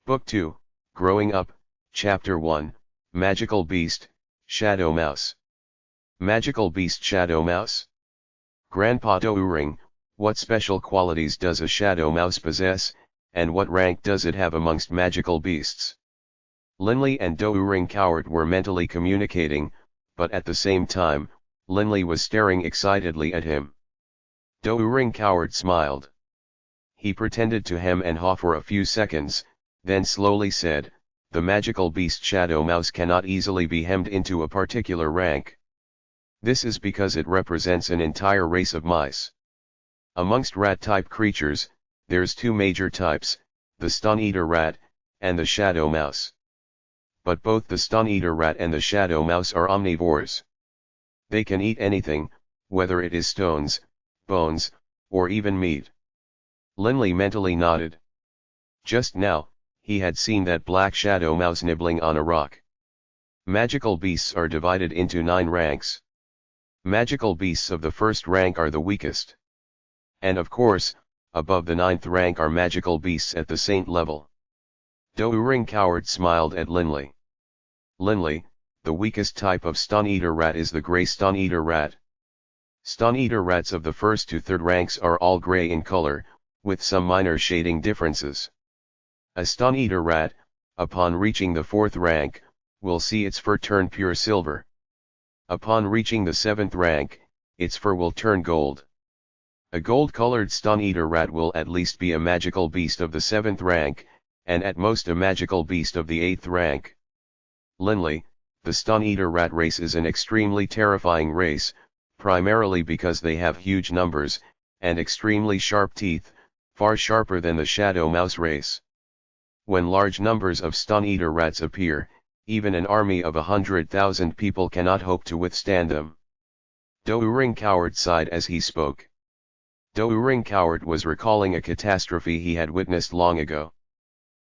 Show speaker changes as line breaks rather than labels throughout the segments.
Book 2, Growing Up, Chapter 1, Magical Beast, Shadow Mouse. Magical Beast Shadow Mouse? Grandpa Douring, what special qualities does a shadow mouse possess, and what rank does it have amongst magical beasts? Linley and Douring Coward were mentally communicating, but at the same time, Linley was staring excitedly at him. Douring Coward smiled. He pretended to hem and haw for a few seconds, then slowly said, "The magical beast Shadow Mouse cannot easily be hemmed into a particular rank. This is because it represents an entire race of mice. Amongst rat-type creatures, there's two major types, the stone-eater rat, and the shadow mouse. But both the stone-eater rat and the shadow mouse are omnivores. They can eat anything, whether it is stones, bones, or even meat." Linley mentally nodded. Just now, he had seen that black shadow mouse nibbling on a rock. Magical beasts are divided into 9 ranks. Magical beasts of the first rank are the weakest. And of course, above the 9th rank are magical beasts at the saint level. Douring Coward smiled at Linley. "Linley, the weakest type of stone-eater rat is the grey stone-eater rat. Stone-eater rats of the 1st to 3rd ranks are all grey in color, with some minor shading differences. A stone-eater rat, upon reaching the 4th rank, will see its fur turn pure silver. Upon reaching the 7th rank, its fur will turn gold. A gold-colored stone-eater rat will at least be a magical beast of the 7th rank, and at most a magical beast of the 8th rank. Linley, the stone-eater rat race is an extremely terrifying race, primarily because they have huge numbers, and extremely sharp teeth, far sharper than the shadow mouse race. When large numbers of stone-eater rats appear, even an army of 100,000 people cannot hope to withstand them." Douring Coward sighed as he spoke. Douring Coward was recalling a catastrophe he had witnessed long ago.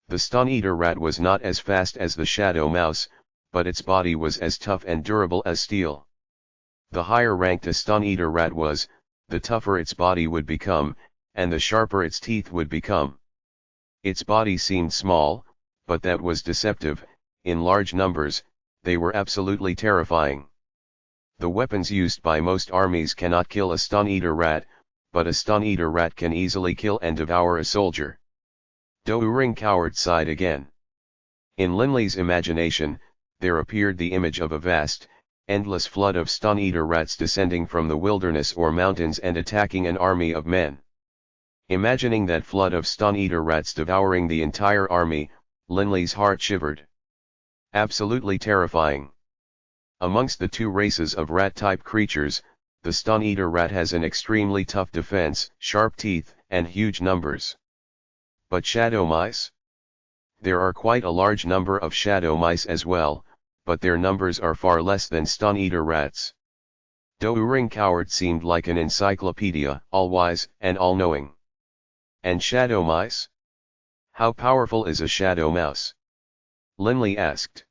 The stone-eater rat was not as fast as the shadow mouse, but its body was as tough and durable as steel. The higher ranked a stone-eater rat was, the tougher its body would become, and the sharper its teeth would become. Its body seemed small, but that was deceptive. In large numbers, they were absolutely terrifying. The weapons used by most armies cannot kill a stone-eater rat, but a stone-eater rat can easily kill and devour a soldier. Douring Coward sighed again. In Linley's imagination, there appeared the image of a vast, endless flood of stone-eater rats descending from the wilderness or mountains and attacking an army of men. Imagining that flood of stone-eater rats devouring the entire army, Linley's heart shivered. Absolutely terrifying. Amongst the two races of rat-type creatures, the stone-eater rat has an extremely tough defense, sharp teeth, and huge numbers. But shadow mice? There are quite a large number of shadow mice as well, but their numbers are far less than stone-eater rats. Douring Coward seemed like an encyclopedia, all-wise and all-knowing. And shadow mice? How powerful is a shadow mouse? Linley asked.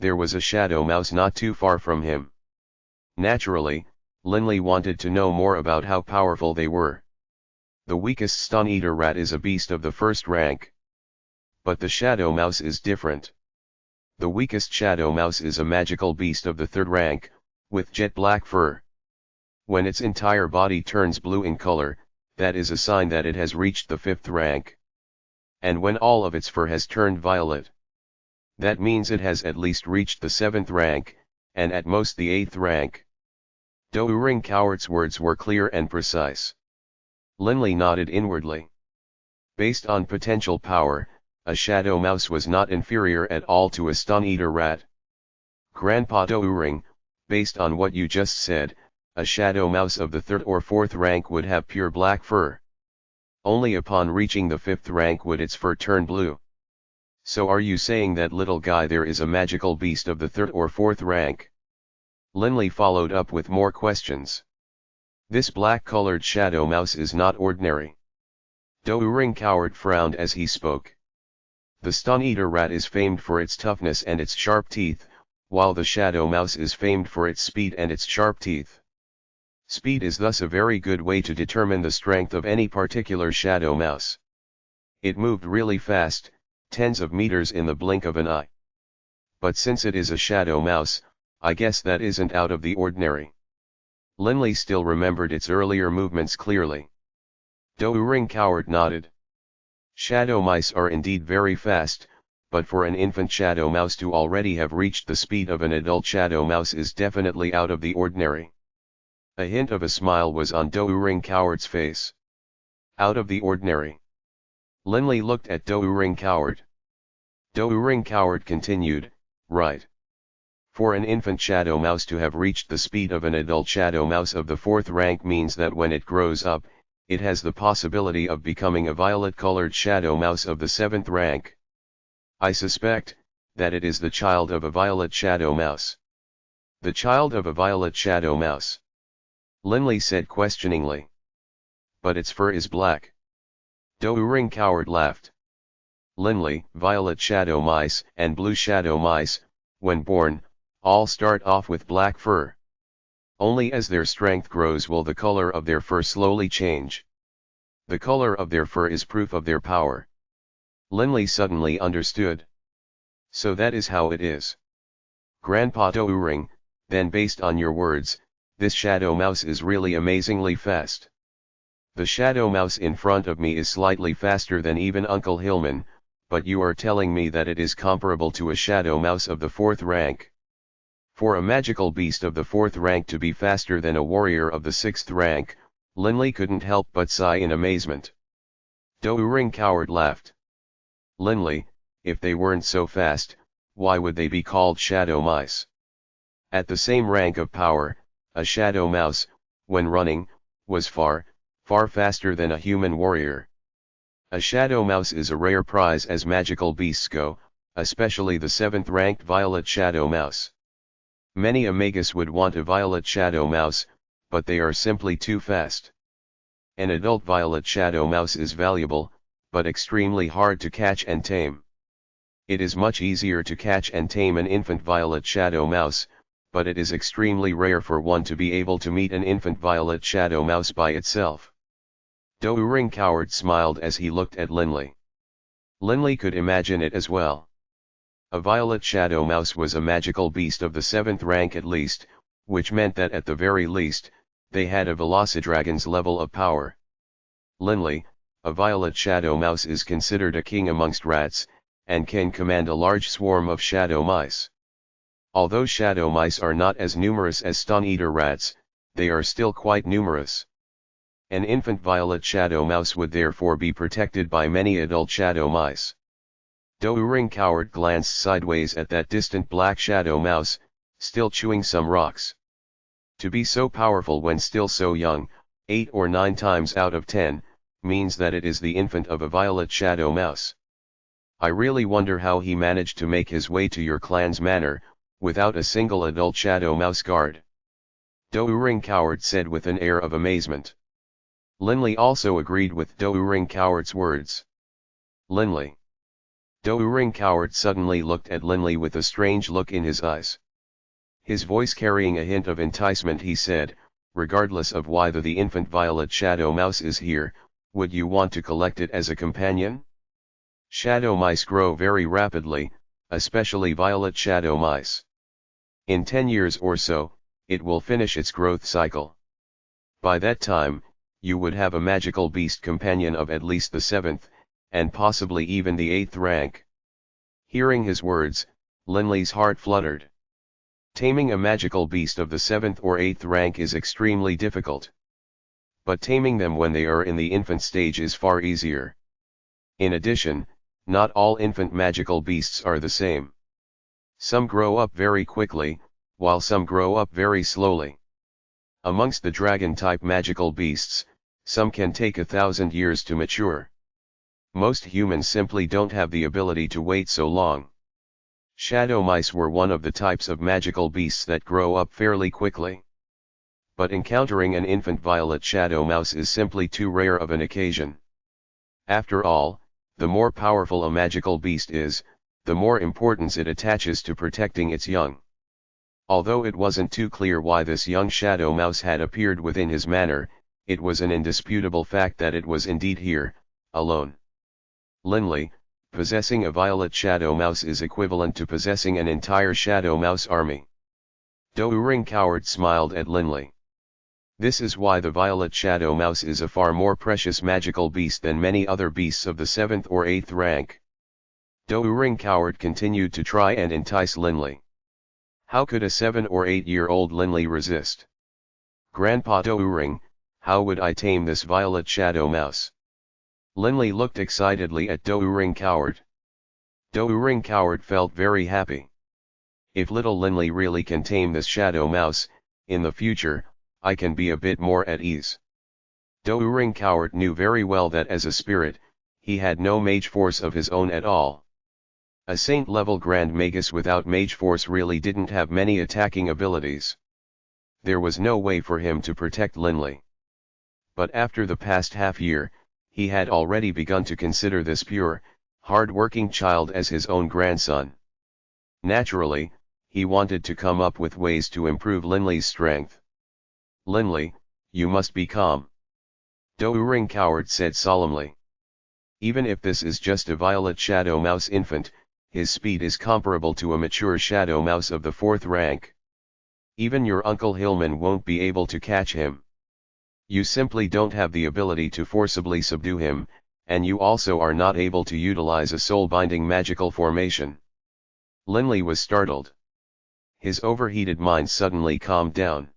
There was a shadow mouse not too far from him. Naturally, Linley wanted to know more about how powerful they were. The weakest stone-eater rat is a beast of the 1st rank. But the shadow mouse is different. The weakest shadow mouse is a magical beast of the 3rd rank, with jet black fur. When its entire body turns blue in color, that is a sign that it has reached the 5th rank. And when all of its fur has turned violet, that means it has at least reached the 7th rank, and at most the 8th rank. Douring Coward's words were clear and precise. Linley nodded inwardly. Based on potential power, a shadow mouse was not inferior at all to a stone-eater rat. Grandpa Douring, based on what you just said, a shadow mouse of the 3rd or 4th rank would have pure black fur. Only upon reaching the 5th rank would its fur turn blue. So are you saying that little guy there is a magical beast of the 3rd or 4th rank? Linley followed up with more questions. This black-colored shadow mouse is not ordinary. Douring Coward frowned as he spoke. The stone-eater rat is famed for its toughness and its sharp teeth, while the shadow mouse is famed for its speed and its sharp teeth. Speed is thus a very good way to determine the strength of any particular shadow mouse. It moved really fast, tens of meters in the blink of an eye. But since it is a shadow mouse, I guess that isn't out of the ordinary. Linley still remembered its earlier movements clearly. Doering Coward nodded. Shadow mice are indeed very fast, but for an infant shadow mouse to already have reached the speed of an adult shadow mouse is definitely out of the ordinary. A hint of a smile was on Doering Coward's face. Out of the ordinary. Linley looked at Doering Coward. Doering Coward continued, right. For an infant shadow mouse to have reached the speed of an adult shadow mouse of the 4th rank means that when it grows up, it has the possibility of becoming a violet-colored shadow mouse of the 7th rank. I suspect that it is the child of a violet shadow mouse. The child of a violet shadow mouse. Linley said questioningly. But its fur is black. Doering Coward laughed. Linley, violet shadow mice and blue shadow mice, when born, all start off with black fur. Only as their strength grows will the color of their fur slowly change. The color of their fur is proof of their power. Linley suddenly understood. So that is how it is. Grandpa Doering, then based on your words, this shadow mouse is really amazingly fast. The shadow mouse in front of me is slightly faster than even Uncle Hillman, but you are telling me that it is comparable to a shadow mouse of the 4th rank. For a magical beast of the 4th rank to be faster than a warrior of the 6th rank, Linley couldn't help but sigh in amazement. Doering Coward laughed. Linley, if they weren't so fast, why would they be called shadow mice? At the same rank of power, a shadow mouse, when running, was far, far faster than a human warrior. A shadow mouse is a rare prize as magical beasts go, especially the 7th ranked violet shadow mouse. Many a magus would want a violet shadow mouse, but they are simply too fast. An adult violet shadow mouse is valuable, but extremely hard to catch and tame. It is much easier to catch and tame an infant violet shadow mouse, but it is extremely rare for one to be able to meet an infant violet shadow mouse by itself. Doering Coward smiled as he looked at Linley. Linley could imagine it as well. A violet shadow mouse was a magical beast of the 7th rank at least, which meant that at the very least, they had a Velocidragon's level of power. Linley, a violet shadow mouse is considered a king amongst rats, and can command a large swarm of shadow mice. Although shadow mice are not as numerous as stone-eater rats, they are still quite numerous. An infant violet shadow mouse would therefore be protected by many adult shadow mice. Doering Coward glanced sideways at that distant black shadow mouse, still chewing some rocks. To be so powerful when still so young, 8 or 9 times out of 10, means that it is the infant of a violet shadow mouse. I really wonder how he managed to make his way to your clan's manor, without a single adult shadow mouse guard. Doering Coward said with an air of amazement. Linley also agreed with Doering Coward's words. Linley. Doering Coward suddenly looked at Linley with a strange look in his eyes. His voice carrying a hint of enticement, he said, regardless of why the infant violet shadow mouse is here, would you want to collect it as a companion? Shadow mice grow very rapidly, especially violet shadow mice. In 10 years or so, it will finish its growth cycle. By that time, you would have a magical beast companion of at least the 7th, and possibly even the 8th rank. Hearing his words, Linley's heart fluttered. Taming a magical beast of the 7th or 8th rank is extremely difficult. But taming them when they are in the infant stage is far easier. In addition, not all infant magical beasts are the same. Some grow up very quickly, while some grow up very slowly. Amongst the dragon-type magical beasts, some can take 1,000 years to mature. Most humans simply don't have the ability to wait so long. Shadow mice were one of the types of magical beasts that grow up fairly quickly. But encountering an infant violet shadow mouse is simply too rare of an occasion. After all, the more powerful a magical beast is, the more importance it attaches to protecting its young. Although it wasn't too clear why this young shadow mouse had appeared within his manor, it was an indisputable fact that it was indeed here, alone. Linley, possessing a violet shadow mouse is equivalent to possessing an entire shadow mouse army. Douring Coward smiled at Linley. This is why the violet shadow mouse is a far more precious magical beast than many other beasts of the 7th or 8th rank. Douring Coward continued to try and entice Linley. How could a 7 or 8-year-old Linley resist? Grandpa Douring, how would I tame this violet shadow mouse? Linley looked excitedly at Douring Coward. Douring Coward felt very happy. If little Linley really can tame this shadow mouse, in the future, I can be a bit more at ease. Douring Coward knew very well that as a spirit, he had no mage force of his own at all. A saint-level Grand Magus without mage force really didn't have many attacking abilities. There was no way for him to protect Linley. But after the past half-year, he had already begun to consider this pure, hard-working child as his own grandson. Naturally, he wanted to come up with ways to improve Linley's strength. Linley, you must be calm. Douring Coward said solemnly. Even if this is just a violet shadow mouse infant, his speed is comparable to a mature shadow mouse of the 4th rank. Even your Uncle Hillman won't be able to catch him. You simply don't have the ability to forcibly subdue him, and you also are not able to utilize a soul-binding magical formation. Linley was startled. His overheated mind suddenly calmed down.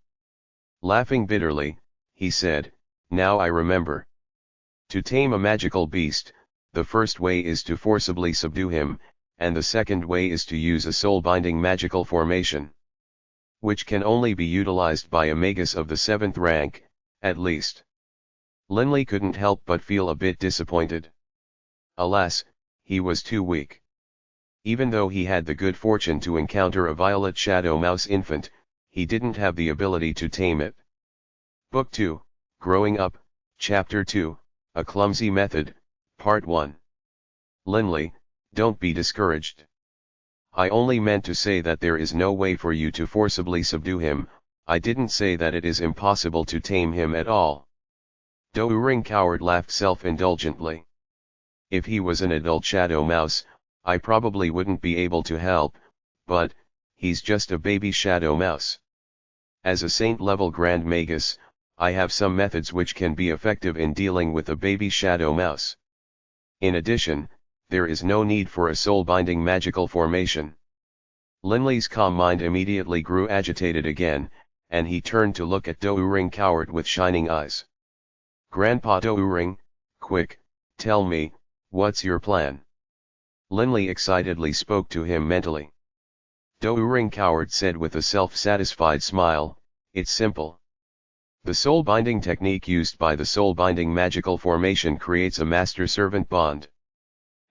Laughing bitterly, he said, "Now I remember. To tame a magical beast, the first way is to forcibly subdue him, and the second way is to use a soul-binding magical formation. Which can only be utilized by a magus of the 7th rank, at least." Linley couldn't help but feel a bit disappointed. Alas, he was too weak. Even though he had the good fortune to encounter a violet shadow mouse infant, he didn't have the ability to tame it. Book 2, Growing Up, Chapter 2, A Clumsy Method, Part 1. Linley, don't be discouraged. I only meant to say that there is no way for you to forcibly subdue him. I didn't say that it is impossible to tame him at all. Douring Coward laughed self-indulgently. If he was an adult shadow mouse, I probably wouldn't be able to help, but he's just a baby shadow mouse. As a saint-level Grand Magus, I have some methods which can be effective in dealing with a baby shadow mouse. In addition, there is no need for a soul-binding magical formation. Linley's calm mind immediately grew agitated again, and he turned to look at Douring Coward with shining eyes. "Grandpa Douring, quick, tell me, what's your plan?" Linley excitedly spoke to him mentally. Douring Coward said with a self-satisfied smile, "It's simple. The soul-binding technique used by the soul-binding magical formation creates a master-servant bond.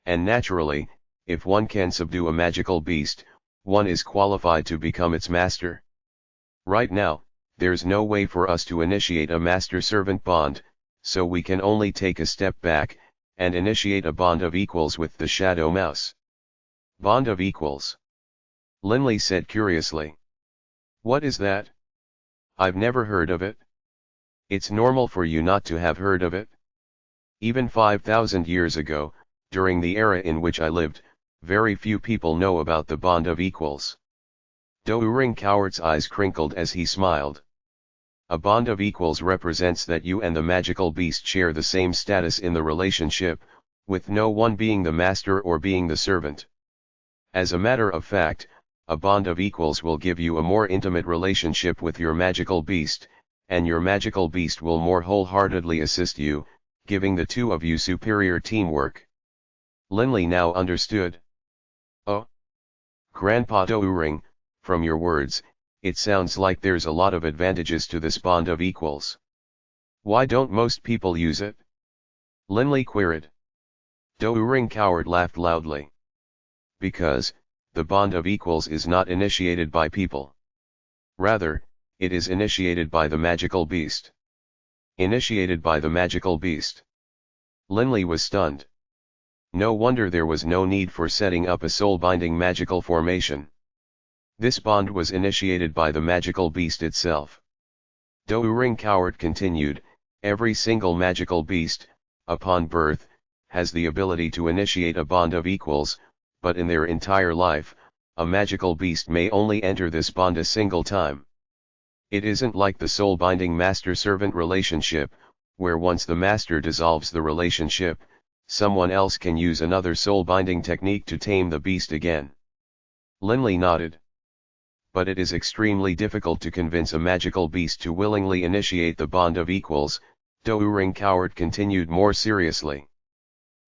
And naturally, if one can subdue a magical beast, one is qualified to become its master. Right now, there's no way for us to initiate a master-servant bond, so we can only take a step back, and initiate a bond of equals with the shadow mouse." "Bond of equals?" Linley said curiously. "What is that? I've never heard of it." "It's normal for you not to have heard of it. Even 5,000 years ago, during the era in which I lived, very few people know about the bond of equals." Douring Coward's eyes crinkled as he smiled. "A bond of equals represents that you and the magical beast share the same status in the relationship, with no one being the master or being the servant. As a matter of fact, a bond of equals will give you a more intimate relationship with your magical beast, and your magical beast will more wholeheartedly assist you, giving the two of you superior teamwork." Linley now understood. "Oh, Grandpa Douring, from your words, it sounds like there's a lot of advantages to this bond of equals. Why don't most people use it?" Linley queried. Douring Coward laughed loudly. "Because, the bond of equals is not initiated by people. Rather, it is initiated by the magical beast." "Initiated by the magical beast?" Linley was stunned. No wonder there was no need for setting up a soul-binding magical formation. This bond was initiated by the magical beast itself. Douring Coward continued, "Every single magical beast, upon birth, has the ability to initiate a bond of equals, but in their entire life, a magical beast may only enter this bond a single time. It isn't like the soul-binding master-servant relationship, where once the master dissolves the relationship, someone else can use another soul-binding technique to tame the beast again. Linley nodded. But it is extremely difficult to convince a magical beast to willingly initiate the bond of equals, Douring Coward continued more seriously.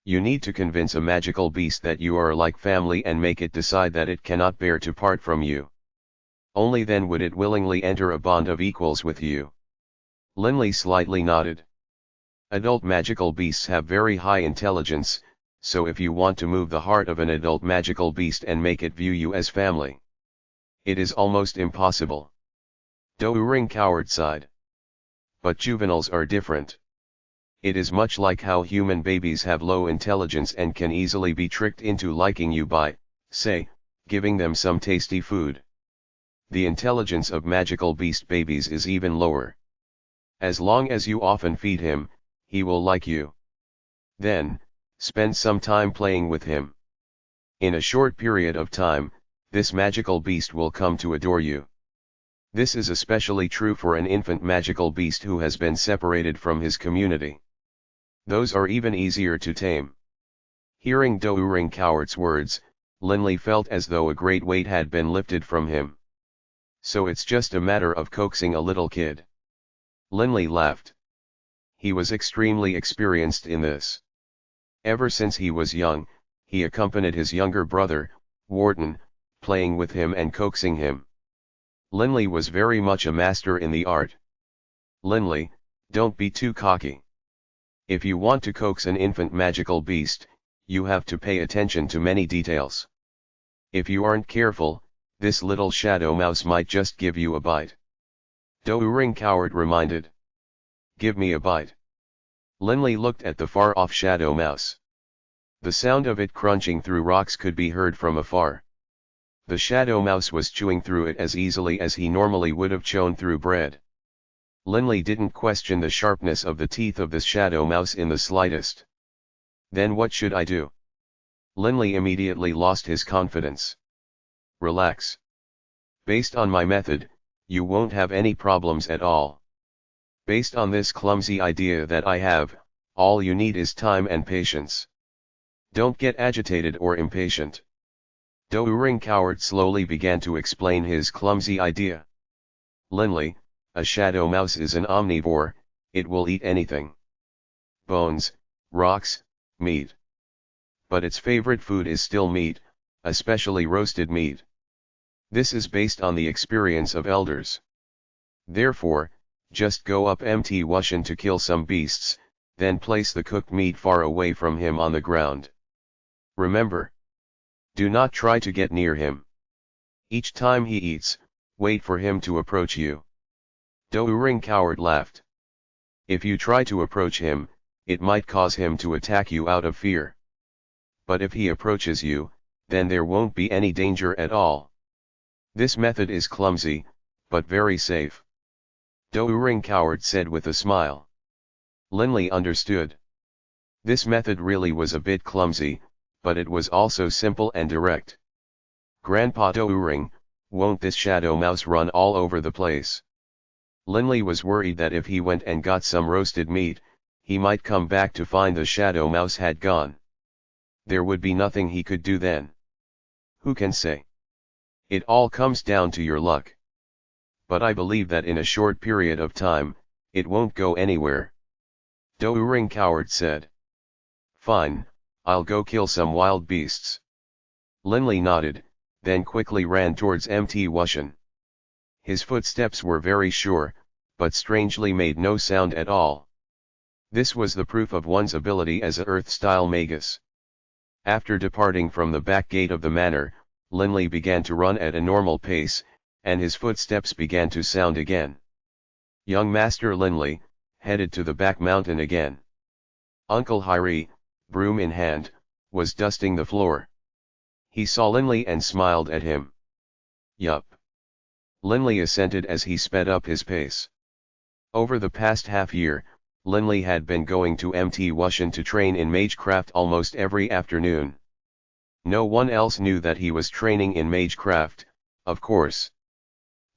You need to convince a magical beast that you are like family and make it decide that it cannot bear to part from you. Only then would it willingly enter a bond of equals with you. Linley slightly nodded. Adult magical beasts have very high intelligence, so if you want to move the heart of an adult magical beast and make it view you as family, it is almost impossible. Douring Coward sighed. But juveniles are different. It is much like how human babies have low intelligence and can easily be tricked into liking you by, say, giving them some tasty food. The intelligence of magical beast babies is even lower. As long as you often feed him, he will like you. Then, spend some time playing with him. In a short period of time, this magical beast will come to adore you. This is especially true for an infant magical beast who has been separated from his community. Those are even easier to tame. Hearing Douring Coward's words, Linley felt as though a great weight had been lifted from him. So it's just a matter of coaxing a little kid. Linley laughed. He was extremely experienced in this. Ever since he was young, he accompanied his younger brother, Warden, playing with him and coaxing him. Linley was very much a master in the art. Linley, don't be too cocky. If you want to coax an infant magical beast, you have to pay attention to many details. If you aren't careful, this little shadow mouse might just give you a bite. Douring Coward reminded. Give me a bite. Linley looked at the far-off shadow mouse. The sound of it crunching through rocks could be heard from afar. The shadow mouse was chewing through it as easily as he normally would have chewn through bread. Linley didn't question the sharpness of the teeth of this shadow mouse in the slightest. Then what should I do? Linley immediately lost his confidence. Relax. Based on my method, you won't have any problems at all. Based on this clumsy idea that I have, all you need is time and patience. Don't get agitated or impatient. Douring Coward slowly began to explain his clumsy idea. Linley, a shadow mouse is an omnivore, it will eat anything. Bones, rocks, meat. But its favorite food is still meat, especially roasted meat. This is based on the experience of elders. Therefore, just go up Mt. Wushan to kill some beasts, then place the cooked meat far away from him on the ground. Remember. Do not try to get near him. Each time he eats, wait for him to approach you. Douring Coward laughed. If you try to approach him, it might cause him to attack you out of fear. But if he approaches you, then there won't be any danger at all. This method is clumsy, but very safe. Douring Coward said with a smile. Linley understood. This method really was a bit clumsy, but it was also simple and direct. Grandpa Douring, won't this shadow mouse run all over the place? Linley was worried that if he went and got some roasted meat, he might come back to find the shadow mouse had gone. There would be nothing he could do then. Who can say? It all comes down to your luck. But I believe that in a short period of time, it won't go anywhere. Douring Coward said. Fine, I'll go kill some wild beasts. Linley nodded, then quickly ran towards Mt. Wushan. His footsteps were very sure, but strangely made no sound at all. This was the proof of one's ability as a Earth-style magus. After departing from the back gate of the manor, Linley began to run at a normal pace, and his footsteps began to sound again. Young Master Linley, headed to the back mountain again. Uncle Hyrie, broom in hand, was dusting the floor. He saw Linley and smiled at him. Yup. Linley assented as he sped up his pace. Over the past half year, Linley had been going to Mt. Wushan to train in magecraft almost every afternoon. No one else knew that he was training in magecraft, of course.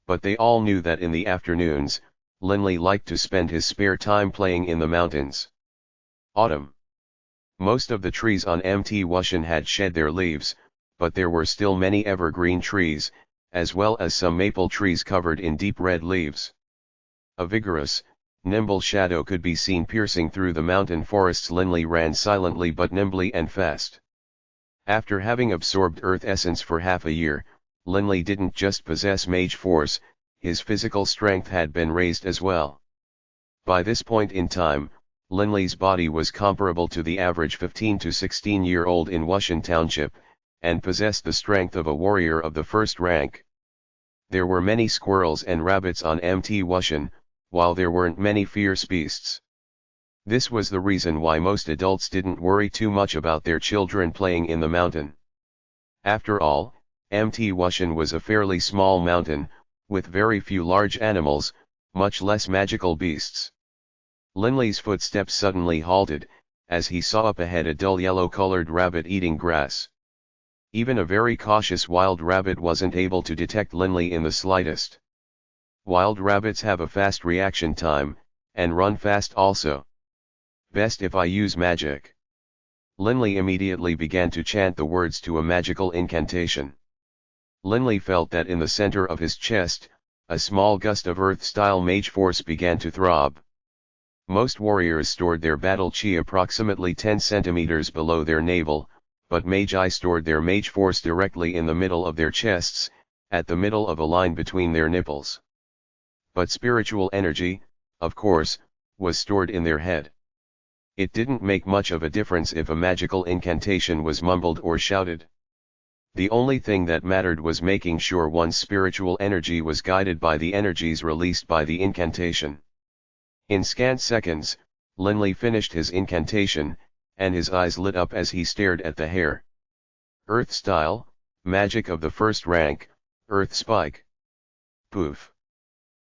But they all knew that in the afternoons, Linley liked to spend his spare time playing in the mountains. Autumn. Most of the trees on Mt. Wushan had shed their leaves, but there were still many evergreen trees, as well as some maple trees covered in deep red leaves. A vigorous, nimble shadow could be seen piercing through the mountain forests. Linley ran silently but nimbly and fast. After having absorbed Earth Essence for half a year, Linley didn't just possess mage force, his physical strength had been raised as well. By this point in time, Linley's body was comparable to the average 15 to 16-year-old in Wushan Township, and possessed the strength of a warrior of the first rank. There were many squirrels and rabbits on Mt. Wushan, while there weren't many fierce beasts. This was the reason why most adults didn't worry too much about their children playing in the mountain. After all, Mt. Wushan was a fairly small mountain, with very few large animals, much less magical beasts. Linley's footsteps suddenly halted, as he saw up ahead a dull yellow-colored rabbit eating grass. Even a very cautious wild rabbit wasn't able to detect Linley in the slightest. Wild rabbits have a fast reaction time, and run fast also. Best if I use magic. Linley immediately began to chant the words to a magical incantation. Linley felt that in the center of his chest, a small gust of earth-style mage force began to throb. Most warriors stored their battle chi approximately 10 centimeters below their navel, but magi stored their mage force directly in the middle of their chests, at the middle of a line between their nipples. But spiritual energy, of course, was stored in their head. It didn't make much of a difference if a magical incantation was mumbled or shouted. The only thing that mattered was making sure one's spiritual energy was guided by the energies released by the incantation. In scant seconds, Linley finished his incantation, and his eyes lit up as he stared at the hair. Earth style, magic of the first rank, earth spike. Poof.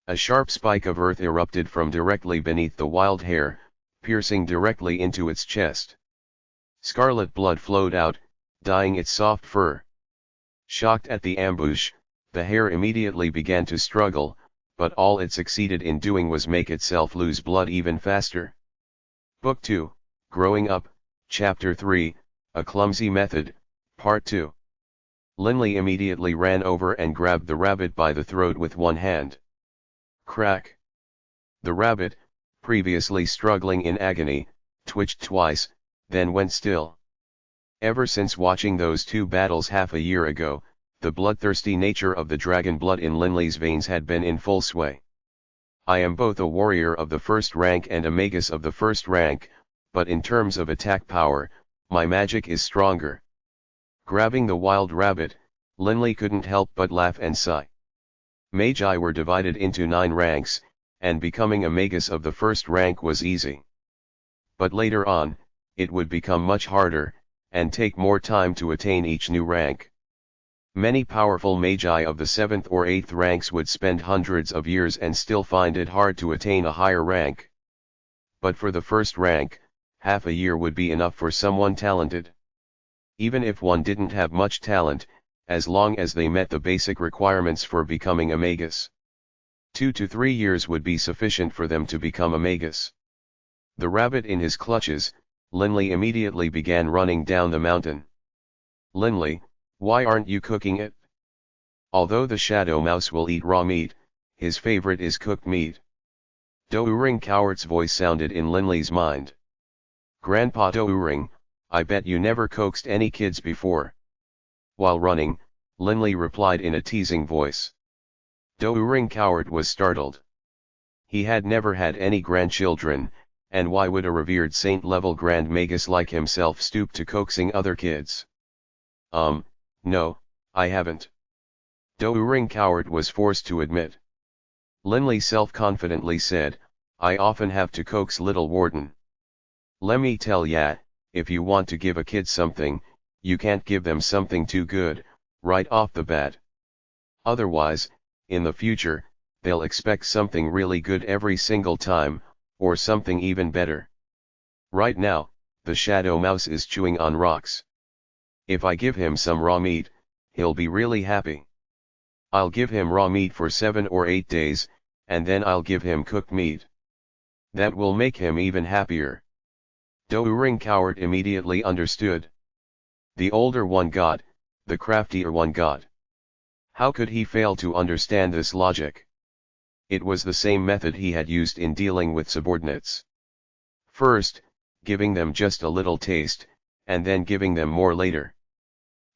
A sharp spike of earth erupted from directly beneath the wild hair, piercing directly into its chest. Scarlet blood flowed out, dyeing its soft fur. Shocked at the ambush, the hare immediately began to struggle, but all it succeeded in doing was make itself lose blood even faster. Book 2, Growing Up, Chapter 3, A Clumsy Method, Part 2. Linley immediately ran over and grabbed the rabbit by the throat with one hand. Crack! The rabbit, previously struggling in agony, twitched twice, then went still. Ever since watching those two battles half a year ago, the bloodthirsty nature of the dragon blood in Linley's veins had been in full sway. I am both a warrior of the first rank and a magus of the first rank, but in terms of attack power, my magic is stronger. Grabbing the wild rabbit, Linley couldn't help but laugh and sigh. Magi were divided into 9 ranks, and becoming a magus of the first rank was easy. But later on, it would become much harder, and take more time to attain each new rank. Many powerful magi of the 7th or 8th ranks would spend hundreds of years and still find it hard to attain a higher rank. But for the first rank, half a year would be enough for someone talented. Even if one didn't have much talent, as long as they met the basic requirements for becoming a magus. 2 to 3 years would be sufficient for them to become a magus. The rabbit in his clutches, Linley immediately began running down the mountain. Linley, why aren't you cooking it? Although the shadow mouse will eat raw meat, his favorite is cooked meat. Douring Coward's voice sounded in Linley's mind. Grandpa Douring, I bet you never coaxed any kids before. While running, Linley replied in a teasing voice. Douring Coward was startled. He had never had any grandchildren, and why would a revered saint-level grand magus like himself stoop to coaxing other kids? No, I haven't. Douring Coward was forced to admit. Linley self-confidently said, I often have to coax little Warden. Lemme tell ya, if you want to give a kid something, you can't give them something too good, right off the bat. Otherwise, in the future, they'll expect something really good every single time, or something even better. Right now, the shadow mouse is chewing on rocks. If I give him some raw meat, he'll be really happy. I'll give him raw meat for 7 or 8 days, and then I'll give him cooked meat. That will make him even happier. Douring Coward immediately understood. The older one got, the craftier one got. How could he fail to understand this logic? It was the same method he had used in dealing with subordinates. First, giving them just a little taste, and then giving them more later.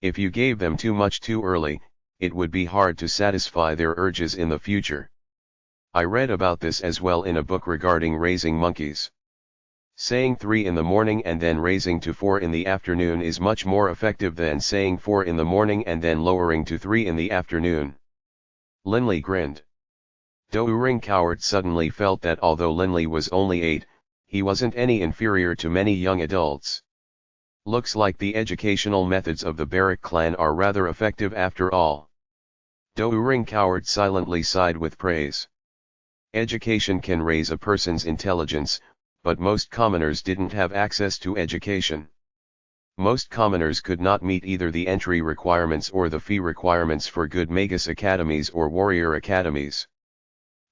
If you gave them too much too early, it would be hard to satisfy their urges in the future. I read about this as well in a book regarding raising monkeys. Saying 3 in the morning and then raising to 4 in the afternoon is much more effective than saying 4 in the morning and then lowering to 3 in the afternoon. Linley grinned. Douring Coward suddenly felt that although Linley was only 8, he wasn't any inferior to many young adults. Looks like the educational methods of the Baruch clan are rather effective after all. Douring Coward silently sighed with praise. Education can raise a person's intelligence, but most commoners didn't have access to education. Most commoners could not meet either the entry requirements or the fee requirements for good magus academies or warrior academies.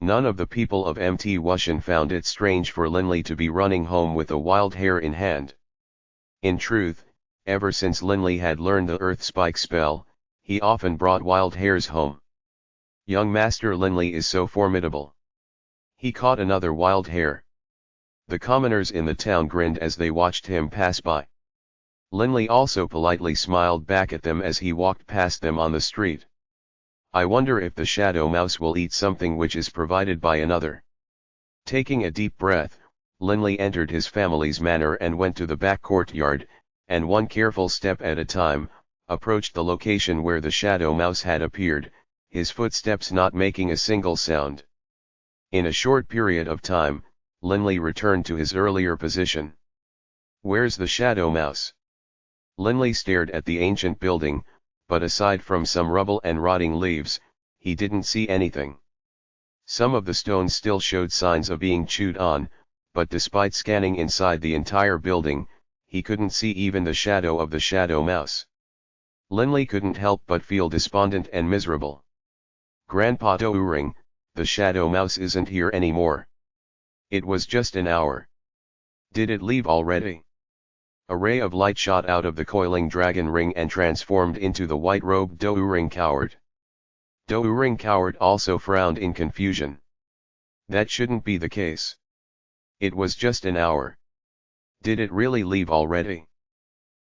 None of the people of Mt. Wushan found it strange for Linley to be running home with a wild hare in hand. In truth, ever since Linley had learned the Earth Spike spell, he often brought wild hares home. Young Master Linley is so formidable. He caught another wild hare. The commoners in the town grinned as they watched him pass by. Linley also politely smiled back at them as he walked past them on the street. I wonder if the shadow mouse will eat something which is provided by another. Taking a deep breath, Linley entered his family's manor and went to the back courtyard, and one careful step at a time, approached the location where the shadow mouse had appeared, his footsteps not making a single sound. In a short period of time, Linley returned to his earlier position. Where's the shadow mouse? Linley stared at the ancient building, but aside from some rubble and rotting leaves, he didn't see anything. Some of the stones still showed signs of being chewed on, but despite scanning inside the entire building, he couldn't see even the shadow of the shadow mouse. Linley couldn't help but feel despondent and miserable. Grandpa Douring, the shadow mouse isn't here anymore. It was just an hour. Did it leave already? A ray of light shot out of the coiling dragon ring and transformed into the white-robed Douring Coward. Douring Coward also frowned in confusion. That shouldn't be the case. It was just an hour. Did it really leave already?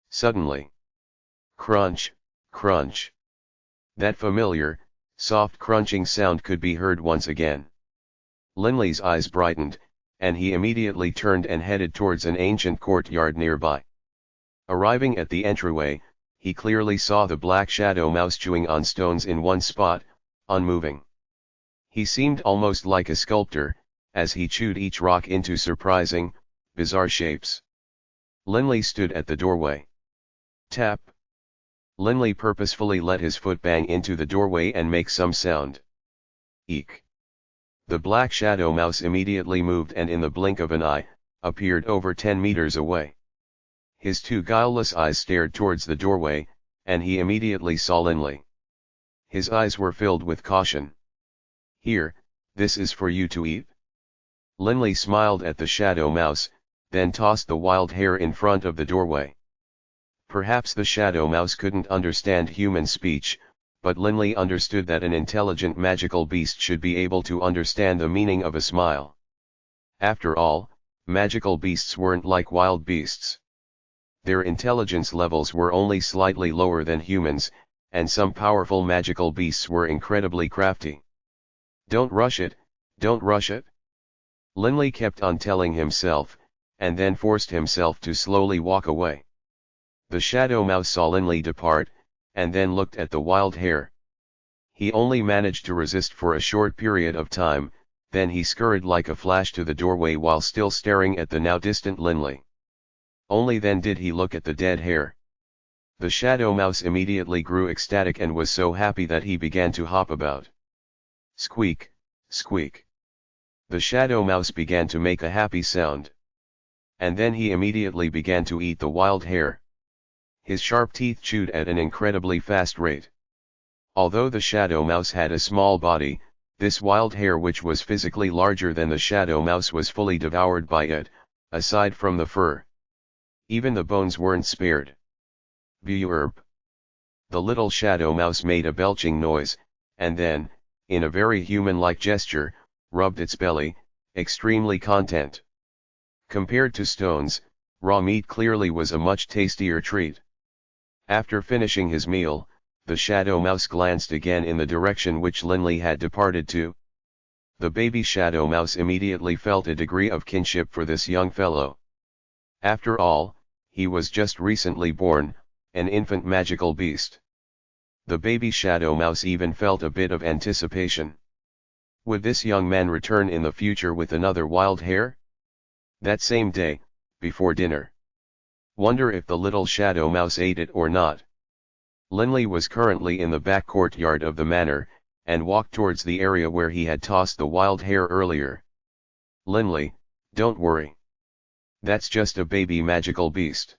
Suddenly. Crunch, crunch. That familiar, soft crunching sound could be heard once again. Linley's eyes brightened, and he immediately turned and headed towards an ancient courtyard nearby. Arriving at the entryway, he clearly saw the black shadow mouse chewing on stones in one spot, unmoving. He seemed almost like a sculptor, as he chewed each rock into surprising, bizarre shapes. Linley stood at the doorway. Tap. Linley purposefully let his foot bang into the doorway and make some sound. Eek. The black shadow mouse immediately moved and in the blink of an eye, appeared over 10 meters away. His two guileless eyes stared towards the doorway, and he immediately saw Linley. His eyes were filled with caution. Here, this is for you to eat. Linley smiled at the shadow mouse, then tossed the wild hare in front of the doorway. Perhaps the shadow mouse couldn't understand human speech, but Linley understood that an intelligent magical beast should be able to understand the meaning of a smile. After all, magical beasts weren't like wild beasts. Their intelligence levels were only slightly lower than humans, and some powerful magical beasts were incredibly crafty. Don't rush it, don't rush it. Linley kept on telling himself, and then forced himself to slowly walk away. The shadow mouse saw Linley depart, and then looked at the wild hare. He only managed to resist for a short period of time, then he scurried like a flash to the doorway while still staring at the now distant Linley. Only then did he look at the dead hare. The shadow mouse immediately grew ecstatic and was so happy that he began to hop about. Squeak, squeak. The shadow mouse began to make a happy sound. And then he immediately began to eat the wild hare. His sharp teeth chewed at an incredibly fast rate. Although the shadow mouse had a small body, this wild hare, which was physically larger than the shadow mouse, was fully devoured by it, aside from the fur. Even the bones weren't spared. Burp. The little shadow mouse made a belching noise, and then, in a very human-like gesture, rubbed its belly, extremely content. Compared to stones, raw meat clearly was a much tastier treat. After finishing his meal, the shadow mouse glanced again in the direction which Linley had departed to. The baby shadow mouse immediately felt a degree of kinship for this young fellow. After all, he was just recently born, an infant magical beast. The baby shadow mouse even felt a bit of anticipation. Would this young man return in the future with another wild hare? That same day, before dinner. Wonder if the little shadow mouse ate it or not. Linley was currently in the back courtyard of the manor, and walked towards the area where he had tossed the wild hare earlier. Linley, don't worry. That's just a baby magical beast.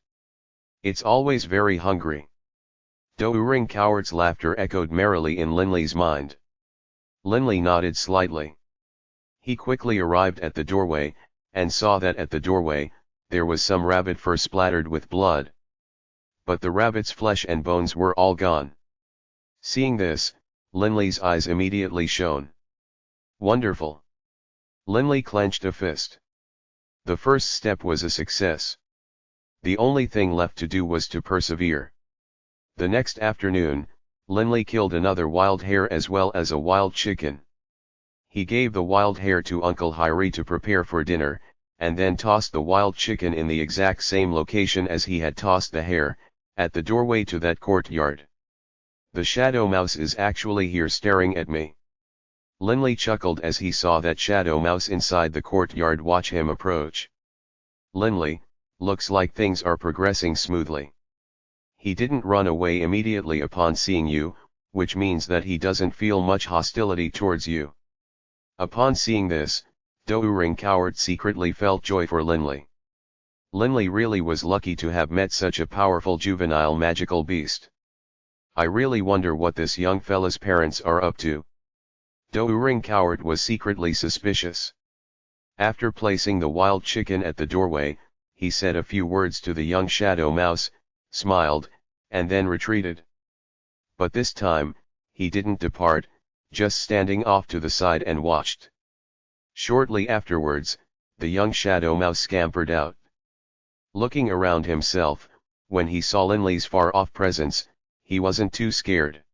It's always very hungry. Douring Coward's laughter echoed merrily in Linley's mind. Linley nodded slightly. He quickly arrived at the doorway, and saw that at the doorway, there was some rabbit fur splattered with blood. But the rabbit's flesh and bones were all gone. Seeing this, Linley's eyes immediately shone. Wonderful! Linley clenched a fist. The first step was a success. The only thing left to do was to persevere. The next afternoon, Linley killed another wild hare as well as a wild chicken. He gave the wild hare to Uncle Hyrie to prepare for dinner, and then tossed the wild chicken in the exact same location as he had tossed the hare, at the doorway to that courtyard. The shadow mouse is actually here staring at me. Linley chuckled as he saw that shadow mouse inside the courtyard watch him approach. Linley, looks like things are progressing smoothly. He didn't run away immediately upon seeing you, which means that he doesn't feel much hostility towards you. Upon seeing this, Douring Coward secretly felt joy for Linley. Linley really was lucky to have met such a powerful juvenile magical beast. I really wonder what this young fella's parents are up to. Douring Coward was secretly suspicious. After placing the wild chicken at the doorway, he said a few words to the young shadow mouse, smiled, and then retreated. But this time, he didn't depart, just standing off to the side and watched. Shortly afterwards, the young shadow mouse scampered out. Looking around himself, when he saw Linley's far-off presence, he wasn't too scared.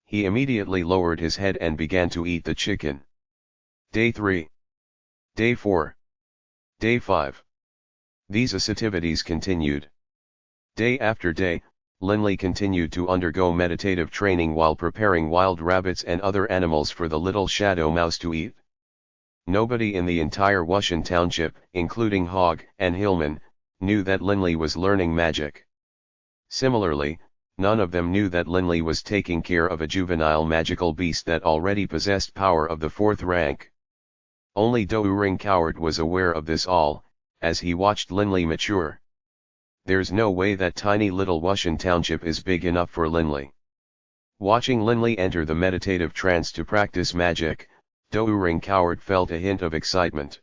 He immediately lowered his head and began to eat the chicken. Day 3. Day 4. Day 5. These activities continued. Day after day, Linley continued to undergo meditative training while preparing wild rabbits and other animals for the little shadow mouse to eat. Nobody in the entire Wushan township, including Hogg and Hillman, knew that Linley was learning magic. Similarly, none of them knew that Linley was taking care of a juvenile magical beast that already possessed power of the 4th rank. Only Douring Coward was aware of this all, as he watched Linley mature. There's no way that tiny little Wushan township is big enough for Linley. Watching Linley enter the meditative trance to practice magic, Douring Coward felt a hint of excitement.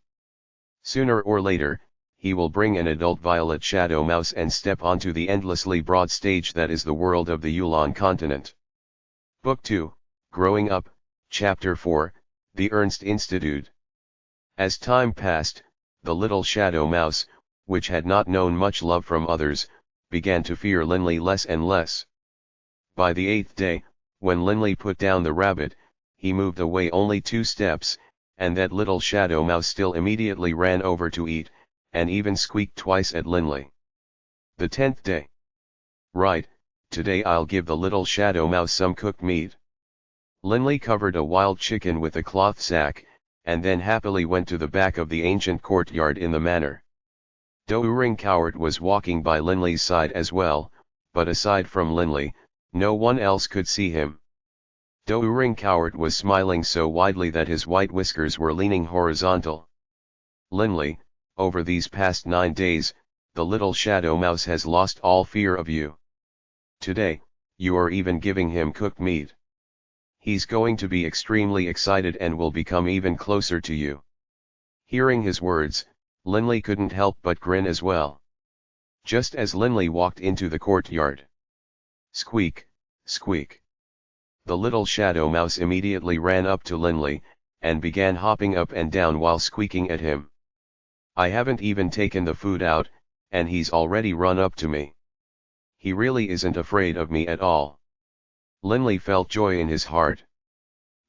Sooner or later, he will bring an adult violet shadow mouse and step onto the endlessly broad stage that is the world of the Yulan Continent. Book 2, Growing Up, Chapter 4, The Ernst Institute. As time passed, the little shadow mouse, which had not known much love from others, began to fear Linley less and less. By the 8th day, when Linley put down the rabbit, he moved away only 2 steps, and that little shadow mouse still immediately ran over to eat, and even squeaked twice at Linley. The 10th day. Right, today I'll give the little shadow mouse some cooked meat. Linley covered a wild chicken with a cloth sack, and then happily went to the back of the ancient courtyard in the manor. Douring Coward was walking by Linley's side as well, but aside from Linley, no one else could see him. Douring Coward was smiling so widely that his white whiskers were leaning horizontal. Linley, over these past 9 days, the little shadow mouse has lost all fear of you. Today, you are even giving him cooked meat. He's going to be extremely excited and will become even closer to you. Hearing his words, Linley couldn't help but grin as well. Just as Linley walked into the courtyard. Squeak, squeak. The little shadow mouse immediately ran up to Linley, and began hopping up and down while squeaking at him. I haven't even taken the food out, and he's already run up to me. He really isn't afraid of me at all. Linley felt joy in his heart.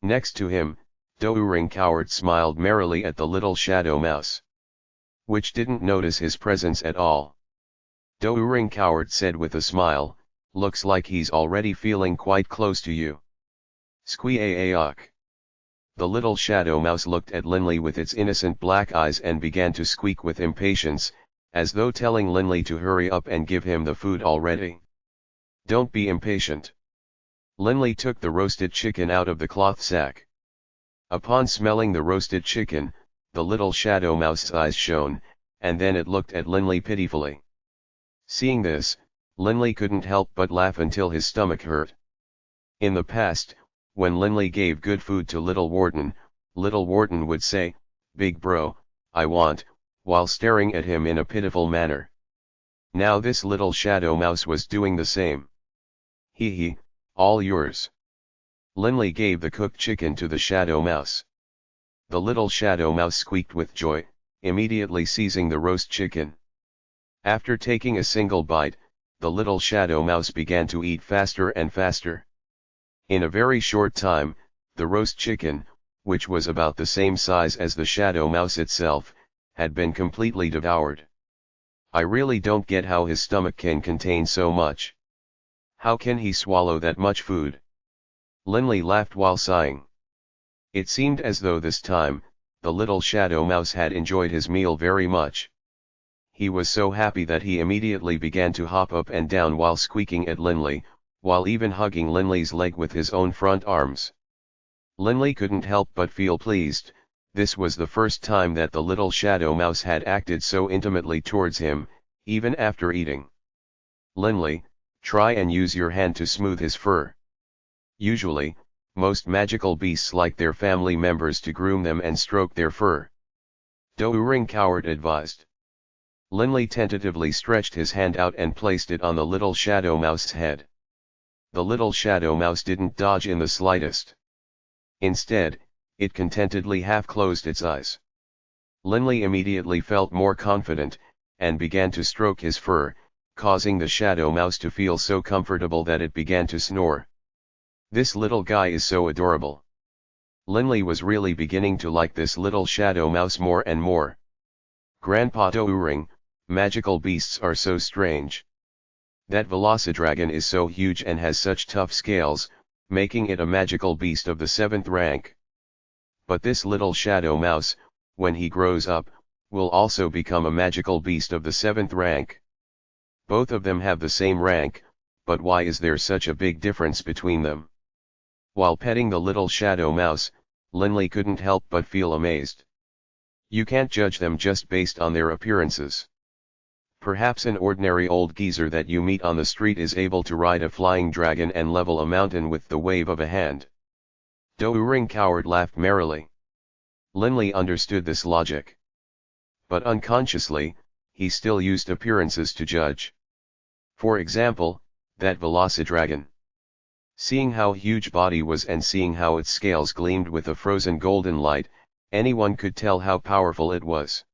Next to him, Douring Coward smiled merrily at the little shadow mouse, which didn't notice his presence at all. Douring Coward said with a smile, "Looks like he's already feeling quite close to you." Squeak. The little shadow mouse looked at Linley with its innocent black eyes and began to squeak with impatience, as though telling Linley to hurry up and give him the food already. Don't be impatient. Linley took the roasted chicken out of the cloth sack. Upon smelling the roasted chicken, the little shadow mouse's eyes shone, and then it looked at Linley pitifully. Seeing this, Linley couldn't help but laugh until his stomach hurt. In the past, when Linley gave good food to Little Warden would say, "Big bro, I want," while staring at him in a pitiful manner. Now this little shadow mouse was doing the same. Hee, all yours. Linley gave the cooked chicken to the shadow mouse. The little shadow mouse squeaked with joy, immediately seizing the roast chicken. After taking a single bite, the little shadow mouse began to eat faster and faster. In a very short time, the roast chicken, which was about the same size as the shadow mouse itself, had been completely devoured. I really don't get how his stomach can contain so much. How can he swallow that much food? Linley laughed while sighing. It seemed as though this time, the little shadow mouse had enjoyed his meal very much. He was so happy that he immediately began to hop up and down while squeaking at Linley, while even hugging Linley's leg with his own front arms. Linley couldn't help but feel pleased. This was the first time that the little shadow mouse had acted so intimately towards him, even after eating. Linley, try and use your hand to smooth his fur. Usually, most magical beasts like their family members to groom them and stroke their fur. Douring Coward advised. Linley tentatively stretched his hand out and placed it on the little shadow mouse's head. The little shadow mouse didn't dodge in the slightest. Instead, it contentedly half-closed its eyes. Linley immediately felt more confident, and began to stroke his fur, causing the shadow mouse to feel so comfortable that it began to snore. This little guy is so adorable. Linley was really beginning to like this little shadow mouse more and more. Grandpa Douring, magical beasts are so strange. That Velocidragon is so huge and has such tough scales, making it a magical beast of the 7th rank. But this little shadow mouse, when he grows up, will also become a magical beast of the 7th rank. Both of them have the same rank, but why is there such a big difference between them? While petting the little shadow mouse, Linley couldn't help but feel amazed. You can't judge them just based on their appearances. Perhaps an ordinary old geezer that you meet on the street is able to ride a flying dragon and level a mountain with the wave of a hand. Douring Coward laughed merrily. Linley understood this logic. But unconsciously, he still used appearances to judge. For example, that Velocidragon. Seeing how huge body was and seeing how its scales gleamed with a frozen golden light, anyone could tell how powerful it was.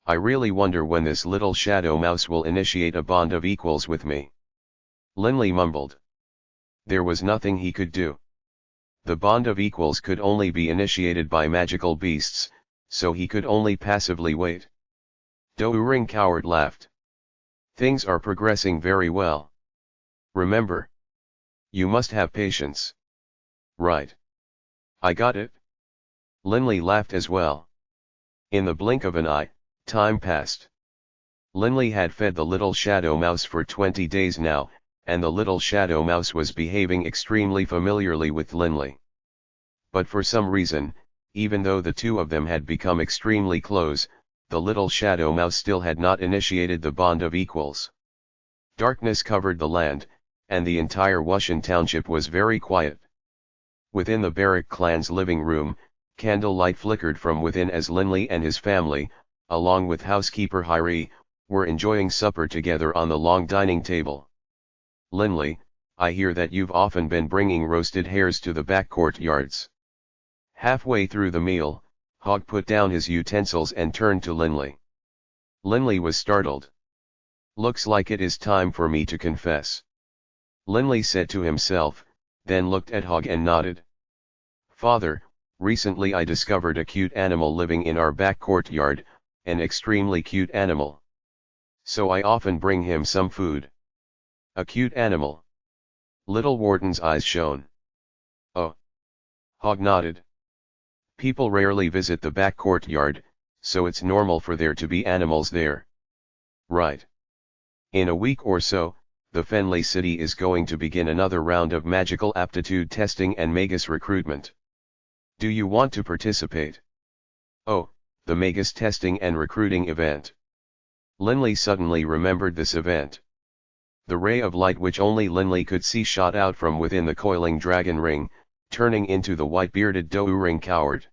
I really wonder when this little shadow mouse will initiate a bond of equals with me. Linley mumbled. There was nothing he could do. The bond of equals could only be initiated by magical beasts, so he could only passively wait. Douring Coward laughed. Things are progressing very well. Remember, you must have patience. Right. I got it. Linley laughed as well. In the blink of an eye, time passed. Linley had fed the little shadow mouse for 20 days now, and the little shadow mouse was behaving extremely familiarly with Linley. But for some reason, even though the two of them had become extremely close, the little shadow mouse still had not initiated the bond of equals. Darkness covered the land, and the entire Wushan township was very quiet. Within the Baruch clan's living room, candlelight flickered from within as Linley and his family, along with housekeeper Hyri, were enjoying supper together on the long dining table. "Linley, I hear that you've often been bringing roasted hares to the back courtyards." Halfway through the meal, Hogg put down his utensils and turned to Linley. Linley was startled. "Looks like it is time for me to confess," Linley said to himself, then looked at Hogg and nodded. "Father, recently I discovered a cute animal living in our back courtyard, an extremely cute animal. So I often bring him some food." "A cute animal?" Little Warden's eyes shone. "Oh." Hogg nodded. "People rarely visit the back courtyard, so it's normal for there to be animals there." "Right. In a week or so, the Fenley city is going to begin another round of magical aptitude testing and magus recruitment. Do you want to participate?" "Oh, the magus testing and recruiting event." Linley suddenly remembered this event. The ray of light which only Linley could see shot out from within the coiling dragon ring, turning into the white-bearded Douring coward.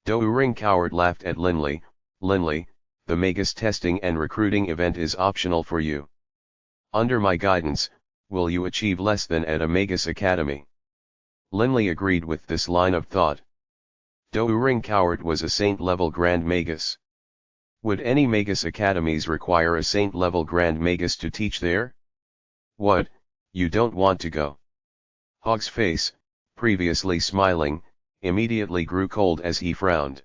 Douring coward laughed at Linley. "Linley, the magus testing and recruiting event is optional for you. Under my guidance, will you achieve less than at a magus academy?" Linley agreed with this line of thought. Douring coward was a saint-level grand magus. Would any magus academies require a saint-level grand magus to teach there? "What, you don't want to go?" Hogg's face, previously smiling, immediately grew cold as he frowned.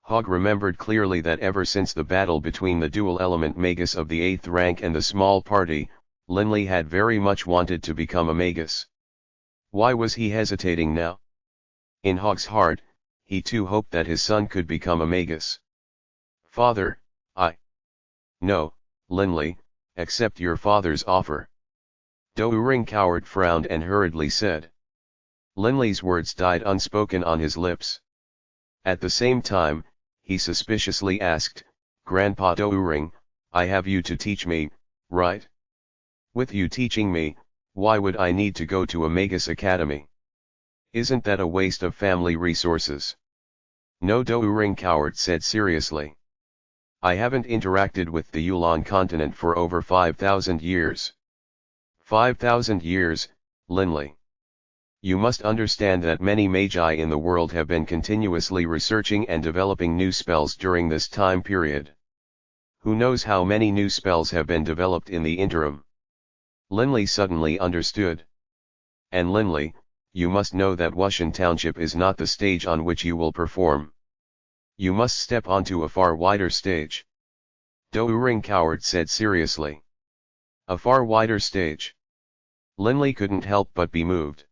Hogg remembered clearly that ever since the battle between the dual-element magus of the 8th rank and the small party, Linley had very much wanted to become a magus. Why was he hesitating now? In Hogg's heart, he too hoped that his son could become a magus. "Father, No, Linley, accept your father's offer." Douring coward frowned and hurriedly said. Linley's words died unspoken on his lips. At the same time, he suspiciously asked, "Grandpa Douring, I have you to teach me, right? With you teaching me, why would I need to go to a magus academy? Isn't that a waste of family resources?" "No," Douring coward said seriously. "I haven't interacted with the Yulan Continent for over 5,000 years. 5,000 years, Linley. You must understand that many magi in the world have been continuously researching and developing new spells during this time period. Who knows how many new spells have been developed in the interim?" Linley suddenly understood. "And Linley, you must know that Wushan Township is not the stage on which you will perform. You must step onto a far wider stage." Douring coward said seriously. "A far wider stage?" Linley couldn't help but be moved.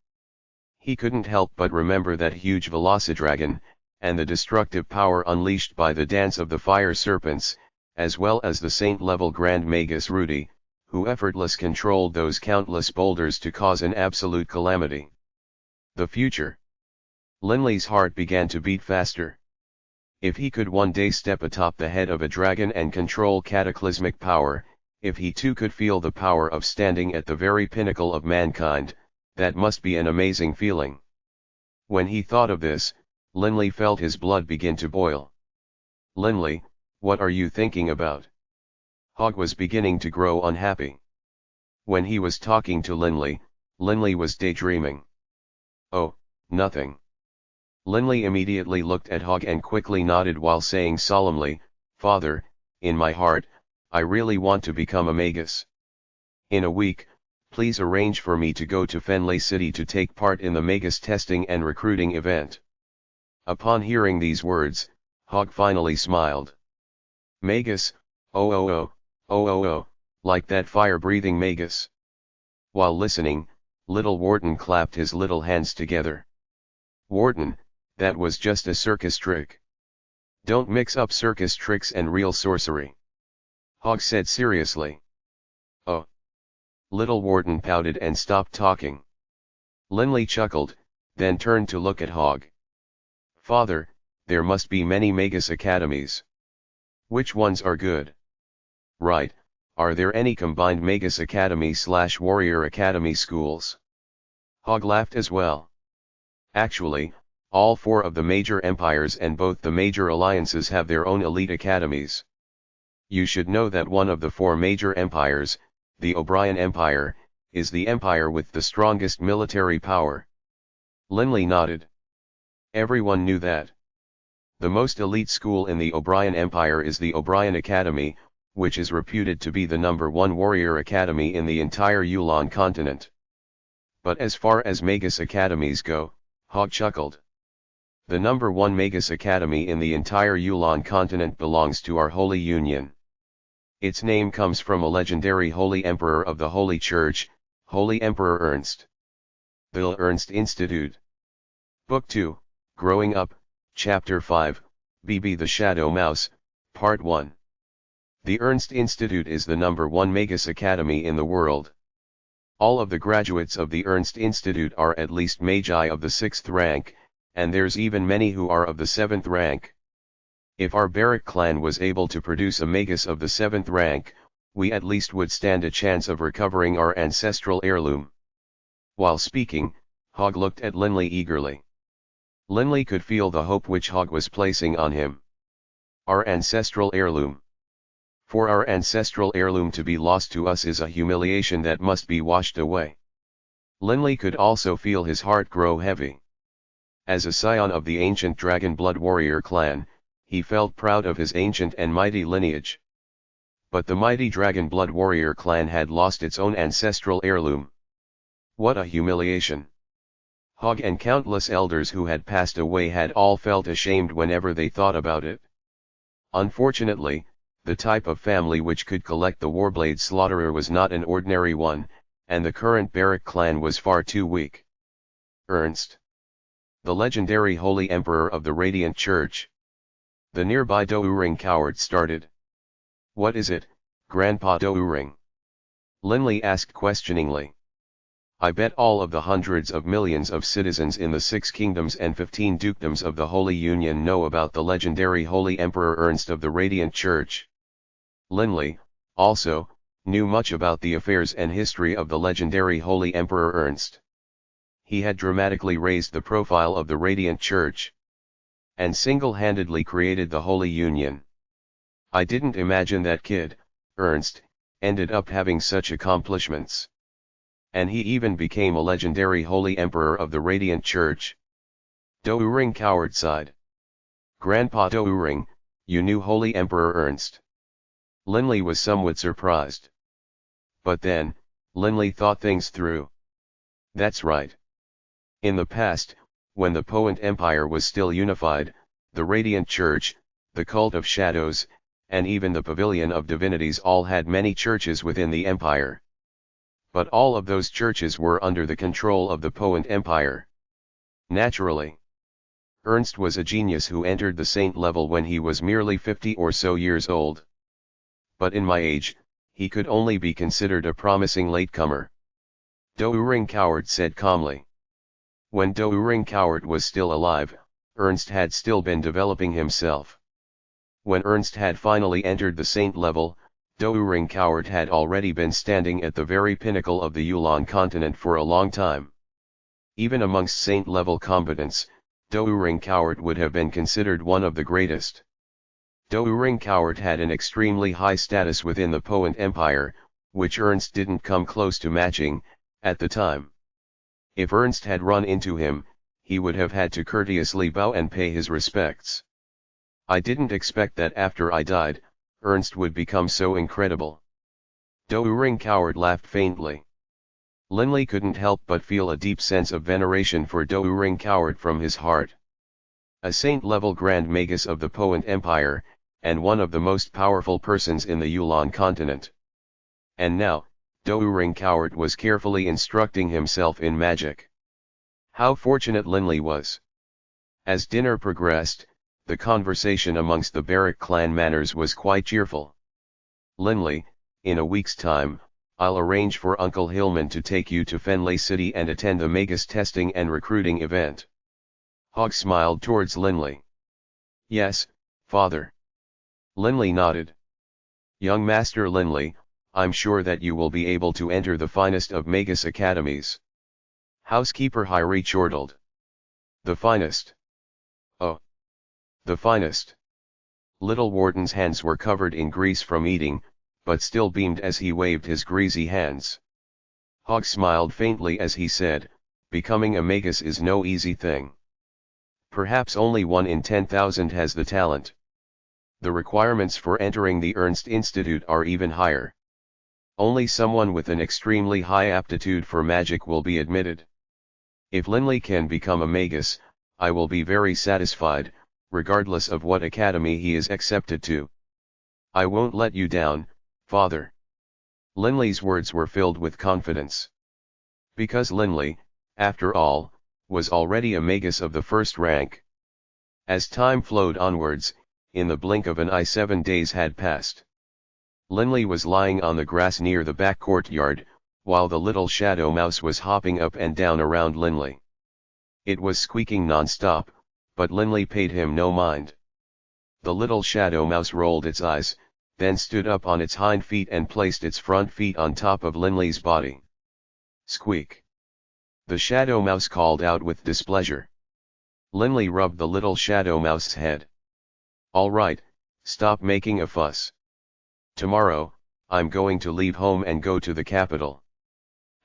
He couldn't help but remember that huge Velocidragon, and the destructive power unleashed by the dance of the fire serpents, as well as the saint-level Grand Magus Rudy, who effortlessly controlled those countless boulders to cause an absolute calamity. The future. Linley's heart began to beat faster. If he could one day step atop the head of a dragon and control cataclysmic power, if he too could feel the power of standing at the very pinnacle of mankind, that must be an amazing feeling. When he thought of this, Linley felt his blood begin to boil. "Linley, what are you thinking about?" Hogg was beginning to grow unhappy. When he was talking to Linley, Linley was daydreaming. "Oh, nothing." Linley immediately looked at Hogg and quickly nodded while saying solemnly, "Father, in my heart, I really want to become a magus. In a week, please arrange for me to go to Fenley City to take part in the magus testing and recruiting event." Upon hearing these words, Hogg finally smiled. "Magus, like that fire-breathing magus." While listening, little Warden clapped his little hands together. "Warden, that was just a circus trick. Don't mix up circus tricks and real sorcery," Hogg said seriously. "Oh. Little Wharton pouted and stopped talking. Linley chuckled, then turned to look at Hogg. Father, there must be many magus academies. Which ones are good? Right, are there any combined magus academy/warrior academy schools? Hogg laughed as well. Actually, all 4 of the major empires and both the major alliances have their own elite academies. You should know that one of the 4 major empires, the O'Brien Empire, is the empire with the strongest military power. Linley nodded. Everyone knew that. The most elite school in the O'Brien Empire is the O'Brien Academy, which is reputed to be the #1 warrior academy in the entire Yulan Continent. But as far as magus academies go, Hogg chuckled. The #1 magus academy in the entire Yulan Continent belongs to our Holy Union. Its name comes from a legendary Holy Emperor of the Holy Church, Holy Emperor Ernst. The Ernst Institute. Book 2, Growing Up, Chapter 5, BB the Shadow Mouse, Part 1. The Ernst Institute is the #1 magus academy in the world. All of the graduates of the Ernst Institute are at least magi of the 6th rank, and there's even many who are of the 7th rank. If our Baruch clan was able to produce a magus of the 7th rank, we at least would stand a chance of recovering our ancestral heirloom. While speaking, Hogg looked at Linley eagerly. Linley could feel the hope which Hogg was placing on him. Our ancestral heirloom. For our ancestral heirloom to be lost to us is a humiliation that must be washed away. Linley could also feel his heart grow heavy. As a scion of the ancient Dragonblood warrior clan, he felt proud of his ancient and mighty lineage. But the mighty Dragonblood warrior clan had lost its own ancestral heirloom. What a humiliation! Hogg and countless elders who had passed away had all felt ashamed whenever they thought about it. Unfortunately, the type of family which could collect the warblade slaughterer was not an ordinary one, and the current Baruch clan was far too weak. Ernst. The legendary Holy Emperor of the Radiant Church. The nearby Do'Uring coward started. What is it, Grandpa Do'Uring? Linley asked questioningly. I bet all of the hundreds of millions of citizens in the 6 kingdoms and 15 dukedoms of the Holy Union know about the legendary Holy Emperor Ernst of the Radiant Church. Linley, also, knew much about the affairs and history of the legendary Holy Emperor Ernst. He had dramatically raised the profile of the Radiant Church, and single-handedly created the Holy Union. I didn't imagine that kid, Ernst, ended up having such accomplishments. And he even became a legendary Holy Emperor of the Radiant Church. Do'Uring coward sighed. Grandpa Do'Uring, you knew Holy Emperor Ernst. Linley was somewhat surprised. But then, Linley thought things through. That's right. In the past, when the Poent Empire was still unified, the Radiant Church, the Cult of Shadows, and even the Pavilion of Divinities all had many churches within the empire. But all of those churches were under the control of the Poent Empire. Naturally. Ernst was a genius who entered the saint level when he was merely 50 or so years old. But in my age, he could only be considered a promising latecomer. Do'Uring coward said calmly. When Do'Uring coward was still alive, Ernst had still been developing himself. When Ernst had finally entered the saint level, Do'Uring coward had already been standing at the very pinnacle of the Yulan Continent for a long time. Even amongst saint-level combatants, Do'Uring coward would have been considered one of the greatest. Do'Uring coward had an extremely high status within the Poent Empire, which Ernst didn't come close to matching, at the time. If Ernst had run into him, he would have had to courteously bow and pay his respects. I didn't expect that after I died, Ernst would become so incredible. Do'Uring coward laughed faintly. Linley couldn't help but feel a deep sense of veneration for Do'Uring coward from his heart. A saint-level Grand Magus of the Poent Empire, and one of the most powerful persons in the Yulan Continent. And now, Do'Uring coward was carefully instructing himself in magic. How fortunate Linley was. As dinner progressed, the conversation amongst the Baruch clan manors was quite cheerful. Linley, in a week's time, I'll arrange for Uncle Hillman to take you to Fenley City and attend the magus testing and recruiting event. Hogg smiled towards Linley. Yes, father. Linley nodded. Young Master Linley, I'm sure that you will be able to enter the finest of magus academies. Housekeeper Hyrie chortled. The finest. Oh. The finest. Little Warden's hands were covered in grease from eating, but still beamed as he waved his greasy hands. Hogg smiled faintly as he said, becoming a magus is no easy thing. Perhaps only 1 in 10,000 has the talent. The requirements for entering the Ernst Institute are even higher. Only someone with an extremely high aptitude for magic will be admitted. If Linley can become a magus, I will be very satisfied, regardless of what academy he is accepted to. I won't let you down, father. Linley's words were filled with confidence. Because Linley, after all, was already a magus of the first rank. As time flowed onwards, in the blink of an eye 7 days had passed. Linley was lying on the grass near the back courtyard, while the little shadow mouse was hopping up and down around Linley. It was squeaking non-stop, but Linley paid him no mind. The little shadow mouse rolled its eyes, then stood up on its hind feet and placed its front feet on top of Linley's body. Squeak! The shadow mouse called out with displeasure. Linley rubbed the little shadow mouse's head. All right, stop making a fuss. Tomorrow, I'm going to leave home and go to the capital.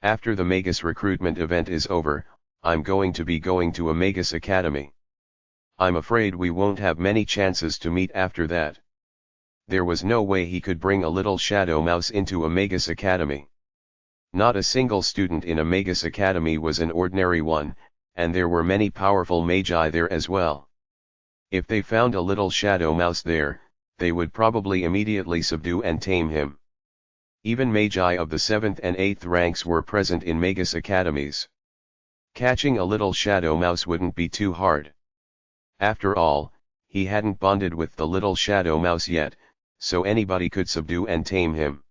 After the magus recruitment event is over, I'm going to be going to a magus academy. I'm afraid we won't have many chances to meet after that. There was no way he could bring a little shadow mouse into a magus academy. Not a single student in a magus academy was an ordinary one, and there were many powerful magi there as well. If they found a little shadow mouse there, they would probably immediately subdue and tame him. Even magi of the 7th and 8th ranks were present in magus academies. Catching a little shadow mouse wouldn't be too hard. After all, he hadn't bonded with the little shadow mouse yet, so anybody could subdue and tame him.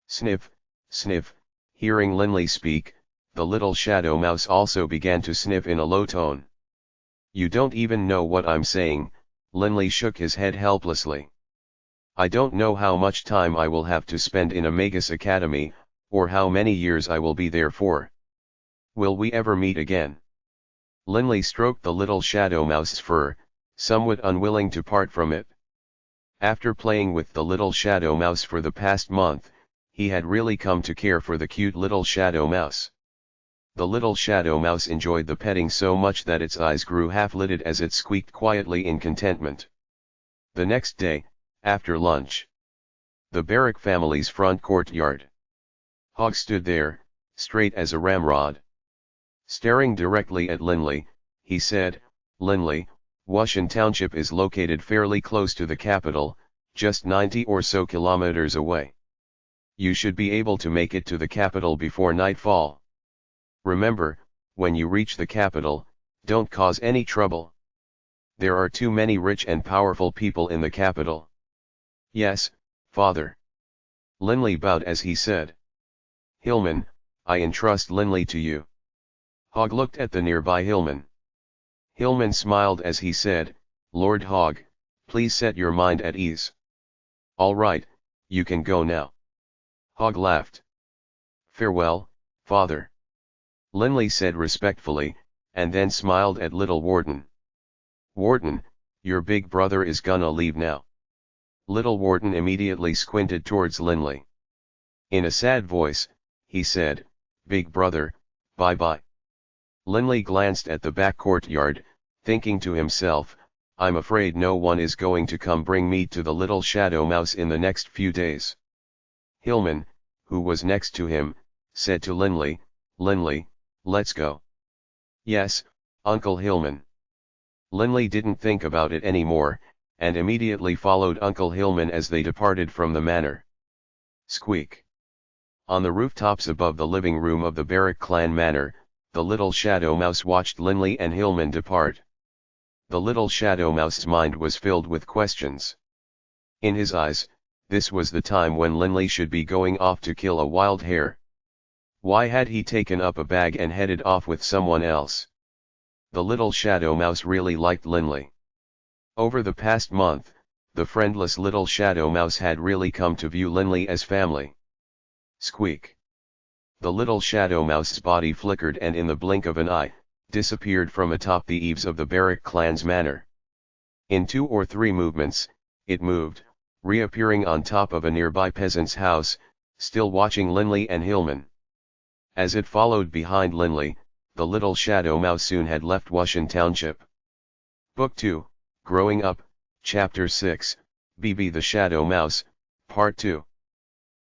Sniff, sniff, hearing Linley speak, the little shadow mouse also began to sniff in a low tone. You don't even know what I'm saying, Linley shook his head helplessly. I don't know how much time I will have to spend in a magus academy, or how many years I will be there for. Will we ever meet again? Linley stroked the little shadow mouse's fur, somewhat unwilling to part from it. After playing with the little shadow mouse for the past month, he had really come to care for the cute little shadow mouse. The little shadow mouse enjoyed the petting so much that its eyes grew half-lidded as it squeaked quietly in contentment. The next day, after lunch. The Baruch family's front courtyard. Hogg stood there, straight as a ramrod. Staring directly at Linley, he said, Linley, Wushan Township is located fairly close to the capital, just 90 or so kilometers away. You should be able to make it to the capital before nightfall. Remember, when you reach the capital, don't cause any trouble. There are too many rich and powerful people in the capital. Yes, father. Linley bowed as he said. Hillman, I entrust Linley to you. Hogg looked at the nearby Hillman. Hillman smiled as he said, Lord Hogg, please set your mind at ease. All right, you can go now. Hogg laughed. Farewell, father. Linley said respectfully, and then smiled at little Warden. Warden, your big brother is gonna leave now. Little Warden immediately squinted towards Linley. In a sad voice, he said, Big brother, bye-bye. Linley glanced at the back courtyard, thinking to himself, I'm afraid no one is going to come bring meat to the little shadow mouse in the next few days. Hillman, who was next to him, said to Linley, Linley, let's go. Yes, Uncle Hillman. Linley didn't think about it anymore, and immediately followed Uncle Hillman as they departed from the manor. Squeak. On the rooftops above the living room of the Baruch clan manor, the little shadow mouse watched Linley and Hillman depart. The little shadow mouse's mind was filled with questions. In his eyes, This was the time when Linley should be going off to kill a wild hare. Why had he taken up a bag and headed off with someone else? The little shadow mouse really liked Linley. Over the past month, the friendless little shadow mouse had really come to view Linley as family. Squeak. The little shadow mouse's body flickered and in the blink of an eye, disappeared from atop the eaves of the Baruch clan's manor. In 2 or 3 movements, it moved, reappearing on top of a nearby peasant's house, still watching Linley and Hillman. As it followed behind Linley, the little shadow mouse soon had left Wushan Township. Book 2, Growing Up, Chapter 6, BB the Shadow Mouse, Part 2.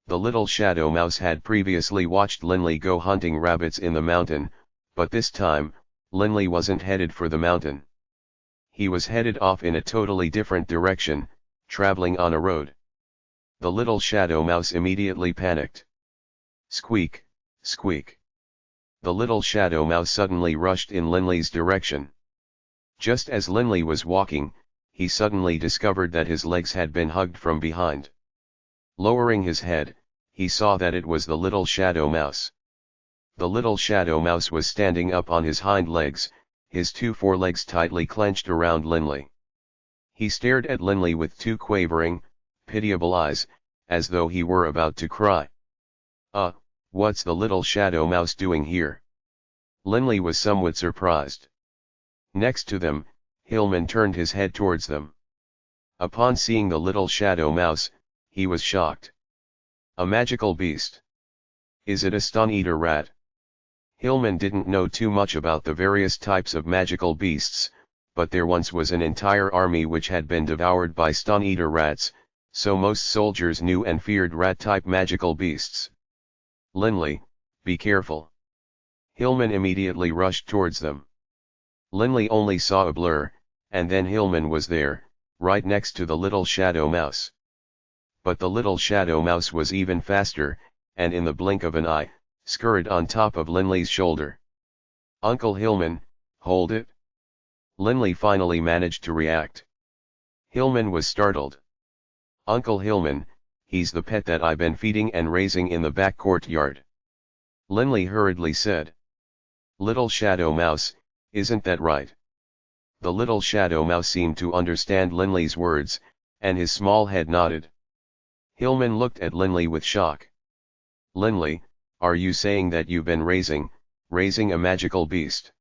The little shadow mouse had previously watched Linley go hunting rabbits in the mountain, but this time, Linley wasn't headed for the mountain. He was headed off in a totally different direction, traveling on a road. The little shadow mouse immediately panicked. Squeak, squeak. The little shadow mouse suddenly rushed in Linley's direction. Just as Linley was walking, he suddenly discovered that his legs had been hugged from behind. Lowering his head, he saw that it was the little shadow mouse. The little shadow mouse was standing up on his hind legs, his 2 forelegs tightly clenched around Linley. He stared at Linley with 2 quavering, pitiable eyes, as though he were about to cry. What's the little shadow mouse doing here? Linley was somewhat surprised. Next to them, Hillman turned his head towards them. Upon seeing the little shadow mouse, he was shocked. A magical beast. Is it a stone-eater rat? Hillman didn't know too much about the various types of magical beasts, but there once was an entire army which had been devoured by stone-eater rats, so most soldiers knew and feared rat-type magical beasts. Linley, be careful. Hillman immediately rushed towards them. Linley only saw a blur, and then Hillman was there, right next to the little shadow mouse. But the little shadow mouse was even faster, and in the blink of an eye, scurried on top of Linley's shoulder. Uncle Hillman, hold it. Linley finally managed to react. Hillman was startled. Uncle Hillman, he's the pet that I've been feeding and raising in the back courtyard. Linley hurriedly said. Little shadow mouse, isn't that right? The little shadow mouse seemed to understand Linley's words, and his small head nodded. Hillman looked at Linley with shock. Linley, are you saying that you've been raising a magical beast?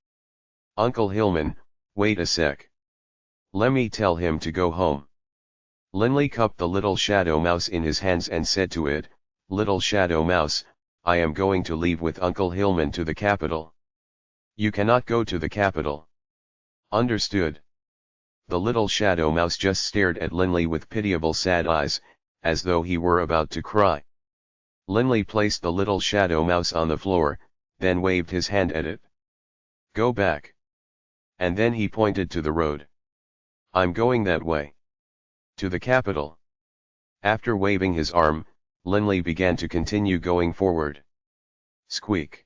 Uncle Hillman, wait a sec. Lemme tell him to go home. Linley cupped the little shadow mouse in his hands and said to it, Little shadow mouse, I am going to leave with Uncle Hillman to the capital. You cannot go to the capital. Understood. The little shadow mouse just stared at Linley with pitiable sad eyes, as though he were about to cry. Linley placed the little shadow mouse on the floor, then waved his hand at it. Go back. And then he pointed to the road. I'm going that way. To the capital. After waving his arm, Linley began to continue going forward. Squeak.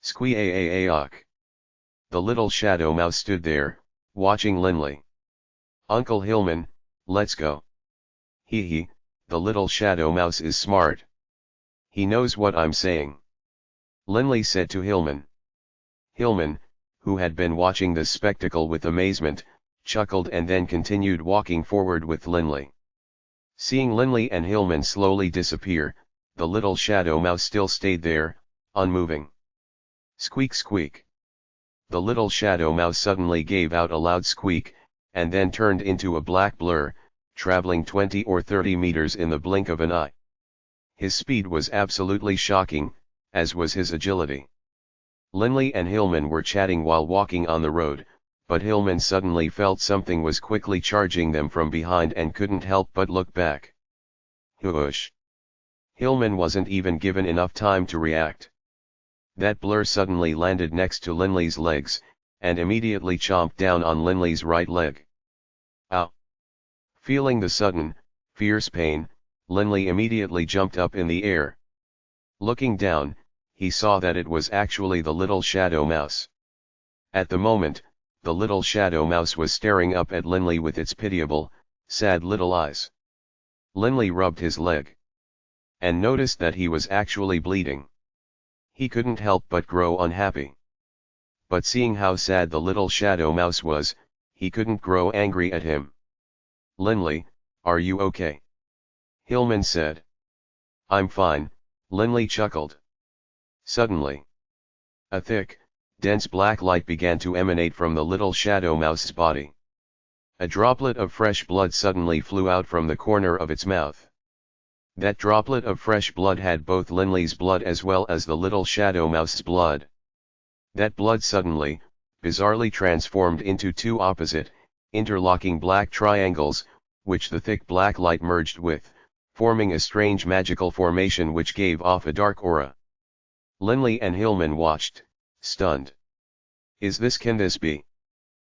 Squee-a-a-a-ock. The little shadow mouse stood there, watching Linley. Uncle Hillman, let's go. Hee, the little shadow mouse is smart. He knows what I'm saying. Linley said to Hillman. Hillman, who had been watching this spectacle with amazement, chuckled and then continued walking forward with Linley. Seeing Linley and Hillman slowly disappear, the little shadow mouse still stayed there, unmoving. Squeak squeak. The little shadow mouse suddenly gave out a loud squeak, and then turned into a black blur, traveling 20 or 30 meters in the blink of an eye. His speed was absolutely shocking, as was his agility. Linley and Hillman were chatting while walking on the road, but Hillman suddenly felt something was quickly charging them from behind and couldn't help but look back. Whoosh! Hillman wasn't even given enough time to react. That blur suddenly landed next to Linley's legs, and immediately chomped down on Linley's right leg. Ow! Feeling the sudden, fierce pain, Linley immediately jumped up in the air. Looking down, he saw that it was actually the little shadow mouse. At the moment, the little shadow mouse was staring up at Linley with its pitiable, sad little eyes. Linley rubbed his leg, and noticed that he was actually bleeding. He couldn't help but grow unhappy. But seeing how sad the little shadow mouse was, he couldn't grow angry at him. "Linley, are you okay?" Hillman said. "I'm fine," Linley chuckled. Suddenly, a thick, dense black light began to emanate from the little shadow mouse's body. A droplet of fresh blood suddenly flew out from the corner of its mouth. That droplet of fresh blood had both Linley's blood as well as the little shadow mouse's blood. That blood suddenly, bizarrely transformed into two opposite, interlocking black triangles, which the thick black light merged with, forming a strange magical formation which gave off a dark aura. Linley and Hillman watched, stunned. Can this be?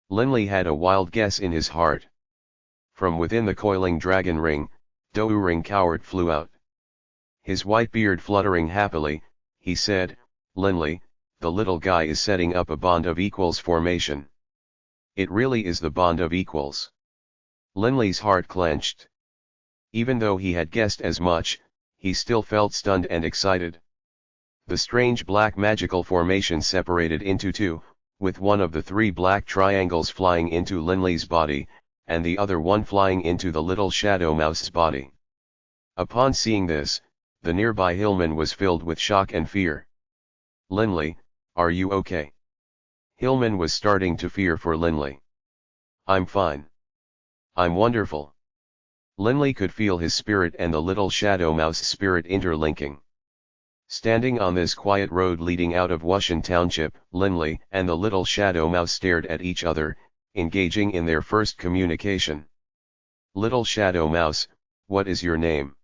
Linley had a wild guess in his heart. From within the coiling dragon ring, Ring Coward flew out. His white beard fluttering happily, he said, "Linley, the little guy is setting up a bond of equals formation. It really is the bond of equals." Linley's heart clenched. Even though he had guessed as much, he still felt stunned and excited. The strange black magical formation separated into two, with one of the three black triangles flying into Linley's body, and the other one flying into the little shadow mouse's body. Upon seeing this, the nearby Hillman was filled with shock and fear. "Linley, are you okay?" Hillman was starting to fear for Linley. "I'm fine. I'm wonderful." Linley could feel his spirit and the little shadow mouse's spirit interlinking. Standing on this quiet road leading out of Wushan Township, Linley and the little shadow mouse stared at each other, engaging in their first communication. "Little shadow mouse, what is your name?"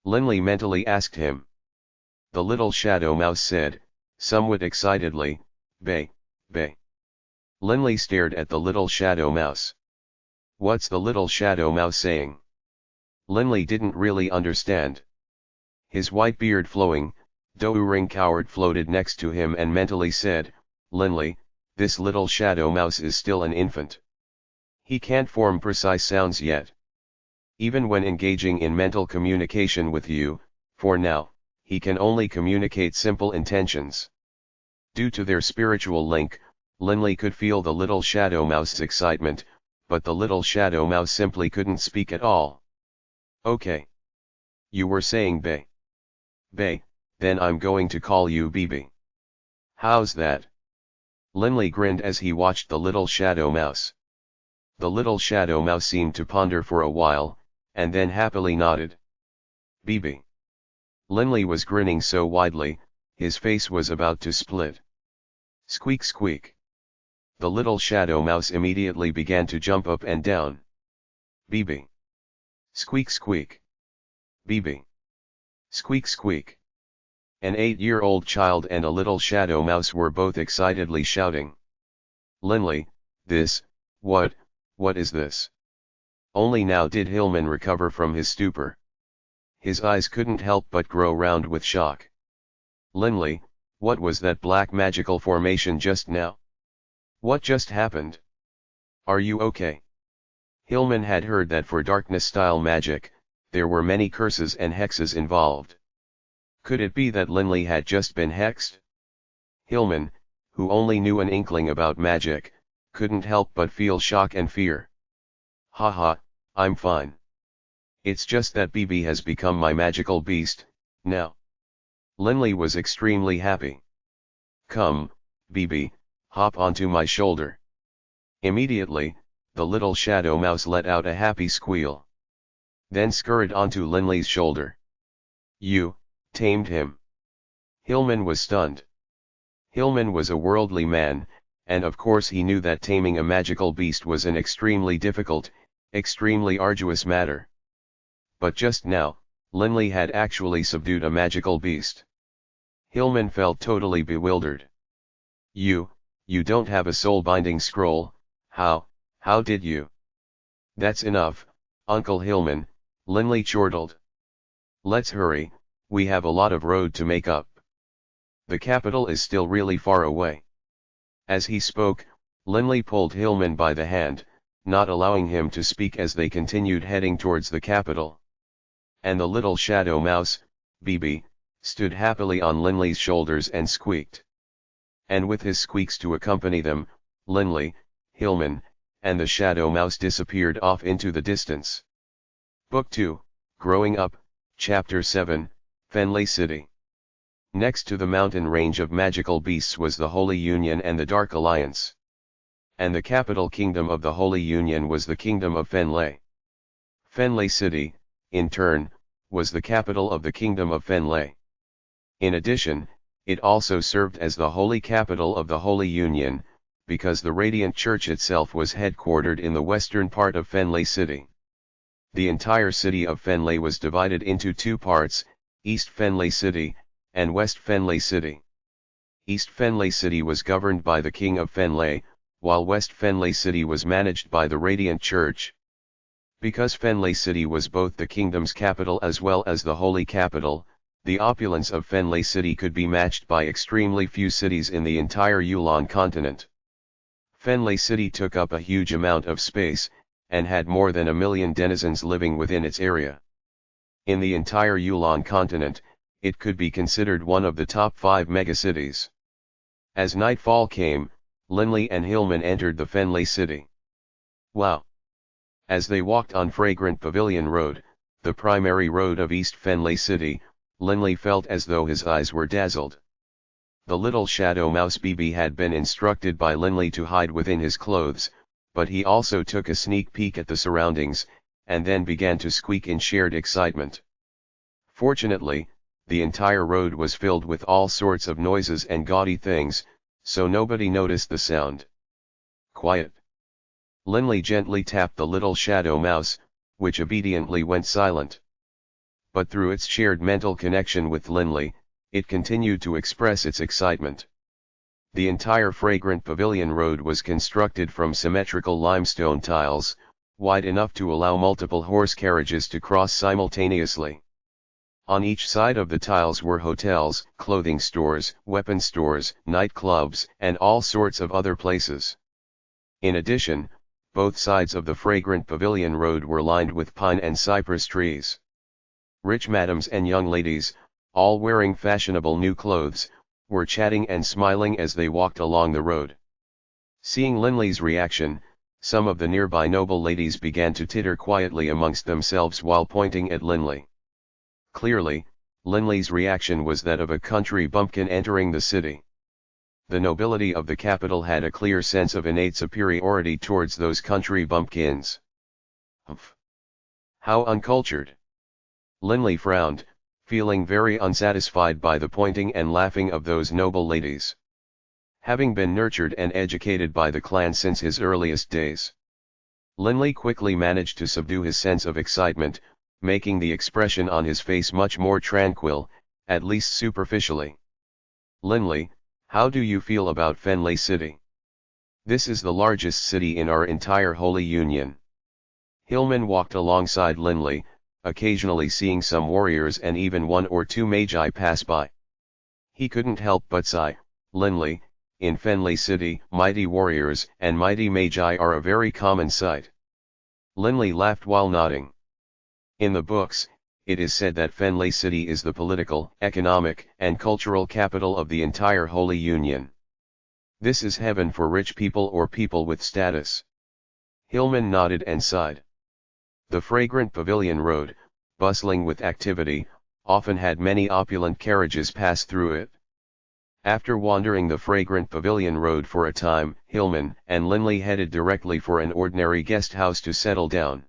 Linley mentally asked him. The little shadow mouse said, somewhat excitedly, "Bay, Bay." Linley stared at the little shadow mouse. What's the little shadow mouse saying? Linley didn't really understand. His white beard flowing, Ring Coward floated next to him and mentally said, "Linley, this little shadow mouse is still an infant. He can't form precise sounds yet. Even when engaging in mental communication with you, for now, he can only communicate simple intentions." Due to their spiritual link, Linley could feel the little shadow mouse's excitement, but the little shadow mouse simply couldn't speak at all. "Okay. You were saying Bay. Bay, then I'm going to call you BB. How's that?" Linley grinned as he watched the little shadow mouse. The little shadow mouse seemed to ponder for a while, and then happily nodded. "BB." Linley was grinning so widely, his face was about to split. Squeak squeak. The little shadow mouse immediately began to jump up and down. "BB." Squeak squeak. "BB." Squeak squeak. An 8-year-old child and a little shadow mouse were both excitedly shouting. "Linley, what is this?" Only now did Hillman recover from his stupor. His eyes couldn't help but grow round with shock. "Linley, what was that black magical formation just now? What just happened? Are you okay?" Hillman had heard that for darkness-style magic, there were many curses and hexes involved. Could it be that Linley had just been hexed? Hillman, who only knew an inkling about magic, couldn't help but feel shock and fear. "Haha, I'm fine. It's just that BB has become my magical beast, now." Linley was extremely happy. "Come, BB, hop onto my shoulder." Immediately, the little shadow mouse let out a happy squeal. Then scurried onto Linley's shoulder. "You tamed him." Hillman was stunned. Hillman was a worldly man, and of course he knew that taming a magical beast was an extremely difficult, extremely arduous matter. But just now, Linley had actually subdued a magical beast. Hillman felt totally bewildered. You don't have a soul-binding scroll, how did you?" "That's enough, Uncle Hillman," Linley chortled. "Let's hurry, we have a lot of road to make up. The capital is still really far away." As he spoke, Linley pulled Hillman by the hand, not allowing him to speak as they continued heading towards the capital. and the little shadow mouse, Bibi, stood happily on Linley's shoulders and squeaked. And with his squeaks to accompany them, Linley, Hillman, and the shadow mouse disappeared off into the distance. Book 2, Growing Up, Chapter 7, Fenley City. Next to the mountain range of magical beasts was the Holy Union and the Dark Alliance. And the capital kingdom of the Holy Union was the Kingdom of Fenley. Fenley City, in turn, was the capital of the Kingdom of Fenley. In addition, it also served as the holy capital of the Holy Union, because the Radiant Church itself was headquartered in the western part of Fenley City. The entire city of Fenley was divided into two parts, East Fenley City, and West Fenley City. East Fenley City was governed by the King of Fenley, while West Fenley City was managed by the Radiant Church. Because Fenley City was both the kingdom's capital as well as the holy capital, the opulence of Fenley City could be matched by extremely few cities in the entire Yulan Continent. Fenley City took up a huge amount of space, and had more than 1 million denizens living within its area. In the entire Yulan Continent, it could be considered one of the top 5 megacities. As nightfall came, Linley and Hillman entered the Fenley City. Wow! As they walked on Fragrant Pavilion Road, the primary road of East Fenley City, Linley felt as though his eyes were dazzled. The little shadow mouse Bibi had been instructed by Linley to hide within his clothes, but he also took a sneak peek at the surroundings, and then began to squeak in shared excitement. Fortunately, the entire road was filled with all sorts of noises and gaudy things, so nobody noticed the sound. Quiet. Linley gently tapped the little shadow mouse, which obediently went silent. But through its shared mental connection with Linley, it continued to express its excitement. The entire Fragrant Pavilion Road was constructed from symmetrical limestone tiles, wide enough to allow multiple horse carriages to cross simultaneously. On each side of the tiles were hotels, clothing stores, weapon stores, nightclubs, and all sorts of other places. In addition, both sides of the Fragrant Pavilion Road were lined with pine and cypress trees. Rich madams and young ladies, all wearing fashionable new clothes, were chatting and smiling as they walked along the road. Seeing Linley's reaction, some of the nearby noble ladies began to titter quietly amongst themselves while pointing at Linley. Clearly, Linley's reaction was that of a country bumpkin entering the city. The nobility of the capital had a clear sense of innate superiority towards those country bumpkins. Humph! How uncultured! Linley frowned, feeling very unsatisfied by the pointing and laughing of those noble ladies. Having been nurtured and educated by the clan since his earliest days, Linley quickly managed to subdue his sense of excitement, making the expression on his face much more tranquil, at least superficially. Linley, how do you feel about Fenley City? This is the largest city in our entire Holy Union. Hillman walked alongside Linley, occasionally seeing some warriors and even 1 or 2 magi pass by. He couldn't help but sigh, Linley, in Fenley City, mighty warriors and mighty magi are a very common sight. Linley laughed while nodding. In the books, it is said that Fenley City is the political, economic, and cultural capital of the entire Holy Union. This is heaven for rich people or people with status. Hillman nodded and sighed. The Fragrant Pavilion Road, bustling with activity, often had many opulent carriages pass through it. After wandering the Fragrant Pavilion Road for a time, Hillman and Linley headed directly for an ordinary guest house to settle down.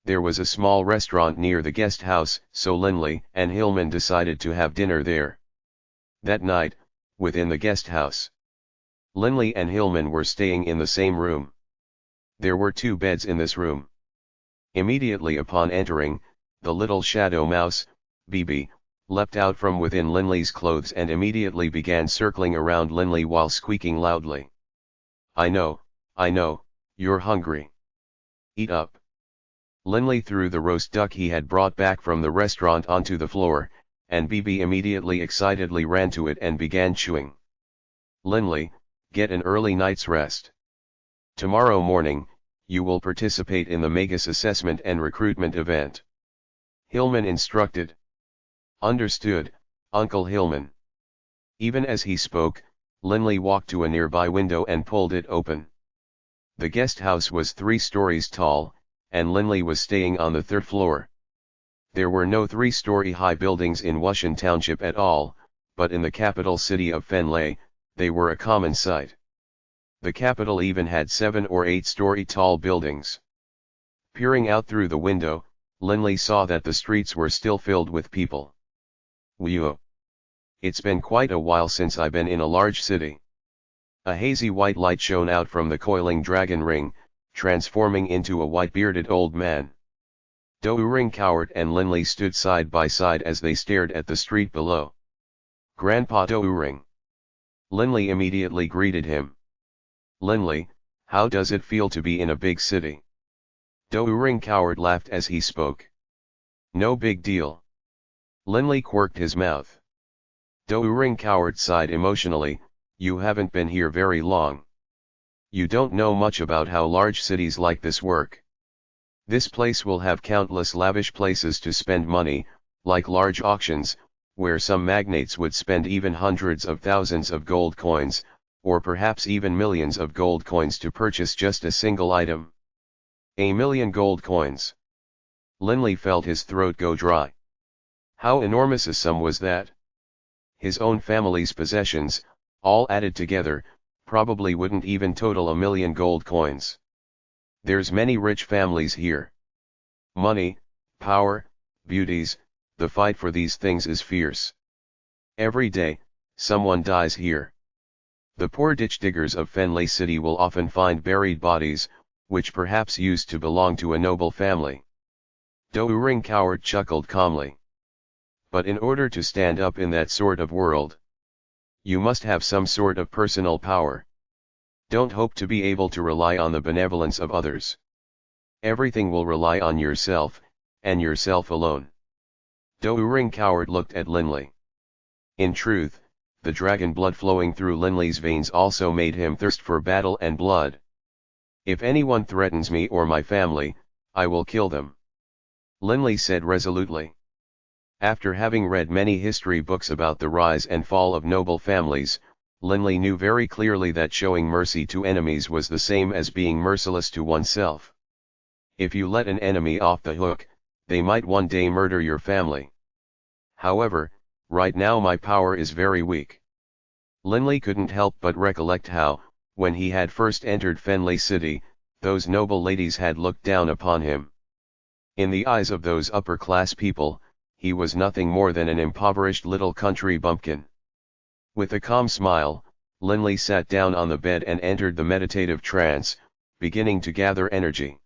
There was a small restaurant near the guest house, so Linley and Hillman decided to have dinner there. That night, within the guest house, Linley and Hillman were staying in the same room. There were 2 beds in this room. Immediately upon entering, the little shadow mouse, Bibi, leapt out from within Linley's clothes and immediately began circling around Linley while squeaking loudly. I know, you're hungry. Eat up. Linley threw the roast duck he had brought back from the restaurant onto the floor, and Bibi immediately excitedly ran to it and began chewing. Linley, get an early night's rest. Tomorrow morning, you will participate in the magus assessment and recruitment event. Hillman instructed. Understood, Uncle Hillman. Even as he spoke, Linley walked to a nearby window and pulled it open. The guest house was 3 stories tall, and Linley was staying on the 3rd floor. There were no 3-story high buildings in Wushan Township at all, but in the capital city of Fenley, they were a common sight. The capital even had 7 or 8-story tall buildings. Peering out through the window, Linley saw that the streets were still filled with people. Whoa! It's been quite a while since I've been in a large city. A hazy white light shone out from the coiling dragon ring, transforming into a white-bearded old man. Do-Ring cowered and Linley stood side by side as they stared at the street below. Grandpa Do-Ring. Linley immediately greeted him. Linley, how does it feel to be in a big city? Do-Ring cowered laughed as he spoke. No big deal. Linley quirked his mouth. Do-Ring cowered sighed emotionally, you haven't been here very long. You don't know much about how large cities like this work. This place will have countless lavish places to spend money, like large auctions, where some magnates would spend even hundreds of thousands of gold coins, or perhaps even millions of gold coins to purchase just a single item. 1,000,000 gold coins. Linley felt his throat go dry. How enormous a sum was that? His own family's possessions, all added together, probably wouldn't even total 1,000,000 gold coins. There's many rich families here. Money, power, beauties, the fight for these things is fierce. Every day, someone dies here. The poor ditch diggers of Fenley City will often find buried bodies, which perhaps used to belong to a noble family. Do-Ring cowered chuckled calmly. But in order to stand up in that sort of world, you must have some sort of personal power. Don't hope to be able to rely on the benevolence of others. Everything will rely on yourself, and yourself alone. Do-Ring cowered looked at Linley. In truth, the dragon blood flowing through Linley's veins also made him thirst for battle and blood. If anyone threatens me or my family, I will kill them, Linley said resolutely. After having read many history books about the rise and fall of noble families, Linley knew very clearly that showing mercy to enemies was the same as being merciless to oneself. If you let an enemy off the hook, they might one day murder your family. However, right now my power is very weak. Linley couldn't help but recollect how, when he had first entered Fenley City, those noble ladies had looked down upon him. In the eyes of those upper-class people, he was nothing more than an impoverished little country bumpkin. With a calm smile, Linley sat down on the bed and entered the meditative trance, beginning to gather energy.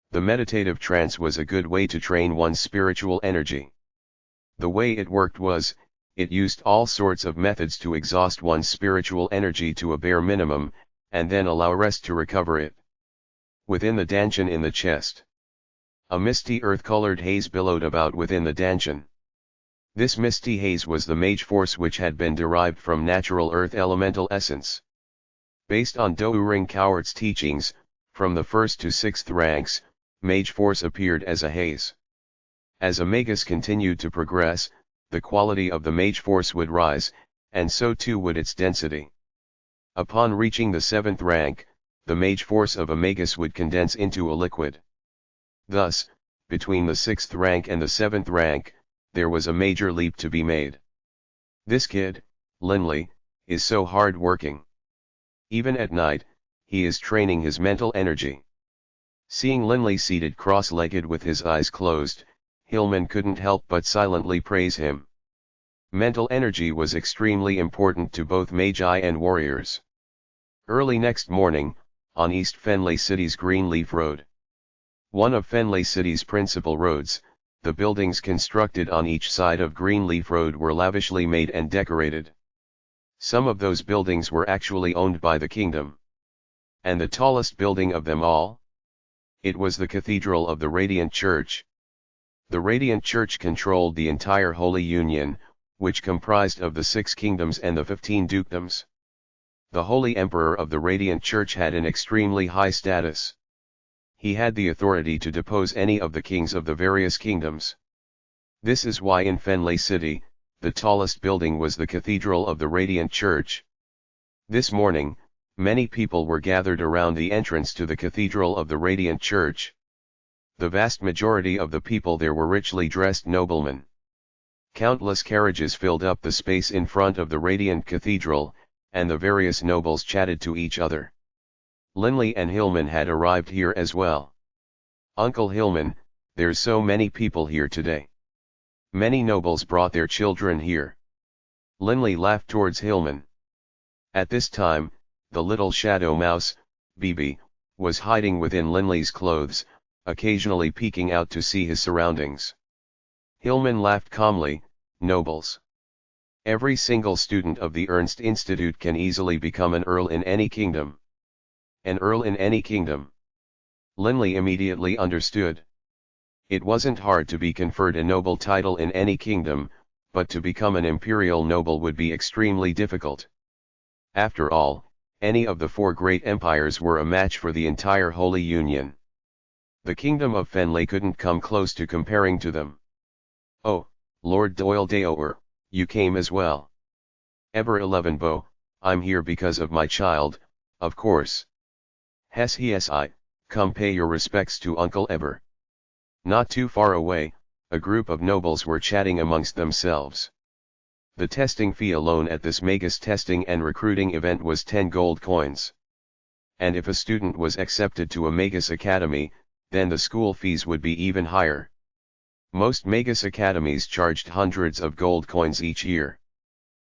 The meditative trance was a good way to train one's spiritual energy. The way it worked was, it used all sorts of methods to exhaust one's spiritual energy to a bare minimum, and then allow rest to recover it. Within the dantian in the chest, a misty earth-colored haze billowed about within the dantian. This misty haze was the mage force which had been derived from natural earth elemental essence. Based on Do-Ring cowered's teachings, from the 1st to 6th ranks, mage force appeared as a haze. As a magus continued to progress, the quality of the mage force would rise, and so too would its density. Upon reaching the 7th rank, the mage force of a magus would condense into a liquid. Thus, between the 6th rank and the 7th rank, there was a major leap to be made. This kid, Linley, is so hard-working. Even at night, he is training his mental energy. Seeing Linley seated cross-legged with his eyes closed, Hillman couldn't help but silently praise him. Mental energy was extremely important to both magi and warriors. Early next morning, on East Fenley City's Greenleaf Road, one of Fenley City's principal roads, the buildings constructed on each side of Greenleaf Road were lavishly made and decorated. Some of those buildings were actually owned by the kingdom. And the tallest building of them all? It was the Cathedral of the Radiant Church. The Radiant Church controlled the entire Holy Union, which comprised of the 6 kingdoms and the 15 dukedoms. The Holy Emperor of the Radiant Church had an extremely high status. He had the authority to depose any of the kings of the various kingdoms. This is why in Fenley City, the tallest building was the Cathedral of the Radiant Church. This morning, many people were gathered around the entrance to the Cathedral of the Radiant Church. The vast majority of the people there were richly dressed noblemen. Countless carriages filled up the space in front of the Radiant Cathedral, and the various nobles chatted to each other. Linley and Hillman had arrived here as well. "Uncle Hillman, there's so many people here today. Many nobles brought their children here." Linley laughed towards Hillman. At this time, the little shadow mouse, BB, was hiding within Linley's clothes, occasionally peeking out to see his surroundings. Hillman laughed calmly. "Nobles. Every single student of the Ernst Institute can easily become an earl in any kingdom." An earl in any kingdom. Linley immediately understood. It wasn't hard to be conferred a noble title in any kingdom, but to become an imperial noble would be extremely difficult. After all, any of the four great empires were a match for the entire Holy Union. The kingdom of Fenley couldn't come close to comparing to them. "Oh, Lord Doyle Daoer, you came as well." "Eber 11 Bo, I'm here because of my child, of course." "Yes, come pay your respects to Uncle Eber." Not too far away, a group of nobles were chatting amongst themselves. The testing fee alone at this magus testing and recruiting event was 10 gold coins. And if a student was accepted to a magus academy, then the school fees would be even higher. Most magus academies charged hundreds of gold coins each year.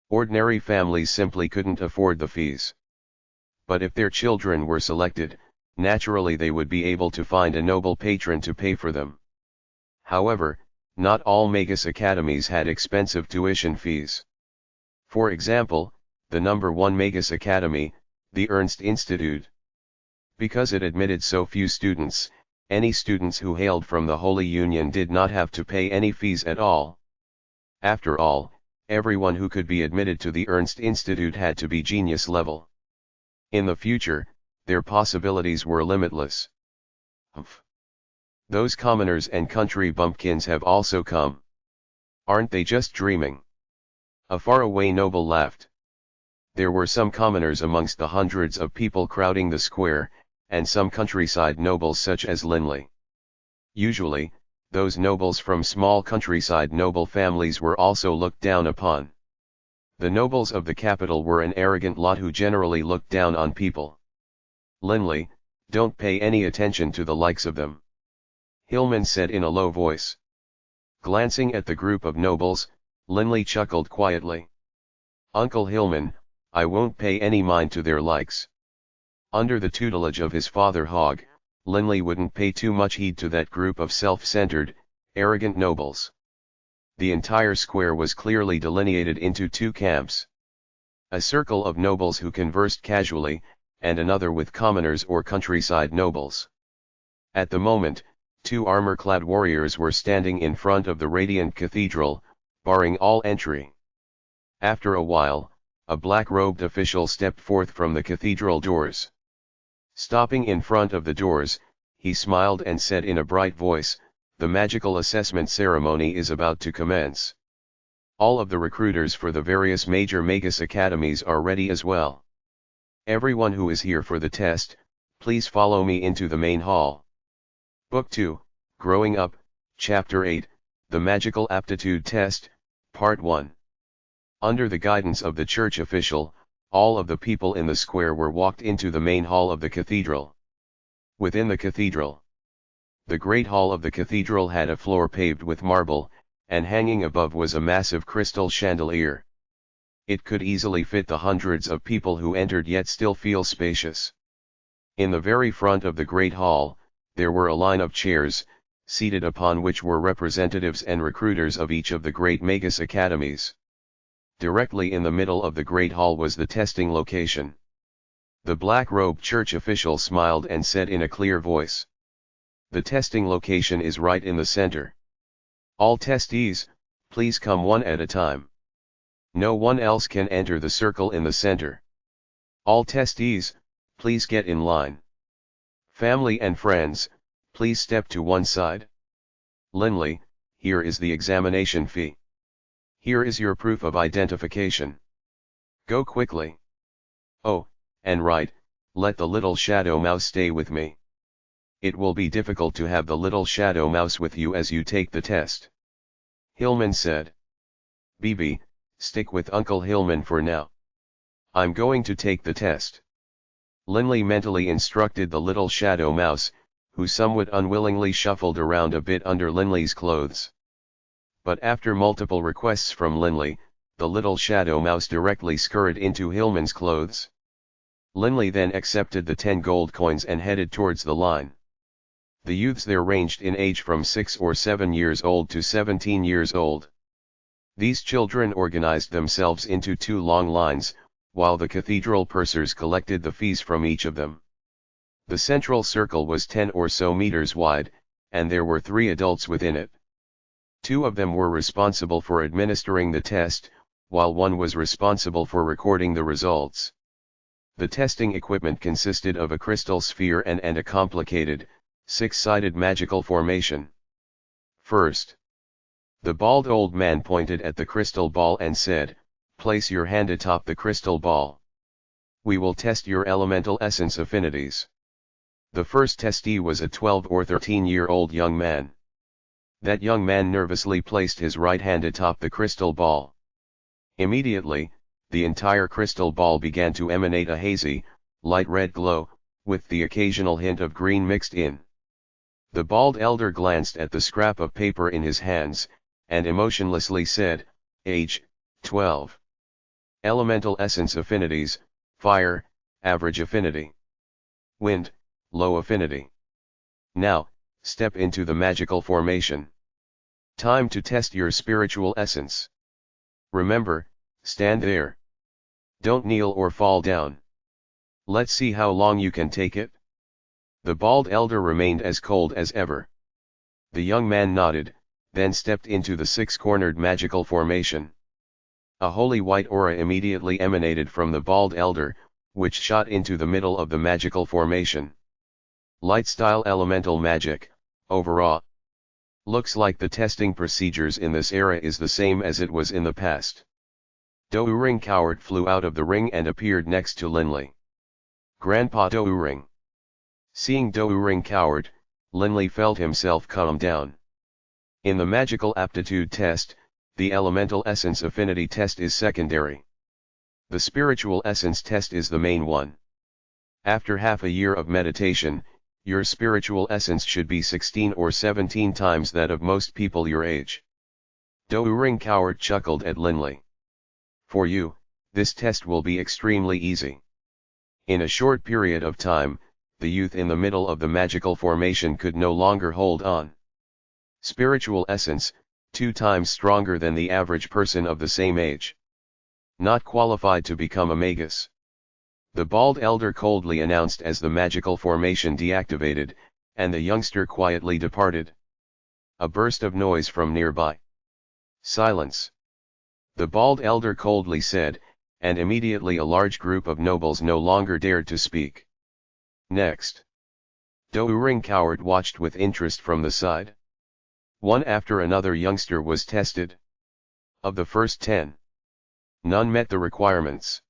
Ordinary families simply couldn't afford the fees. But if their children were selected, naturally they would be able to find a noble patron to pay for them. However, not all magus academies had expensive tuition fees. For example, the number one magus academy, the Ernst Institute. Because it admitted so few students, any students who hailed from the Holy Union did not have to pay any fees at all. After all, everyone who could be admitted to the Ernst Institute had to be genius level. In the future, their possibilities were limitless. Humph. Those commoners and country bumpkins have also come. Aren't they just dreaming? A faraway noble laughed. There were some commoners amongst the hundreds of people crowding the square, and some countryside nobles such as Linley. Usually, those nobles from small countryside noble families were also looked down upon. The nobles of the capital were an arrogant lot who generally looked down on people. "Linley, don't pay any attention to the likes of them," Hillman said in a low voice. Glancing at the group of nobles, Linley chuckled quietly. "Uncle Hillman, I won't pay any mind to their likes." Under the tutelage of his father Hogg, Linley wouldn't pay too much heed to that group of self-centered, arrogant nobles. The entire square was clearly delineated into two camps. A circle of nobles who conversed casually, and another with commoners or countryside nobles. At the moment, two armor-clad warriors were standing in front of the Radiant Cathedral, barring all entry. After a while, a black-robed official stepped forth from the cathedral doors. Stopping in front of the doors, he smiled and said in a bright voice, "The magical assessment ceremony is about to commence. All of the recruiters for the various major magus academies are ready as well. Everyone who is here for the test, please follow me into the main hall." Book 2, Growing Up, Chapter 8, The Magical Aptitude Test, Part 1. Under the guidance of the church official, all of the people in the square were walked into the main hall of the cathedral. Within the cathedral, the great hall of the cathedral had a floor paved with marble, and hanging above was a massive crystal chandelier. It could easily fit the hundreds of people who entered yet still feel spacious. In the very front of the great hall, there were a line of chairs, seated upon which were representatives and recruiters of each of the great magus academies. Directly in the middle of the great hall was the testing location. The black-robed church official smiled and said in a clear voice, "The testing location is right in the center. All testees, please come one at a time. No one else can enter the circle in the center. All testees, please get in line. Family and friends, please step to one side. Linley, here is the examination fee. Here is your proof of identification. Go quickly. Oh, and right, let the little shadow mouse stay with me. It will be difficult to have the little shadow mouse with you as you take the test. Hillman said. Bibi, stick with Uncle Hillman for now. I'm going to take the test. Linley mentally instructed the little shadow mouse, who somewhat unwillingly shuffled around a bit under Linley's clothes. But after multiple requests from Linley, the little shadow mouse directly scurried into Hillman's clothes. Linley then accepted the 10 gold coins and headed towards the line. The youths there ranged in age from 6 or 7 years old to 17 years old. These children organized themselves into 2 long lines, while the cathedral pursers collected the fees from each of them. The central circle was 10 or so meters wide, and there were 3 adults within it. 2 of them were responsible for administering the test, while 1 was responsible for recording the results. The testing equipment consisted of a crystal sphere and a complicated, 6-sided magical formation. First, the bald old man pointed at the crystal ball and said, "Place your hand atop the crystal ball. We will test your elemental essence affinities." The first testee was a 12 or 13-year-old young man. That young man nervously placed his right hand atop the crystal ball. Immediately, the entire crystal ball began to emanate a hazy, light red glow, with the occasional hint of green mixed in. The bald elder glanced at the scrap of paper in his hands, and emotionlessly said, "Age, 12. Elemental essence affinities, fire, average affinity. Wind, low affinity. Now, step into the magical formation. Time to test your spiritual essence. Remember, stand there. Don't kneel or fall down. Let's see how long you can take it." The bald elder remained as cold as ever. The young man nodded, then stepped into the 6-cornered magical formation. A holy white aura immediately emanated from the bald elder, which shot into the middle of the magical formation. Light-style elemental magic, overall. Looks like the testing procedures in this era is the same as it was in the past. Do-Ring Coward flew out of the ring and appeared next to Linley. "Grandpa Do-Ring." Seeing Do-Ring Coward, Linley felt himself calm down. In the magical aptitude test, the elemental essence affinity test is secondary. The spiritual essence test is the main one. After half a year of meditation, your spiritual essence should be 16 or 17 times that of most people your age. Do-Ring Coward chuckled at Linley. "For you, this test will be extremely easy." In a short period of time, the youth in the middle of the magical formation could no longer hold on. Spiritual essence, 2 times stronger than the average person of the same age. Not qualified to become a magus. The bald elder coldly announced as the magical formation deactivated, and the youngster quietly departed. A burst of noise from nearby. "Silence!" the bald elder coldly said, and immediately a large group of nobles no longer dared to speak. Next, Do-Ring Coward watched with interest from the side. One after another youngster was tested. Of the first 10, none met the requirements.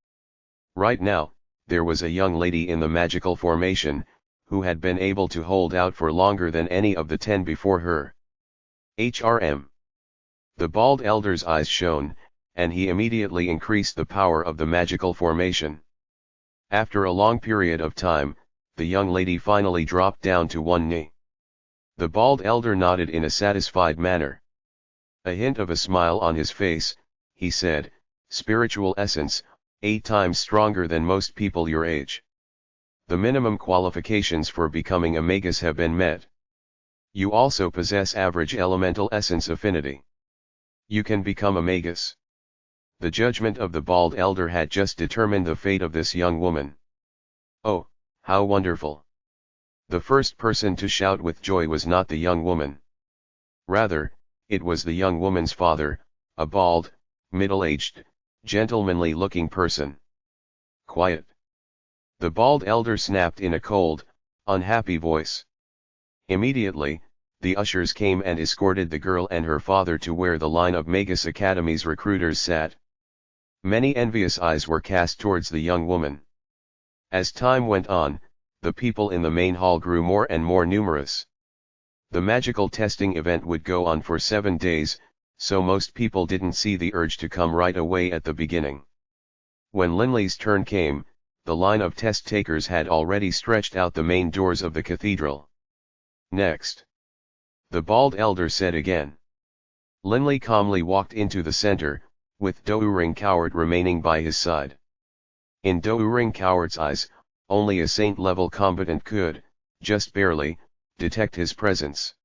Right now, there was a young lady in the magical formation, who had been able to hold out for longer than any of the 10 before her. HRM. The bald elder's eyes shone, and he immediately increased the power of the magical formation. After a long period of time, the young lady finally dropped down to one knee. The bald elder nodded in a satisfied manner. A hint of a smile on his face, he said, "Spiritual essence, 8 times stronger than most people your age. The minimum qualifications for becoming a magus have been met. You also possess average elemental essence affinity. You can become a magus." The judgment of the bald elder had just determined the fate of this young woman. Oh, how wonderful! The first person to shout with joy was not the young woman. Rather, it was the young woman's father, a bald, middle-aged, gentlemanly-looking person. "Quiet!" the bald elder snapped in a cold, unhappy voice. Immediately, the ushers came and escorted the girl and her father to where the line of Magus Academy's recruiters sat. Many envious eyes were cast towards the young woman. As time went on, the people in the main hall grew more and more numerous. The magical testing event would go on for 7 days, so most people didn't see the urge to come right away at the beginning. When Linley's turn came, the line of test takers had already stretched out the main doors of the cathedral. Next, the bald elder said again. Linley calmly walked into the center, with Doering Coward remaining by his side. In Doering Coward's eyes, only a saint-level combatant could, just barely, detect his presence.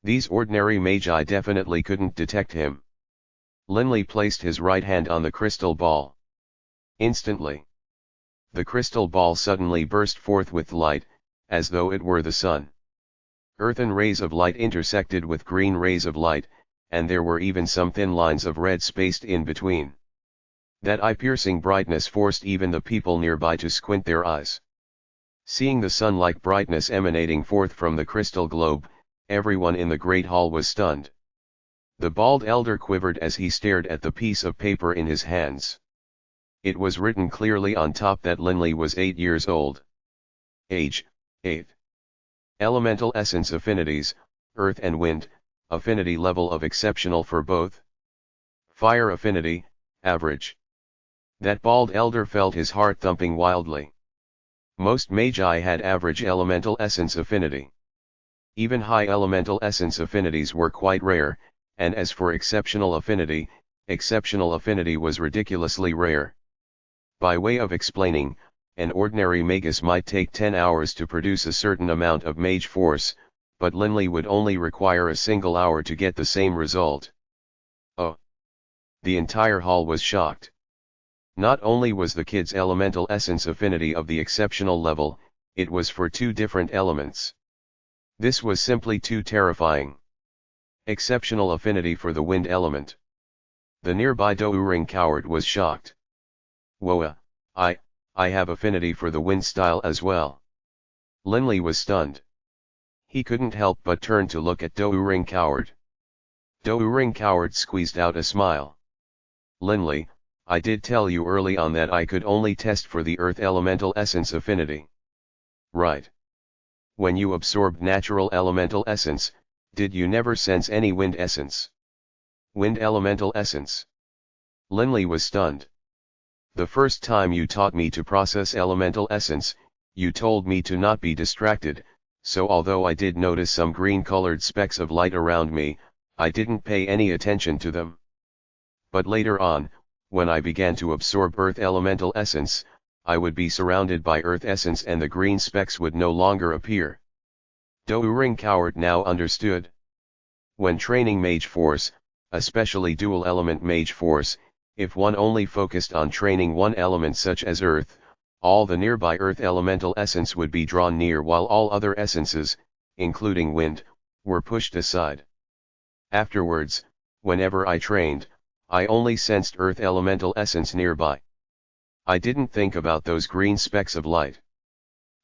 These ordinary magi definitely couldn't detect him. Linley placed his right hand on the crystal ball. Instantly, the crystal ball suddenly burst forth with light, as though it were the sun. Earthen rays of light intersected with green rays of light, and there were even some thin lines of red spaced in between. That eye-piercing brightness forced even the people nearby to squint their eyes. Seeing the sun-like brightness emanating forth from the crystal globe, everyone in the great hall was stunned. The bald elder quivered as he stared at the piece of paper in his hands. It was written clearly on top that Linley was 8 years old. Age, 8. Elemental essence affinities, earth and wind, affinity level of exceptional for both. Fire affinity, average. That bald elder felt his heart thumping wildly. Most magi had average elemental essence affinity. Even high elemental essence affinities were quite rare, and as for exceptional affinity was ridiculously rare. By way of explaining, an ordinary magus might take 10 hours to produce a certain amount of mage force, but Linley would only require a single hour to get the same result. Oh! The entire hall was shocked. Not only was the kid's elemental essence affinity of the exceptional level, it was for 2 different elements. This was simply too terrifying. Exceptional affinity for the wind element. The nearby Doering Coward was shocked. Whoa, I have affinity for the wind style as well. Linley was stunned. He couldn't help but turn to look at Doering Coward. Doering Coward squeezed out a smile. Linley, I did tell you early on that I could only test for the earth elemental essence affinity. Right. When you absorbed natural elemental essence, did you never sense any wind essence? Wind elemental essence. Linley was stunned. The first time you taught me to process elemental essence, you told me to not be distracted, so although I did notice some green-colored specks of light around me, I didn't pay any attention to them. But later on, when I began to absorb earth elemental essence, I would be surrounded by earth essence and the green specks would no longer appear. Doering Coward now understood. When training mage force, especially dual element mage force, if one only focused on training one element such as earth, all the nearby earth elemental essence would be drawn near while all other essences, including wind, were pushed aside. Afterwards, whenever I trained, I only sensed earth elemental essence nearby. I didn't think about those green specks of light.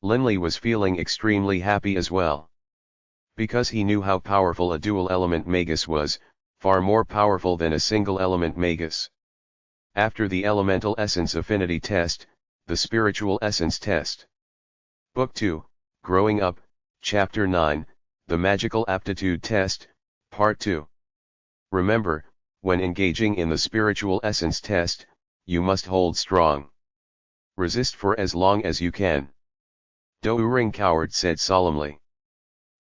Linley was feeling extremely happy as well. Because he knew how powerful a dual element magus was, far more powerful than a single element magus. After the elemental essence affinity test, the spiritual essence test. Book 2, Growing Up, Chapter 9, The Magical Aptitude Test, Part 2. Remember, when engaging in the spiritual essence test, you must hold strong. Resist for as long as you can. Doering Coward said solemnly.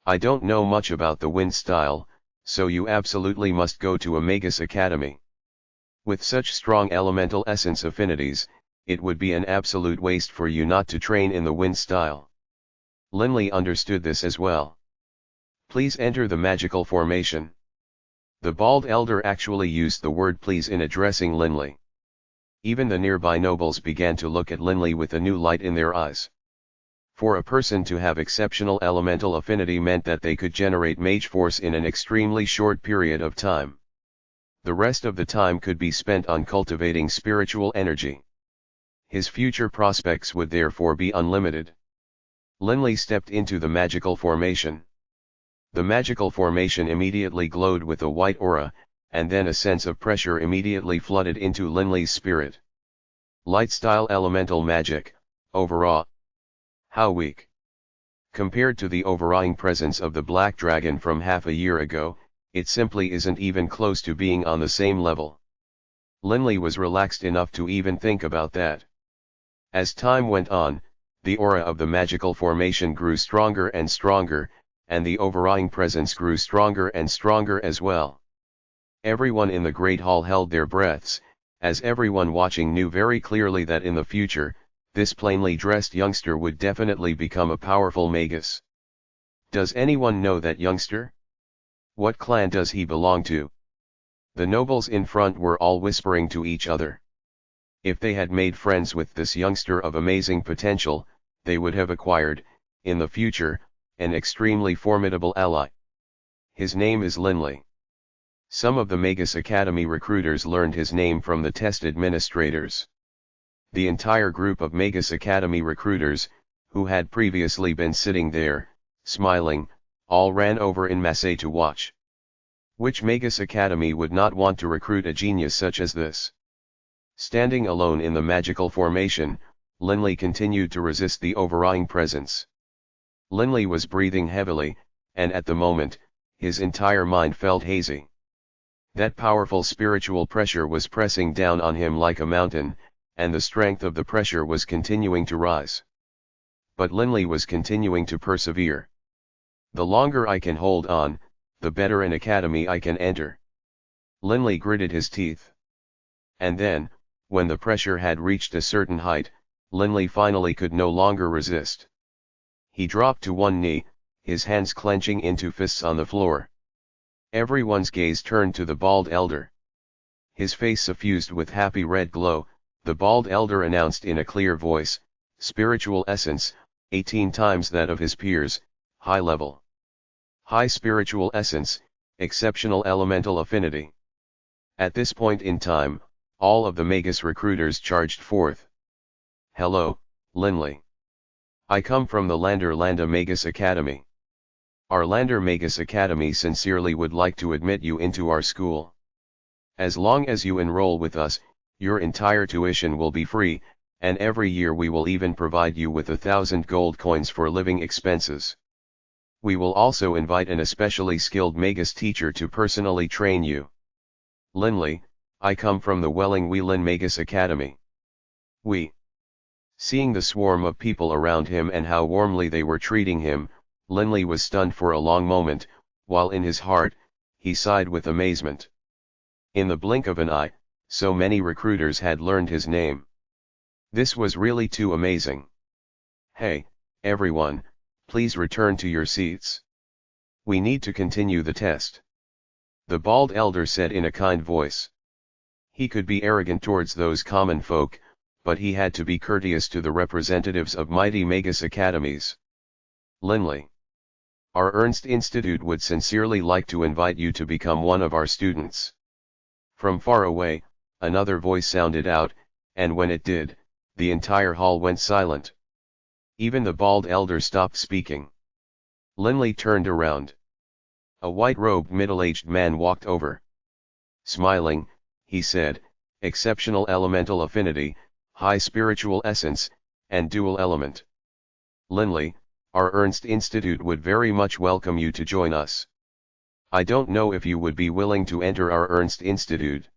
I don't know much about the wind style, so you absolutely must go to a Magus Academy. With such strong elemental essence affinities, it would be an absolute waste for you not to train in the wind style. Linley understood this as well. Please enter the magical formation. The bald elder actually used the word please in addressing Linley. Even the nearby nobles began to look at Linley with a new light in their eyes. For a person to have exceptional elemental affinity meant that they could generate mage force in an extremely short period of time. The rest of the time could be spent on cultivating spiritual energy. His future prospects would therefore be unlimited. Linley stepped into the magical formation. The magical formation immediately glowed with a white aura, and then a sense of pressure immediately flooded into Linley's spirit. Light-style elemental magic, overawe. How weak. Compared to the overawing presence of the black dragon from half a year ago, it simply isn't even close to being on the same level. Linley was relaxed enough to even think about that. As time went on, the aura of the magical formation grew stronger and stronger, and the overawing presence grew stronger and stronger as well. Everyone in the Great Hall held their breaths, as everyone watching knew very clearly that in the future, this plainly dressed youngster would definitely become a powerful magus. Does anyone know that youngster? What clan does he belong to? The nobles in front were all whispering to each other. If they had made friends with this youngster of amazing potential, they would have acquired, in the future, an extremely formidable ally. His name is Linley. Some of the Magus Academy recruiters learned his name from the test administrators. The entire group of Magus Academy recruiters, who had previously been sitting there, smiling, all ran over in masse to watch. Which Magus Academy would not want to recruit a genius such as this? Standing alone in the magical formation, Linley continued to resist the overawing presence. Linley was breathing heavily, and at the moment, his entire mind felt hazy. That powerful spiritual pressure was pressing down on him like a mountain, and the strength of the pressure was continuing to rise. But Linley was continuing to persevere. The longer I can hold on, the better an academy I can enter. Linley gritted his teeth. And then, when the pressure had reached a certain height, Linley finally could no longer resist. He dropped to one knee, his hands clenching into fists on the floor. Everyone's gaze turned to the bald elder. His face suffused with happy red glow, the bald elder announced in a clear voice, "Spiritual essence, 18 times that of his peers, high level. High spiritual essence, exceptional elemental affinity." At this point in time, all of the Magus recruiters charged forth. "Hello, Linley. I come from the Lander Landa Magus Academy. Our Lander Magus Academy sincerely would like to admit you into our school. As long as you enroll with us, your entire tuition will be free, and every year we will even provide you with 1,000 gold coins for living expenses. We will also invite an especially skilled magus teacher to personally train you. Linley, I come from the Welling Yulan Magus Academy. We." Seeing the swarm of people around him and how warmly they were treating him, Linley was stunned for a long moment, while in his heart, he sighed with amazement. In the blink of an eye, so many recruiters had learned his name. This was really too amazing. "Hey, everyone, please return to your seats. We need to continue the test," the bald elder said in a kind voice. He could be arrogant towards those common folk, but he had to be courteous to the representatives of mighty Magus Academies. "Linley, our Ernst Institute would sincerely like to invite you to become one of our students." From far away, another voice sounded out, and when it did, the entire hall went silent. Even the bald elder stopped speaking. Linley turned around. A white-robed middle-aged man walked over. Smiling, he said, "Exceptional elemental affinity, high spiritual essence, and dual element. Linley, our Ernst Institute would very much welcome you to join us. I don't know if you would be willing to enter our Ernst Institute."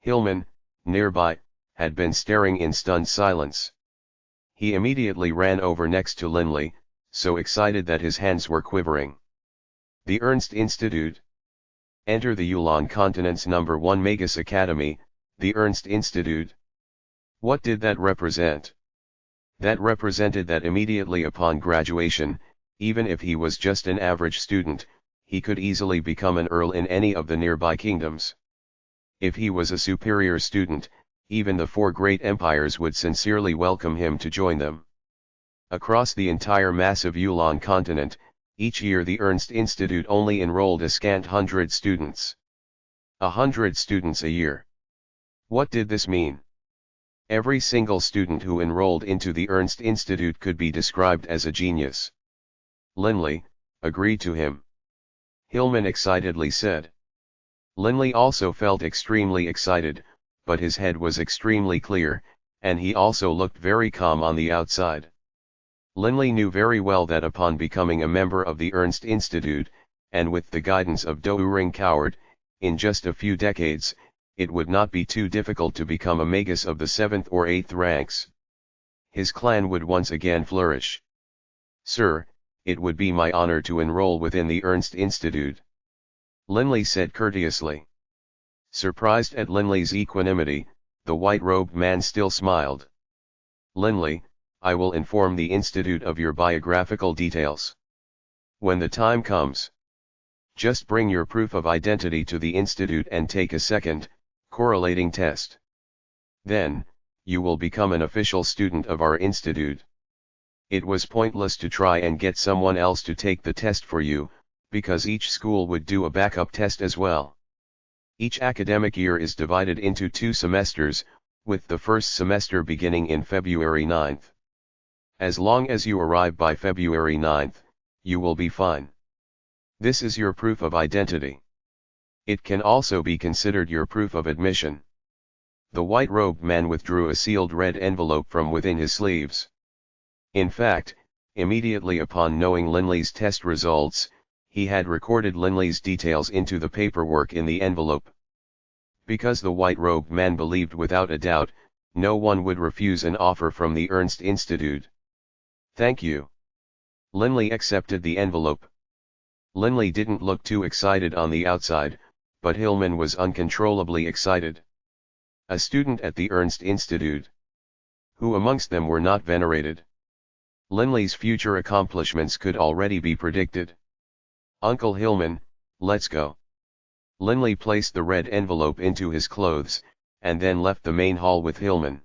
Hillman, nearby, had been staring in stunned silence. He immediately ran over next to Linley, so excited that his hands were quivering. "The Ernst Institute? Enter the Yulan Continent's #1 Magus Academy, the Ernst Institute." What did that represent? That represented that immediately upon graduation, even if he was just an average student, he could easily become an earl in any of the nearby kingdoms. If he was a superior student, even the 4 great empires would sincerely welcome him to join them. Across the entire massive Yulan continent, each year the Ernst Institute only enrolled a scant 100 students. 100 students a year. What did this mean? Every single student who enrolled into the Ernst Institute could be described as a genius. Linley agreed to him. Hillman excitedly said. Linley also felt extremely excited, but his head was extremely clear, and he also looked very calm on the outside. Linley knew very well that upon becoming a member of the Ernst Institute, and with the guidance of Do-Ring Coward, in just a few decades, it would not be too difficult to become a magus of the 7th or 8th ranks. His clan would once again flourish. "Sir, it would be my honor to enroll within the Ernst Institute," Linley said courteously. Surprised at Linley's equanimity, the white-robed man still smiled. "Linley, I will inform the Institute of your biographical details. When the time comes, just bring your proof of identity to the Institute and take a second, correlating test. Then, you will become an official student of our Institute." It was pointless to try and get someone else to take the test for you, because each school would do a backup test as well. Each academic year is divided into 2 semesters, with the first semester beginning in February 9th. As long as you arrive by February 9th, you will be fine. This is your proof of identity. It can also be considered your proof of admission. The white-robed man withdrew a sealed red envelope from within his sleeves. In fact, immediately upon knowing Linley's test results, he had recorded Linley's details into the paperwork in the envelope. Because the white-robed man believed without a doubt, no one would refuse an offer from the Ernst Institute. "Thank you." Linley accepted the envelope. Linley didn't look too excited on the outside, but Hillman was uncontrollably excited. A student at the Ernst Institute. Who amongst them were not venerated? Linley's future accomplishments could already be predicted. "Uncle Hillman, let's go." Linley placed the red envelope into his clothes, and then left the main hall with Hillman.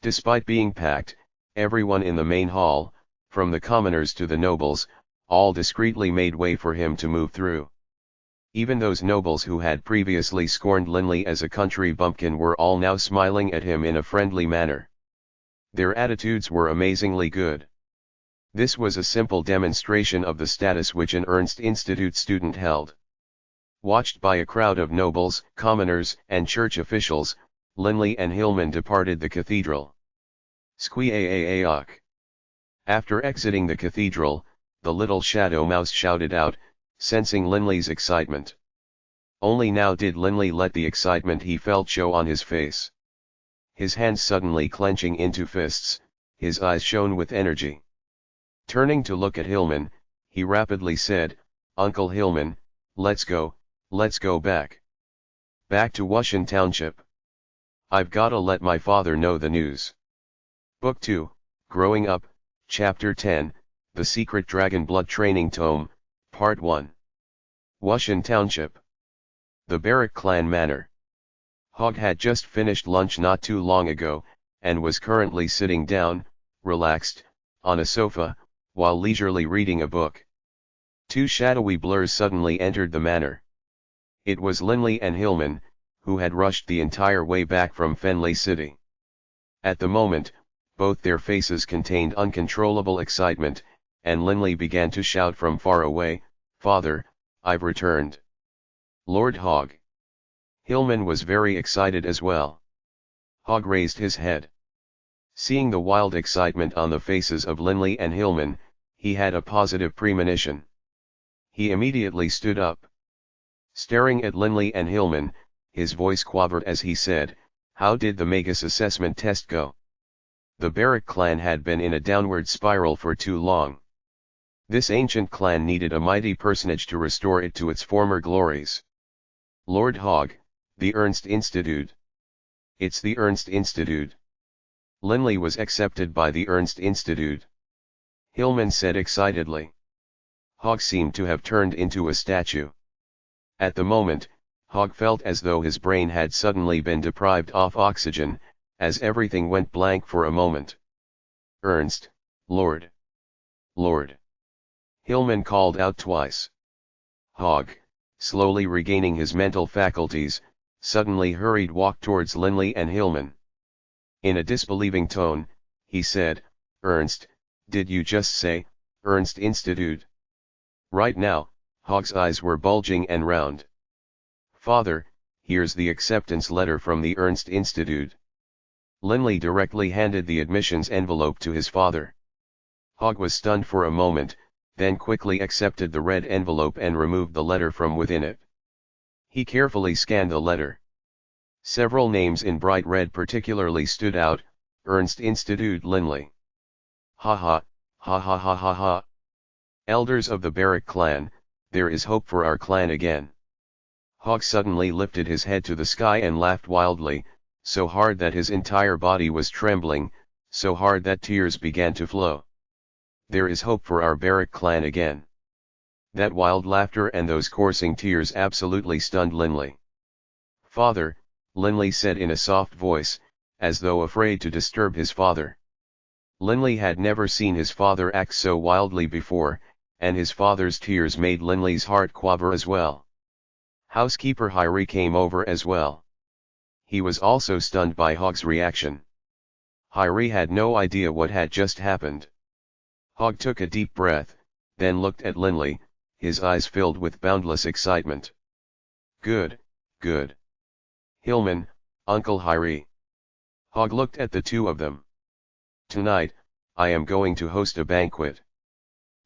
Despite being packed, everyone in the main hall, from the commoners to the nobles, all discreetly made way for him to move through. Even those nobles who had previously scorned Linley as a country bumpkin were all now smiling at him in a friendly manner. Their attitudes were amazingly good. This was a simple demonstration of the status which an Ernst Institute student held. Watched by a crowd of nobles, commoners, and church officials, Linley and Hillman departed the cathedral. Squeak. After exiting the cathedral, the little shadow mouse shouted out, sensing Linley's excitement. Only now did Linley let the excitement he felt show on his face. His hands suddenly clenching into fists, his eyes shone with energy. Turning to look at Hillman, he rapidly said, "Uncle Hillman, let's go back. Back to Wushan Township. I've gotta let my father know the news." Book 2, Growing Up, Chapter 10, The Secret Dragonblood Training Tome, Part 1. Wushan Township. The Baruch clan manor. Hogg had just finished lunch not too long ago, and was currently sitting down, relaxed, on a sofa, while leisurely reading a book. 2 shadowy blurs suddenly entered the manor. It was Linley and Hillman, who had rushed the entire way back from Fenley City. At the moment, both their faces contained uncontrollable excitement, and Linley began to shout from far away, "Father, I've returned." "Lord Hogg." Hillman was very excited as well. Hogg raised his head. Seeing the wild excitement on the faces of Linley and Hillman, he had a positive premonition. He immediately stood up. Staring at Linley and Hillman, his voice quavered as he said, "How did the magus assessment test go?" The Baruch clan had been in a downward spiral for too long. This ancient clan needed a mighty personage to restore it to its former glories. "Lord Hogg, the Ernst Institute." "It's the Ernst Institute." Linley was accepted by the Ernst Institute. Hillman said excitedly. Hogg seemed to have turned into a statue. At the moment, Hogg felt as though his brain had suddenly been deprived of oxygen, as everything went blank for a moment. "Ernst, Lord. Lord." Hillman called out twice. Hogg, slowly regaining his mental faculties, suddenly hurried walk towards Linley and Hillman. In a disbelieving tone, he said, "Ernst, did you just say, Ernst Institute?" "Right now, Hog's eyes were bulging and round. "Father, here's the acceptance letter from the Ernst Institute." Linley directly handed the admissions envelope to his father. Hog was stunned for a moment, then quickly accepted the red envelope and removed the letter from within it. He carefully scanned the letter. Several names in bright red particularly stood out: Ernst Institute Linley. Ha ha, ha ha ha ha ha. Elders of the Baruch clan, there is hope for our clan again. Hog suddenly lifted his head to the sky and laughed wildly, so hard that his entire body was trembling, so hard that tears began to flow. There is hope for our Baruch clan again. That wild laughter and those coursing tears absolutely stunned Linley. "Father," Linley said in a soft voice, as though afraid to disturb his father. Linley had never seen his father act so wildly before, and his father's tears made Linley's heart quaver as well. Housekeeper Hyrie came over as well. He was also stunned by Hog's reaction. Hyrie had no idea what had just happened. Hog took a deep breath, then looked at Linley, his eyes filled with boundless excitement. "Good, good. Hillman, Uncle Hyrie." Hog looked at the two of them. "Tonight, I am going to host a banquet.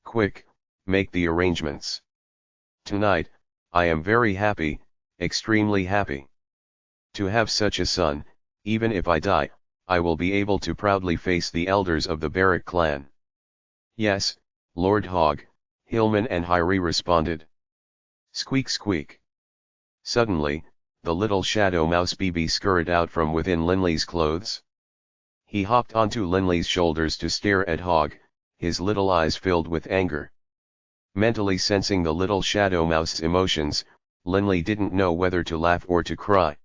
Quick, make the arrangements. Tonight, I am very happy, extremely happy. To have such a son, even if I die, I will be able to proudly face the elders of the Baruch clan." "Yes, Lord Hog," Hillman and Hyrie responded. Squeak squeak. Suddenly, the little shadow mouse BB scurried out from within Linley's clothes. He hopped onto Linley's shoulders to stare at Hog, his little eyes filled with anger. Mentally sensing the little shadow mouse's emotions, Linley didn't know whether to laugh or to cry.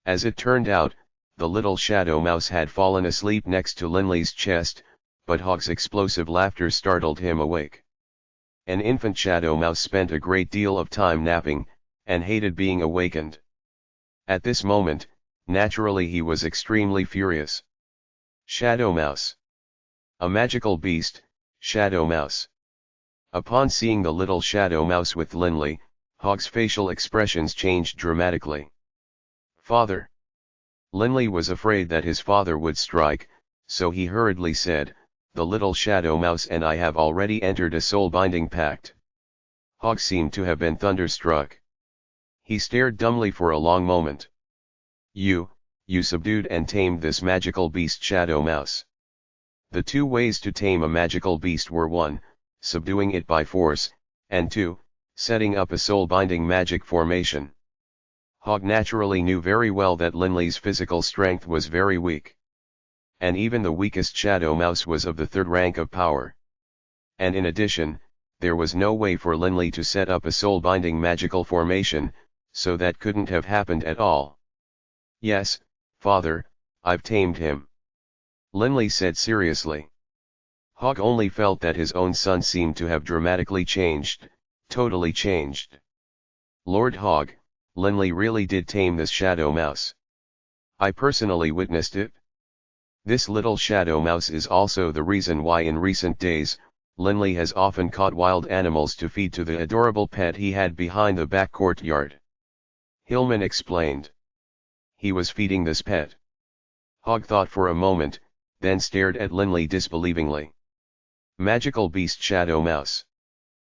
As it turned out, the little shadow mouse had fallen asleep next to Linley's chest, but Hog's explosive laughter startled him awake. An infant shadow mouse spent a great deal of time napping, and hated being awakened. At this moment, naturally he was extremely furious. Shadow mouse. A magical beast, shadow mouse. Upon seeing the little shadow mouse with Linley, Hog's facial expressions changed dramatically. "Father." Linley was afraid that his father would strike, so he hurriedly said, "The little shadow mouse and I have already entered a soul-binding pact." Hog seemed to have been thunderstruck. He stared dumbly for a long moment. You subdued and tamed this magical beast shadow mouse." The two ways to tame a magical beast were 1, subduing it by force, and 2, setting up a soul-binding magic formation. Hog naturally knew very well that Linley's physical strength was very weak. And even the weakest shadow mouse was of the 3rd rank of power. And in addition, there was no way for Linley to set up a soul-binding magical formation, so that couldn't have happened at all. "Yes, Father, I've tamed him," Linley said seriously. Hog only felt that his own son seemed to have dramatically changed, totally changed. "Lord Hog, Linley really did tame this shadow mouse. I personally witnessed it. This little shadow mouse is also the reason why in recent days, Linley has often caught wild animals to feed to the adorable pet he had behind the back courtyard." Hillman explained. He was feeding this pet. Hog thought for a moment, then stared at Linley disbelievingly. "Magical beast shadow mouse.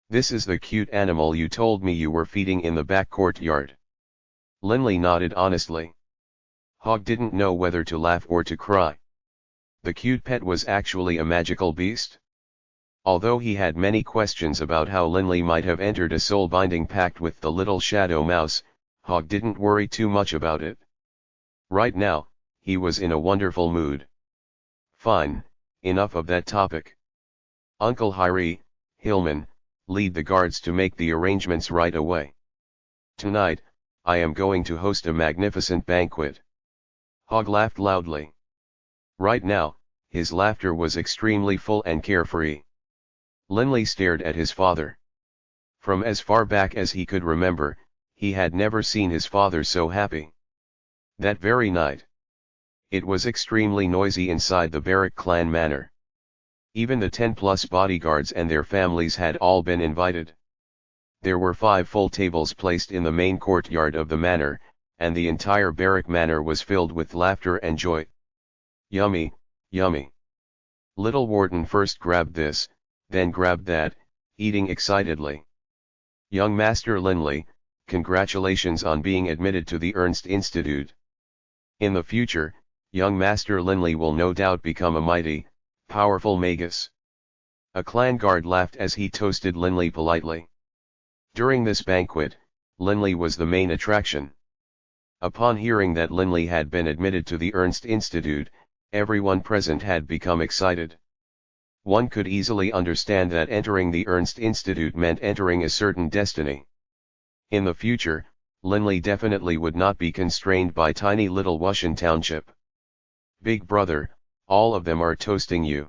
This is the cute animal you told me you were feeding in the back courtyard." Linley nodded honestly. Hog didn't know whether to laugh or to cry. The cute pet was actually a magical beast? Although he had many questions about how Linley might have entered a soul-binding pact with the little shadow mouse, Hog didn't worry too much about it. Right now, he was in a wonderful mood. "Fine, enough of that topic. Uncle Hyrie, Hillman, lead the guards to make the arrangements right away. Tonight, I am going to host a magnificent banquet." Hog laughed loudly. Right now, his laughter was extremely full and carefree. Linley stared at his father. From as far back as he could remember, he had never seen his father so happy. That very night, it was extremely noisy inside the Baruch clan manor. Even the 10+ bodyguards and their families had all been invited. There were 5 full tables placed in the main courtyard of the manor, and the entire barrack manor was filled with laughter and joy. Yummy, yummy. Little Warden first grabbed this, then grabbed that, eating excitedly. Young Master Linley, congratulations on being admitted to the Ernst Institute. In the future, young Master Linley will no doubt become a mighty, powerful magus. A clan guard laughed as he toasted Linley politely. During this banquet, Linley was the main attraction. Upon hearing that Linley had been admitted to the Ernst Institute, everyone present had become excited. One could easily understand that entering the Ernst Institute meant entering a certain destiny. In the future, Linley definitely would not be constrained by tiny little Wuxian township. Big brother, all of them are toasting you.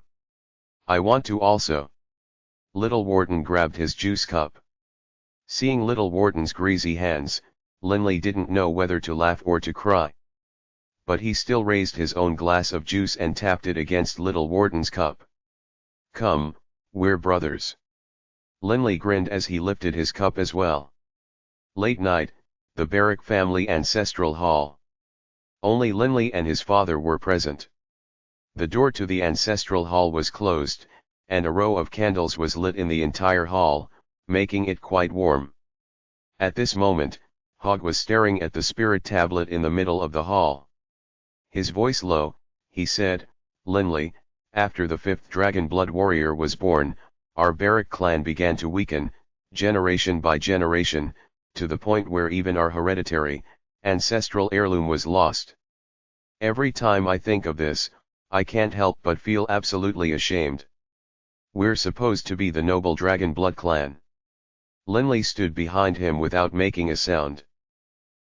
I want to also. Little Warden grabbed his juice cup. Seeing Little Warden's greasy hands, Linley didn't know whether to laugh or to cry. But he still raised his own glass of juice and tapped it against Little Warden's cup. Come, we're brothers. Linley grinned as he lifted his cup as well. Late night, the Baruch family ancestral hall. Only Linley and his father were present. The door to the ancestral hall was closed, and a row of candles was lit in the entire hall, making it quite warm. At this moment, Hogg was staring at the spirit tablet in the middle of the hall. His voice low, he said, Linley, after the 5th Dragonblood warrior was born, our Baruch clan began to weaken, generation by generation, to the point where even our hereditary, ancestral heirloom was lost. Every time I think of this, I can't help but feel absolutely ashamed. We're supposed to be the noble Dragonblood clan. Linley stood behind him without making a sound.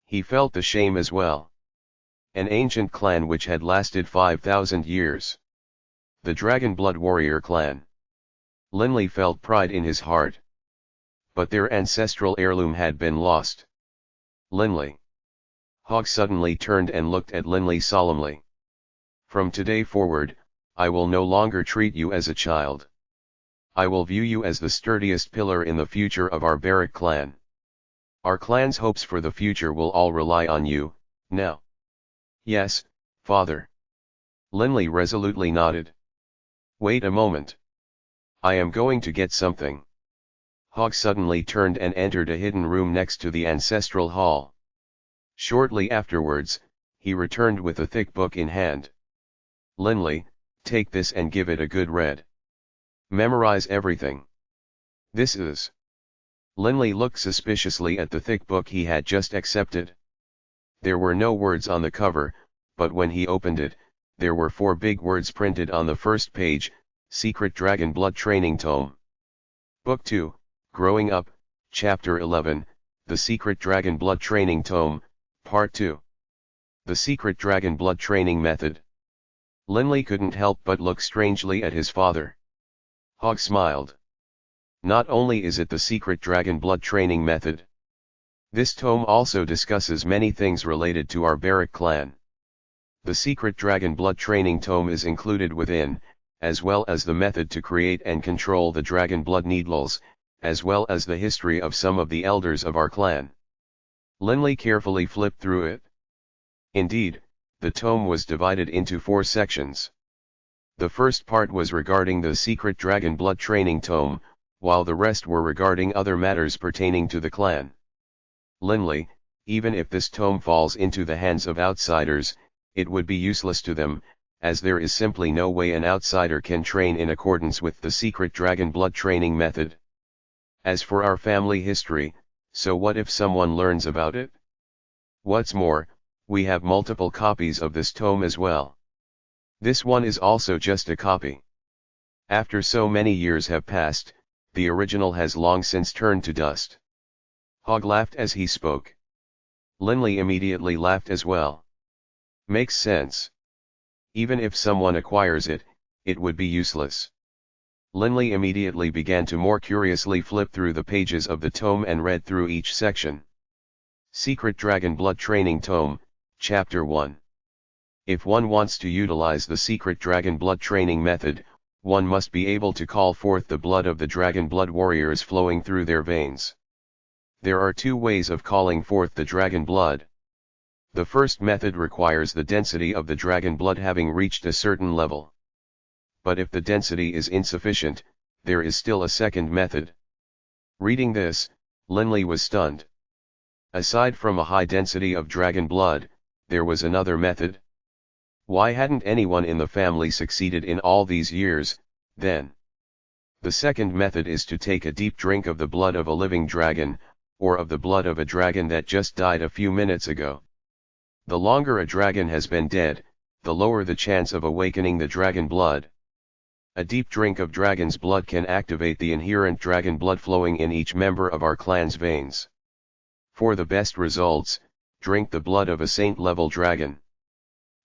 He felt the shame as well. An ancient clan which had lasted 5,000 years. The Dragonblood warrior clan. Linley felt pride in his heart. But their ancestral heirloom had been lost. Linley. Hogg suddenly turned and looked at Linley solemnly. From today forward, I will no longer treat you as a child. I will view you as the sturdiest pillar in the future of our Baruch clan. Our clan's hopes for the future will all rely on you, now. Yes, father. Linley resolutely nodded. Wait a moment. I am going to get something. Hogg suddenly turned and entered a hidden room next to the ancestral hall. Shortly afterwards, he returned with a thick book in hand. Linley, take this and give it a good read. Memorize everything. This is. Linley looked suspiciously at the thick book he had just accepted. There were no words on the cover, but when he opened it, there were 4 big words printed on the first page, Secret Dragonblood Training Tome. Book 2, Growing Up, Chapter 11, The Secret Dragonblood Training Tome, Part 2. The Secret Dragonblood Training Method. Linley couldn't help but look strangely at his father. Hogg smiled. Not only is it the secret Dragonblood training method. This tome also discusses many things related to our Baruch clan. The secret Dragonblood training tome is included within, as well as the method to create and control the Dragonblood needles, as well as the history of some of the elders of our clan. Linley carefully flipped through it. Indeed, the tome was divided into 4 sections. The first part was regarding the secret Dragonblood training tome, while the rest were regarding other matters pertaining to the clan. Linley, even if this tome falls into the hands of outsiders, it would be useless to them, as there is simply no way an outsider can train in accordance with the secret Dragonblood training method. As for our family history, so what if someone learns about it? What's more, we have multiple copies of this tome as well. This one is also just a copy. After so many years have passed, the original has long since turned to dust. Hogg laughed as he spoke. Linley immediately laughed as well. Makes sense. Even if someone acquires it, it would be useless. Linley immediately began to more curiously flip through the pages of the tome and read through each section. Secret Dragonblood Training Tome, Chapter 1. If one wants to utilize the secret Dragonblood training method, one must be able to call forth the blood of the Dragonblood warriors flowing through their veins. There are two ways of calling forth the dragon blood. The first method requires the density of the dragon blood having reached a certain level. But if the density is insufficient, there is still a second method. Reading this, Linley was stunned. Aside from a high density of dragon blood, there was another method. Why hadn't anyone in the family succeeded in all these years, then? The second method is to take a deep drink of the blood of a living dragon, or of the blood of a dragon that just died a few minutes ago. The longer a dragon has been dead, the lower the chance of awakening the dragon blood. A deep drink of dragon's blood can activate the inherent dragon blood flowing in each member of our clan's veins. For the best results, drink the blood of a saint-level dragon.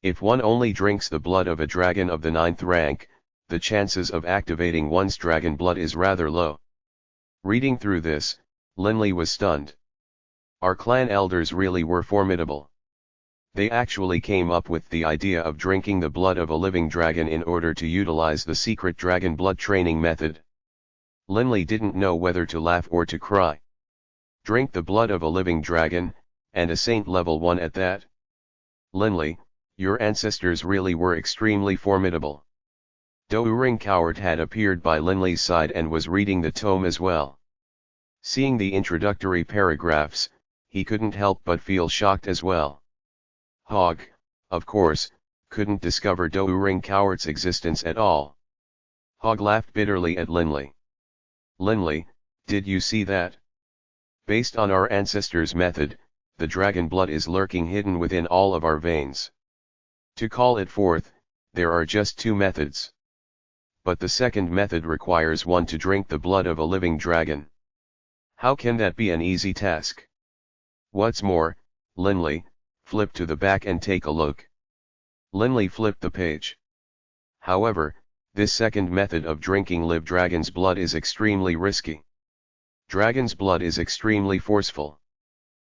If one only drinks the blood of a dragon of the 9th rank, the chances of activating one's dragon blood is rather low. Reading through this, Linley was stunned. Our clan elders really were formidable. They actually came up with the idea of drinking the blood of a living dragon in order to utilize the secret dragon blood training method. Linley didn't know whether to laugh or to cry. Drink the blood of a living dragon, and a saint level one at that? Linley, your ancestors really were extremely formidable. Doering Cowart had appeared by Linley's side and was reading the tome as well. Seeing the introductory paragraphs, he couldn't help but feel shocked as well. Hogg, of course, couldn't discover Doering Cowart's existence at all. Hogg laughed bitterly at Linley. Linley, did you see that? Based on our ancestors' method, the dragon blood is lurking hidden within all of our veins. To call it forth, there are just two methods. But the second method requires one to drink the blood of a living dragon. How can that be an easy task? What's more, Linley, flip to the back and take a look. Linley flipped the page. However, this second method of drinking live dragon's blood is extremely risky. Dragon's blood is extremely forceful.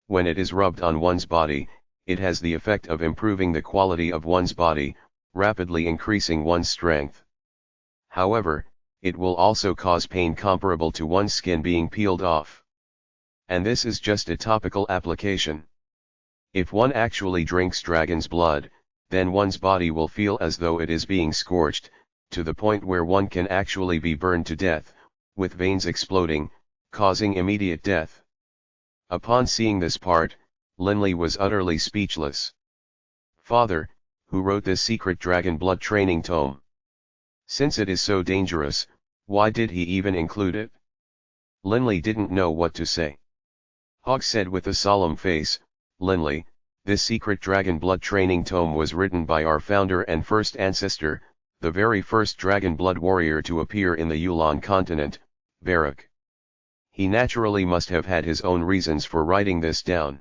When it is rubbed on one's body, it has the effect of improving the quality of one's body, rapidly increasing one's strength. However, it will also cause pain comparable to one's skin being peeled off. And this is just a topical application. If one actually drinks dragon's blood, then one's body will feel as though it is being scorched, to the point where one can actually be burned to death, with veins exploding, causing immediate death. Upon seeing this part, Linley was utterly speechless. Father, who wrote this secret dragon blood training tome? Since it is so dangerous, why did he even include it? Linley didn't know what to say. Hogg said with a solemn face, Linley, this secret dragon blood training tome was written by our founder and first ancestor, the very first dragon blood warrior to appear in the Yulan Continent, Baruch. He naturally must have had his own reasons for writing this down.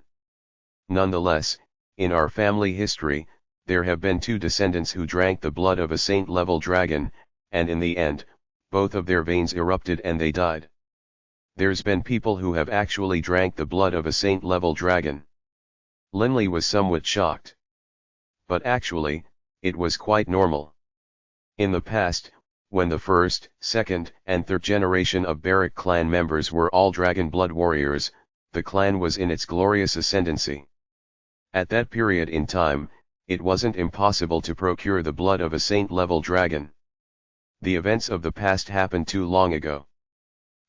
Nonetheless, in our family history, there have been two descendants who drank the blood of a saint-level dragon, and in the end, both of their veins erupted and they died. There's been people who have actually drank the blood of a saint-level dragon. Linley was somewhat shocked. But actually, it was quite normal. In the past, when the first, second, and third generation of Baruch clan members were all dragon blood warriors, the clan was in its glorious ascendancy. At that period in time, it wasn't impossible to procure the blood of a saint-level dragon. The events of the past happened too long ago.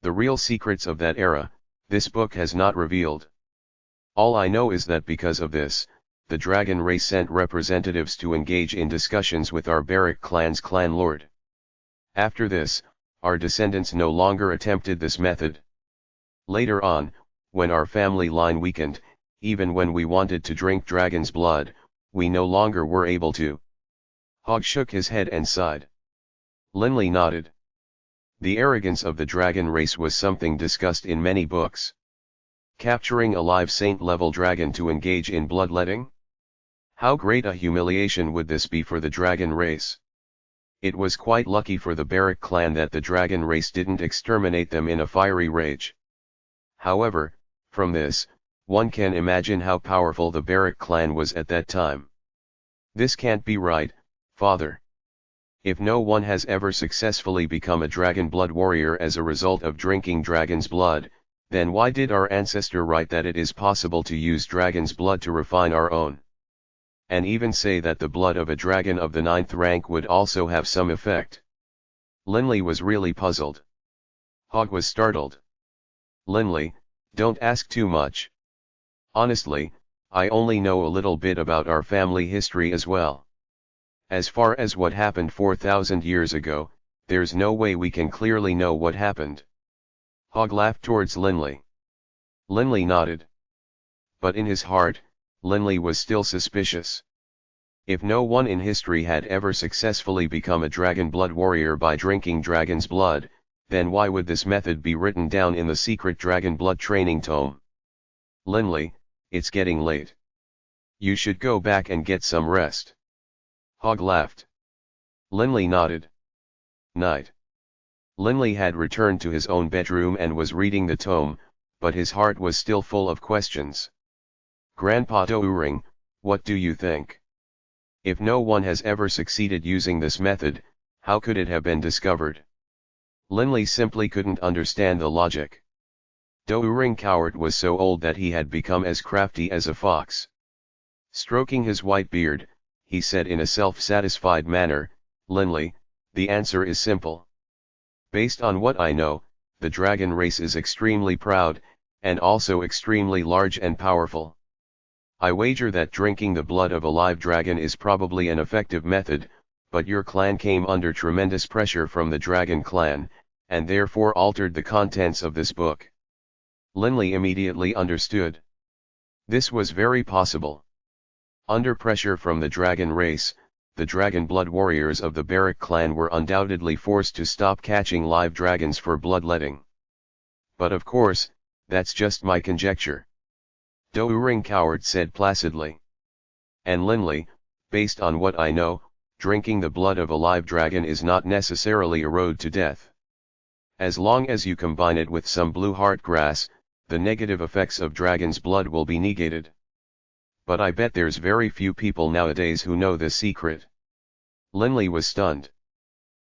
The real secrets of that era, this book has not revealed. All I know is that because of this, the dragon race sent representatives to engage in discussions with our Baruch clan's clan lord. After this, our descendants no longer attempted this method. Later on, when our family line weakened, even when we wanted to drink dragon's blood, we no longer were able to. Hogg shook his head and sighed. Linley nodded. The arrogance of the dragon race was something discussed in many books. Capturing a live saint-level dragon to engage in bloodletting? How great a humiliation would this be for the dragon race? It was quite lucky for the Baruch clan that the dragon race didn't exterminate them in a fiery rage. However, from this, one can imagine how powerful the Baruch clan was at that time. This can't be right, father. If no one has ever successfully become a dragon blood warrior as a result of drinking dragon's blood, Then why did our ancestor write that it is possible to use dragon's blood to refine our own? And even say that the blood of a dragon of the 9th rank would also have some effect? Linley was really puzzled. Hogg was startled. Linley, don't ask too much. Honestly, I only know a little bit about our family history as well. As far as what happened 4,000 years ago, there's no way we can clearly know what happened. Hogg laughed towards Linley. Linley nodded. But in his heart, Linley was still suspicious. If no one in history had ever successfully become a Dragonblood warrior by drinking dragon's blood, then why would this method be written down in the secret Dragonblood training tome? Linley, it's getting late. You should go back and get some rest. Hogg laughed. Linley nodded. Night. Linley had returned to his own bedroom and was reading the tome, but his heart was still full of questions. Grandpa Douring, what do you think? If no one has ever succeeded using this method, how could it have been discovered? Linley simply couldn't understand the logic. Douring Coward was so old that he had become as crafty as a fox. Stroking his white beard, he said in a self-satisfied manner, Linley, the answer is simple. Based on what I know, the dragon race is extremely proud, and also extremely large and powerful. I wager that drinking the blood of a live dragon is probably an effective method, but your clan came under tremendous pressure from the Dragon Clan, and therefore altered the contents of this book. Linley immediately understood. This was very possible. Under pressure from the dragon race, the Dragonblood warriors of the Baruch clan were undoubtedly forced to stop catching live dragons for bloodletting. But of course, that's just my conjecture. Douring Coward said placidly. And Linley, based on what I know, drinking the blood of a live dragon is not necessarily a road to death. As long as you combine it with some blue heart grass, the negative effects of dragon's blood will be negated. But I bet there's very few people nowadays who know this secret. Linley was stunned.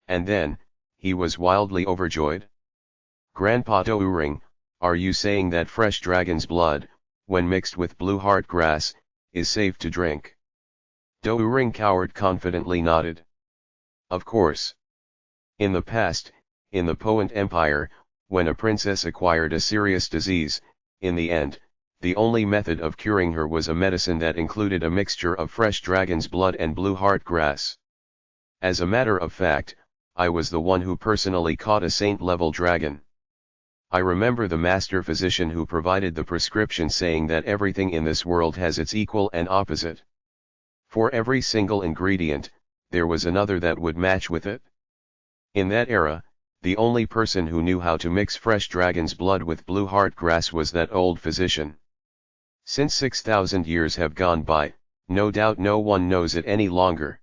And then, he was wildly overjoyed. Grandpa Douring, are you saying that fresh dragon's blood, when mixed with blue heart grass, is safe to drink? Douring Coward confidently nodded. Of course. In the past, in the Poent Empire, when a princess acquired a serious disease, in the end, the only method of curing her was a medicine that included a mixture of fresh dragon's blood and blue heart grass. As a matter of fact, I was the one who personally caught a saint-level dragon. I remember the master physician who provided the prescription saying that everything in this world has its equal and opposite. For every single ingredient, there was another that would match with it. In that era, the only person who knew how to mix fresh dragon's blood with blue heart grass was that old physician. Since 6,000 years have gone by, no doubt no one knows it any longer.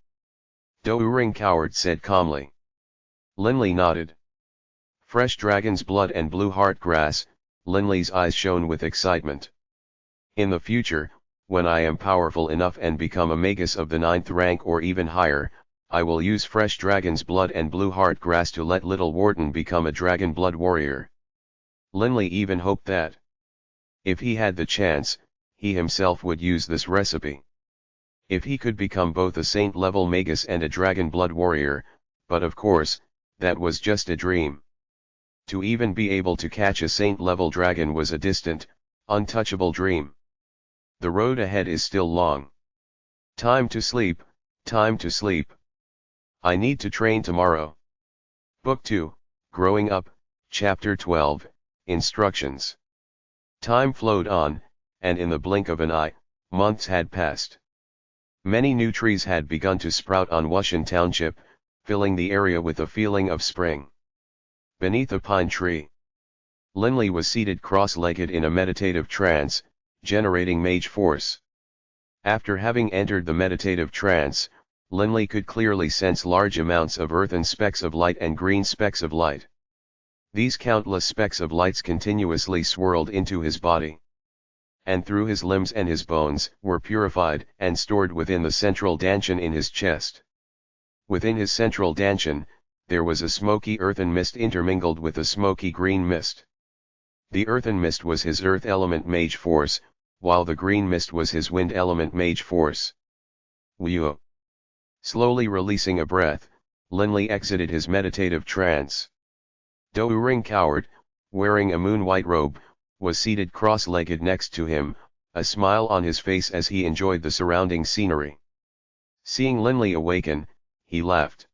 Douring Coward said calmly. Linley nodded. Fresh dragon's blood and blue heart grass, Linley's eyes shone with excitement. In the future, when I am powerful enough and become a magus of the 9th rank or even higher, I will use fresh dragon's blood and blue heart grass to let little Warden become a Dragonblood warrior. Linley even hoped that, if he had the chance, he himself would use this recipe. If he could become both a saint-level magus and a Dragonblood warrior, but of course, that was just a dream. To even be able to catch a saint-level dragon was a distant, untouchable dream. The road ahead is still long. Time to sleep, time to sleep. I need to train tomorrow. Book 2, Growing Up, Chapter 12, Instructions. Time flowed on, and in the blink of an eye, months had passed. Many new trees had begun to sprout on Wushan Township, filling the area with a feeling of spring. Beneath a pine tree, Linley was seated cross-legged in a meditative trance, generating mage force. After having entered the meditative trance, Linley could clearly sense large amounts of earthen specks of light and green specks of light. These countless specks of lights continuously swirled into his body, and through his limbs and his bones, were purified and stored within the central dantian in his chest. Within his central dantian, there was a smoky earthen mist intermingled with a smoky green mist. The earthen mist was his earth element mage force, while the green mist was his wind element mage force. Whew! Slowly releasing a breath, Linley exited his meditative trance. Douring Coward, wearing a moon-white robe, was seated cross-legged next to him, a smile on his face as he enjoyed the surrounding scenery. Seeing Linley awaken, he laughed.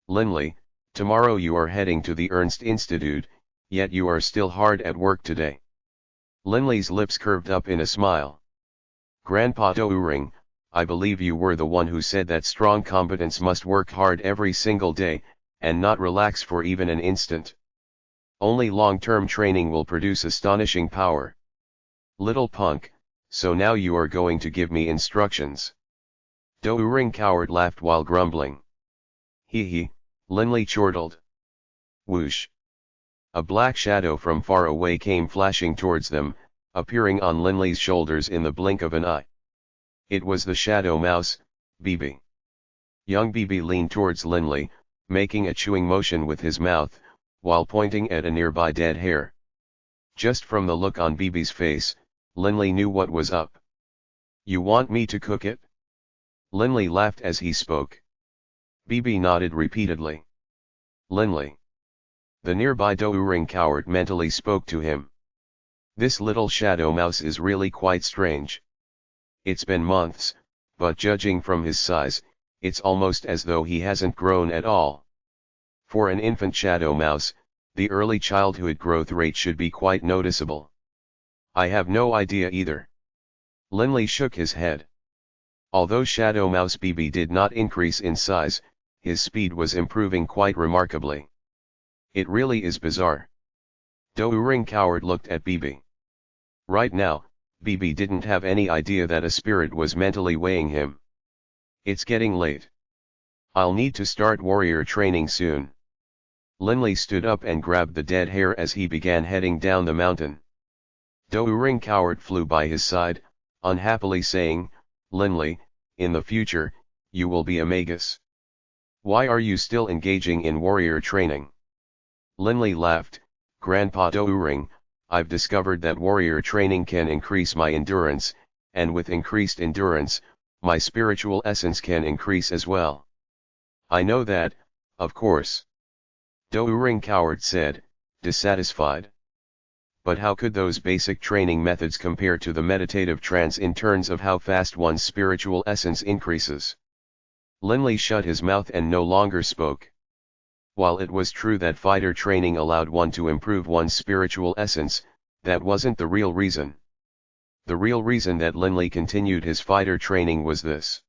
"Linley, tomorrow you are heading to the Ernst Institute, yet you are still hard at work today." Linley's lips curved up in a smile. "Grandpa Douring, I believe you were the one who said that strong combatants must work hard every single day, and not relax for even an instant. Only long-term training will produce astonishing power. Little punk, so now you are going to give me instructions." Douring Coward laughed while grumbling. Hee, Linley chortled. Whoosh! A black shadow from far away came flashing towards them, appearing on Linley's shoulders in the blink of an eye. It was the shadow mouse, Bibi. Young Bibi leaned towards Linley, making a chewing motion with his mouth, while pointing at a nearby dead hare. Just from the look on Bibi's face, Linley knew what was up. "You want me to cook it?" Linley laughed as he spoke. Bibi nodded repeatedly. "Linley." The nearby Douring Coward mentally spoke to him. "This little shadow mouse is really quite strange. It's been months, but judging from his size, it's almost as though he hasn't grown at all. For an infant shadow mouse, the early childhood growth rate should be quite noticeable." "I have no idea either." Linley shook his head. Although shadow mouse Bibi did not increase in size, his speed was improving quite remarkably. "It really is bizarre." Douring Coward looked at Bibi. Right now, Bibi didn't have any idea that a spirit was mentally weighing him. "It's getting late. I'll need to start warrior training soon." Linley stood up and grabbed the dead hare as he began heading down the mountain. Douring Coward flew by his side, unhappily saying, "Linley, in the future, you will be a magus. Why are you still engaging in warrior training?" Linley laughed. "Grandpa Douring, I've discovered that warrior training can increase my endurance, and with increased endurance, my spiritual essence can increase as well." "I know that, of course," Douring Coward said, dissatisfied. "But how could those basic training methods compare to the meditative trance in terms of how fast one's spiritual essence increases?" Linley shut his mouth and no longer spoke. While it was true that fighter training allowed one to improve one's spiritual essence, that wasn't the real reason. The real reason that Linley continued his fighter training was this.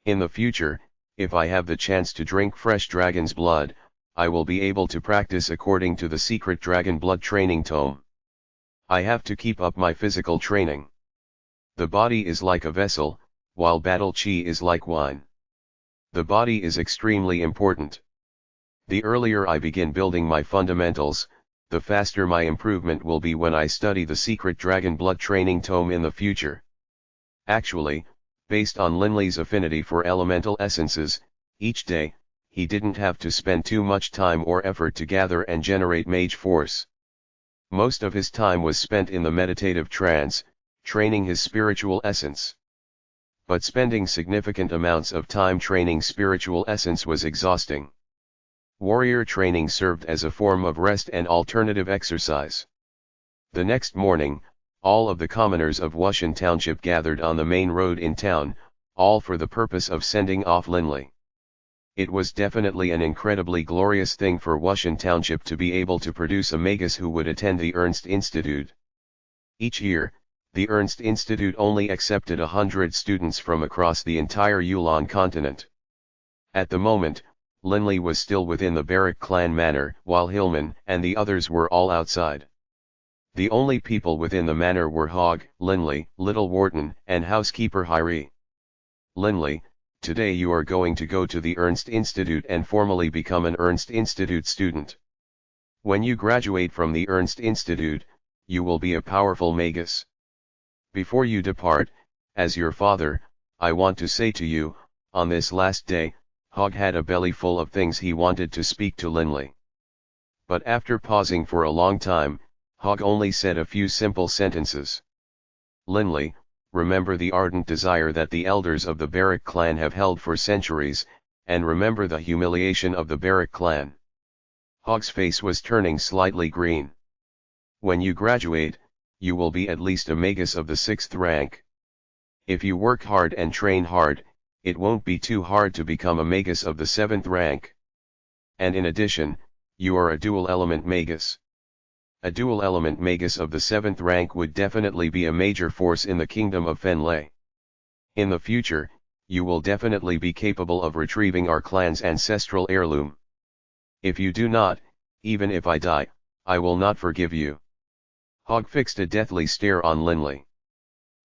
"In the future, if I have the chance to drink fresh dragon's blood, I will be able to practice according to the secret Dragonblood training tome. I have to keep up my physical training. The body is like a vessel, while battle chi is like wine. The body is extremely important. The earlier I begin building my fundamentals, the faster my improvement will be when I study the secret Dragonblood training tome in the future." Actually, based on Linley's affinity for elemental essences, each day, he didn't have to spend too much time or effort to gather and generate mage force. Most of his time was spent in the meditative trance, training his spiritual essence. But spending significant amounts of time training spiritual essence was exhausting. Warrior training served as a form of rest and alternative exercise. The next morning, all of the commoners of Wuxian Township gathered on the main road in town, all for the purpose of sending off Linley. It was definitely an incredibly glorious thing for Wuxian Township to be able to produce a magus who would attend the Ernst Institute. Each year, the Ernst Institute only accepted 100 students from across the entire Yulan Continent. At the moment, Linley was still within the Baruch clan manor, while Hillman and the others were all outside. The only people within the manor were Hogg, Linley, Little Wharton, and housekeeper Hyrie. "Linley, today you are going to go to the Ernst Institute and formally become an Ernst Institute student. When you graduate from the Ernst Institute, you will be a powerful magus. Before you depart, as your father, I want to say to you, on this last day," Hogg had a belly full of things he wanted to speak to Linley. But after pausing for a long time, Hogg only said a few simple sentences. Linley, remember the ardent desire that the elders of the Baruch clan have held for centuries, and remember the humiliation of the Baruch clan. Hogg's face was turning slightly green. When you graduate, you will be at least a magus of the 6th rank. If you work hard and train hard, it won't be too hard to become a magus of the 7th rank. And in addition, you are a dual element magus. A dual element magus of the 7th rank would definitely be a major force in the kingdom of Fenley. In the future, you will definitely be capable of retrieving our clan's ancestral heirloom. If you do not, even if I die, I will not forgive you. Hogg fixed a deathly stare on Linley.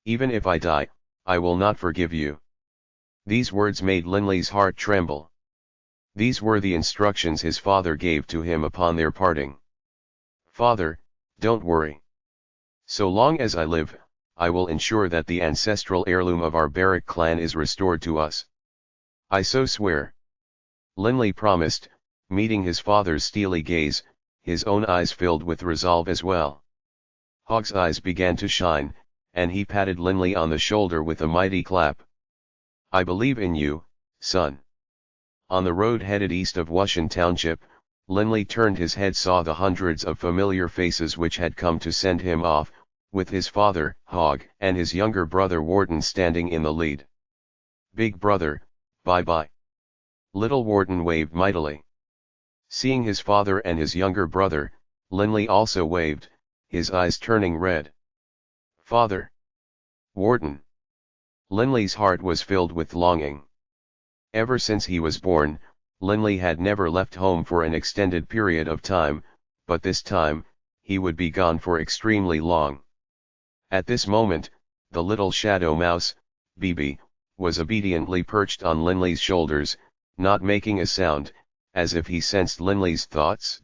Even if I die, I will not forgive you. These words made Linley's heart tremble. These were the instructions his father gave to him upon their parting. Father, don't worry. So long as I live, I will ensure that the ancestral heirloom of our Baruch clan is restored to us. I so swear. Linley promised, meeting his father's steely gaze, his own eyes filled with resolve as well. Hogg's eyes began to shine, and he patted Linley on the shoulder with a mighty clap. I believe in you, son. On the road headed east of Yulan Township, Linley turned his head, saw the hundreds of familiar faces which had come to send him off, with his father, Hogg, and his younger brother Warden standing in the lead. Big brother, bye-bye. Little Warden waved mightily. Seeing his father and his younger brother, Linley also waved, his eyes turning red. Father! Warden! Linley's heart was filled with longing. Ever since he was born, Linley had never left home for an extended period of time, but this time, he would be gone for extremely long. At this moment, the little shadow mouse, Bibi, was obediently perched on Linley's shoulders, not making a sound, as if he sensed Linley's thoughts.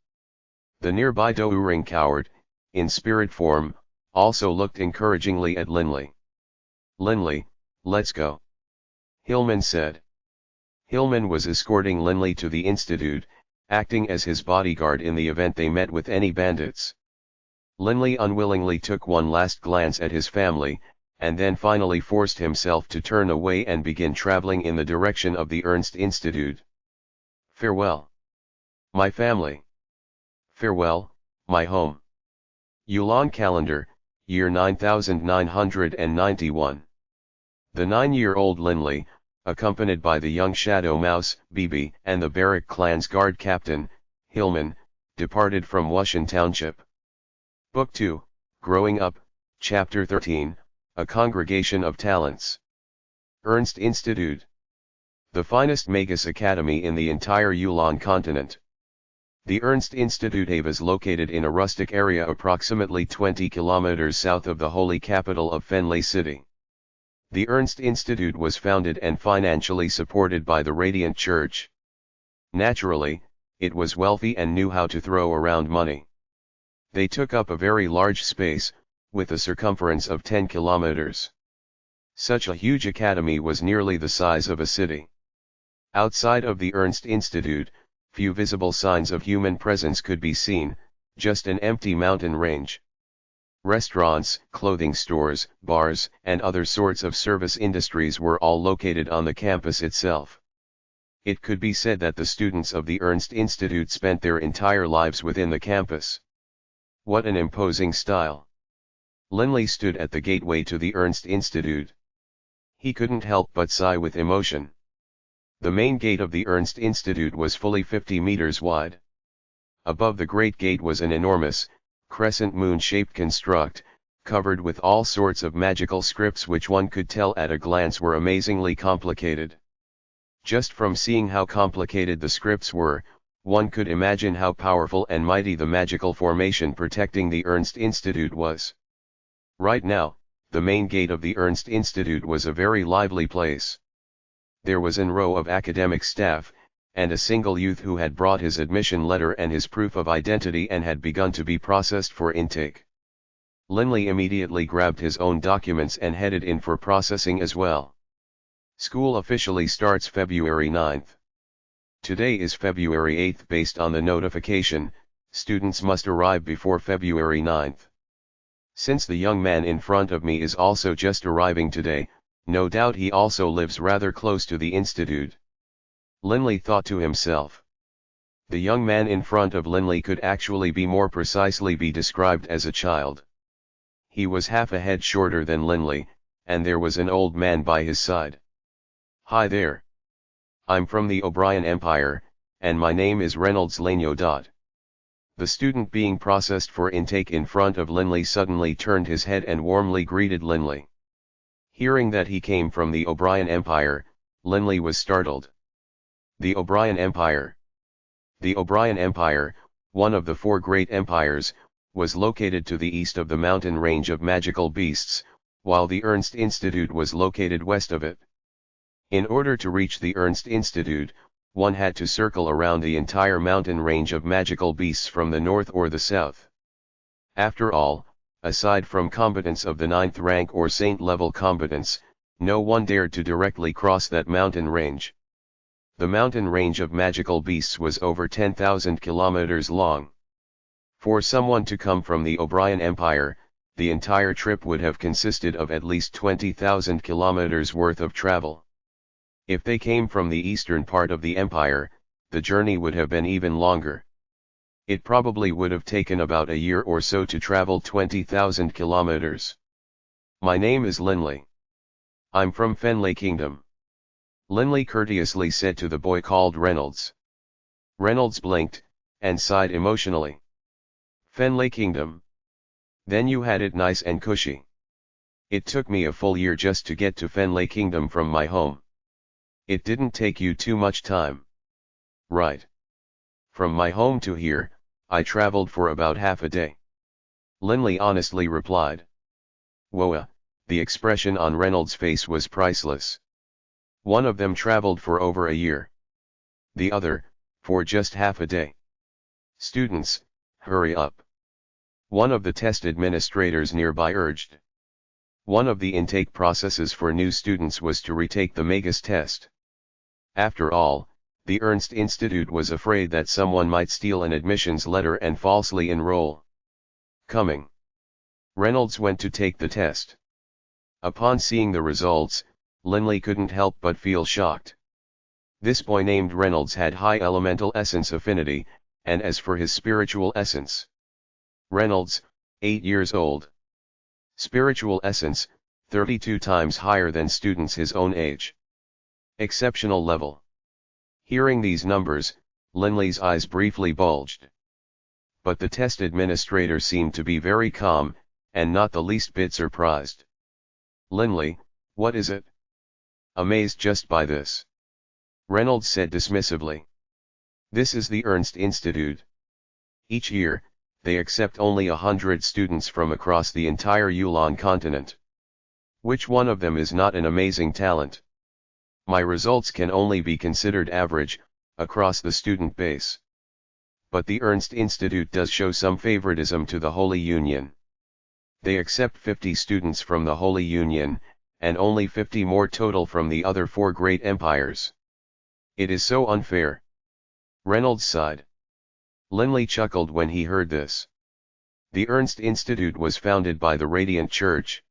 The nearby Douring coward, in spirit form, also looked encouragingly at Linley. Linley, let's go. Hillman said. Hillman was escorting Linley to the institute, acting as his bodyguard in the event they met with any bandits. Linley unwillingly took one last glance at his family, and then finally forced himself to turn away and begin traveling in the direction of the Ernst Institute. Farewell. My family. Farewell, my home. Yulan calendar, year 9991. The 9-year-old Linley, accompanied by the young shadow mouse, Bibi, and the Baruch clan's guard captain, Hillman, departed from Yulan Township. Book 2, Growing Up, Chapter 13, A Congregation of Talents. Ernst Institute. The finest magus academy in the entire Yulan Continent. The Ernst Institute is located in a rustic area approximately 20 kilometers south of the holy capital of Fenley City. The Ernst Institute was founded and financially supported by the Radiant Church. Naturally, it was wealthy and knew how to throw around money. They took up a very large space, with a circumference of 10 kilometers. Such a huge academy was nearly the size of a city. Outside of the Ernst Institute, few visible signs of human presence could be seen, just an empty mountain range. Restaurants, clothing stores, bars, and other sorts of service industries were all located on the campus itself. It could be said that the students of the Ernst Institute spent their entire lives within the campus. What an imposing style! Linley stood at the gateway to the Ernst Institute. He couldn't help but sigh with emotion. The main gate of the Ernst Institute was fully 50 meters wide. Above the great gate was an enormous, crescent moon-shaped construct, covered with all sorts of magical scripts which one could tell at a glance were amazingly complicated. Just from seeing how complicated the scripts were, one could imagine how powerful and mighty the magical formation protecting the Ernst Institute was. Right now, the main gate of the Ernst Institute was a very lively place. There was an row of academic staff, and a single youth who had brought his admission letter and his proof of identity and had begun to be processed for intake. Linley immediately grabbed his own documents and headed in for processing as well. School officially starts February 9th. Today is February 8th based on the notification, Students must arrive before February 9th. Since the young man in front of me is also just arriving today, no doubt he also lives rather close to the institute. Linley thought to himself. The young man in front of Linley could actually be more precisely be described as a child. He was half a head shorter than Linley, and there was an old man by his side. Hi there. I'm from the O'Brien Empire, and my name is Reynolds Lanyo. The student being processed for intake in front of Linley suddenly turned his head and warmly greeted Linley. Hearing that he came from the O'Brien Empire, Linley was startled. The O'Brien Empire. The O'Brien Empire, one of the four great empires, was located to the east of the mountain range of magical beasts, while the Ernst Institute was located west of it. In order to reach the Ernst Institute, one had to circle around the entire mountain range of magical beasts from the north or the south. After all, aside from combatants of the 9th rank or saint-level combatants, no one dared to directly cross that mountain range. The mountain range of magical beasts was over 10,000 kilometers long. For someone to come from the O'Brien Empire, the entire trip would have consisted of at least 20,000 kilometers worth of travel. If they came from the eastern part of the empire, the journey would have been even longer. It probably would have taken about a year or so to travel 20,000 kilometers. My name is Linley. I'm from Fenley Kingdom. Linley courteously said to the boy called Reynolds. Reynolds blinked, and sighed emotionally. Fenley Kingdom. Then you had it nice and cushy. It took me a full year just to get to Fenley Kingdom from my home. It didn't take you too much time. Right. From my home to here, I traveled for about half a day. Linley honestly replied. Whoa, the expression on Reynolds' face was priceless. One of them traveled for over a year. The other, for just half a day. Students, hurry up. One of the test administrators nearby urged. One of the intake processes for new students was to retake the magus test. After all, the Ernst Institute was afraid that someone might steal an admissions letter and falsely enroll. Coming. Reynolds went to take the test. Upon seeing the results, Linley couldn't help but feel shocked. This boy named Reynolds had high elemental essence affinity, and as for his spiritual essence. Reynolds, 8 years old. Spiritual essence, 32 times higher than students his own age. Exceptional level. Hearing these numbers, Linley's eyes briefly bulged. But the test administrator seemed to be very calm, and not the least bit surprised. Linley, what is it? Amazed just by this, Reynolds said dismissively. This is the Ernst Institute. Each year, they accept only 100 students from across the entire Yulan Continent. Which one of them is not an amazing talent? My results can only be considered average, across the student base. But the Ernst Institute does show some favoritism to the Holy Union. They accept 50 students from the Holy Union, and only 50 more total from the other four great empires. It is so unfair. Reynolds sighed. Linley chuckled when he heard this. The Ernst Institute was founded by the Radiant Church.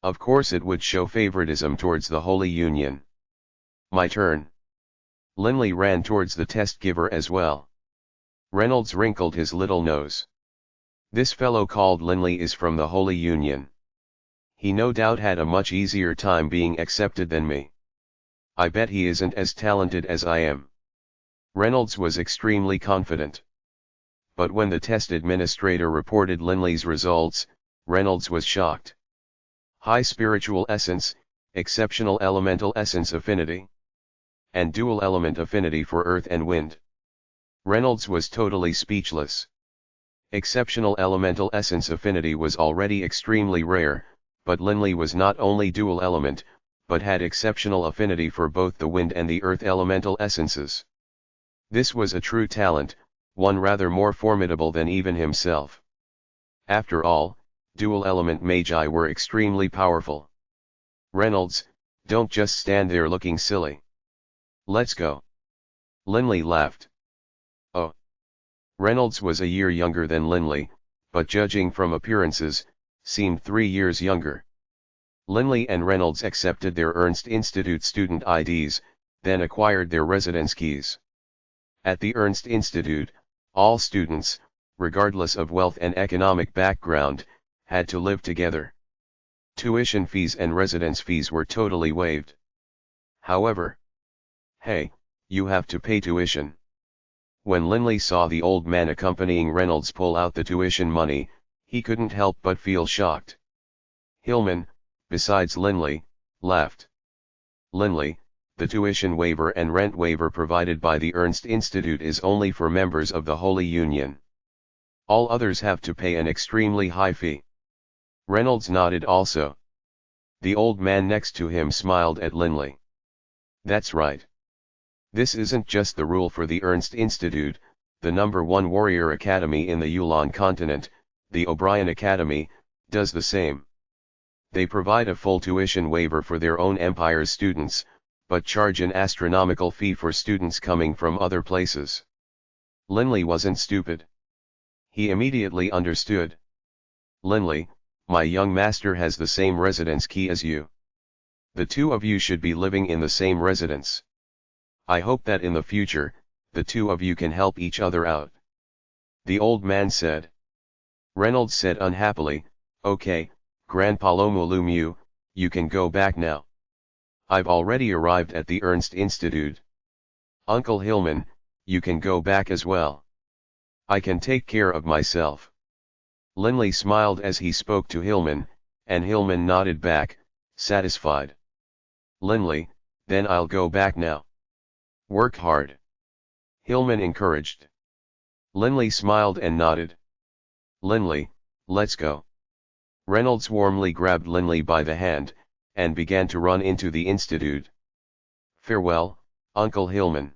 Of course it would show favoritism towards the Holy Union. My turn. Linley ran towards the test giver as well. Reynolds wrinkled his little nose. This fellow called Linley is from the Holy Union. He no doubt had a much easier time being accepted than me. I bet he isn't as talented as I am. Reynolds was extremely confident. But when the test administrator reported Linley's results, Reynolds was shocked. High spiritual essence, exceptional elemental essence affinity, and dual element affinity for earth and wind. Reynolds was totally speechless. Exceptional elemental essence affinity was already extremely rare, but Linley was not only dual element, but had exceptional affinity for both the wind and the earth elemental essences. This was a true talent, one rather more formidable than even himself. After all, dual element magi were extremely powerful. Reynolds, don't just stand there looking silly. Let's go. Linley laughed. Oh. Reynolds was a year younger than Linley, but judging from appearances, seemed 3 years younger. Linley and Reynolds accepted their Ernst Institute student IDs, then acquired their residence keys. At the Ernst Institute, all students, regardless of wealth and economic background, had to live together. Tuition fees and residence fees were totally waived. However, hey, you have to pay tuition. When Linley saw the old man accompanying Reynolds pull out the tuition money, he couldn't help but feel shocked. Hillman, besides Linley, laughed. Linley, the tuition waiver and rent waiver provided by the Ernst Institute is only for members of the Holy Union. All others have to pay an extremely high fee. Reynolds nodded also. The old man next to him smiled at Linley. That's right. This isn't just the rule for the Ernst Institute, the #1 warrior academy in the Yulan Continent, the O'Brien Academy, does the same. They provide a full tuition waiver for their own empire's students, but charge an astronomical fee for students coming from other places. Linley wasn't stupid. He immediately understood. Linley, my young master has the same residence key as you. The two of you should be living in the same residence. I hope that in the future, the two of you can help each other out. The old man said. Reynolds said unhappily, okay, Grandpa Lomulumu, you can go back now. I've already arrived at the Ernst Institute. Uncle Hillman, you can go back as well. I can take care of myself. Linley smiled as he spoke to Hillman, and Hillman nodded back, satisfied. Linley, then I'll go back now. Work hard. Hillman encouraged. Linley smiled and nodded. Linley, let's go. Reynolds warmly grabbed Linley by the hand, and began to run into the institute. Farewell, Uncle Hillman.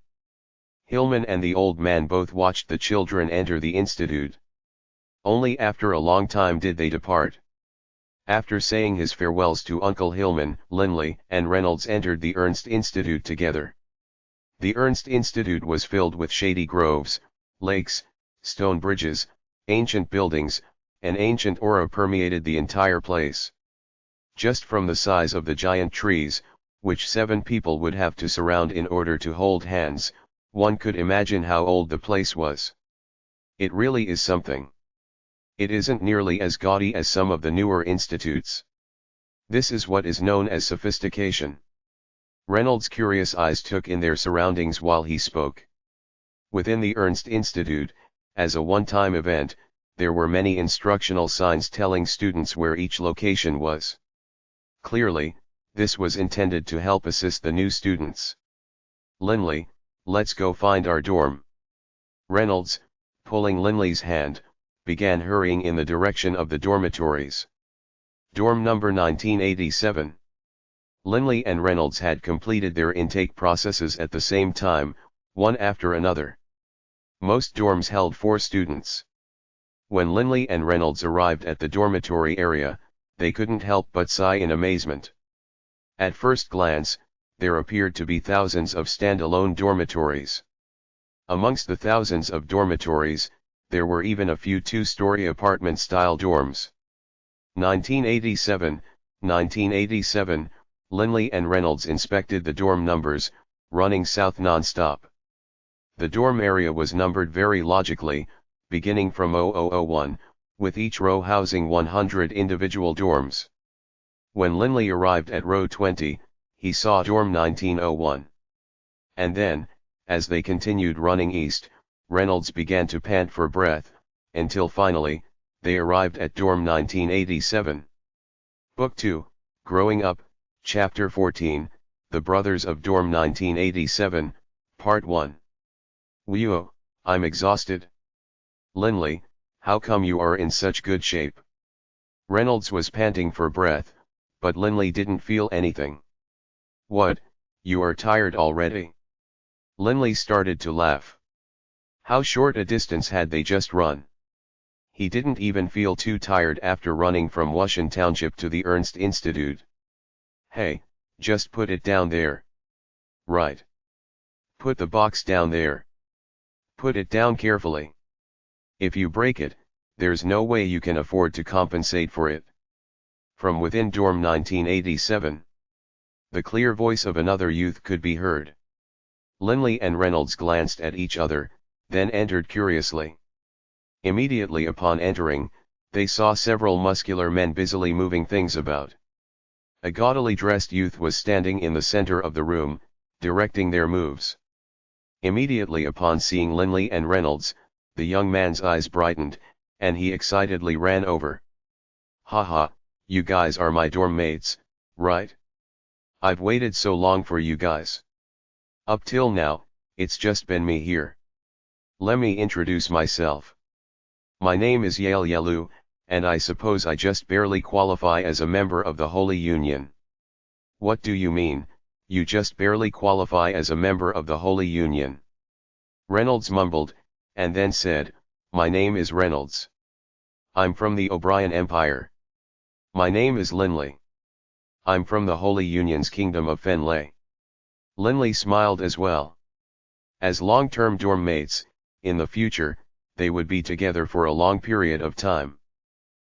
Hillman and the old man both watched the children enter the institute. Only after a long time did they depart. After saying his farewells to Uncle Hillman, Linley and Reynolds entered the Ernst Institute together. The Ernst Institute was filled with shady groves, lakes, stone bridges, ancient buildings, an ancient aura permeated the entire place. Just from the size of the giant trees, which 7 people would have to surround in order to hold hands, one could imagine how old the place was. It really is something. It isn't nearly as gaudy as some of the newer institutes. This is what is known as sophistication. Reynolds' curious eyes took in their surroundings while he spoke. Within the Ernst Institute, as a one-time event, there were many instructional signs telling students where each location was. Clearly, this was intended to help assist the new students. Linley, let's go find our dorm. Reynolds, pulling Linley's hand, began hurrying in the direction of the dormitories. Dorm number 1987. Linley and Reynolds had completed their intake processes at the same time, one after another. Most dorms held 4 students. When Linley and Reynolds arrived at the dormitory area, they couldn't help but sigh in amazement. At first glance, there appeared to be thousands of standalone dormitories. Amongst the thousands of dormitories, there were even a few 2-story apartment-style dorms. 1987, Linley and Reynolds inspected the dorm numbers, running south non-stop. The dorm area was numbered very logically, beginning from 0001, with each row housing 100 individual dorms. When Linley arrived at row 20, he saw dorm 1901. And then, as they continued running east, Reynolds began to pant for breath, until finally, they arrived at dorm 1987. Book 2, Growing Up, Chapter 14, The Brothers of Dorm 1987, Part 1. Whoa, I'm exhausted. Linley, how come you are in such good shape? Reynolds was panting for breath, but Linley didn't feel anything. What, you are tired already? Linley started to laugh. How short a distance had they just run? He didn't even feel too tired after running from Wushan Township to the Ernst Institute. Hey, just put it down there. Right. Put the box down there. Put it down carefully. If you break it, there's no way you can afford to compensate for it. From within dorm 1987. The clear voice of another youth could be heard. Linley and Reynolds glanced at each other, then entered curiously. Immediately upon entering, they saw several muscular men busily moving things about. A gaudily dressed youth was standing in the center of the room, directing their moves. Immediately upon seeing Linley and Reynolds, the young man's eyes brightened, and he excitedly ran over. "Haha, you guys are my dorm mates, right? I've waited so long for you guys. Up till now, it's just been me here. Let me introduce myself. My name is Yalu, and I suppose I just barely qualify as a member of the Holy Union." "What do you mean, you just barely qualify as a member of the Holy Union?" Reynolds mumbled, and then said, "My name is Reynolds. I'm from the O'Brien Empire. My name is Linley. I'm from the Holy Union's Kingdom of Fenley." Linley smiled as well. As long-term dorm mates, in the future, they would be together for a long period of time.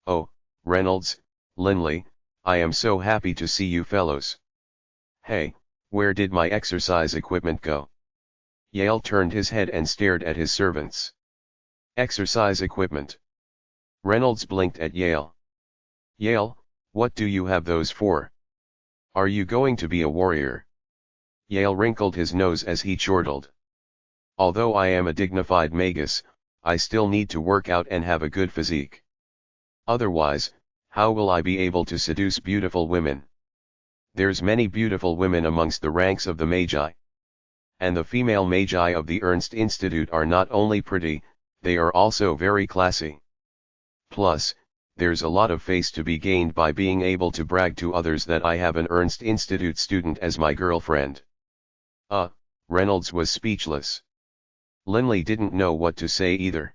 "Oh, Reynolds, Linley, I am so happy to see you fellows. Hey, where did my exercise equipment go?" Yale turned his head and stared at his servants. "Exercise equipment?" Reynolds blinked at Yale. "Yale, what do you have those for? Are you going to be a warrior?" Yale wrinkled his nose as he chortled. "Although I am a dignified magus, I still need to work out and have a good physique. Otherwise, how will I be able to seduce beautiful women? There's many beautiful women amongst the ranks of the magi. And the female magi of the Ernst Institute are not only pretty, they are also very classy. Plus, there's a lot of face to be gained by being able to brag to others that I have an Ernst Institute student as my girlfriend." Reynolds was speechless. Linley didn't know what to say either.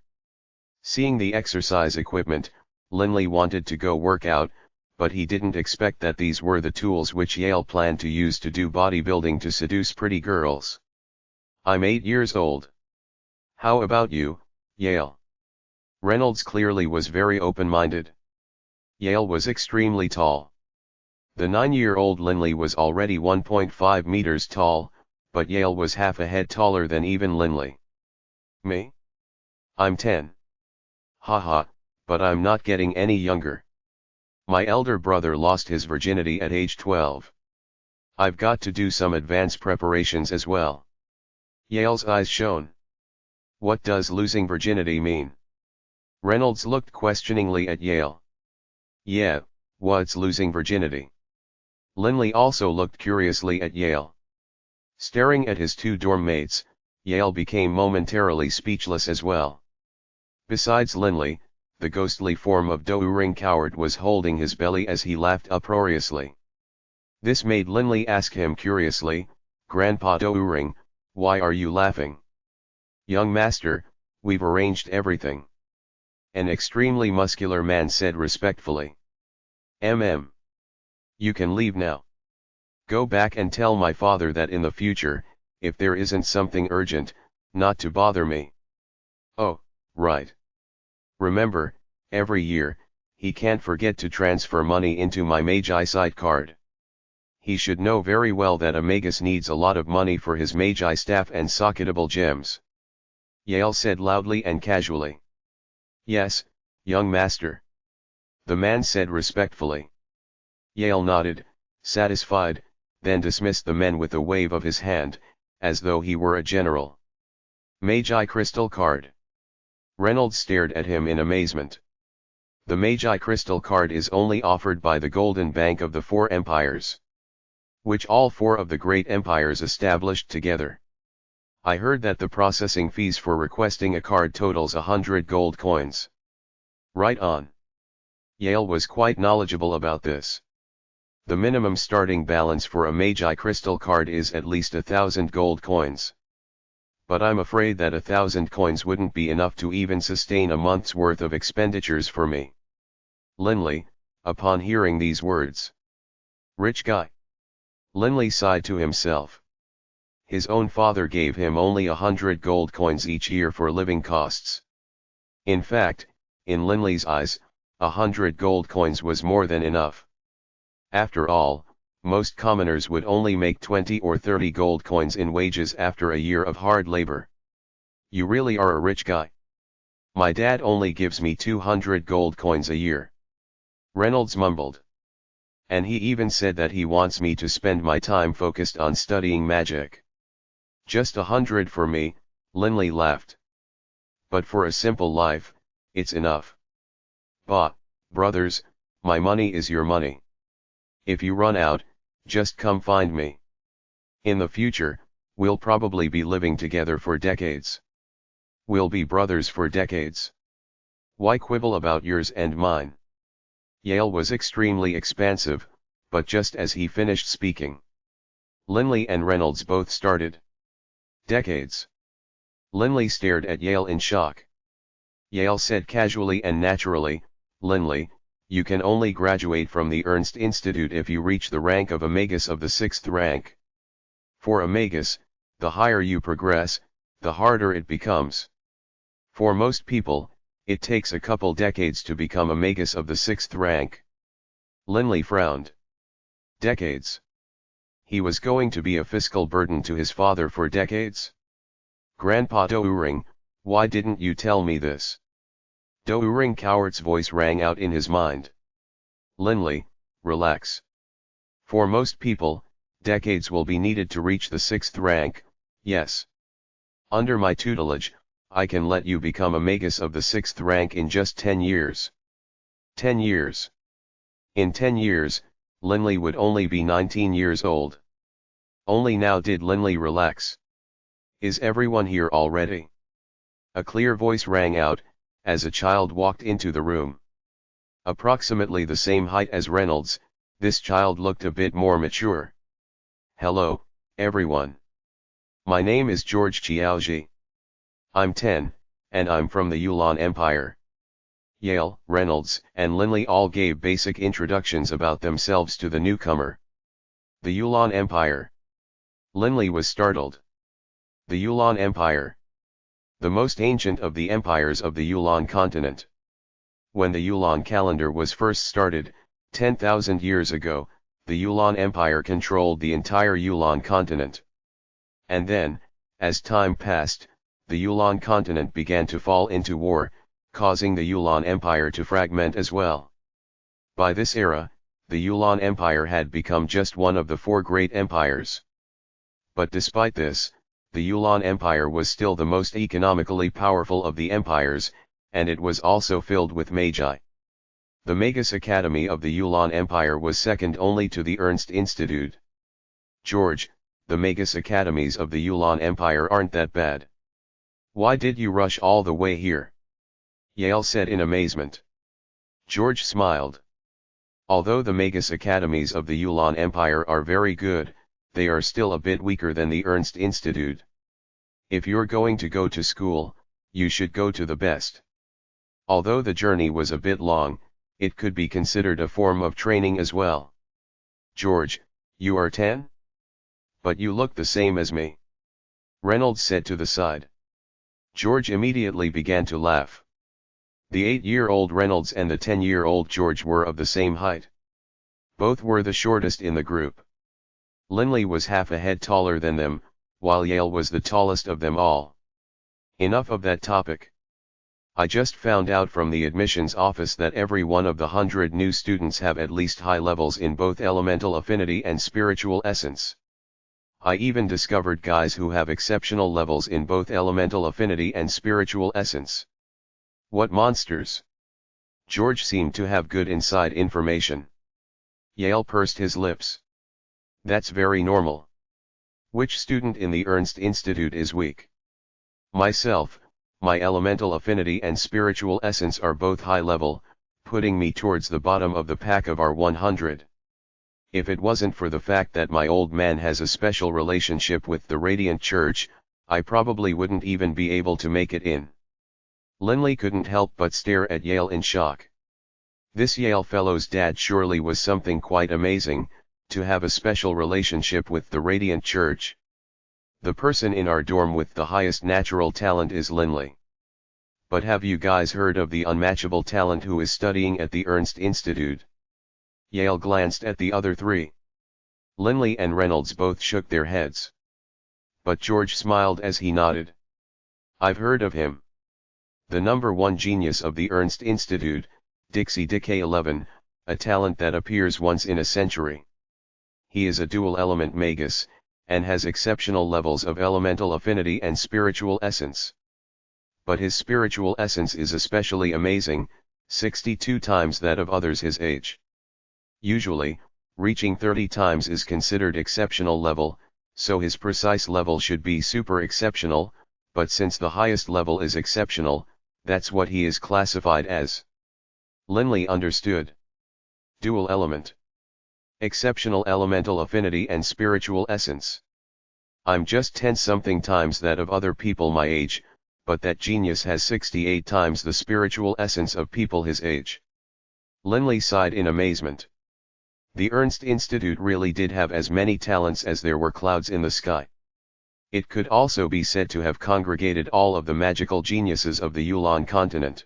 Seeing the exercise equipment, Linley wanted to go work out, but he didn't expect that these were the tools which Yale planned to use to do bodybuilding to seduce pretty girls. "I'm 8 years old. How about you, Yale?" Reynolds clearly was very open-minded. Yale was extremely tall. The 9-year-old Linley was already 1.5 meters tall, but Yale was half a head taller than even Linley. "Me? I'm 10. Haha, but I'm not getting any younger. My elder brother lost his virginity at age 12. I've got to do some advanced preparations as well." Yale's eyes shone. "What does losing virginity mean?" Reynolds looked questioningly at Yale. "Yeah, what's losing virginity?" Linley also looked curiously at Yale. Staring at his two dorm mates, Yale became momentarily speechless as well. Besides Linley, the ghostly form of Do-Ring Coward was holding his belly as he laughed uproariously. This made Linley ask him curiously, "Grandpa Do-Ring, why are you laughing?" "Young master, we've arranged everything," an extremely muscular man said respectfully. You can leave now. Go back and tell my father that in the future, if there isn't something urgent, not to bother me." "Oh, right. Remember, every year, he can't forget to transfer money into my Magi site card. He should know very well that a magus needs a lot of money for his Magi staff and socketable gems." Yale said loudly and casually. "Yes, young master," the man said respectfully. Yale nodded, satisfied, then dismissed the men with a wave of his hand, as though he were a general. "Magi crystal card." Reynolds stared at him in amazement. "The Magi crystal card is only offered by the Golden Bank of the Four Empires, which all four of the great empires established together. I heard that the processing fees for requesting a card totals 100 gold coins." "Right on." Yale was quite knowledgeable about this. The minimum starting balance for a Magi crystal card is at least 1,000 gold coins. "But I'm afraid that 1,000 coins wouldn't be enough to even sustain a month's worth of expenditures for me." Linley, upon hearing these words. "Rich guy." Linley sighed to himself. His own father gave him only 100 gold coins each year for living costs. In fact, in Linley's eyes, 100 gold coins was more than enough. After all, most commoners would only make 20 or 30 gold coins in wages after a year of hard labor. You really are a rich guy. My dad only gives me 200 gold coins a year. Reynolds mumbled. And he even said that he wants me to spend my time focused on studying magic. Just 100 for me, Linley laughed. But for a simple life, it's enough. Bah, brothers, my money is your money. If you run out, just come find me. In the future, we'll probably be living together for decades. We'll be brothers for decades. Why quibble about yours and mine? Yale was extremely expansive, but just as he finished speaking, Linley and Reynolds both started. Decades. Linley stared at Yale in shock. Yale said casually and naturally, Linley, you can only graduate from the Ernst Institute if you reach the rank of a magus of the 6th rank. For a magus, the higher you progress, the harder it becomes. For most people, it takes a couple decades to become a magus of the 6th rank. Linley frowned. Decades. He was going to be a fiscal burden to his father for decades? Grandpa Douring, why didn't you tell me this? Douring Cowart's voice rang out in his mind. Linley, relax. For most people, decades will be needed to reach the 6th rank, yes. Under my tutelage, I can let you become a magus of the 6th rank in just 10 years. 10 years. In 10 years, Linley would only be 19 years old. Only now did Linley relax. Is everyone here already? A clear voice rang out, as a child walked into the room. Approximately the same height as Reynolds, this child looked a bit more mature. Hello, everyone. My name is George Qiaoji. I'm 10, and I'm from the Yulan Empire. Yale, Reynolds, and Linley all gave basic introductions about themselves to the newcomer. The Yulan Empire. Linley was startled. The Yulan Empire. The most ancient of the empires of the Yulan Continent. When the Yulan calendar was first started, 10,000 years ago, the Yulan Empire controlled the entire Yulan Continent. And then, as time passed, the Yulan Continent began to fall into war, causing the Yulan Empire to fragment as well. By this era, the Yulan Empire had become just one of the 4 great empires. But despite this, the Yulan Empire was still the most economically powerful of the empires, and it was also filled with magi. The Magus Academy of the Yulan Empire was second only to the Ernst Institute. George, the Magus Academies of the Yulan Empire aren't that bad. Why did you rush all the way here? Yale said in amazement. George smiled. Although the Magus Academies of the Yulan Empire are very good, they are still a bit weaker than the Ernst Institute. If you're going to go to school, you should go to the best. Although the journey was a bit long, it could be considered a form of training as well. George, you are 10? But you look the same as me. Reynolds said to the side. George immediately began to laugh. The 8-year-old Reynolds and the 10-year-old George were of the same height. Both were the shortest in the group. Linley was half a head taller than them, while Yale was the tallest of them all. Enough of that topic. I just found out from the admissions office that every one of the 100 new students have at least high levels in both elemental affinity and spiritual essence. I even discovered guys who have exceptional levels in both elemental affinity and spiritual essence. What monsters! George seemed to have good inside information. Yale pursed his lips. That's very normal. Which student in the Ernst Institute is weak? Myself, my elemental affinity and spiritual essence are both high level, putting me towards the bottom of the pack of our 100. If it wasn't for the fact that my old man has a special relationship with the Radiant Church, I probably wouldn't even be able to make it in. Linley couldn't help but stare at Yale in shock. This Yale fellow's dad surely was something quite amazing, to have a special relationship with the Radiant Church. The person in our dorm with the highest natural talent is Linley. But have you guys heard of the unmatchable talent who is studying at the Ernst Institute? Yale glanced at the other three. Linley and Reynolds both shook their heads. But George smiled as he nodded. I've heard of him. The #1 genius of the Ernst Institute, Dixie Dick-11, a talent that appears once in a century. He is a dual-element magus, and has exceptional levels of elemental affinity and spiritual essence. But his spiritual essence is especially amazing, 62 times that of others his age. Usually, reaching 30 times is considered exceptional level, so his precise level should be super exceptional, but since the highest level is exceptional, that's what he is classified as. Linley understood. Dual element. Exceptional elemental affinity and spiritual essence. I'm just 10-something times that of other people my age, but that genius has 68 times the spiritual essence of people his age. Linley sighed in amazement. The Ernst Institute really did have as many talents as there were clouds in the sky. It could also be said to have congregated all of the magical geniuses of the Yulan Continent.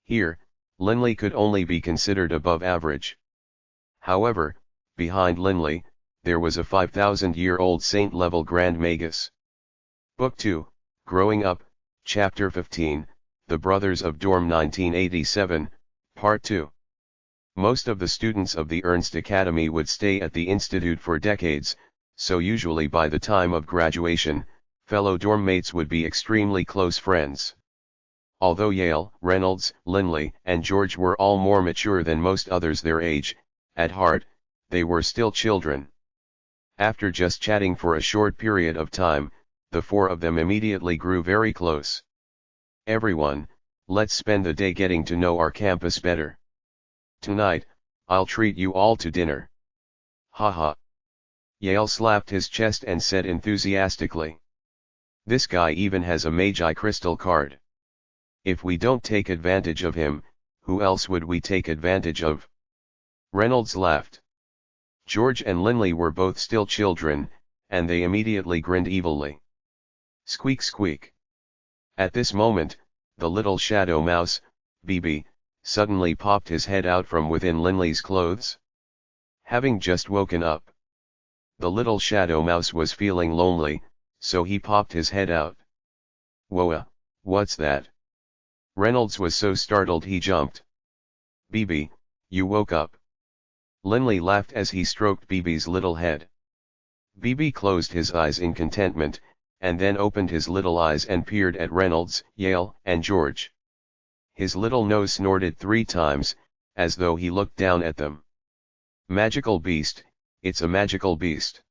Here, Linley could only be considered above average. However, behind Linley, there was a 5,000-year-old saint-level Grand Magus. Book 2, Growing Up, Chapter 15, The Brothers of Dorm 1987, Part 2. Most of the students of the Ernst Academy would stay at the institute for decades, so usually by the time of graduation, fellow dorm mates would be extremely close friends. Although Yale, Reynolds, Linley, and George were all more mature than most others their age, at heart, they were still children. After just chatting for a short period of time, the four of them immediately grew very close. Everyone, let's spend the day getting to know our campus better. Tonight, I'll treat you all to dinner. Ha ha. Yale slapped his chest and said enthusiastically. This guy even has a Magi crystal card. If we don't take advantage of him, who else would we take advantage of? Reynolds laughed. George and Linley were both still children, and they immediately grinned evilly. Squeak squeak. At this moment, the little shadow mouse, BB, suddenly popped his head out from within Linley's clothes. Having just woken up, the little shadow mouse was feeling lonely, so he popped his head out. Whoa, what's that? Reynolds was so startled he jumped. BB, you woke up. Linley laughed as he stroked BB's little head. BB closed his eyes in contentment, and then opened his little eyes and peered at Reynolds, Yale, and George. His little nose snorted 3 times, as though he looked down at them. Magical beast, it's a magical beast.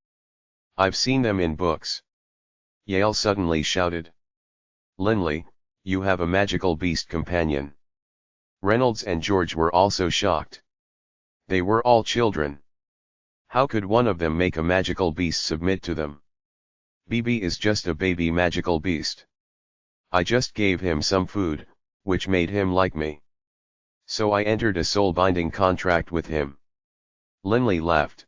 I've seen them in books. Yale suddenly shouted. Linley, you have a magical beast companion. Reynolds and George were also shocked. They were all children. How could one of them make a magical beast submit to them? BB is just a baby magical beast. I just gave him some food, which made him like me. So I entered a soul-binding contract with him. Linley laughed.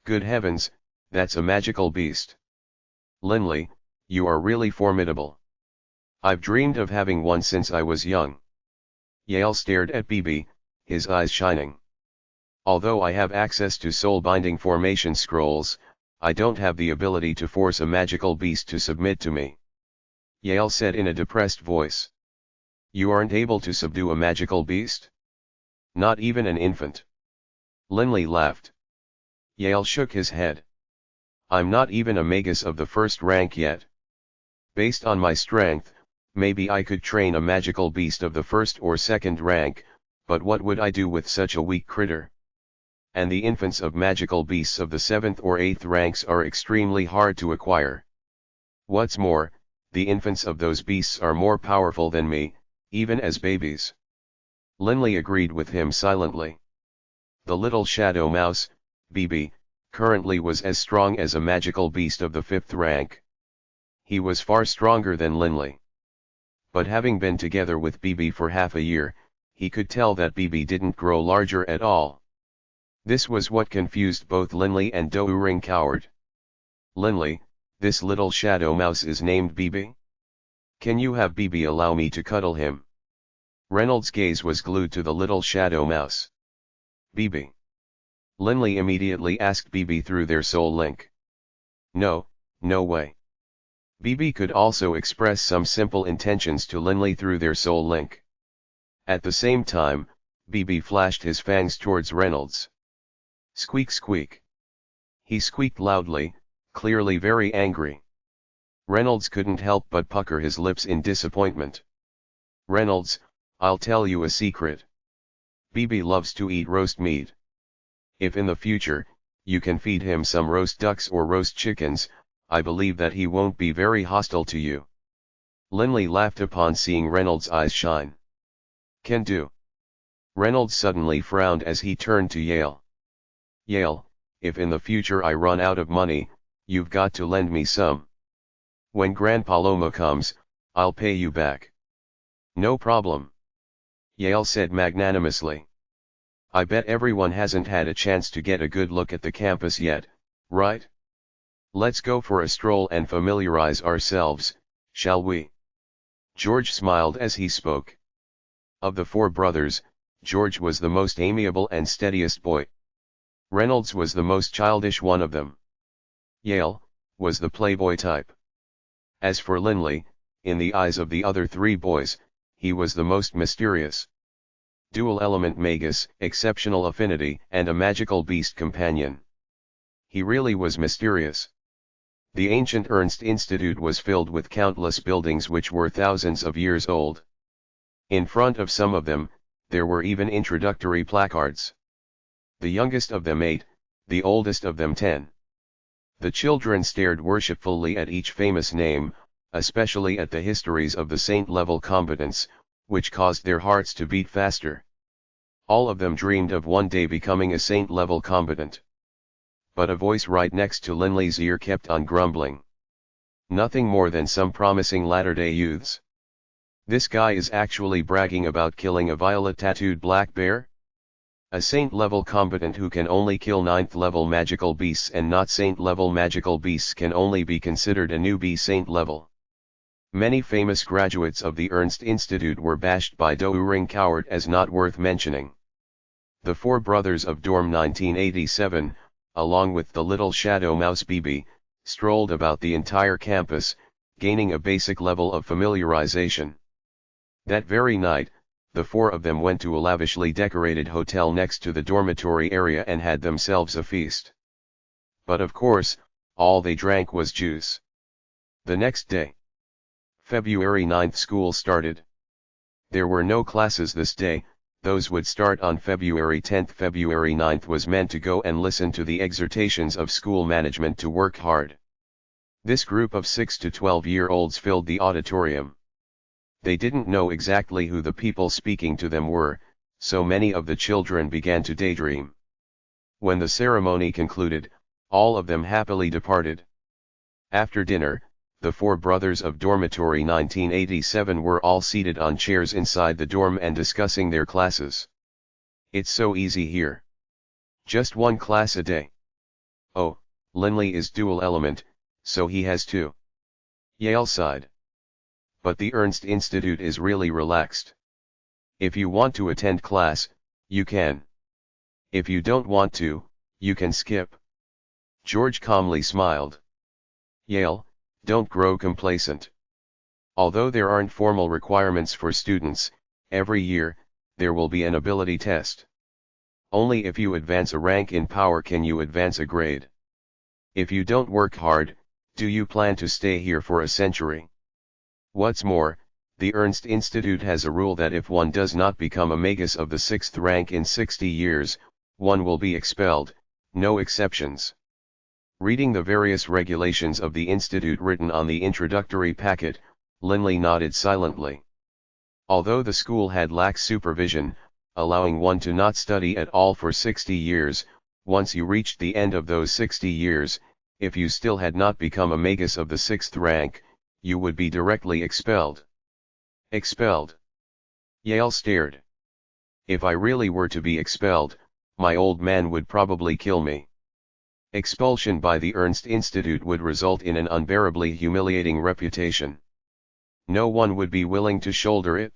Good heavens, that's a magical beast. Linley, you are really formidable. I've dreamed of having one since I was young. Yale stared at BB, his eyes shining. Although I have access to soul-binding formation scrolls, I don't have the ability to force a magical beast to submit to me. Yale said in a depressed voice. You aren't able to subdue a magical beast? Not even an infant. Linley laughed. Yale shook his head. I'm not even a magus of the 1st rank yet. Based on my strength, maybe I could train a magical beast of the 1st or 2nd rank, but what would I do with such a weak critter? And the infants of magical beasts of the 7th or 8th ranks are extremely hard to acquire. What's more, the infants of those beasts are more powerful than me, even as babies. Linley agreed with him silently. The little shadow mouse, BB, currently was as strong as a magical beast of the 5th rank. He was far stronger than Linley. But having been together with BB for half a year, he could tell that BB didn't grow larger at all. This was what confused both Linley and Doering Coward. Linley, this little shadow mouse is named BB? Can you have BB allow me to cuddle him? Reynolds' gaze was glued to the little shadow mouse. BB. Linley immediately asked BB through their soul link. No, no way. BB could also express some simple intentions to Linley through their soul link. At the same time, BB flashed his fangs towards Reynolds. Squeak squeak. He squeaked loudly, clearly very angry. Reynolds couldn't help but pucker his lips in disappointment. Reynolds, I'll tell you a secret. BB loves to eat roast meat. If in the future, you can feed him some roast ducks or roast chickens, I believe that he won't be very hostile to you. Linley laughed upon seeing Reynolds' eyes shine. Can do. Reynolds suddenly frowned as he turned to Yale. Yale, if in the future I run out of money, you've got to lend me some. When Grandpa Loma comes, I'll pay you back. No problem. Yale said magnanimously. I bet everyone hasn't had a chance to get a good look at the campus yet, right? Let's go for a stroll and familiarize ourselves, shall we? George smiled as he spoke. Of the four brothers, George was the most amiable and steadiest boy. Reynolds was the most childish one of them. Yale was the playboy type. As for Linley, in the eyes of the other three boys, he was the most mysterious. Dual element magus, exceptional affinity, and a magical beast companion. He really was mysterious. The ancient Ernst Institute was filled with countless buildings which were thousands of years old. In front of some of them, there were even introductory placards. The youngest of them 8, the oldest of them 10. The children stared worshipfully at each famous name, especially at the histories of the saint-level combatants, which caused their hearts to beat faster. All of them dreamed of one day becoming a saint-level combatant. But a voice right next to Linley's ear kept on grumbling. Nothing more than some promising latter-day youths. This guy is actually bragging about killing a violet-tattooed black bear? A saint-level combatant who can only kill 9th-level magical beasts and not saint-level magical beasts can only be considered a newbie saint-level. Many famous graduates of the Ernst Institute were bashed by Doering Coward as not worth mentioning. The four brothers of Dorm 1987, along with the little shadow mouse BB, strolled about the entire campus, gaining a basic level of familiarization. That very night, the four of them went to a lavishly decorated hotel next to the dormitory area and had themselves a feast. But of course, all they drank was juice. The next day, February 9th, school started. There were no classes this day, those would start on February 10th. February 9th was meant to go and listen to the exhortations of school management to work hard. This group of 6 to 12-year-olds filled the auditorium. They didn't know exactly who the people speaking to them were, so many of the children began to daydream. When the ceremony concluded, all of them happily departed. After dinner, the four brothers of dormitory 1987 were all seated on chairs inside the dorm and discussing their classes. It's so easy here. Just one class a day. Oh, Linley is dual element, so he has two. Yale sighed. But the Ernst Institute is really relaxed. If you want to attend class, you can. If you don't want to, you can skip. George calmly smiled. Yale, don't grow complacent. Although there aren't formal requirements for students, every year, there will be an ability test. Only if you advance a rank in power can you advance a grade. If you don't work hard, do you plan to stay here for a century? What's more, the Ernst Institute has a rule that if one does not become a magus of the 6th rank in 60 years, one will be expelled, no exceptions. Reading the various regulations of the Institute written on the introductory packet, Linley nodded silently. Although the school had lax supervision, allowing one to not study at all for 60 years, once you reached the end of those 60 years, if you still had not become a magus of the 6th rank, you would be directly expelled. Expelled? Yale stared. If I really were to be expelled, my old man would probably kill me. Expulsion by the Ernst Institute would result in an unbearably humiliating reputation. no one would be willing to shoulder it.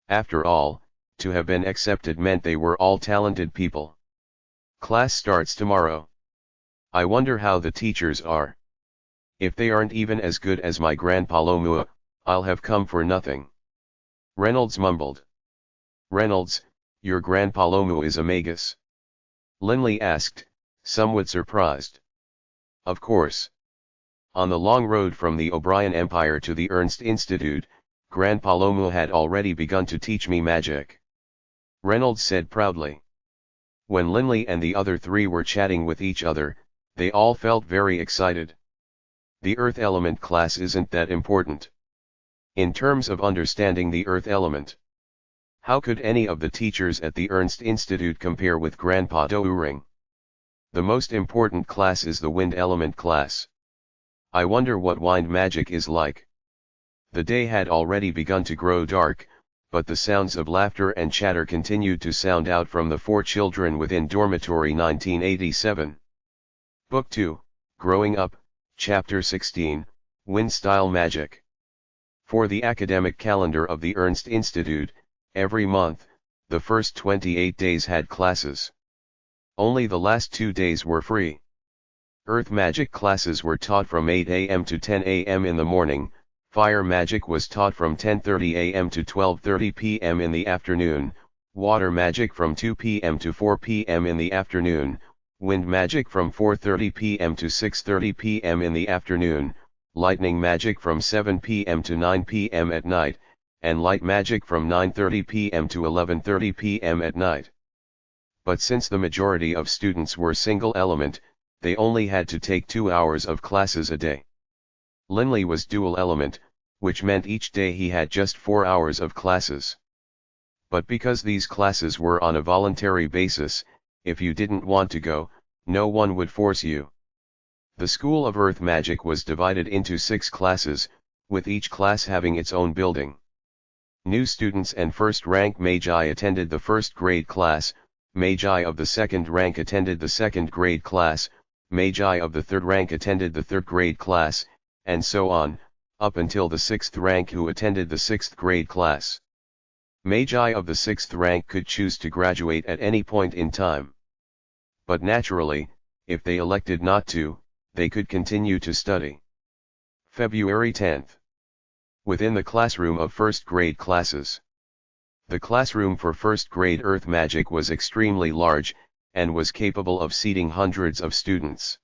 After all, to have been accepted meant they were all talented people. Class starts tomorrow. I wonder how the teachers are. If they aren't even as good as my Grandpa Lomua, I'll have come for nothing. Reynolds mumbled. Reynolds, your Grandpa Lomua is a magus? Linley asked, somewhat surprised. Of course. On the long road from the O'Brien Empire to the Ernst Institute, Grandpa Lomua had already begun to teach me magic. Reynolds said proudly. When Linley and the other three were chatting with each other, they all felt very excited. The earth element class isn't that important. In terms of understanding the earth element, how could any of the teachers at the Ernst Institute compare with Grandpa Douring? The most important class is the wind element class. I wonder what wind magic is like. The day had already begun to grow dark, but the sounds of laughter and chatter continued to sound out from the 4 children within dormitory 1987. Book 2, Growing Up, Chapter 16, Wind-Style Magic. For the academic calendar of the Ernst Institute, every month, the first 28 days had classes. Only the last 2 days were free. Earth magic classes were taught from 8 a.m. to 10 a.m. in the morning, fire magic was taught from 10:30 a.m. to 12:30 p.m. in the afternoon, water magic from 2 p.m. to 4 p.m. in the afternoon, wind magic from 4:30 p.m. to 6:30 p.m. in the afternoon, lightning magic from 7 p.m. to 9 p.m. at night, and light magic from 9:30 p.m. to 11:30 p.m. at night. But since the majority of students were single element, they only had to take 2 hours of classes a day. Linley was dual element, which meant each day he had just 4 hours of classes. But because these classes were on a voluntary basis, if you didn't want to go, no one would force you. The School of Earth Magic was divided into 6 classes, with each class having its own building. New students and first-rank magi attended the first-grade class, magi of the second rank attended the second-grade class, magi of the third rank attended the third-grade class, and so on, up until the 6th rank who attended the 6th-grade class. Magi of the 6th rank could choose to graduate at any point in time. But naturally, if they elected not to, they could continue to study. February 10th. Within the classroom of first-grade classes. The classroom for first-grade Earth Magic was extremely large, and was capable of seating hundreds of students.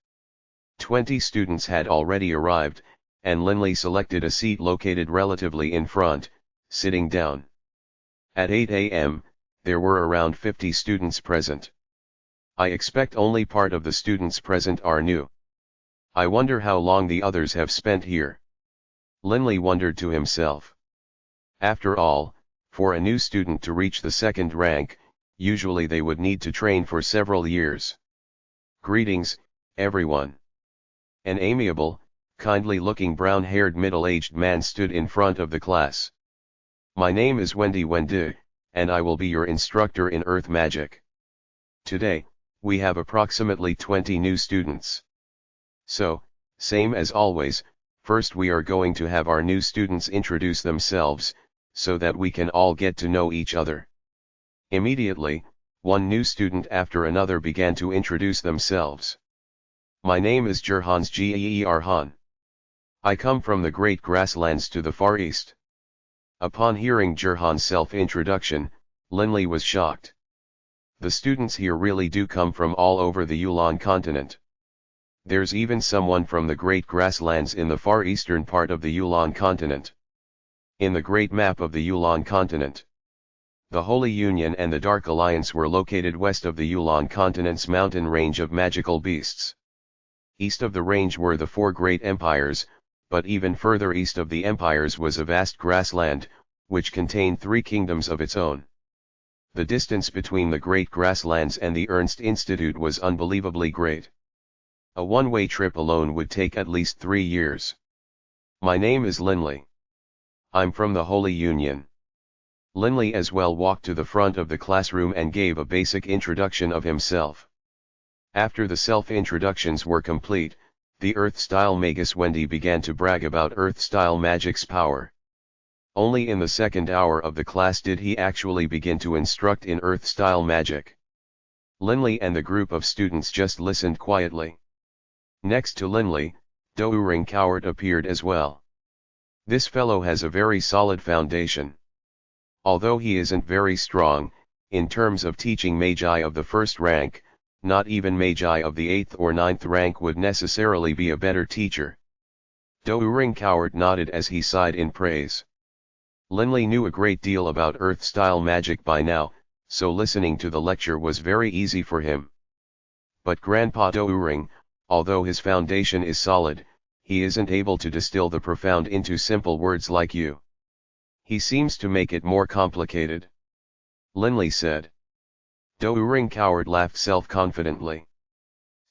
20 students had already arrived, and Linley selected a seat located relatively in front, sitting down. At 8 a.m., there were around 50 students present. I expect only part of the students present are new. I wonder how long the others have spent here. Linley wondered to himself. After all, for a new student to reach the 2nd rank, usually they would need to train for several years. Greetings, everyone. An amiable, kindly-looking brown-haired middle-aged man stood in front of the class. My name is Wendy Wendy, and I will be your instructor in Earth Magic. Today, we have approximately 20 new students. So, same as always, first we are going to have our new students introduce themselves, so that we can all get to know each other. Immediately, one new student after another began to introduce themselves. My name is Gerhans Geerhan. I come from the great grasslands to the far east. Upon hearing Gerhan's self-introduction, Linley was shocked. The students here really do come from all over the Yulan Continent. There's even someone from the great grasslands in the far eastern part of the Yulan Continent. In the great map of the Yulan Continent, the Holy Union and the Dark Alliance were located west of the Yulan Continent's mountain range of magical beasts. East of the range were the 4 great empires, but even further east of the empires was a vast grassland, which contained 3 kingdoms of its own. The distance between the great grasslands and the Ernst Institute was unbelievably great. A one-way trip alone would take at least 3 years. My name is Linley. I'm from the Holy Union. Linley as well walked to the front of the classroom and gave a basic introduction of himself. After the self-introductions were complete, the Earth-style magus Wendy began to brag about Earth-style magic's power. Only in the second hour of the class did he actually begin to instruct in earth-style magic. Linley and the group of students just listened quietly. Next to Linley, Douring Coward appeared as well. This fellow has a very solid foundation. Although he isn't very strong, in terms of teaching magi of the first rank, not even magi of the 8th or 9th rank would necessarily be a better teacher. Douring Coward nodded as he sighed in praise. Linley knew a great deal about earth-style magic by now, so listening to the lecture was very easy for him. But Grandpa Douring, although his foundation is solid, he isn't able to distill the profound into simple words like you. He seems to make it more complicated. Linley said. Douring Coward laughed self-confidently.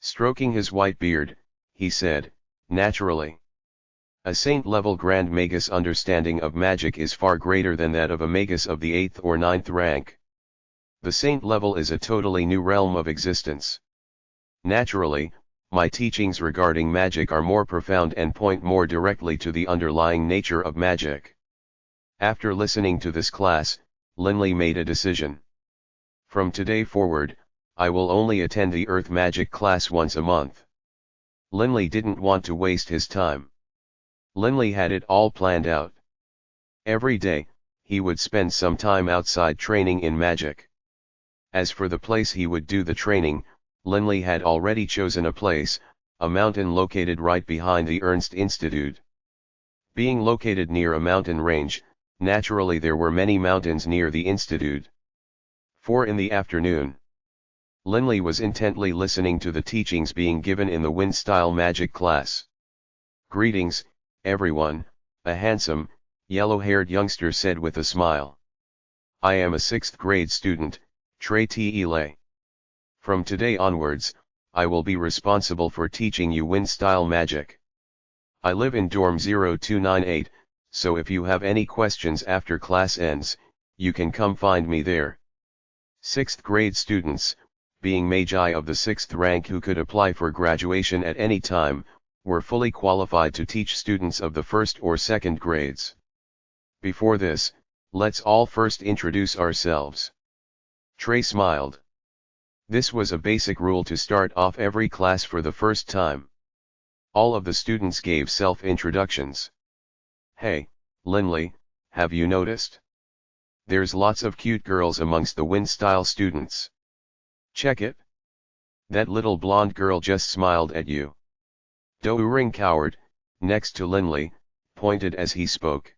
Stroking his white beard, he said, naturally. A saint-level Grand Magus understanding of magic is far greater than that of a Magus of the 8th or 9th rank. The saint level is a totally new realm of existence. Naturally, my teachings regarding magic are more profound and point more directly to the underlying nature of magic. After listening to this class, Linley made a decision. From today forward, I will only attend the earth magic class once a month. Linley didn't want to waste his time. Linley had it all planned out. Every day, he would spend some time outside training in magic. As for the place he would do the training, Linley had already chosen a place, a mountain located right behind the Ernst Institute. Being located near a mountain range, naturally there were many mountains near the institute. 4 in the afternoon. Linley was intently listening to the teachings being given in the wind-style magic class. Greetings, everyone, a handsome, yellow-haired youngster said with a smile. I am a 6th grade student, Chi Xi Hong. From today onwards, I will be responsible for teaching you wind-style magic. I live in dorm 0298, so if you have any questions after class ends, you can come find me there. 6th grade students, being magi of the 6th rank who could apply for graduation at any time, were fully qualified to teach students of the 1st or 2nd grades. Before this, let's all first introduce ourselves. Trey smiled. This was a basic rule to start off every class for the first time. All of the students gave self-introductions. Hey, Linley, have you noticed? There's lots of cute girls amongst the wind-style students. Check it. That little blonde girl just smiled at you. Douring Coward, next to Linley, pointed as he spoke.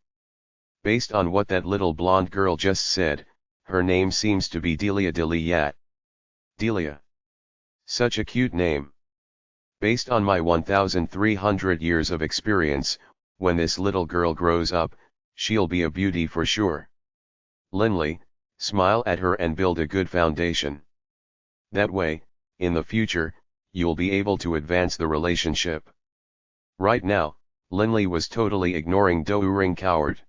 Based on what that little blonde girl just said, her name seems to be Delia Deliat. Delia. Such a cute name. Based on my 1,300 years of experience, when this little girl grows up, she'll be a beauty for sure. Linley, smile at her and build a good foundation. That way, in the future, you'll be able to advance the relationship. Right now, Linley was totally ignoring Douring Coward.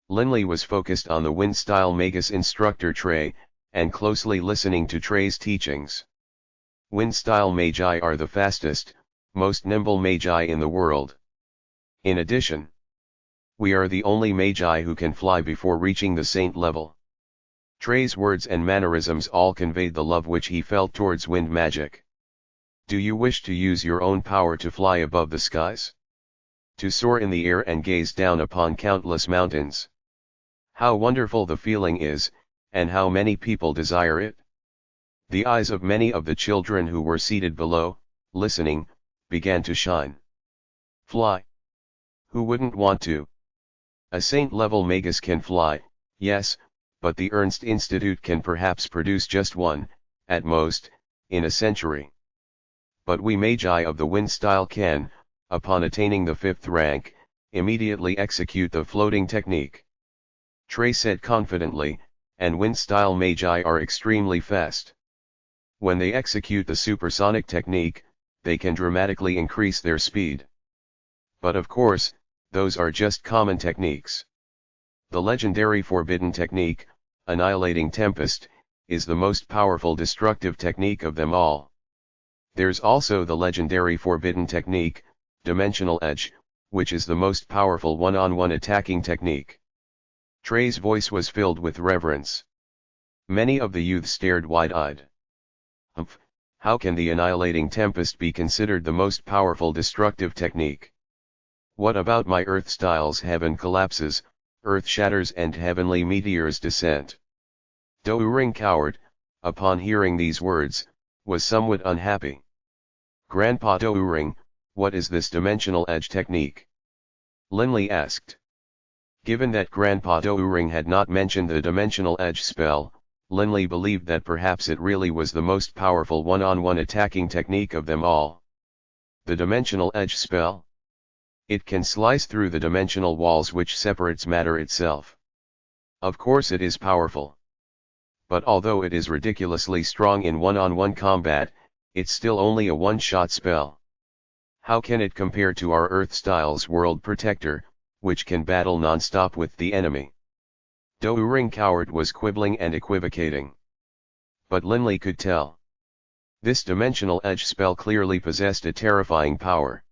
Linley was focused on the wind-style magus instructor Trey, and closely listening to Trey's teachings. Wind-style magi are the fastest, most nimble magi in the world. In addition, we are the only magi who can fly before reaching the saint level. Trey's words and mannerisms all conveyed the love which he felt towards wind magic. Do you wish to use your own power to fly above the skies? To soar in the air and gaze down upon countless mountains? How wonderful the feeling is, and how many people desire it? The eyes of many of the children who were seated below, listening, began to shine. Fly. Who wouldn't want to? A saint-level magus can fly, yes, but the Ernst Institute can perhaps produce just one, at most, in a century. But we magi of the wind style can, upon attaining the 5th rank, immediately execute the floating technique. Trey said confidently, and wind style magi are extremely fast. When they execute the supersonic technique, they can dramatically increase their speed. But of course, those are just common techniques. The legendary forbidden technique, Annihilating Tempest, is the most powerful destructive technique of them all. There's also the legendary forbidden technique, Dimensional Edge, which is the most powerful one-on-one attacking technique. Trey's voice was filled with reverence. Many of the youth stared wide-eyed. Humph, how can the annihilating tempest be considered the most powerful destructive technique? What about my earth styles? Heaven collapses, earth shatters and heavenly meteors descent. Douring cowered, upon hearing these words, was somewhat unhappy. Grandpa Douring, what is this dimensional edge technique? Linley asked. Given that Grandpa Douring had not mentioned the dimensional edge spell, Linley believed that perhaps it really was the most powerful one-on-one attacking technique of them all. The dimensional edge spell? It can slice through the dimensional walls which separates matter itself. Of course it is powerful. But although it is ridiculously strong in one-on-one combat, it's still only a one-shot spell. How can it compare to our Earth-styles World Protector, which can battle non-stop with the enemy? Douring Coward was quibbling and equivocating. But Linley could tell. This dimensional edge spell clearly possessed a terrifying power.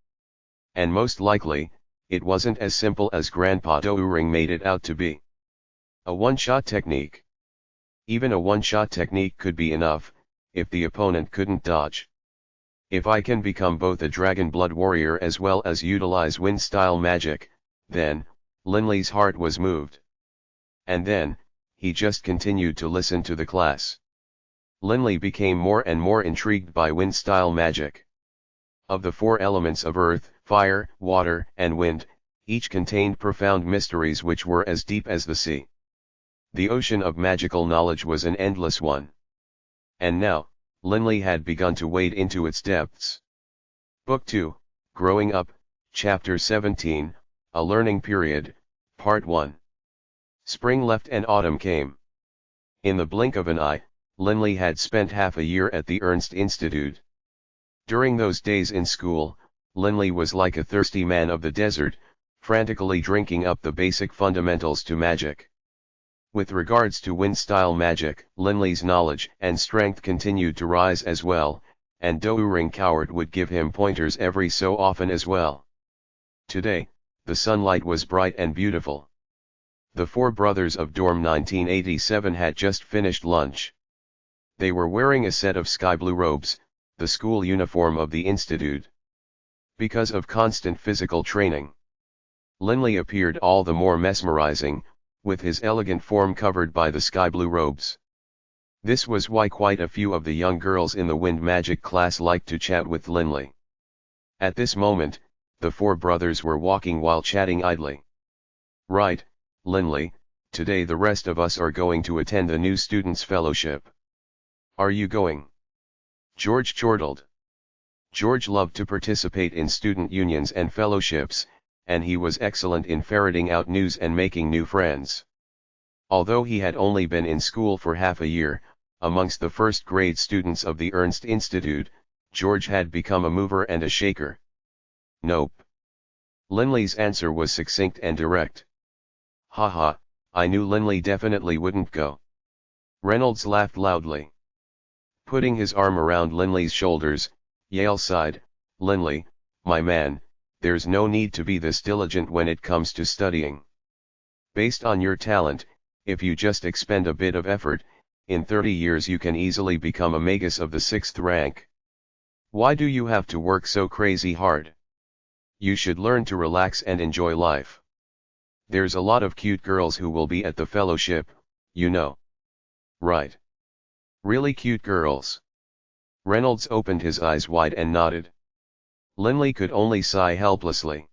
And most likely, it wasn't as simple as Grandpa Douring made it out to be. A one-shot technique. Even a one-shot technique could be enough, if the opponent couldn't dodge. If I can become both a Dragonblood warrior as well as utilize wind-style magic, then, Linley's heart was moved. And then, he just continued to listen to the class. Linley became more and more intrigued by wind-style magic. Of the four elements of earth, fire, water, and wind, each contained profound mysteries which were as deep as the sea. The ocean of magical knowledge was an endless one. And now, Linley had begun to wade into its depths. Book 2, Growing Up, Chapter 17, A Learning Period, Part 1. Spring left and autumn came. In the blink of an eye, Linley had spent half a year at the Ernst Institute. During those days in school, Linley was like a thirsty man of the desert, frantically drinking up the basic fundamentals to magic. With regards to wind-style magic, Linley's knowledge and strength continued to rise as well, and Douring Coward would give him pointers every so often as well. Today, the sunlight was bright and beautiful. The four brothers of dorm 1987 had just finished lunch. They were wearing a set of sky blue robes, the school uniform of the institute. Because of constant physical training, Linley appeared all the more mesmerizing, with his elegant form covered by the sky blue robes. This was why quite a few of the young girls in the wind magic class liked to chat with Linley. At this moment, the four brothers were walking while chatting idly. Right, Linley, today the rest of us are going to attend the new students' fellowship. Are you going? George chortled. George loved to participate in student unions and fellowships, and he was excellent in ferreting out news and making new friends. Although he had only been in school for half a year, amongst the first-grade students of the Ernst Institute, George had become a mover and a shaker. Nope. Linley's answer was succinct and direct. Haha, I knew Linley definitely wouldn't go. Reynolds laughed loudly. Putting his arm around Linley's shoulders, Yale sighed, Linley, my man, there's no need to be this diligent when it comes to studying. Based on your talent, if you just expend a bit of effort, in 30 years you can easily become a magus of the 6th rank. Why do you have to work so crazy hard? You should learn to relax and enjoy life. There's a lot of cute girls who will be at the fellowship, you know. Right. Really cute girls. Reynolds opened his eyes wide and nodded. Linley could only sigh helplessly.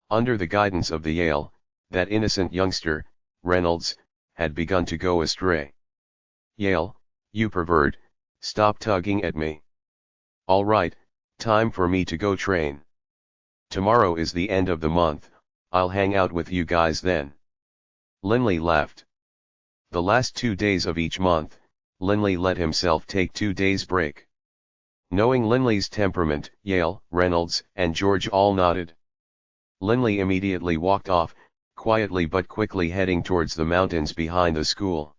Under the guidance of the Yale, that innocent youngster, Reynolds, had begun to go astray. Yale, you pervert, stop tugging at me. All right, time for me to go train. Tomorrow is the end of the month, I'll hang out with you guys then. Linley laughed. The last 2 days of each month, Linley let himself take 2 days break. Knowing Linley's temperament, Yale, Reynolds, and George all nodded. Linley immediately walked off, quietly but quickly heading towards the mountains behind the school.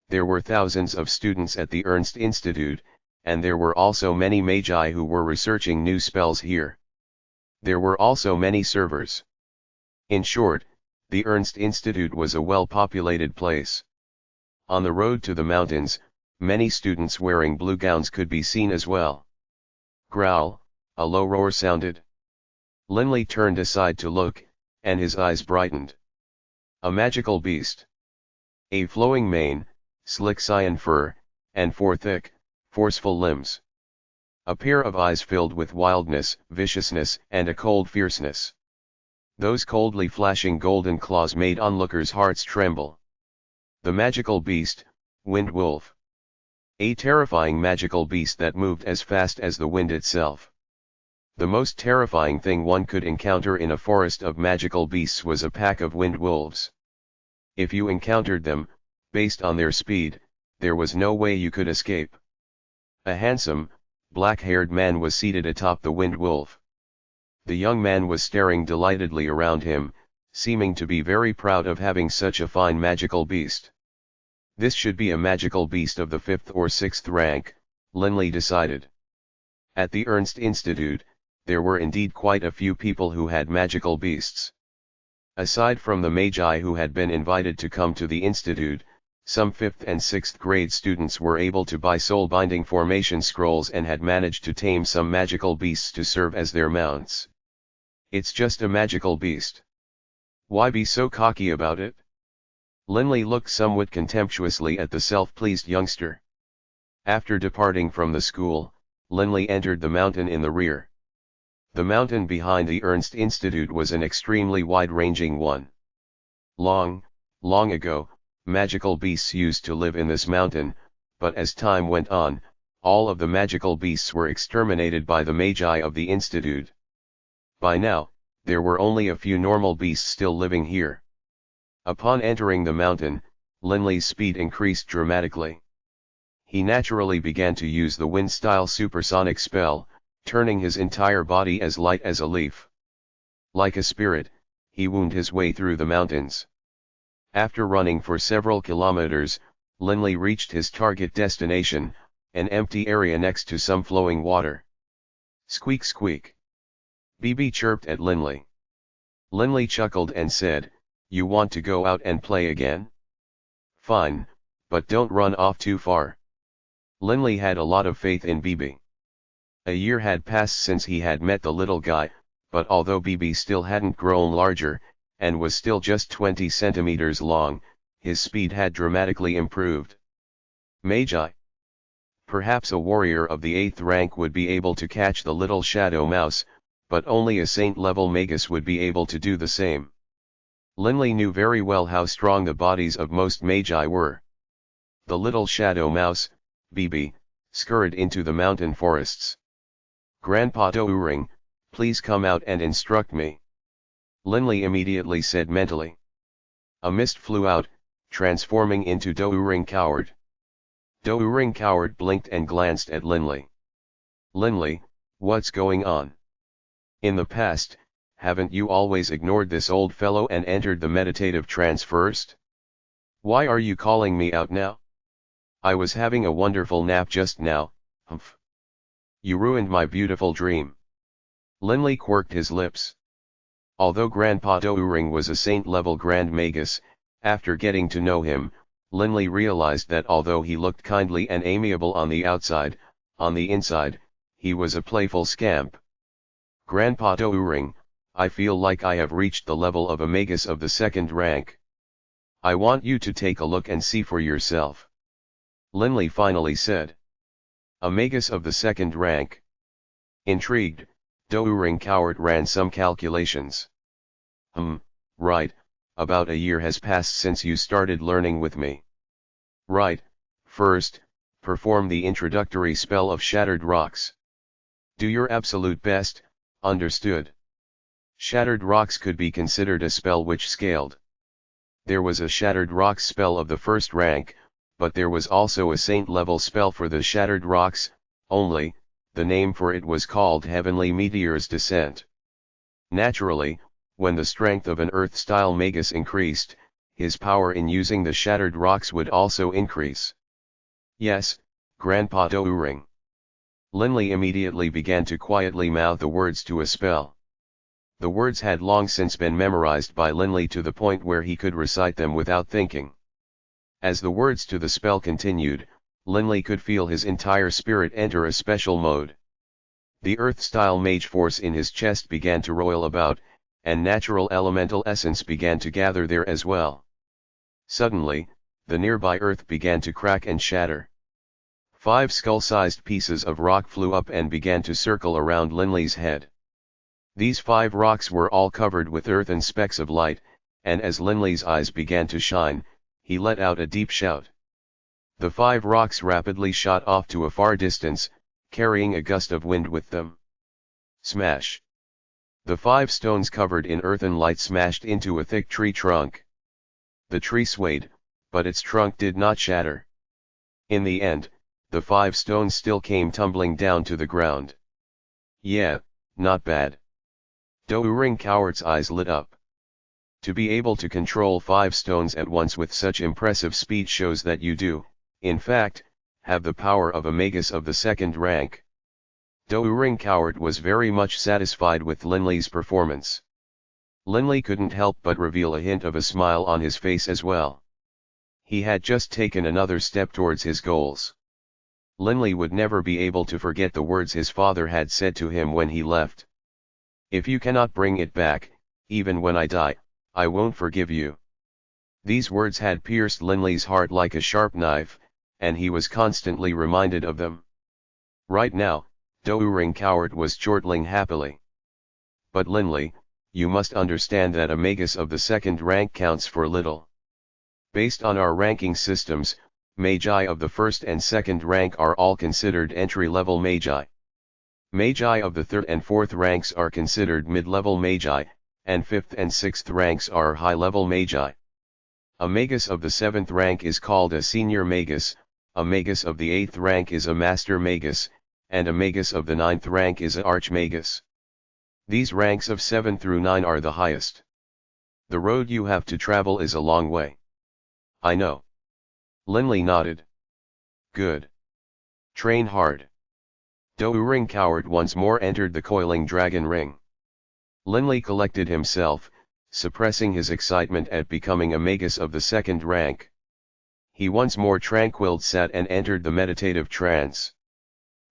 There were thousands of students at the Ernst Institute, and there were also many magi who were researching new spells here. There were also many servers. In short, The Ernst Institute was a well-populated place. On the road to the mountains, many students wearing blue gowns could be seen as well. Growl, a low roar sounded. Linley turned aside to look, and his eyes brightened. A magical beast. A flowing mane, slick cyan fur, and four thick, forceful limbs. A pair of eyes filled with wildness, viciousness, and a cold fierceness. Those coldly flashing golden claws made onlookers' hearts tremble. The magical beast, Wind Wolf. A terrifying magical beast that moved as fast as the wind itself. The most terrifying thing one could encounter in a forest of magical beasts was a pack of wind wolves. If you encountered them, based on their speed, there was no way you could escape. A handsome, black-haired man was seated atop the wind wolf. The young man was staring delightedly around him, seeming to be very proud of having such a fine magical beast. This should be a magical beast of the 5th or 6th rank, Linley decided. At the Ernst Institute, there were indeed quite a few people who had magical beasts. Aside from the magi who had been invited to come to the institute, some 5th and 6th grade students were able to buy soul-binding formation scrolls and had managed to tame some magical beasts to serve as their mounts. It's just a magical beast. Why be so cocky about it? Linley looked somewhat contemptuously at the self-pleased youngster. After departing from the school, Linley entered the mountain in the rear. The mountain behind the Ernst Institute was an extremely wide-ranging one. Long ago, magical beasts used to live in this mountain, but as time went on, all of the magical beasts were exterminated by the magi of the institute. By now, there were only a few normal beasts still living here. Upon entering the mountain, Linley's speed increased dramatically. He naturally began to use the wind-style supersonic spell, turning his entire body as light as a leaf. Like a spirit, he wound his way through the mountains. After running for several kilometers, Linley reached his target destination, an empty area next to some flowing water. Squeak squeak. Bibi chirped at Linley. Linley chuckled and said, "You want to go out and play again? Fine, but don't run off too far." Linley had a lot of faith in Bibi. A year had passed since he had met the little guy, but although Bibi still hadn't grown larger, and was still just 20 centimeters long, his speed had dramatically improved. Magi. Perhaps a warrior of the 8th rank would be able to catch the little shadow mouse, but only a saint-level magus would be able to do the same. Linley knew very well how strong the bodies of most magi were. The little shadow mouse, Bibi, scurried into the mountain forests. "Grandpa Douring, please come out and instruct me," Linley immediately said mentally. A mist flew out, transforming into Douring Coward. Douring Coward blinked and glanced at Linley. "Linley, what's going on? In the past, haven't you always ignored this old fellow and entered the meditative trance first? Why are you calling me out now? I was having a wonderful nap just now, humph. You ruined my beautiful dream." Linley quirked his lips. Although Grandpa Douring was a saint-level Grand Magus, after getting to know him, Linley realized that although he looked kindly and amiable on the outside, on the inside, he was a playful scamp. "Grandpa Douring, I feel like I have reached the level of a magus of the 2nd rank. I want you to take a look and see for yourself," Linley finally said. "A magus of the 2nd rank?" Intrigued, Douring Coward ran some calculations. Right, about a year has passed since you started learning with me. Right, first, perform the introductory spell of Shattered Rocks. Do your absolute best, understood? Shattered Rocks could be considered a spell which scaled. There was a Shattered Rocks spell of the 1st rank, but there was also a saint-level spell for the Shattered Rocks, only, the name for it was called Heavenly Meteor's Descent. Naturally, when the strength of an Earth-style magus increased, his power in using the Shattered Rocks would also increase. "Yes, Grandpa Douring." Linley immediately began to quietly mouth the words to a spell. The words had long since been memorized by Linley to the point where he could recite them without thinking. As the words to the spell continued, Linley could feel his entire spirit enter a special mode. The earth-style mage force in his chest began to roil about, and natural elemental essence began to gather there as well. Suddenly, the nearby earth began to crack and shatter. 5 skull-sized pieces of rock flew up and began to circle around Linley's head. These 5 rocks were all covered with earthen specks of light, and as Linley's eyes began to shine, he let out a deep shout. The 5 rocks rapidly shot off to a far distance, carrying a gust of wind with them. Smash! The 5 stones covered in earthen light smashed into a thick tree trunk. The tree swayed, but its trunk did not shatter. In the end, the 5 stones still came tumbling down to the ground. Yeah, not bad. Doering Coward's eyes lit up. To be able to control 5 stones at once with such impressive speed shows that you do, in fact, have the power of a magus of the 2nd rank. Doering Coward was very much satisfied with Linley's performance. Linley couldn't help but reveal a hint of a smile on his face as well. He had just taken another step towards his goals. Linley would never be able to forget the words his father had said to him when he left. If you cannot bring it back, even when I die, I won't forgive you. These words had pierced Linley's heart like a sharp knife, and he was constantly reminded of them. Right now, Doering Coward was chortling happily. But Linley, you must understand that a magus of the 2nd rank counts for little. Based on our ranking systems, magi of the 1st and 2nd rank are all considered entry-level magi. Magi of the 3rd and 4th ranks are considered mid-level magi, and 5th and 6th ranks are high-level magi. A magus of the 7th rank is called a senior magus, a magus of the 8th rank is a master magus, and a magus of the 9th rank is a archmagus. These ranks of 7 through 9 are the highest. The road you have to travel is a long way. I know. Linley nodded. Good. Train hard. Doering Coward once more entered the Coiling Dragon Ring. Linley collected himself, suppressing his excitement at becoming a magus of the 2nd rank. He once more tranquilly sat and entered the meditative trance.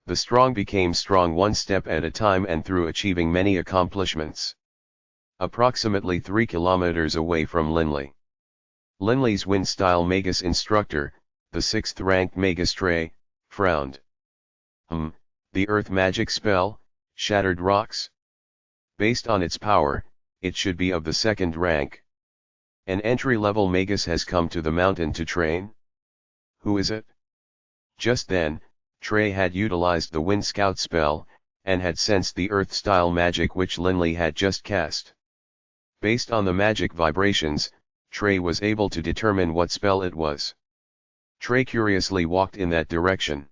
The strong became strong one step at a time and through achieving many accomplishments. Approximately 3 kilometers away from Linley. Linley's wind-style magus instructor, the 6th ranked magus Trey, frowned. The earth magic spell, Shattered Rocks? Based on its power, it should be of the 2nd rank. An entry-level magus has come to the mountain to train? Who is it? Just then, Trey had utilized the Wind Scout spell, and had sensed the earth-style magic which Linley had just cast. Based on the magic vibrations, Trey was able to determine what spell it was. Trey curiously walked in that direction.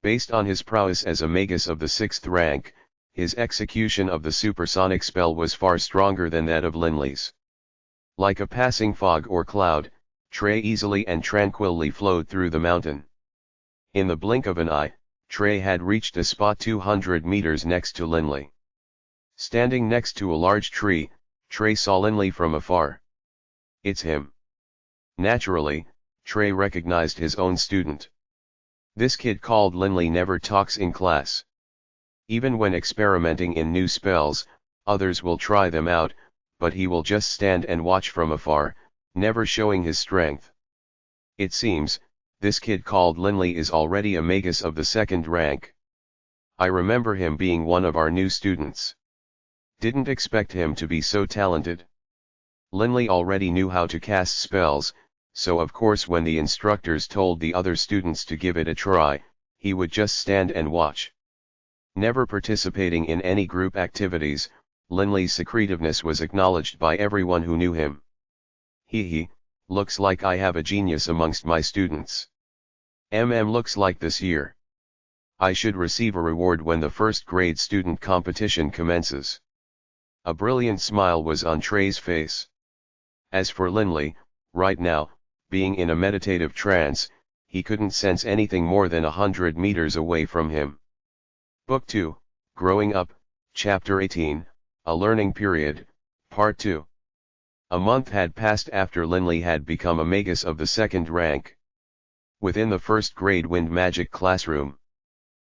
Based on his prowess as a magus of the 6th rank, his execution of the supersonic spell was far stronger than that of Linley's. Like a passing fog or cloud, Trey easily and tranquilly flowed through the mountain. In the blink of an eye, Trey had reached a spot 200 meters next to Linley. Standing next to a large tree, Trey saw Linley from afar. It's him. Naturally, Trey recognized his own student. This kid called Linley never talks in class. Even when experimenting in new spells, others will try them out, but he will just stand and watch from afar, never showing his strength. It seems, this kid called Linley is already a magus of the 2nd rank. I remember him being one of our new students. Didn't expect him to be so talented. Linley already knew how to cast spells, so of course when the instructors told the other students to give it a try, he would just stand and watch. Never participating in any group activities, Linley's secretiveness was acknowledged by everyone who knew him. Looks like I have a genius amongst my students. Looks like this year. I should receive a reward when the 1st grade student competition commences. A brilliant smile was on Trey's face. As for Linley, right now, being in a meditative trance, he couldn't sense anything more than 100 meters away from him. Book 2, Growing Up, Chapter 18, A Learning Period, Part 2. A month had passed after Linley had become a magus of the second rank. Within the first grade wind magic classroom,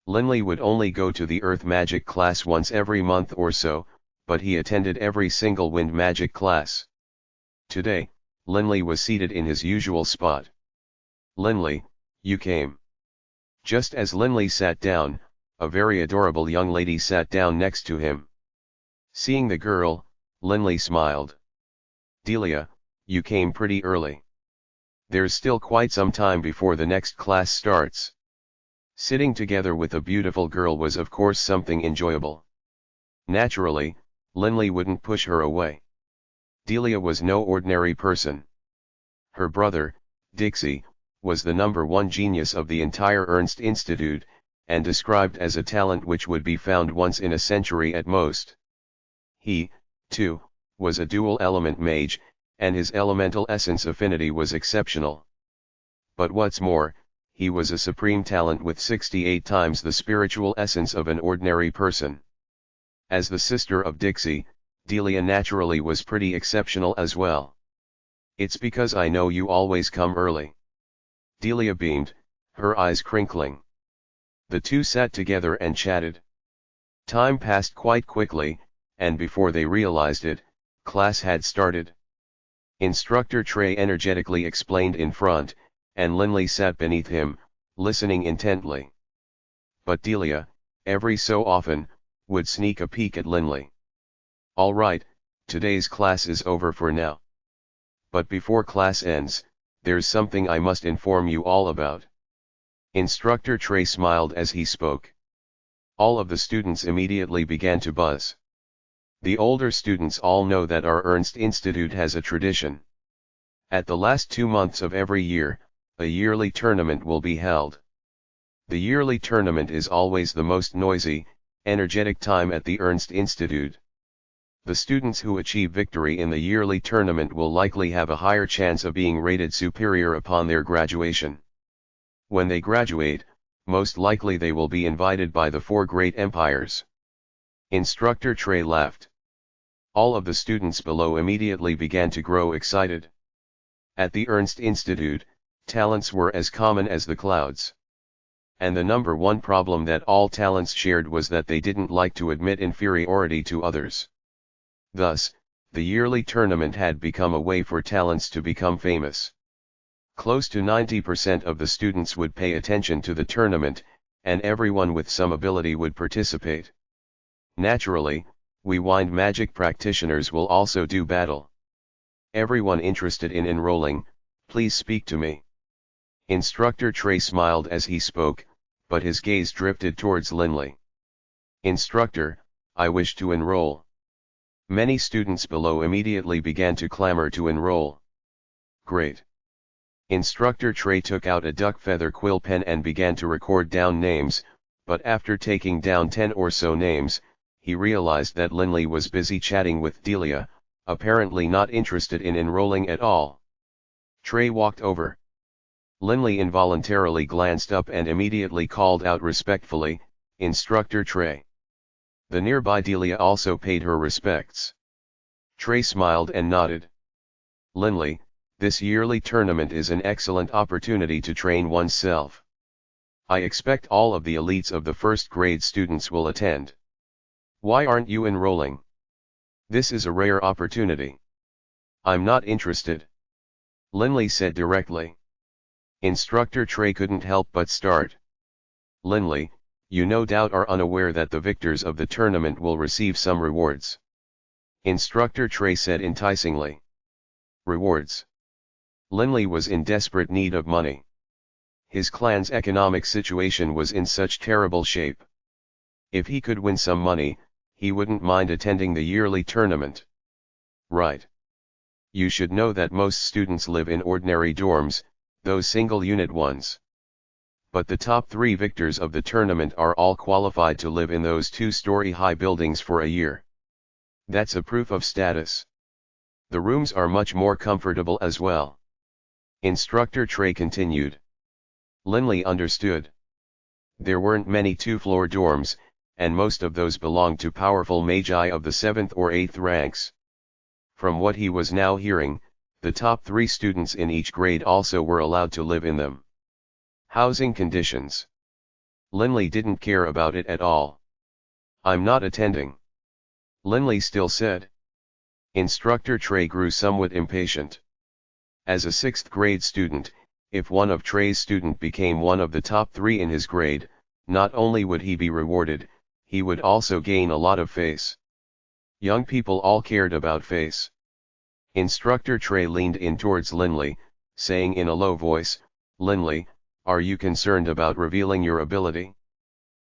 Linley would only go to the earth magic class once every month or so, but he attended every single wind magic class. Today, Linley was seated in his usual spot. "Linley, you came." Just as Linley sat down, a very adorable young lady sat down next to him. Seeing the girl, Linley smiled. "Delia, you came pretty early. There's still quite some time before the next class starts." Sitting together with a beautiful girl was of course something enjoyable. Naturally, Linley wouldn't push her away. Delia was no ordinary person. Her brother, Dixie, was the #1 genius of the entire Ernst Institute, and described as a talent which would be found once in a century at most. He, too, was a dual-element mage, and his elemental essence affinity was exceptional. But what's more, he was a supreme talent with 68 times the spiritual essence of an ordinary person. As the sister of Dixie, Delia naturally was pretty exceptional as well. "It's because I know you always come early." Delia beamed, her eyes crinkling. The two sat together and chatted. Time passed quite quickly, and before they realized it, class had started. Instructor Trey energetically explained in front, and Linley sat beneath him, listening intently. But Delia, every so often, would sneak a peek at Linley. "All right, today's class is over for now. But before class ends, there's something I must inform you all about." Instructor Trey smiled as he spoke. All of the students immediately began to buzz. The older students all know that our Ernst Institute has a tradition. At the last 2 months of every year, a yearly tournament will be held. The yearly tournament is always the most noisy, energetic time at the Ernst Institute. The students who achieve victory in the yearly tournament will likely have a higher chance of being rated superior upon their graduation. When they graduate, most likely they will be invited by the 4 great empires. Instructor Trey laughed. All of the students below immediately began to grow excited. At the Ernst Institute, talents were as common as the clouds. And the #1 problem that all talents shared was that they didn't like to admit inferiority to others. Thus, the yearly tournament had become a way for talents to become famous. Close to 90% of the students would pay attention to the tournament, and everyone with some ability would participate. Naturally, we wind magic practitioners will also do battle. Everyone interested in enrolling, please speak to me. Instructor Trey smiled as he spoke, but his gaze drifted towards Linley. "Instructor, I wish to enroll." Many students below immediately began to clamor to enroll. "Great." Instructor Trey took out a duck feather quill pen and began to record down names, but after taking down 10 or so names, he realized that Linley was busy chatting with Delia, apparently not interested in enrolling at all. Trey walked over. Linley involuntarily glanced up and immediately called out respectfully, "Instructor Trey." The nearby Delia also paid her respects. Trey smiled and nodded. "Linley, this yearly tournament is an excellent opportunity to train oneself. I expect all of the elites of the first grade students will attend. Why aren't you enrolling? This is a rare opportunity." "I'm not interested," Linley said directly. Instructor Trey couldn't help but start. "Linley, you no doubt are unaware that the victors of the tournament will receive some rewards." Instructor Trey said enticingly. Rewards? Linley was in desperate need of money. His clan's economic situation was in such terrible shape. If he could win some money, he wouldn't mind attending the yearly tournament. "Right. You should know that most students live in ordinary dorms, those single-unit ones. But the top 3 victors of the tournament are all qualified to live in those 2-story-high buildings for a year. That's a proof of status. The rooms are much more comfortable as well." Instructor Trey continued. Linley understood. There weren't many 2-floor dorms, and most of those belonged to powerful magi of the 7th or 8th ranks. From what he was now hearing, the top 3 students in each grade also were allowed to live in them. Housing conditions. Linley didn't care about it at all. "I'm not attending," Linley still said. Instructor Trey grew somewhat impatient. As a 6th grade student, if one of Trey's students became one of the top 3 in his grade, not only would he be rewarded, he would also gain a lot of face. Young people all cared about face. Instructor Trey leaned in towards Linley, saying in a low voice, "Linley, are you concerned about revealing your ability?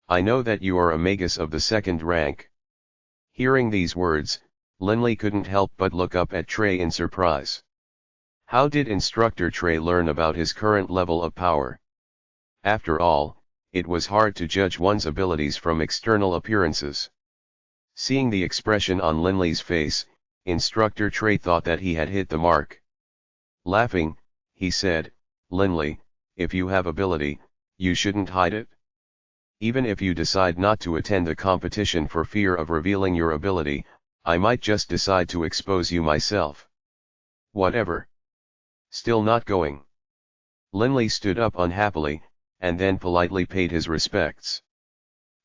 I know that you are a magus of the 2nd rank." Hearing these words, Linley couldn't help but look up at Trey in surprise. How did Instructor Trey learn about his current level of power? After all, it was hard to judge one's abilities from external appearances. Seeing the expression on Linley's face, Instructor Trey thought that he had hit the mark. Laughing, he said, "Linley, if you have ability, you shouldn't hide it. Even if you decide not to attend the competition for fear of revealing your ability, I might just decide to expose you myself." "Whatever. Still not going." Linley stood up unhappily, and then politely paid his respects.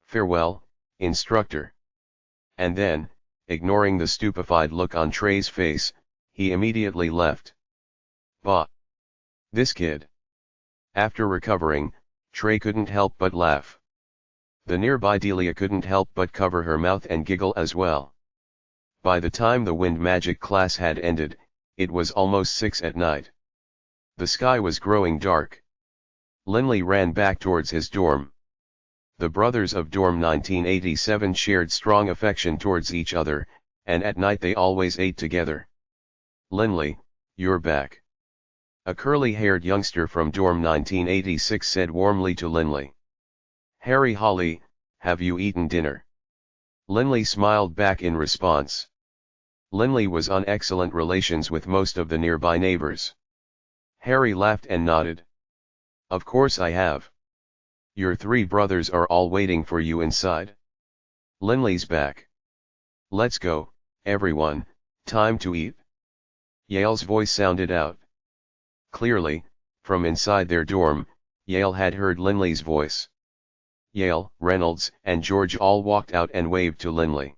"Farewell, instructor." And then, ignoring the stupefied look on Trey's face, he immediately left. Bah! This kid. After recovering, Trey couldn't help but laugh. The nearby Delia couldn't help but cover her mouth and giggle as well. By the time the wind magic class had ended, it was almost 6 at night. The sky was growing dark. Linley ran back towards his dorm. The brothers of dorm 1987 shared strong affection towards each other, and at night they always ate together. "Linley, you're back," a curly-haired youngster from dorm 1986 said warmly to Linley. "Harry Holly, have you eaten dinner?" Linley smiled back in response. Linley was on excellent relations with most of the nearby neighbors. Harry laughed and nodded. "Of course I have. Your 3 brothers are all waiting for you inside. Linley's back. Let's go, everyone, time to eat." Yale's voice sounded out. Clearly, from inside their dorm, Yale had heard Linley's voice. Yale, Reynolds, and George all walked out and waved to Linley.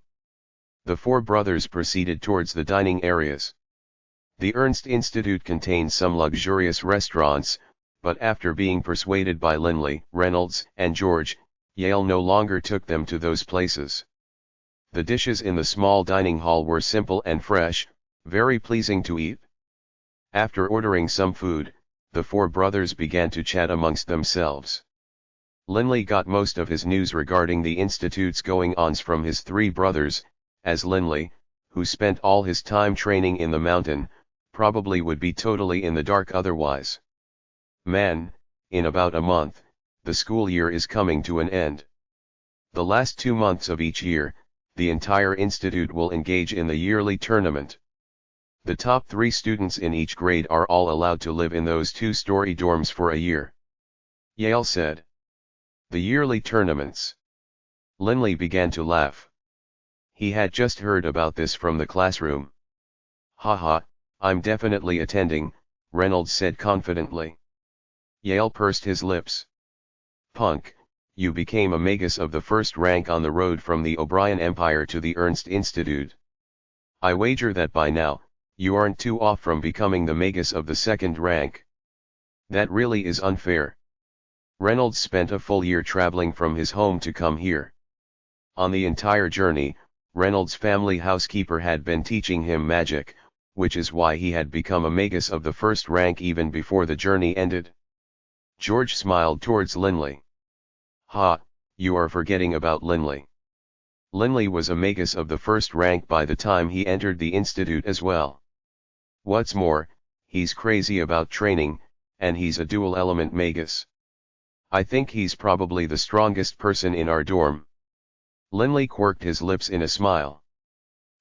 The 4 brothers proceeded towards the dining areas. The Ernst Institute contained some luxurious restaurants, but after being persuaded by Linley, Reynolds, and George, Yale no longer took them to those places. The dishes in the small dining hall were simple and fresh, very pleasing to eat. After ordering some food, the 4 brothers began to chat amongst themselves. Linley got most of his news regarding the Institute's goings-ons from his 3 brothers, as Linley, who spent all his time training in the mountain, probably would be totally in the dark otherwise. "Man, in about a month, the school year is coming to an end. The last 2 months of each year, the entire institute will engage in the yearly tournament. The top 3 students in each grade are all allowed to live in those 2-story dorms for a year," Yale said. "The yearly tournaments." Linley began to laugh. He had just heard about this from the classroom. "Haha, I'm definitely attending," Reynolds said confidently. Yale pursed his lips. "Punk, you became a magus of the 1st rank on the road from the O'Brien Empire to the Ernst Institute. I wager that by now, you aren't too off from becoming the magus of the 2nd rank. That really is unfair." Reynolds spent a full year traveling from his home to come here. On the entire journey, Reynolds' family housekeeper had been teaching him magic, which is why he had become a magus of the 1st rank even before the journey ended. George smiled towards Linley. "Ha, you are forgetting about Linley. Linley was a magus of the 1st rank by the time he entered the institute as well. What's more, he's crazy about training, and he's a dual-element magus. I think he's probably the strongest person in our dorm." Linley quirked his lips in a smile.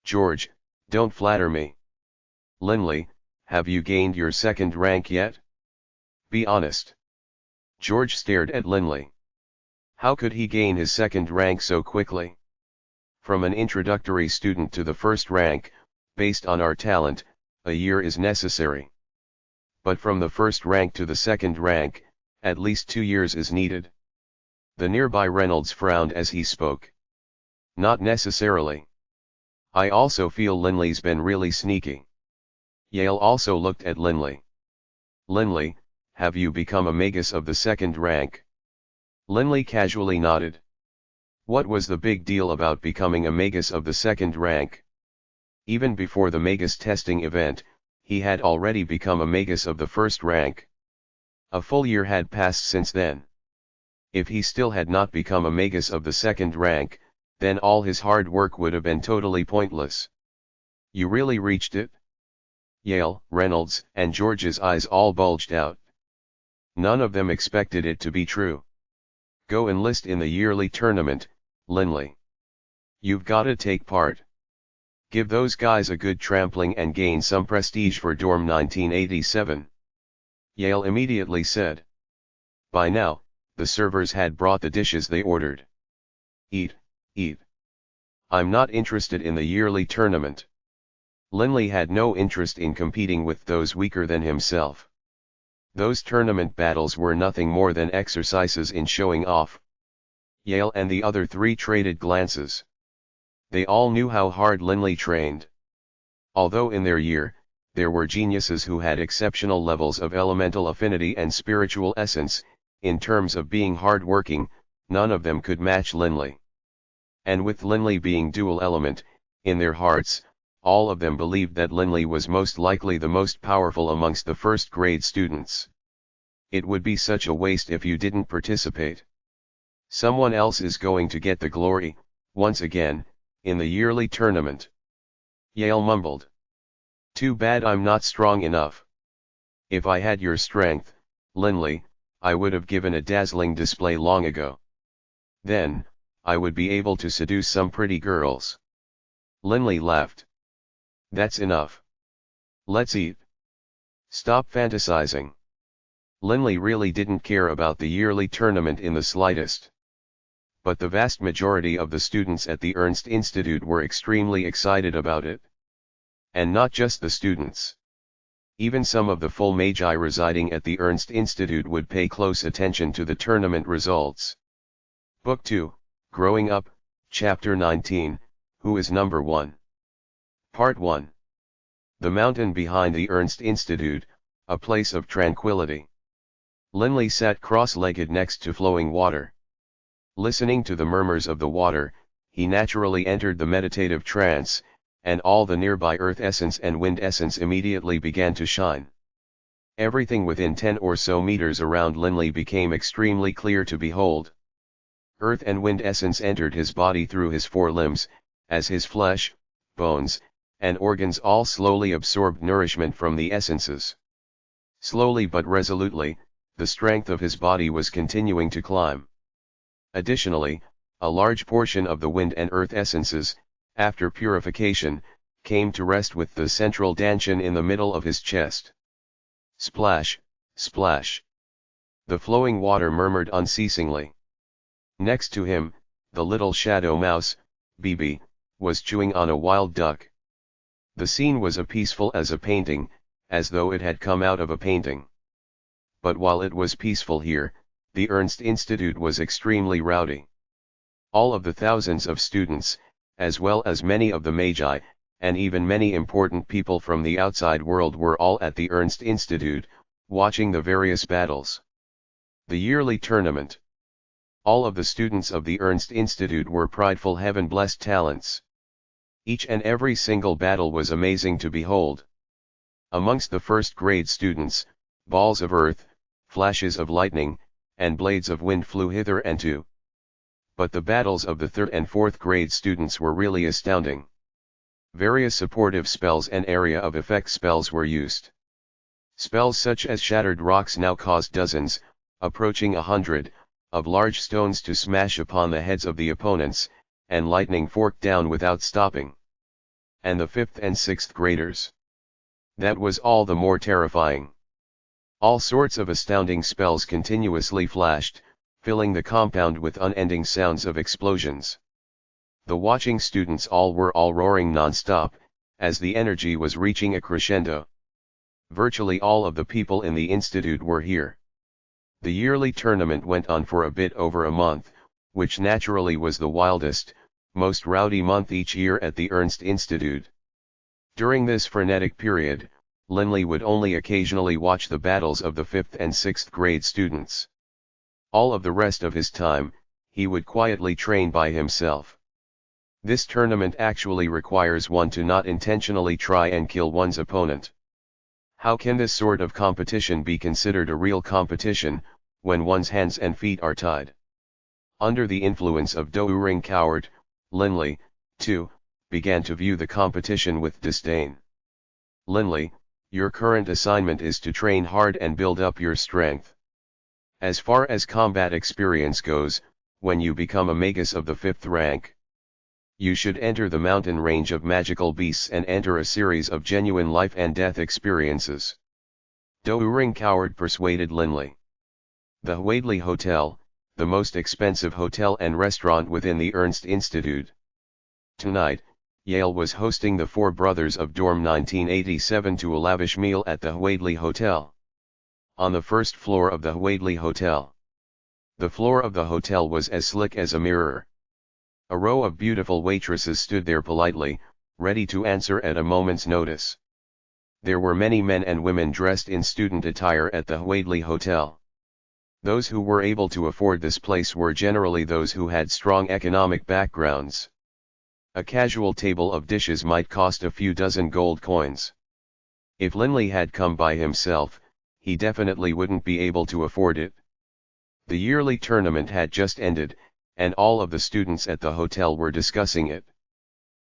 "George, don't flatter me. Linley, have you gained your 2nd rank yet? Be honest." George stared at Linley. How could he gain his second rank so quickly? From an introductory student to the first rank, based on our talent, a year is necessary. But from the first rank to the second rank, at least 2 years is needed. The nearby Reynolds frowned as he spoke. Not necessarily. I also feel Linley's been really sneaky. Yale also looked at Linley. Linley, have you become a magus of the second rank? Linley casually nodded. What was the big deal about becoming a magus of the second rank? Even before the magus testing event, he had already become a magus of the first rank. A full year had passed since then. If he still had not become a magus of the second rank, then all his hard work would have been totally pointless. You really reached it? Yale, Reynolds, and George's eyes all bulged out. None of them expected it to be true. Go enlist in the yearly tournament, Linley. You've gotta take part. Give those guys a good trampling and gain some prestige for Dorm 1987. Yale immediately said. By now, the servers had brought the dishes they ordered. Eat, eat. I'm not interested in the yearly tournament. Linley had no interest in competing with those weaker than himself. Those tournament battles were nothing more than exercises in showing off. Yale and the other three traded glances. They all knew how hard Linley trained. Although in their year, there were geniuses who had exceptional levels of elemental affinity and spiritual essence, in terms of being hard-working, none of them could match Linley. And with Linley being dual element, in their hearts, all of them believed that Linley was most likely the most powerful amongst the first-grade students. It would be such a waste if you didn't participate. Someone else is going to get the glory, once again, in the yearly tournament. Yale mumbled. Too bad I'm not strong enough. If I had your strength, Linley, I would have given a dazzling display long ago. Then, I would be able to seduce some pretty girls. Linley laughed. That's enough. Let's eat. Stop fantasizing. Linley really didn't care about the yearly tournament in the slightest. But the vast majority of the students at the Ernst Institute were extremely excited about it. And not just the students. Even some of the full magi residing at the Ernst Institute would pay close attention to the tournament results. Book 2, Growing Up, Chapter 19, Who is Number 1? Part 1. The mountain behind the Ernst Institute, a place of tranquility. Linley sat cross-legged next to flowing water. Listening to the murmurs of the water, he naturally entered the meditative trance, and all the nearby earth essence and wind essence immediately began to shine. Everything within 10 or so meters around Linley became extremely clear to behold. Earth and wind essence entered his body through his four limbs, as his flesh, bones, and organs all slowly absorbed nourishment from the essences. Slowly but resolutely, the strength of his body was continuing to climb. Additionally, a large portion of the wind and earth essences, after purification, came to rest with the central dantian in the middle of his chest. Splash, splash. The flowing water murmured unceasingly. Next to him, the little shadow mouse, Bibi, was chewing on a wild duck. The scene was as peaceful as a painting, as though it had come out of a painting. But while it was peaceful here, the Ernst Institute was extremely rowdy. All of the thousands of students, as well as many of the magi, and even many important people from the outside world were all at the Ernst Institute, watching the various battles. The yearly tournament. All of the students of the Ernst Institute were prideful heaven-blessed talents. Each and every single battle was amazing to behold. Amongst the first-grade students, balls of earth, flashes of lightning, and blades of wind flew hither and to. But the battles of the third and fourth grade students were really astounding. Various supportive spells and area of effect spells were used. Spells such as Shattered Rocks now caused dozens, approaching 100, of large stones to smash upon the heads of the opponents, and lightning forked down without stopping. And the 5th and 6th graders. That was all the more terrifying. All sorts of astounding spells continuously flashed, filling the compound with unending sounds of explosions. The watching students all were roaring non-stop, as the energy was reaching a crescendo. Virtually all of the people in the institute were here. The yearly tournament went on for a bit over a month, which naturally was the wildest, most rowdy month each year at the Ernst Institute. During this frenetic period, Linley would only occasionally watch the battles of the 5th and 6th grade students. All of the rest of his time, he would quietly train by himself. This tournament actually requires one to not intentionally try and kill one's opponent. How can this sort of competition be considered a real competition, when one's hands and feet are tied? Under the influence of Doering Coward, Linley, too, began to view the competition with disdain. Linley, your current assignment is to train hard and build up your strength. As far as combat experience goes, when you become a magus of the 5th rank, you should enter the mountain range of magical beasts and enter a series of genuine life and death experiences. Doering Coward persuaded Linley. The Hwadley Hotel, the most expensive hotel and restaurant within the Ernst Institute. Tonight, Yale was hosting the four brothers of Dorm 1987 to a lavish meal at the Hwadley Hotel. On the first floor of the Hwadley Hotel. The floor of the hotel was as slick as a mirror. A row of beautiful waitresses stood there politely, ready to answer at a moment's notice. There were many men and women dressed in student attire at the Hwadley Hotel. Those who were able to afford this place were generally those who had strong economic backgrounds. A casual table of dishes might cost a few dozen gold coins. If Linley had come by himself, he definitely wouldn't be able to afford it. The yearly tournament had just ended, and all of the students at the hotel were discussing it.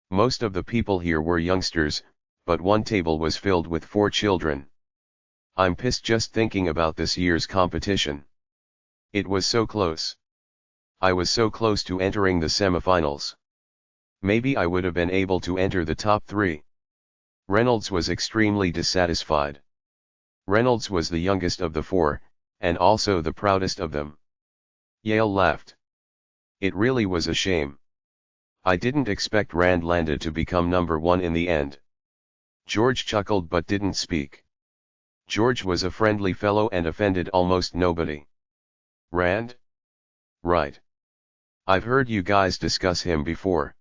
Most of the people here were youngsters, but one table was filled with 4 children. I'm pissed just thinking about this year's competition. It was so close. I was so close to entering the semifinals. Maybe I would have been able to enter the top 3. Reynolds was extremely dissatisfied. Reynolds was the youngest of the 4, and also the proudest of them. Yale laughed. It really was a shame. I didn't expect Rand Landed to become number 1 in the end. George chuckled but didn't speak. George was a friendly fellow and offended almost nobody. Rand? Right. I've heard you guys discuss him before.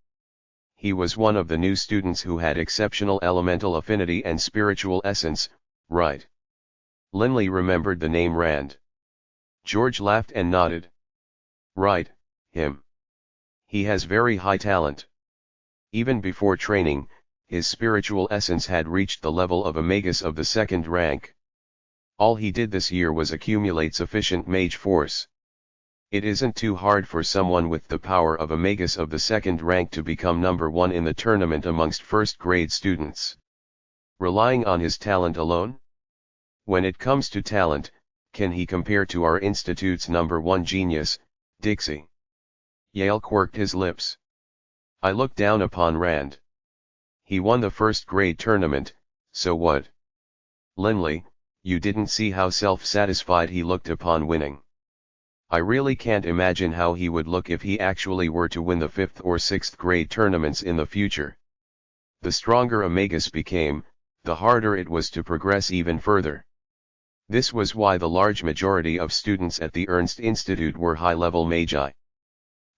He was one of the new students who had exceptional elemental affinity and spiritual essence, right? Linley remembered the name Rand. George laughed and nodded. Right, him. He has very high talent. Even before training, his spiritual essence had reached the level of a magus of the 2nd rank. All he did this year was accumulate sufficient mage force. It isn't too hard for someone with the power of a magus of the 2nd rank to become number 1 in the tournament amongst 1st grade students. Relying on his talent alone? When it comes to talent, can he compare to our institute's number 1 genius, Dixie? Yale quirked his lips. I looked down upon Rand. He won the 1st grade tournament, so what? Linley, you didn't see how self-satisfied he looked upon winning. I really can't imagine how he would look if he actually were to win the 5th or 6th grade tournaments in the future. The stronger a magus became, the harder it was to progress even further. This was why the large majority of students at the Ernst Institute were high-level magi.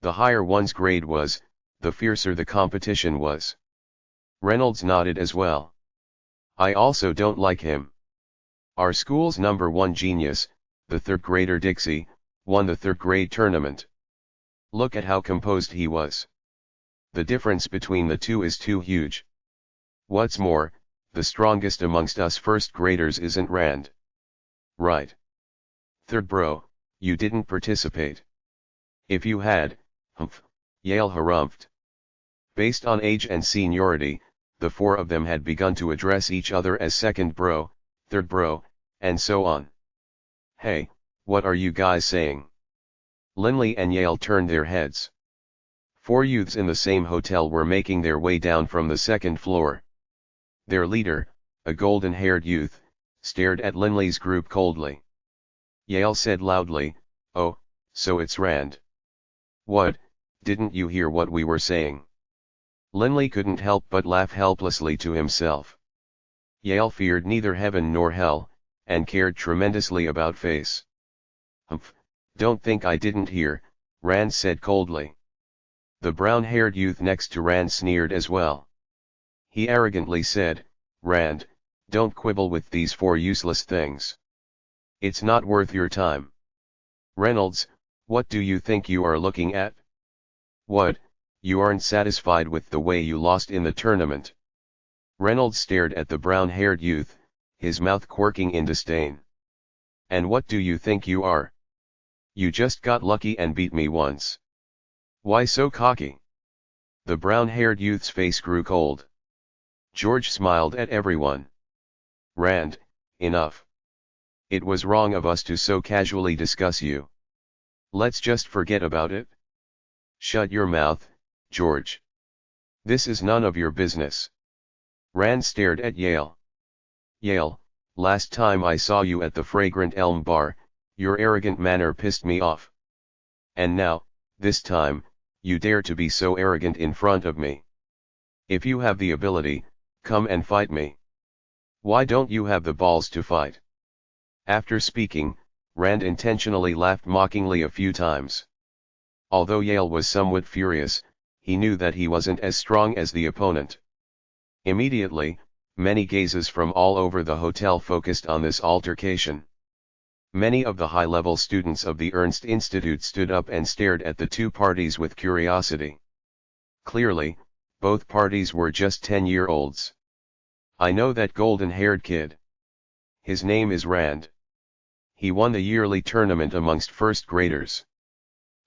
The higher one's grade was, the fiercer the competition was. Reynolds nodded as well. I also don't like him. Our school's number 1 genius, the 3rd grader Dixie, won the 3rd grade tournament. Look at how composed he was. The difference between the two is too huge. What's more, the strongest amongst us 1st graders isn't Rand. Right. 3rd bro, you didn't participate. If you had, humph, Yale harumphed. Based on age and seniority, the 4 of them had begun to address each other as 2nd bro, 3rd bro, and so on. Hey, what are you guys saying? Linley and Yale turned their heads. 4 youths in the same hotel were making their way down from the 2nd floor. Their leader, a golden-haired youth, stared at Linley's group coldly. Yale said loudly, "Oh, So it's Rand. What, didn't you hear what we were saying? Linley couldn't help but laugh helplessly to himself. Yale feared neither heaven nor hell, and cared tremendously about face. Humph, don't think I didn't hear, Rand said coldly. The brown-haired youth next to Rand sneered as well. He arrogantly said, Rand, don't quibble with these four useless things. It's not worth your time. Reynolds, what do you think you are looking at? What, you aren't satisfied with the way you lost in the tournament? Reynolds stared at the brown-haired youth, his mouth quirking in disdain. And what do you think you are? You just got lucky and beat me once. Why so cocky? The brown-haired youth's face grew cold. George smiled at everyone. Rand, enough. It was wrong of us to so casually discuss you. Let's just forget about it. Shut your mouth, George. This is none of your business. Rand stared at Yale. Yale, last time I saw you at the Fragrant Elm Bar, your arrogant manner pissed me off. And now, this time, you dare to be so arrogant in front of me. If you have the ability, come and fight me. Why don't you have the balls to fight? After speaking, Rand intentionally laughed mockingly a few times. Although Yale was somewhat furious, he knew that he wasn't as strong as the opponent. Immediately, many gazes from all over the hotel focused on this altercation. Many of the high-level students of the Ernst Institute stood up and stared at the two parties with curiosity. Clearly, both parties were just 10-year-olds. I know that golden-haired kid. His name is Rand. He won the yearly tournament amongst first graders.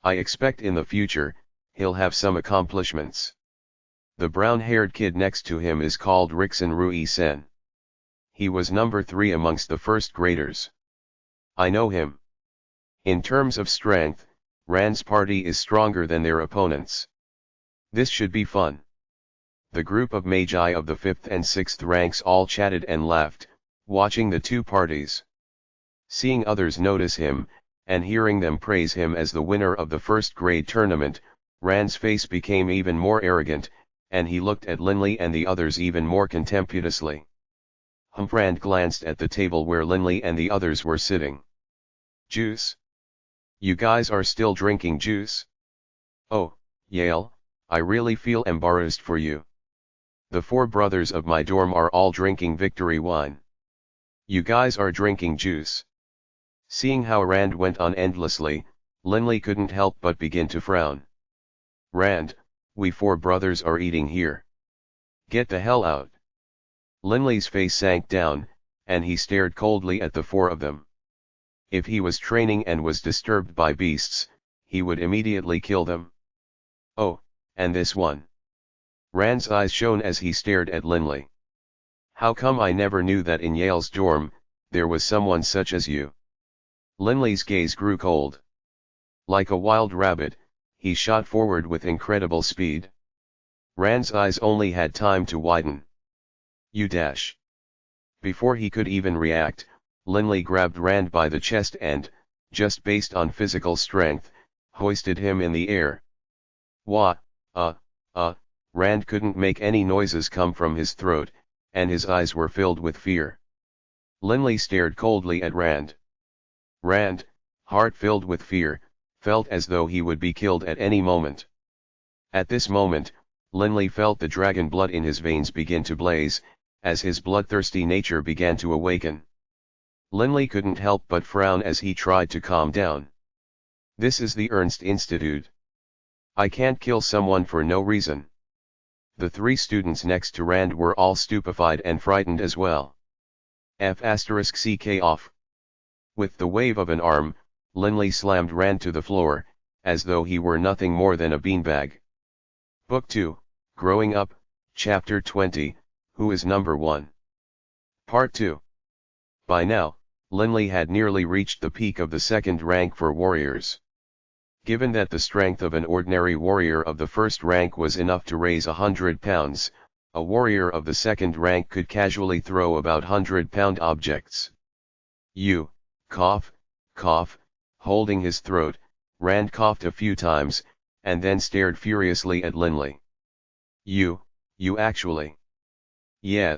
I expect in the future, he'll have some accomplishments. The brown-haired kid next to him is called Rixon Rui Sen. He was number 3 amongst the first graders. I know him. In terms of strength, Rand's party is stronger than their opponents. This should be fun. The group of magi of the 5th and 6th ranks all chatted and laughed, watching the two parties. Seeing others notice him, and hearing them praise him as the winner of the first grade tournament, Rand's face became even more arrogant, and he looked at Linley and the others even more contemptuously. Rand glanced at the table where Linley and the others were sitting. Juice? You guys are still drinking juice? Oh, Yale, I really feel embarrassed for you. The 4 brothers of my dorm are all drinking victory wine. You guys are drinking juice. Seeing how Rand went on endlessly, Linley couldn't help but begin to frown. Rand, we 4 brothers are eating here. Get the hell out. Linley's face sank down, and he stared coldly at the 4 of them. If he was training and was disturbed by beasts, he would immediately kill them. Oh, and this one. Rand's eyes shone as he stared at Linley. How come I never knew that in Yale's dorm, there was someone such as you? Linley's gaze grew cold. Like a wild rabbit, he shot forward with incredible speed. Rand's eyes only had time to widen. You dash. Before he could even react, Linley grabbed Rand by the chest and, just based on physical strength, hoisted him in the air. Wah, Rand couldn't make any noises come from his throat, and his eyes were filled with fear. Linley stared coldly at Rand. Rand, heart filled with fear, felt as though he would be killed at any moment. At this moment, Linley felt the dragon blood in his veins begin to blaze, as his bloodthirsty nature began to awaken. Linley couldn't help but frown as he tried to calm down. This is the Ernst Institute. I can't kill someone for no reason. The 3 students next to Rand were all stupefied and frightened as well. F***ck off. With the wave of an arm, Linley slammed Rand to the floor, as though he were nothing more than a beanbag. Book 2, Growing Up, Chapter 20, Who is Number 1? Part 2. By now, Linley had nearly reached the peak of the 2nd rank for warriors. Given that the strength of an ordinary warrior of the 1st rank was enough to raise 100 pounds, a warrior of the 2nd rank could casually throw about 100-pound objects. Cough, holding his throat, Rand coughed a few times, and then stared furiously at Linley. You actually. Yeah.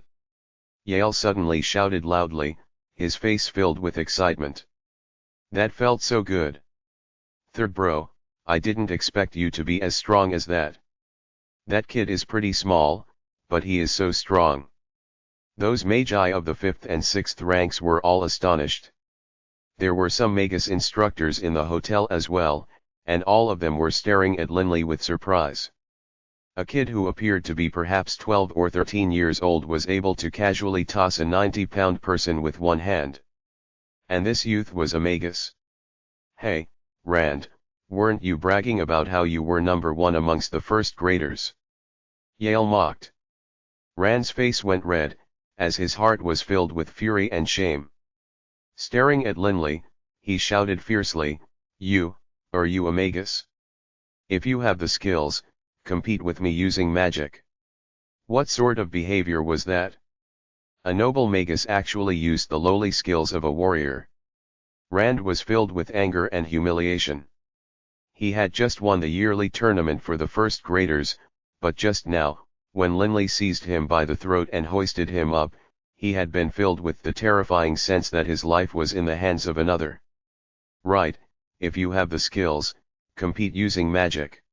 Yale suddenly shouted loudly, his face filled with excitement. That felt so good. Third bro, I didn't expect you to be as strong as that. That kid is pretty small, but he is so strong. Those magi of the 5th and 6th ranks were all astonished. There were some magus instructors in the hotel as well, and all of them were staring at Linley with surprise. A kid who appeared to be perhaps 12 or 13 years old was able to casually toss a 90-pound person with one hand. And this youth was a magus. Hey, Rand, weren't you bragging about how you were number 1 amongst the first graders? Yale mocked. Rand's face went red, as his heart was filled with fury and shame. Staring at Linley, he shouted fiercely, are you a magus? If you have the skills, compete with me using magic. What sort of behavior was that? A noble magus actually used the lowly skills of a warrior. Rand was filled with anger and humiliation. He had just won the yearly tournament for the first graders, but just now, when Linley seized him by the throat and hoisted him up, he had been filled with the terrifying sense that his life was in the hands of another. Right, if you have the skills, compete using magic.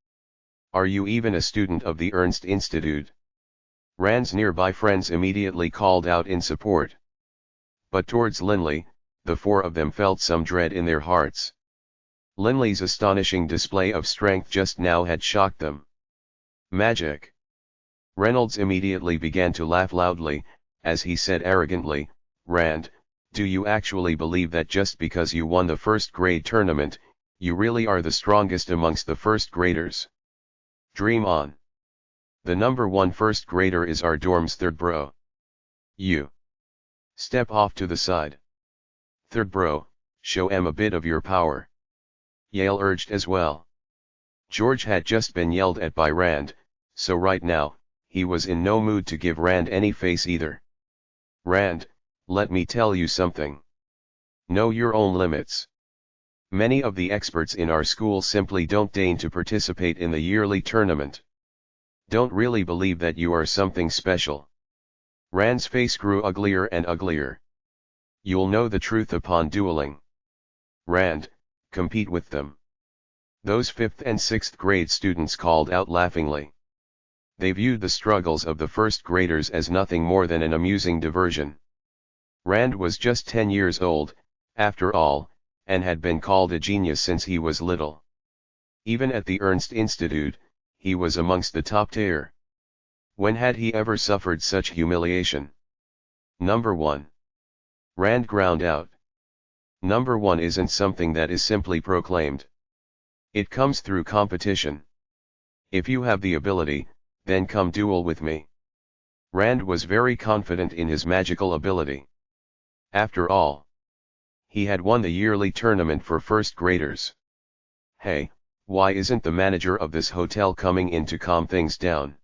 Are you even a student of the Ernst Institute? Rand's nearby friends immediately called out in support. But towards Linley, the 4 of them felt some dread in their hearts. Linley's astonishing display of strength just now had shocked them. Magic. Reynolds immediately began to laugh loudly, as he said arrogantly, Rand, do you actually believe that just because you won the first grade tournament, you really are the strongest amongst the first graders? Dream on. The number 1 first grader is our dorm's third bro. You. Step off to the side. Third bro, show em a bit of your power. Yale urged as well. George had just been yelled at by Rand, so right now, he was in no mood to give Rand any face either. Rand, let me tell you something. Know your own limits. Many of the experts in our school simply don't deign to participate in the yearly tournament. Don't really believe that you are something special. Rand's face grew uglier and uglier. You'll know the truth upon dueling. Rand, compete with them. Those 5th and 6th grade students called out laughingly. They viewed the struggles of the first graders as nothing more than an amusing diversion. Rand was just 10 years old, after all, and had been called a genius since he was little. Even at the Ernst Institute, he was amongst the top tier. When had he ever suffered such humiliation? Number 1. Rand ground out. Number 1 isn't something that is simply proclaimed. It comes through competition. If you have the ability, then come duel with me. Rand was very confident in his magical ability. After all, he had won the yearly tournament for first graders. Hey, why isn't the manager of this hotel coming in to calm things down?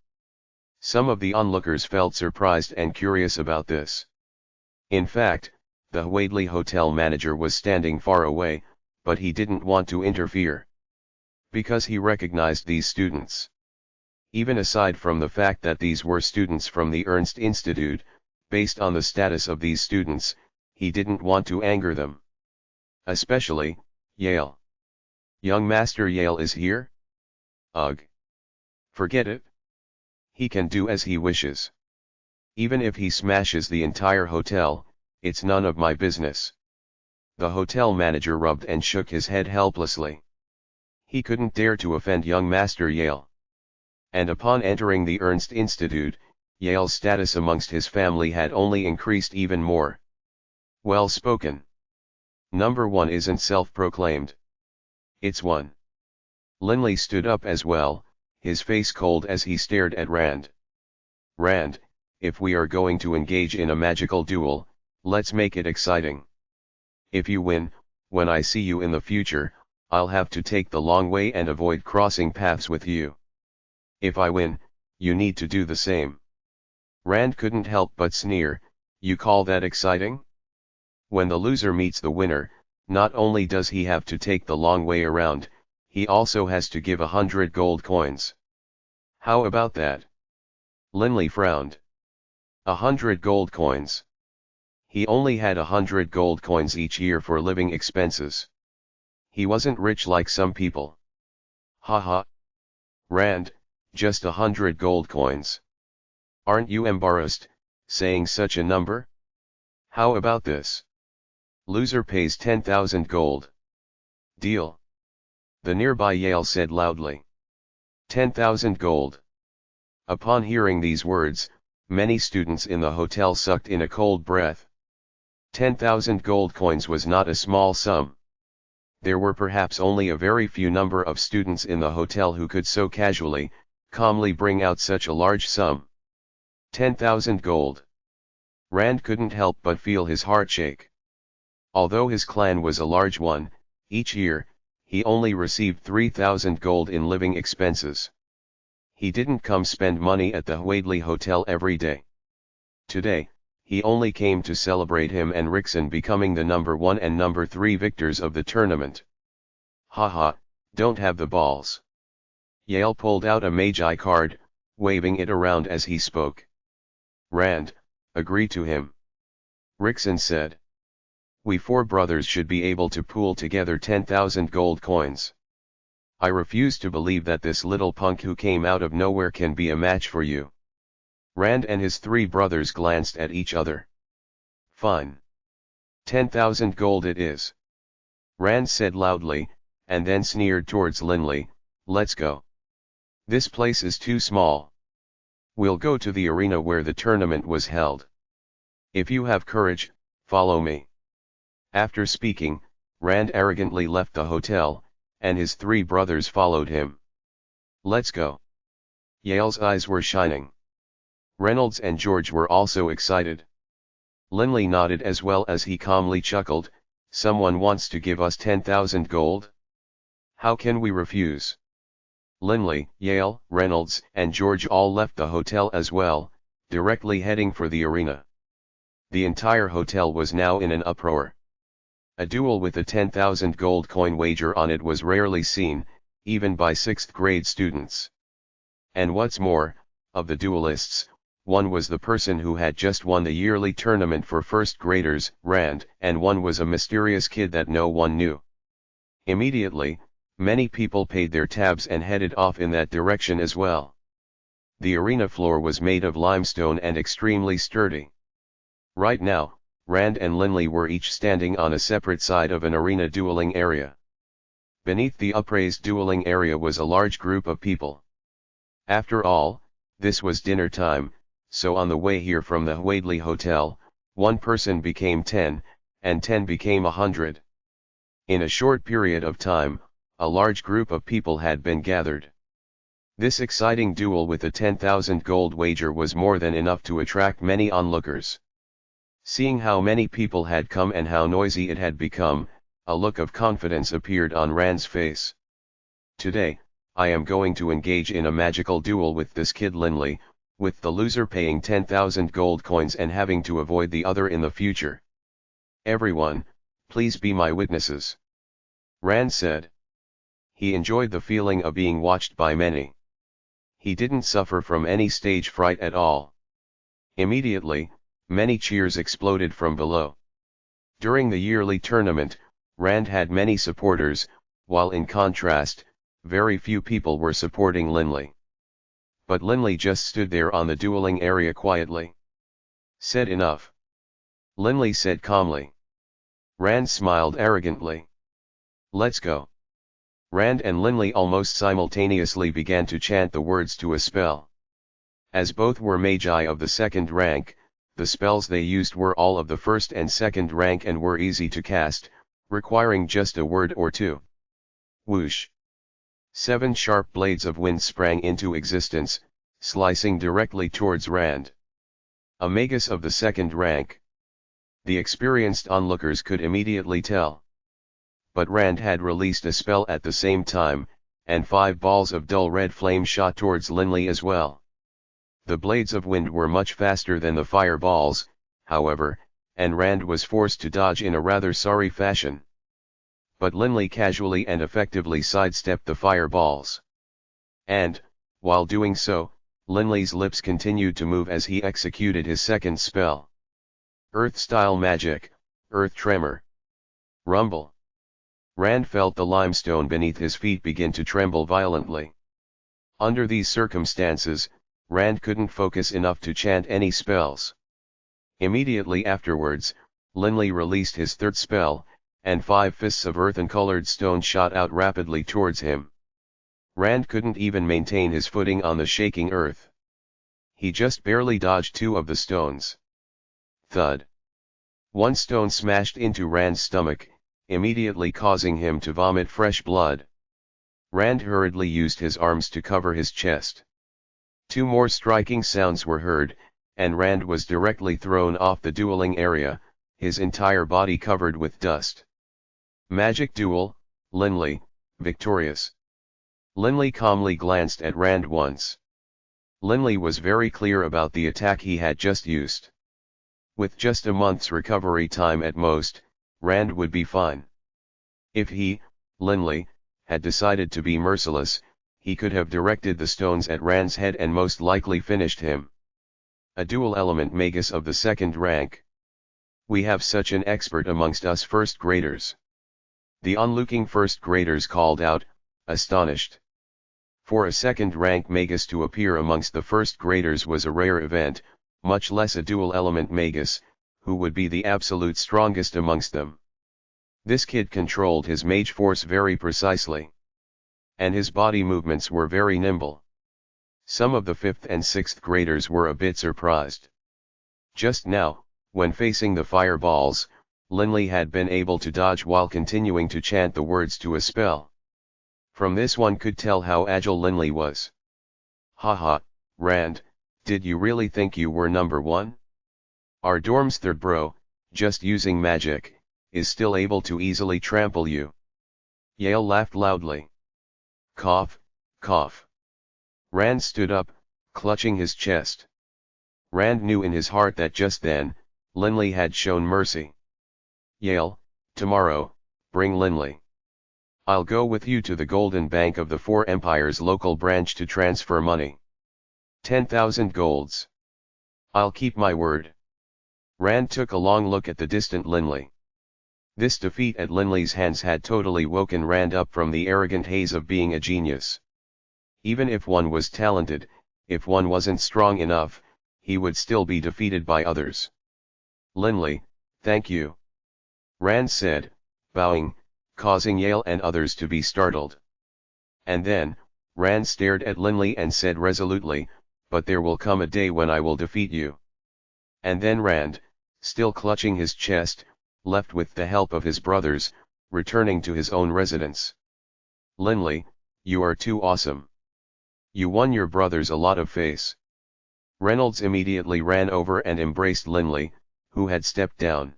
Some of the onlookers felt surprised and curious about this. In fact, the Wadley hotel manager was standing far away, but he didn't want to interfere. Because he recognized these students. Even aside from the fact that these were students from the Ernst Institute, based on the status of these students, he didn't want to anger them. Especially, Yale. Young Master Yale is here? Ugh. Forget it. He can do as he wishes. Even if he smashes the entire hotel, it's none of my business. The hotel manager rubbed and shook his head helplessly. He couldn't dare to offend young Master Yale. And upon entering the Ernst Institute, Yale's status amongst his family had only increased even more. Well spoken. Number 1 isn't self-proclaimed. It's 1. Linley stood up as well, his face cold as he stared at Rand. Rand, if we are going to engage in a magical duel, let's make it exciting. If you win, when I see you in the future, I'll have to take the long way and avoid crossing paths with you. If I win, you need to do the same. Rand couldn't help but sneer, you call that exciting? When the loser meets the winner, not only does he have to take the long way around, He also has to give 100 gold coins. How about that? Linley frowned. 100 gold coins. He only had 100 gold coins each year for living expenses. He wasn't rich like some people. Haha. Rand, just 100 gold coins. Aren't you embarrassed, saying such a number? How about this? Loser pays 10,000 gold. Deal. The nearby Yale said loudly. 10,000 gold. Upon hearing these words, many students in the hotel sucked in a cold breath. 10,000 gold coins was not a small sum. There were perhaps only a very few number of students in the hotel who could so casually, calmly bring out such a large sum. 10,000 gold. Rand couldn't help but feel his heart shake. Although his clan was a large one, each year, he only received 3,000 gold in living expenses. He didn't come spend money at the Huadli Hotel every day. Today, he only came to celebrate him and Rickson becoming the number 1 and number 3 victors of the tournament. Haha, don't have the balls. Yale pulled out a Magi card, waving it around as he spoke. Rand, agree to him. Rickson said. We 4 brothers should be able to pool together 10,000 gold coins. I refuse to believe that this little punk who came out of nowhere can be a match for you. Rand and his 3 brothers glanced at each other. Fine. 10,000 gold it is. Rand said loudly, and then sneered towards Linley, let's go. This place is too small. We'll go to the arena where the tournament was held. If you have courage, follow me. After speaking, Rand arrogantly left the hotel, and his 3 brothers followed him. Let's go. Yale's eyes were shining. Reynolds and George were also excited. Linley nodded as well as he calmly chuckled, someone wants to give us 10,000 gold? How can we refuse? Linley, Yale, Reynolds, and George all left the hotel as well, directly heading for the arena. The entire hotel was now in an uproar. A duel with a 10,000 gold coin wager on it was rarely seen, even by 6th grade students. And what's more, of the duelists, one was the person who had just won the yearly tournament for 1st graders, Rand, and one was a mysterious kid that no one knew. Immediately, many people paid their tabs and headed off in that direction as well. The arena floor was made of limestone and extremely sturdy. Right now, Rand and Linley were each standing on a separate side of an arena dueling area. Beneath the upraised dueling area was a large group of people. After all, this was dinner time, so on the way here from the Huadli Hotel, 1 person became 10, and 10 became 100. In a short period of time, a large group of people had been gathered. This exciting duel with a 10,000 gold wager was more than enough to attract many onlookers. Seeing how many people had come and how noisy it had become, a look of confidence appeared on Rand's face. Today, I am going to engage in a magical duel with this kid Linley, with the loser paying 10,000 gold coins and having to avoid the other in the future. Everyone, please be my witnesses. Rand said. He enjoyed the feeling of being watched by many. He didn't suffer from any stage fright at all. Immediately, many cheers exploded from below. During the yearly tournament, Rand had many supporters, while in contrast, very few people were supporting Linley. But Linley just stood there on the dueling area quietly. Said enough. Linley said calmly. Rand smiled arrogantly. Let's go. Rand and Linley almost simultaneously began to chant the words to a spell. As both were magi of the 2nd rank, the spells they used were all of the 1st and 2nd rank and were easy to cast, requiring just a word or 2. Whoosh! 7 sharp blades of wind sprang into existence, slicing directly towards Rand. A magus of the 2nd rank. The experienced onlookers could immediately tell. But Rand had released a spell at the same time, and 5 balls of dull red flame shot towards Linley as well. The blades of wind were much faster than the fireballs, however, and Rand was forced to dodge in a rather sorry fashion. but Linley casually and effectively sidestepped the fireballs. And, while doing so, Linley's lips continued to move as he executed his second spell. Earth-style magic, earth tremor. Rumble. Rand felt the limestone beneath his feet begin to tremble violently. Under these circumstances, Rand couldn't focus enough to chant any spells. Immediately afterwards, Linley released his third spell, and 5 fists of earthen-colored stone shot out rapidly towards him. Rand couldn't even maintain his footing on the shaking earth. He just barely dodged 2 of the stones. Thud. One stone smashed into Rand's stomach, immediately causing him to vomit fresh blood. Rand hurriedly used his arms to cover his chest. 2 more striking sounds were heard, and Rand was directly thrown off the dueling area, his entire body covered with dust. Magic duel, Linley, victorious. Linley calmly glanced at Rand once. Linley was very clear about the attack he had just used. With just a month's recovery time at most, Rand would be fine. If he, Linley, had decided to be merciless, he could have directed the stones at Rand's head and most likely finished him. A dual-element magus of the 2nd rank. We have such an expert amongst us first graders. The onlooking first graders called out, astonished. For a 2nd rank magus to appear amongst the first graders was a rare event, much less a dual-element magus, who would be the absolute strongest amongst them. This kid controlled his mage force very precisely. And his body movements were very nimble. Some of the 5th and 6th graders were a bit surprised. Just now, when facing the fireballs, Linley had been able to dodge while continuing to chant the words to a spell. From this one could tell how agile Linley was. Haha, Rand, did you really think you were number 1? Our dorm's third bro, just using magic, is still able to easily trample you. Yale laughed loudly. Cough, cough. Rand stood up, clutching his chest. Rand knew in his heart that just then, Linley had shown mercy. Yale, tomorrow, bring Linley. I'll go with you to the Golden Bank of the 4 Empires local branch to transfer money. 10,000 golds. I'll keep my word. Rand took a long look at the distant Linley. This defeat at Linley's hands had totally woken Rand up from the arrogant haze of being a genius. Even if one was talented, if one wasn't strong enough, he would still be defeated by others. Linley, thank you. Rand said, bowing, causing Yale and others to be startled. And then, Rand stared at Linley and said resolutely, but there will come a day when I will defeat you. And then Rand, still clutching his chest, left with the help of his brothers, returning to his own residence. Linley, you are too awesome. You won your brothers a lot of face. Reynolds immediately ran over and embraced Linley, who had stepped down.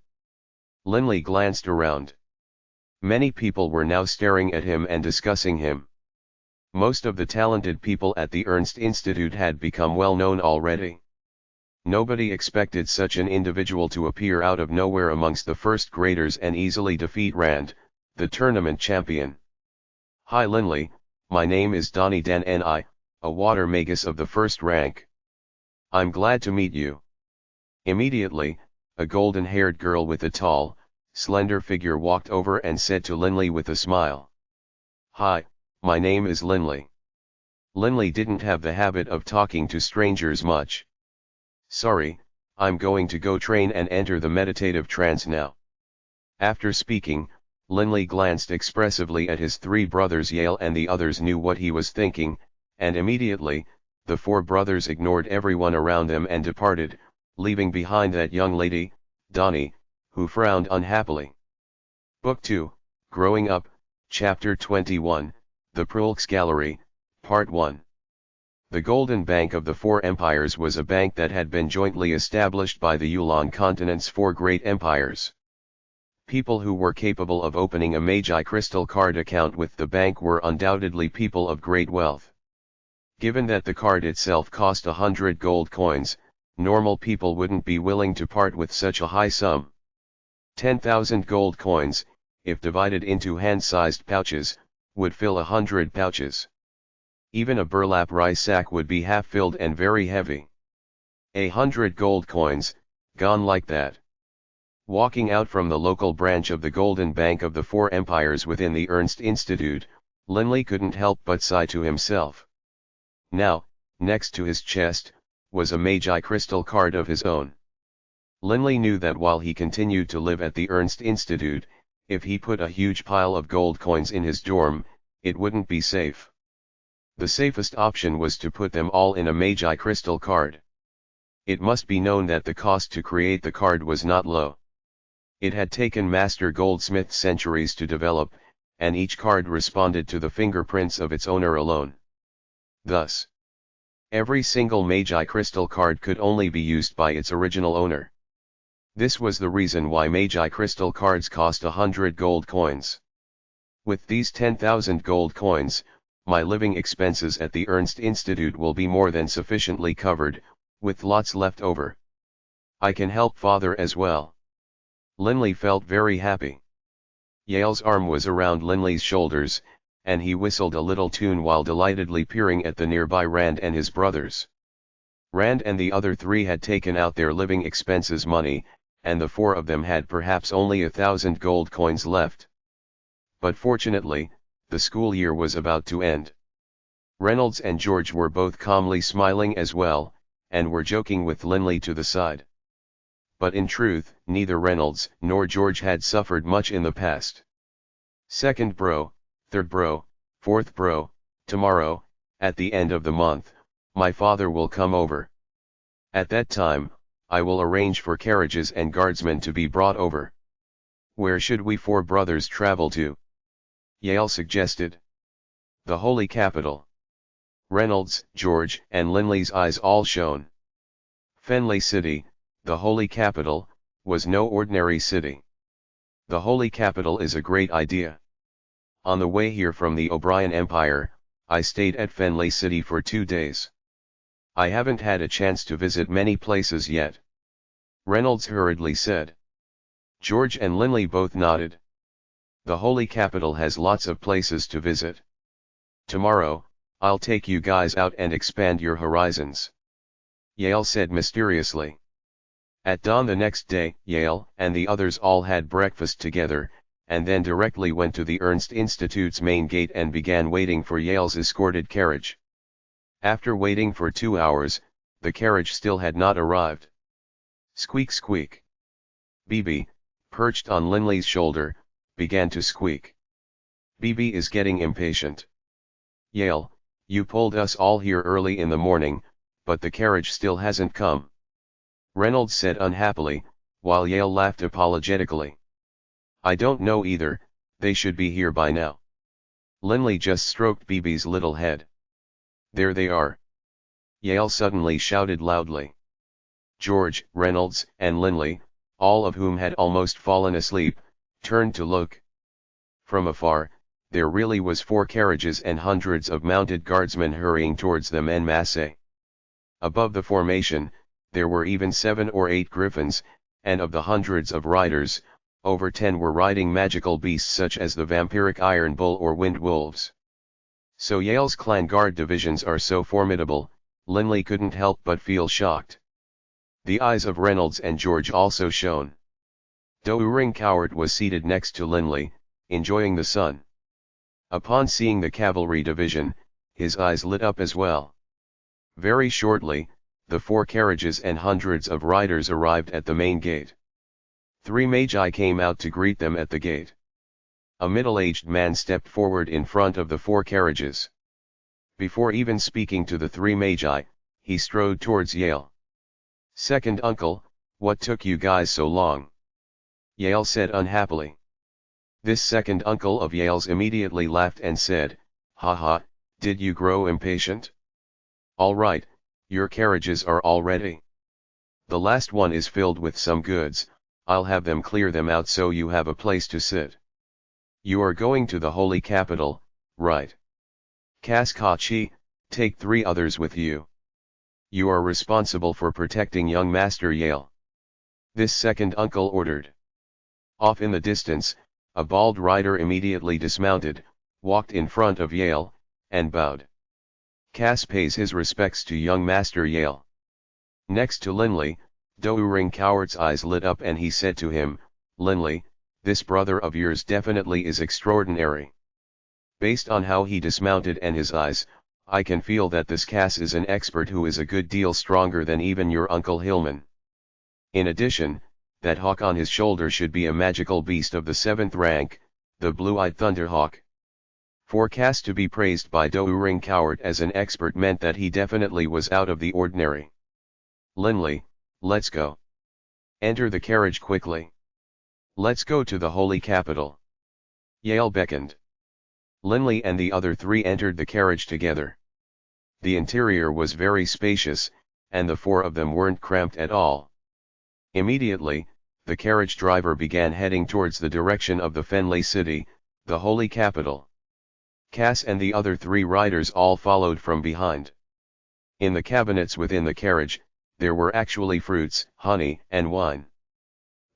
Linley glanced around. Many people were now staring at him and discussing him. Most of the talented people at the Ernst Institute had become well known already. Nobody expected such an individual to appear out of nowhere amongst the first graders and easily defeat Rand, the tournament champion. Hi Linley, my name is Donnie Dan and I, a water magus of the 1st rank. I'm glad to meet you. Immediately, a golden-haired girl with a tall, slender figure walked over and said to Linley with a smile. Hi, my name is Linley. Linley didn't have the habit of talking to strangers much. Sorry, I'm going to go train and enter the meditative trance now. After speaking, Linley glanced expressively at his 3 brothers. Yale and the others knew what he was thinking, and immediately, the 4 brothers ignored everyone around them and departed, leaving behind that young lady, Donnie, who frowned unhappily. Book 2, Growing Up, Chapter 21, The Prolx Gallery, Part 1. The Golden Bank of the 4 Empires was a bank that had been jointly established by the Yulan Continent's 4 great empires. People who were capable of opening a Magi crystal card account with the bank were undoubtedly people of great wealth. Given that the card itself cost 100 gold coins, normal people wouldn't be willing to part with such a high sum. 10,000 gold coins, if divided into hand-sized pouches, would fill 100 pouches. Even a burlap rice sack would be half-filled and very heavy. 100 gold coins, gone like that. Walking out from the local branch of the Golden Bank of the Four Empires within the Ernst Institute, Linley couldn't help but sigh to himself. Now, next to his chest, was a Magi crystal card of his own. Linley knew that while he continued to live at the Ernst Institute, if he put a huge pile of gold coins in his dorm, it wouldn't be safe. The safest option was to put them all in a Magi crystal card. It must be known that the cost to create the card was not low. It had taken master goldsmiths centuries to develop, and each card responded to the fingerprints of its owner alone. Thus, every single Magi crystal card could only be used by its original owner. This was the reason why Magi crystal cards cost 100 gold coins. With these 10,000 gold coins, my living expenses at the Ernst Institute will be more than sufficiently covered, with lots left over. I can help father as well. Linley felt very happy. Yale's arm was around Linley's shoulders, and he whistled a little tune while delightedly peering at the nearby Rand and his brothers. Rand and the other three had taken out their living expenses money, and the four of them had perhaps only 1,000 gold coins left. But fortunately, the school year was about to end. Reynolds and George were both calmly smiling as well, and were joking with Linley to the side. But in truth, neither Reynolds nor George had suffered much in the past. Second bro, third bro, fourth bro, tomorrow, at the end of the month, my father will come over. At that time, I will arrange for carriages and guardsmen to be brought over. Where should we four brothers travel to? Yale suggested. The Holy Capital. Reynolds, George, and Linley's eyes all shone. Fenley City, the Holy Capital, was no ordinary city. The Holy Capital is a great idea. On the way here from the O'Brien Empire, I stayed at Fenley City for 2 days. I haven't had a chance to visit many places yet. Reynolds hurriedly said. George and Linley both nodded. The Holy Capital has lots of places to visit. Tomorrow, I'll take you guys out and expand your horizons. Yale said mysteriously. At dawn the next day, Yale and the others all had breakfast together, and then directly went to the Ernst Institute's main gate and began waiting for Yale's escorted carriage. After waiting for 2 hours, the carriage still had not arrived. Squeak squeak. Bibi, perched on Linley's shoulder, began to squeak. Bibi is getting impatient. Yale, you pulled us all here early in the morning, but the carriage still hasn't come. Reynolds said unhappily, while Yale laughed apologetically. I don't know either, they should be here by now. Linley just stroked Bibi's little head. There they are. Yale suddenly shouted loudly. George, Reynolds, and Linley, all of whom had almost fallen asleep, turned to look. From afar, there really was 4 carriages and hundreds of mounted guardsmen hurrying towards them en masse. Above the formation, there were even 7 or 8 griffins, and of the hundreds of riders, over 10 were riding magical beasts such as the vampiric iron bull or wind wolves. So Yale's clan guard divisions are so formidable, Linley couldn't help but feel shocked. The eyes of Reynolds and George also shone. Doering Coward was seated next to Linley, enjoying the sun. Upon seeing the cavalry division, his eyes lit up as well. Very shortly, the 4 carriages and hundreds of riders arrived at the main gate. 3 magi came out to greet them at the gate. A middle-aged man stepped forward in front of the 4 carriages. Before even speaking to the 3 magi, he strode towards Yale. Second uncle, what took you guys so long? Yale said unhappily. This second uncle of Yale's immediately laughed and said, ha ha, did you grow impatient? All right, your carriages are all ready. The last one is filled with some goods, I'll have them clear them out so you have a place to sit. You are going to the Holy Capital, right? Cascachi, take 3 others with you. You are responsible for protecting young Master Yale. This second uncle ordered. Off in the distance, a bald rider immediately dismounted, walked in front of Yale, and bowed. Cass pays his respects to young Master Yale. Next to Linley, Douring Coward's eyes lit up and he said to him, "Linley, this brother of yours definitely is extraordinary. Based on how he dismounted and his eyes, I can feel that this Cass is an expert who is a good deal stronger than even your Uncle Hillman. In addition, that hawk on his shoulder should be a magical beast of the 7th rank, the blue-eyed Thunderhawk." For Cass to be praised by Douring Coward as an expert meant that he definitely was out of the ordinary. "Linley, let's go. Enter the carriage quickly. Let's go to the holy capital." Yale beckoned. Linley and the other 3 entered the carriage together. The interior was very spacious, and the 4 of them weren't cramped at all. Immediately, the carriage driver began heading towards the direction of the Fenley city, the holy capital. Cass and the other 3 riders all followed from behind. In the cabinets within the carriage, there were actually fruits, honey, and wine.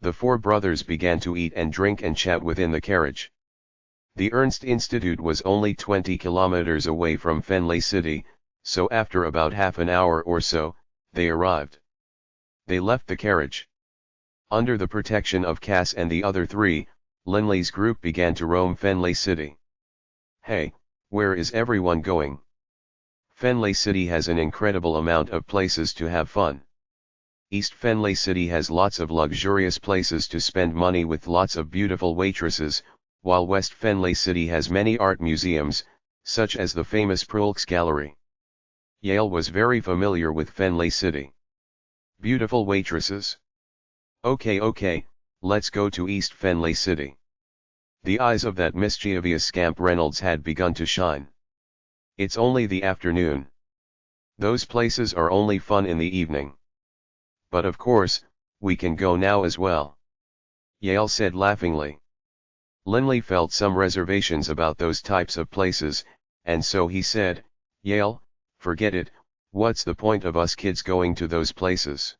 The 4 brothers began to eat and drink and chat within the carriage. The Ernst Institute was only 20 kilometers away from Fenley City, so after about half an hour or so, they arrived. They left the carriage. Under the protection of Cass and the other 3, Linley's group began to roam Fenley City. "Hey, where is everyone going? Fenley City has an incredible amount of places to have fun. East Fenley City has lots of luxurious places to spend money with lots of beautiful waitresses, while West Fenley City has many art museums, such as the famous Prulks Gallery." Yale was very familiar with Fenley City. Beautiful waitresses? Okay, let's go to East Fenley City. The eyes of that mischievous scamp Reynolds had begun to shine. It's only the afternoon. Those places are only fun in the evening. But of course, we can go now as well. Yale said laughingly. Linley felt some reservations about those types of places, and so he said, "Yale, forget it, what's the point of us kids going to those places?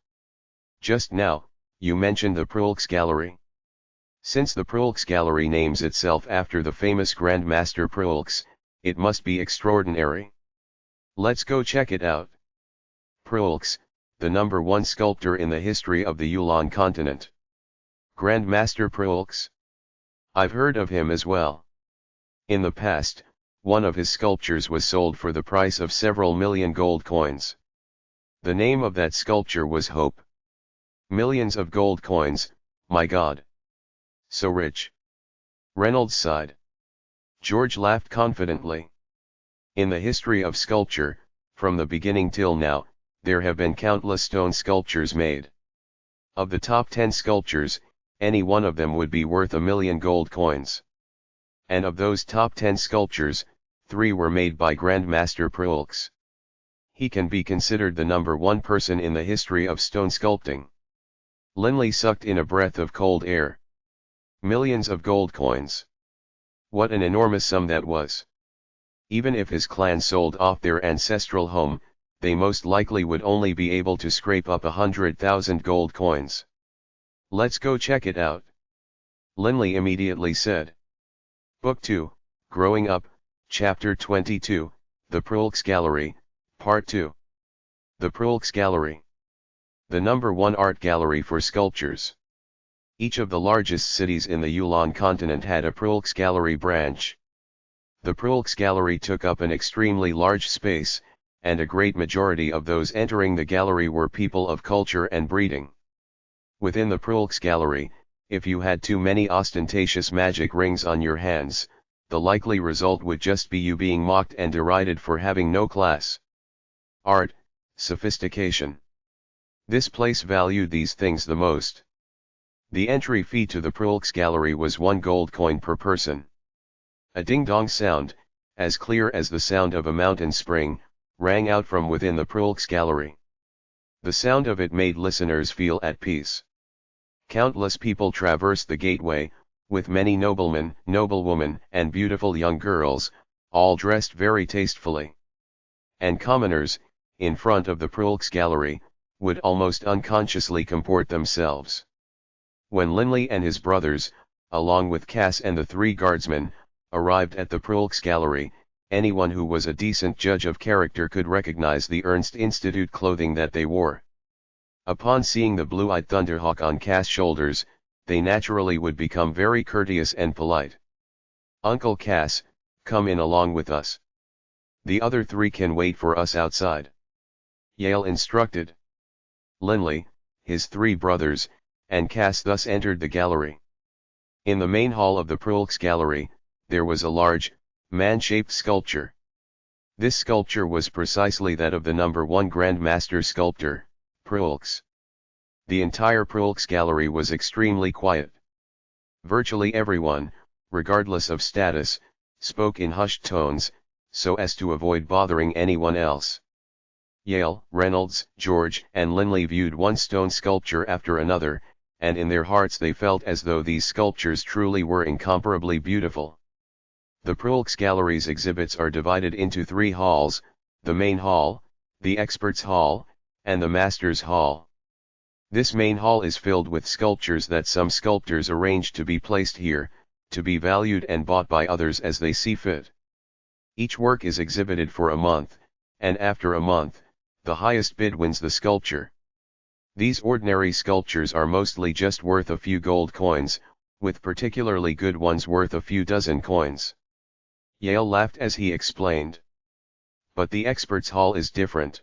Just now, you mentioned the Prulks Gallery. Since the Prulks Gallery names itself after the famous Grand Master Prulks, it must be extraordinary. Let's go check it out." Prulks, the #1 sculptor in the history of the Yulan Continent. Grand Master Prulks? I've heard of him as well. In the past, one of his sculptures was sold for the price of several million gold coins. The name of that sculpture was Hope. Millions of gold coins, my God. So rich. Reynolds sighed. George laughed confidently. In the history of sculpture, from the beginning till now, there have been countless stone sculptures made. Of the top 10 sculptures, any one of them would be worth 1,000,000 gold coins. And of those top 10 sculptures, 3 were made by Grand Master Prulks. He can be considered the #1 person in the history of stone sculpting. Linley sucked in a breath of cold air. Millions of gold coins. What an enormous sum that was. Even if his clan sold off their ancestral home, they most likely would only be able to scrape up 100,000 gold coins. Let's go check it out. Linley immediately said. Book 2, Growing Up, Chapter 22, The Prulks Gallery, Part 2. The Prulks Gallery. The #1 art gallery for sculptures. Each of the largest cities in the Yulan Continent had a Prulks Gallery branch. The Prulks Gallery took up an extremely large space, and a great majority of those entering the gallery were people of culture and breeding. Within the Prulks Gallery, if you had too many ostentatious magic rings on your hands, the likely result would just be you being mocked and derided for having no class. Art, sophistication. This place valued these things the most. The entry fee to the Prulks Gallery was 1 gold coin per person. A ding-dong sound, as clear as the sound of a mountain spring, rang out from within the Prulks Gallery. The sound of it made listeners feel at peace. Countless people traversed the gateway, with many noblemen, noblewomen, and beautiful young girls, all dressed very tastefully. And commoners, in front of the Prulks Gallery, would almost unconsciously comport themselves. When Linley and his brothers, along with Cass and the 3 guardsmen, arrived at the Prulks Gallery. Anyone who was a decent judge of character could recognize the Ernst Institute clothing that they wore. Upon seeing the blue-eyed Thunderhawk on Cass' shoulders, they naturally would become very courteous and polite. "Uncle Cass, come in along with us. The other 3 can wait for us outside," Yale instructed. Linley, his 3 brothers, and Cass thus entered the gallery. In the main hall of the Prulks Gallery, there was a large, man-shaped sculpture. This sculpture was precisely that of the number 1 Grand Master sculptor, Prulks. The entire Prulks Gallery was extremely quiet. Virtually everyone, regardless of status, spoke in hushed tones, so as to avoid bothering anyone else. Yale, Reynolds, George, and Linley viewed one stone sculpture after another, and in their hearts they felt as though these sculptures truly were incomparably beautiful. The Prulks Gallery's exhibits are divided into 3 halls: the main hall, the experts hall, and the masters hall. This main hall is filled with sculptures that some sculptors arranged to be placed here, to be valued and bought by others as they see fit. Each work is exhibited for a month, and after a month, the highest bid wins the sculpture. These ordinary sculptures are mostly just worth a few gold coins, with particularly good ones worth a few dozen coins. Yale laughed as he explained. But the experts hall is different.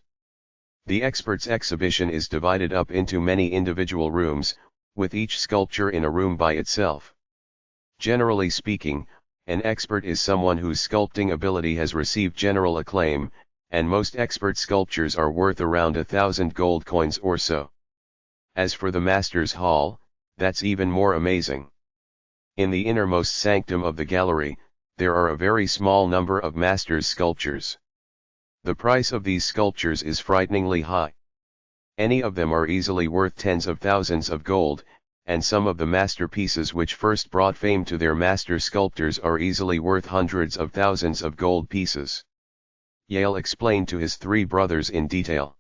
The experts exhibition is divided up into many individual rooms, with each sculpture in a room by itself. Generally speaking, an expert is someone whose sculpting ability has received general acclaim, and most expert sculptures are worth around 1,000 gold coins or so. As for the Masters Hall, that's even more amazing. In the innermost sanctum of the gallery, there are a very small number of masters' sculptures. The price of these sculptures is frighteningly high. Any of them are easily worth tens of thousands of gold, and some of the masterpieces which first brought fame to their master sculptors are easily worth hundreds of thousands of gold pieces. Yale explained to his 3 brothers in detail.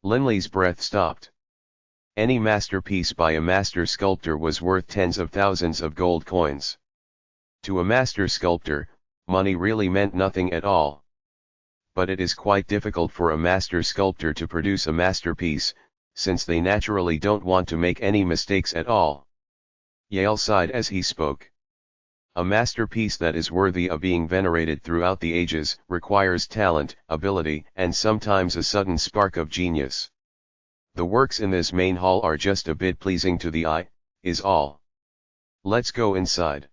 Linley's breath stopped. Any masterpiece by a master sculptor was worth tens of thousands of gold coins. To a master sculptor, money really meant nothing at all. But it is quite difficult for a master sculptor to produce a masterpiece, since they naturally don't want to make any mistakes at all. Yale sighed as he spoke. A masterpiece that is worthy of being venerated throughout the ages requires talent, ability, and sometimes a sudden spark of genius. The works in this main hall are just a bit pleasing to the eye, is all. Let's go inside.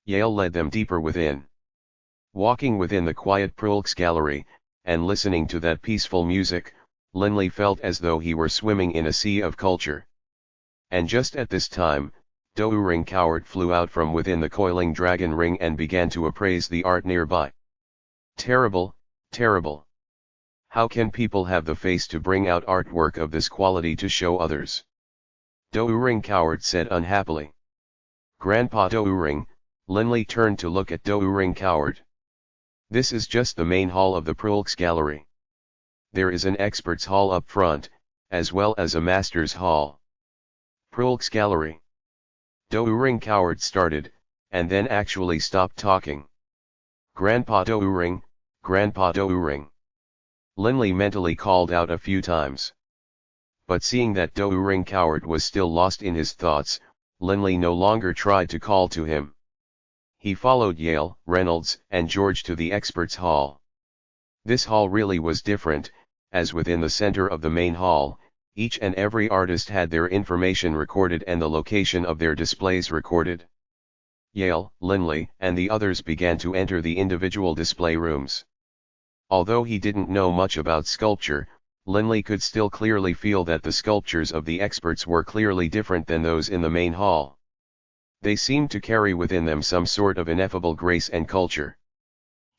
Yale led them deeper within. Walking within the quiet Prulks Gallery, and listening to that peaceful music, Linley felt as though he were swimming in a sea of culture. And just at this time, Doering Coward flew out from within the coiling dragon ring and began to appraise the art nearby. Terrible, terrible. How can people have the face to bring out artwork of this quality to show others? Doering Coward said unhappily. Grandpa Doering, Linley turned to look at Doering Coward. This is just the main hall of the Prulks Gallery. There is an expert's hall up front, as well as a master's hall. Prulks Gallery. Doering Coward started, and then actually stopped talking. Grandpa Doering, Grandpa Doering. Linley mentally called out a few times. But seeing that Doering Coward was still lost in his thoughts, Linley no longer tried to call to him. He followed Yale, Reynolds, and George to the experts' hall. This hall really was different, as within the center of the main hall, each and every artist had their information recorded and the location of their displays recorded. Yale, Linley, and the others began to enter the individual display rooms. Although he didn't know much about sculpture, Linley could still clearly feel that the sculptures of the experts were clearly different than those in the main hall. They seemed to carry within them some sort of ineffable grace and culture.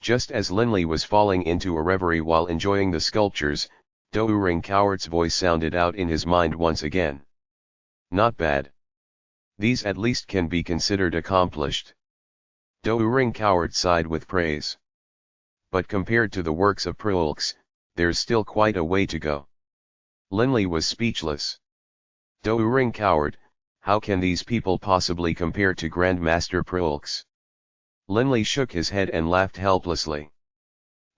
Just as Linley was falling into a reverie while enjoying the sculptures, Doering Coward's voice sounded out in his mind once again. Not bad. These at least can be considered accomplished. Doering Coward sighed with praise. But compared to the works of Prulks, there's still quite a way to go. Linley was speechless. Doering Coward, How can these people possibly compare to Grandmaster Prulx? Linley shook his head and laughed helplessly.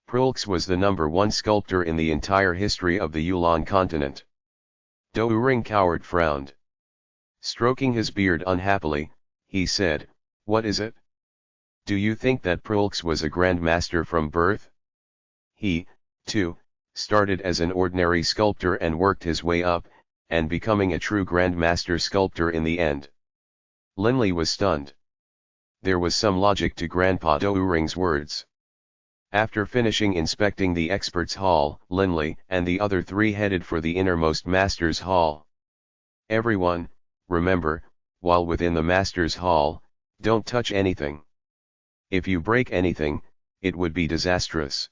Prulx was the #1 sculptor in the entire history of the Yulan Continent. Douring Coward frowned. Stroking his beard unhappily, he said, "What is it? Do you think that Prulx was a Grandmaster from birth? He, too, started as an ordinary sculptor and worked his way up, and becoming a true Grandmaster sculptor in the end." Linley was stunned. There was some logic to Grandpa Douring's words. After finishing inspecting the experts' hall, Linley and the other three headed for the innermost master's hall. "Everyone, remember, while within the master's hall, don't touch anything. If you break anything, it would be disastrous,"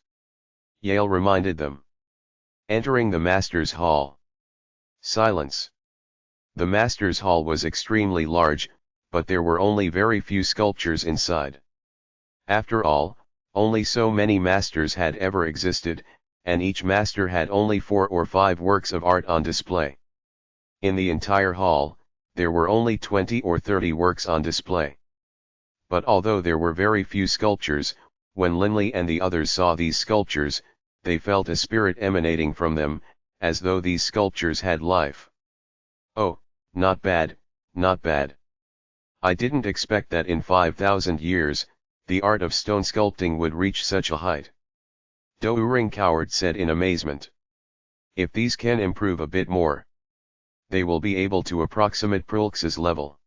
Yale reminded them. Entering the master's hall. Silence. The master's hall was extremely large, but there were only very few sculptures inside. After all, only so many masters had ever existed, and each master had only 4 or 5 works of art on display. In the entire hall, there were only 20 or 30 works on display. But although there were very few sculptures, when Linley and the others saw these sculptures, they felt a spirit emanating from them, as though these sculptures had life. "Oh, not bad, not bad. I didn't expect that in 5,000 years, the art of stone sculpting would reach such a height," Douring Coward said in amazement. "If these can improve a bit more, they will be able to approximate Prulx's level."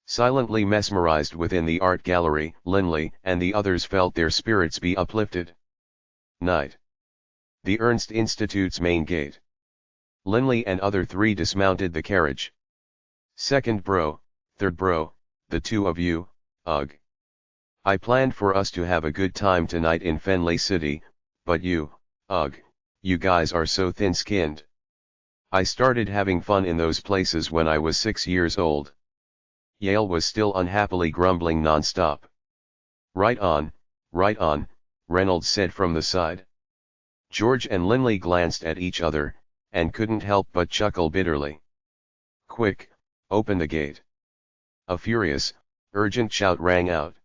Silently mesmerized within the art gallery, Linley and the others felt their spirits be uplifted. Night. The Ernst Institute's main gate. Linley and other three dismounted the carriage. "Second bro, third bro, the two of you, ugh. I planned for us to have a good time tonight in Fenley City, but you, ugh, you guys are so thin-skinned. I started having fun in those places when I was 6 years old." Yale was still unhappily grumbling non-stop. Right on, Reynolds said from the side. George and Linley glanced at each other, and couldn't help but chuckle bitterly. "Quick, open the gate." A furious, urgent shout rang out.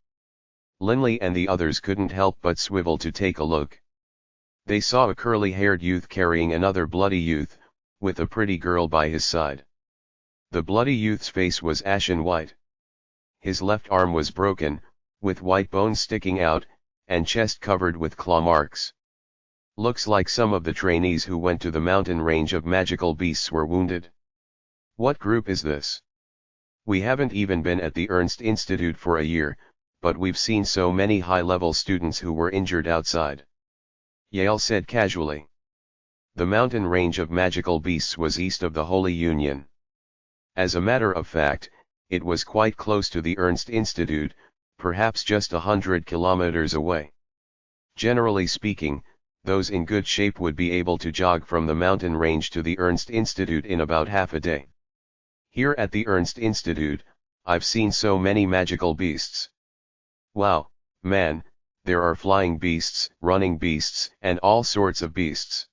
Linley and the others couldn't help but swivel to take a look. They saw a curly-haired youth carrying another bloody youth, with a pretty girl by his side. The bloody youth's face was ashen white. His left arm was broken, with white bones sticking out, and chest covered with claw marks. "Looks like some of the trainees who went to the mountain range of magical beasts were wounded. What group is this? We haven't even been at the Ernst Institute for a year, but we've seen so many high-level students who were injured outside," Yale said casually. The mountain range of magical beasts was east of the Holy Union. As a matter of fact, it was quite close to the Ernst Institute, perhaps just 100 kilometers away. Generally speaking, those in good shape would be able to jog from the mountain range to the Ernst Institute in about half a day. Here at the Ernst Institute, I've seen so many magical beasts. Wow, man, there are flying beasts, running beasts, and all sorts of beasts.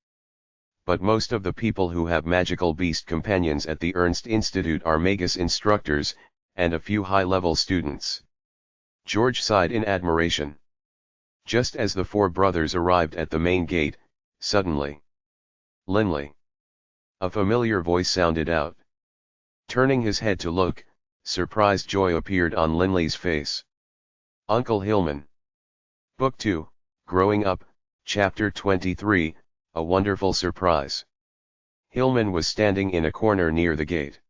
But most of the people who have magical beast companions at the Ernst Institute are magus instructors, and a few high-level students." George sighed in admiration. Just as the 4 brothers arrived at the main gate, suddenly, "Linley!" a familiar voice sounded out. Turning his head to look, surprised joy appeared on Linley's face. "Uncle Hillman." Book 2, Growing Up, Chapter 23, A Wonderful Surprise. Hillman was standing in a corner near the gate.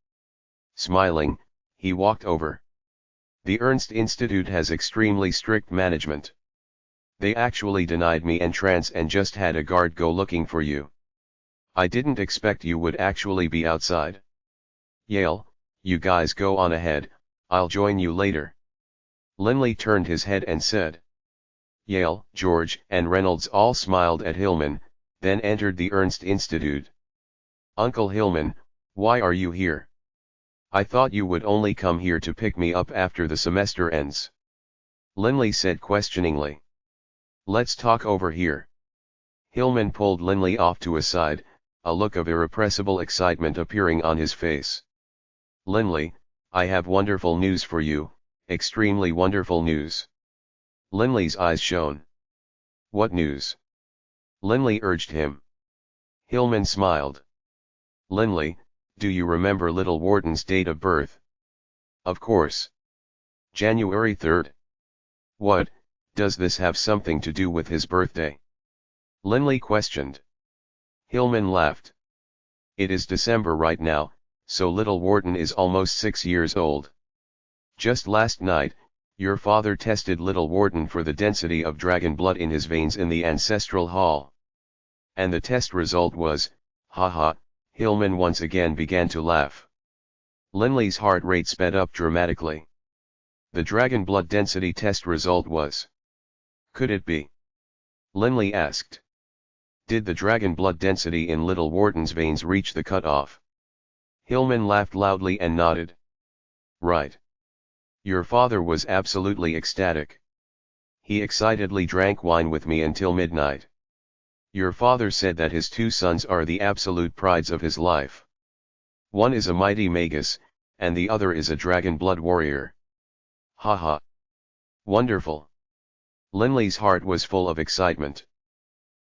Smiling, he walked over. "The Ernst Institute has extremely strict management. They actually denied me entrance and just had a guard go looking for you. I didn't expect you would actually be outside. Yale, you guys go on ahead, I'll join you later." Linley turned his head and said. Yale, George, and Reynolds all smiled at Hillman, then entered the Ernst Institute. "Uncle Hillman, why are you here? I thought you would only come here to pick me up after the semester ends," Linley said questioningly. "Let's talk over here." Hillman pulled Linley off to a side, a look of irrepressible excitement appearing on his face. "Linley, I have wonderful news for you, extremely wonderful news. Linley's eyes shone. What news? Linley urged him. Hillman smiled. Linley, do you remember little Warden's date of birth? Of course. January 3rd. What, does this have something to do with his birthday? Linley questioned. Hillman laughed. It is December right now, so little Warden is almost 6 years old. Just last night, your father tested little Warden for the density of dragon blood in his veins in the ancestral hall. And the test result was, haha, Hillman once again began to laugh. Linley's heart rate sped up dramatically. The dragon blood density test result was. Could it be? Linley asked. Did the dragon blood density in little Warden's veins reach the cutoff? Hillman laughed loudly and nodded. Right. Your father was absolutely ecstatic. He excitedly drank wine with me until midnight. Your father said that his 2 sons are the absolute prides of his life. One is a mighty magus, and the other is a dragon blood warrior. Haha. Wonderful. Linley's heart was full of excitement.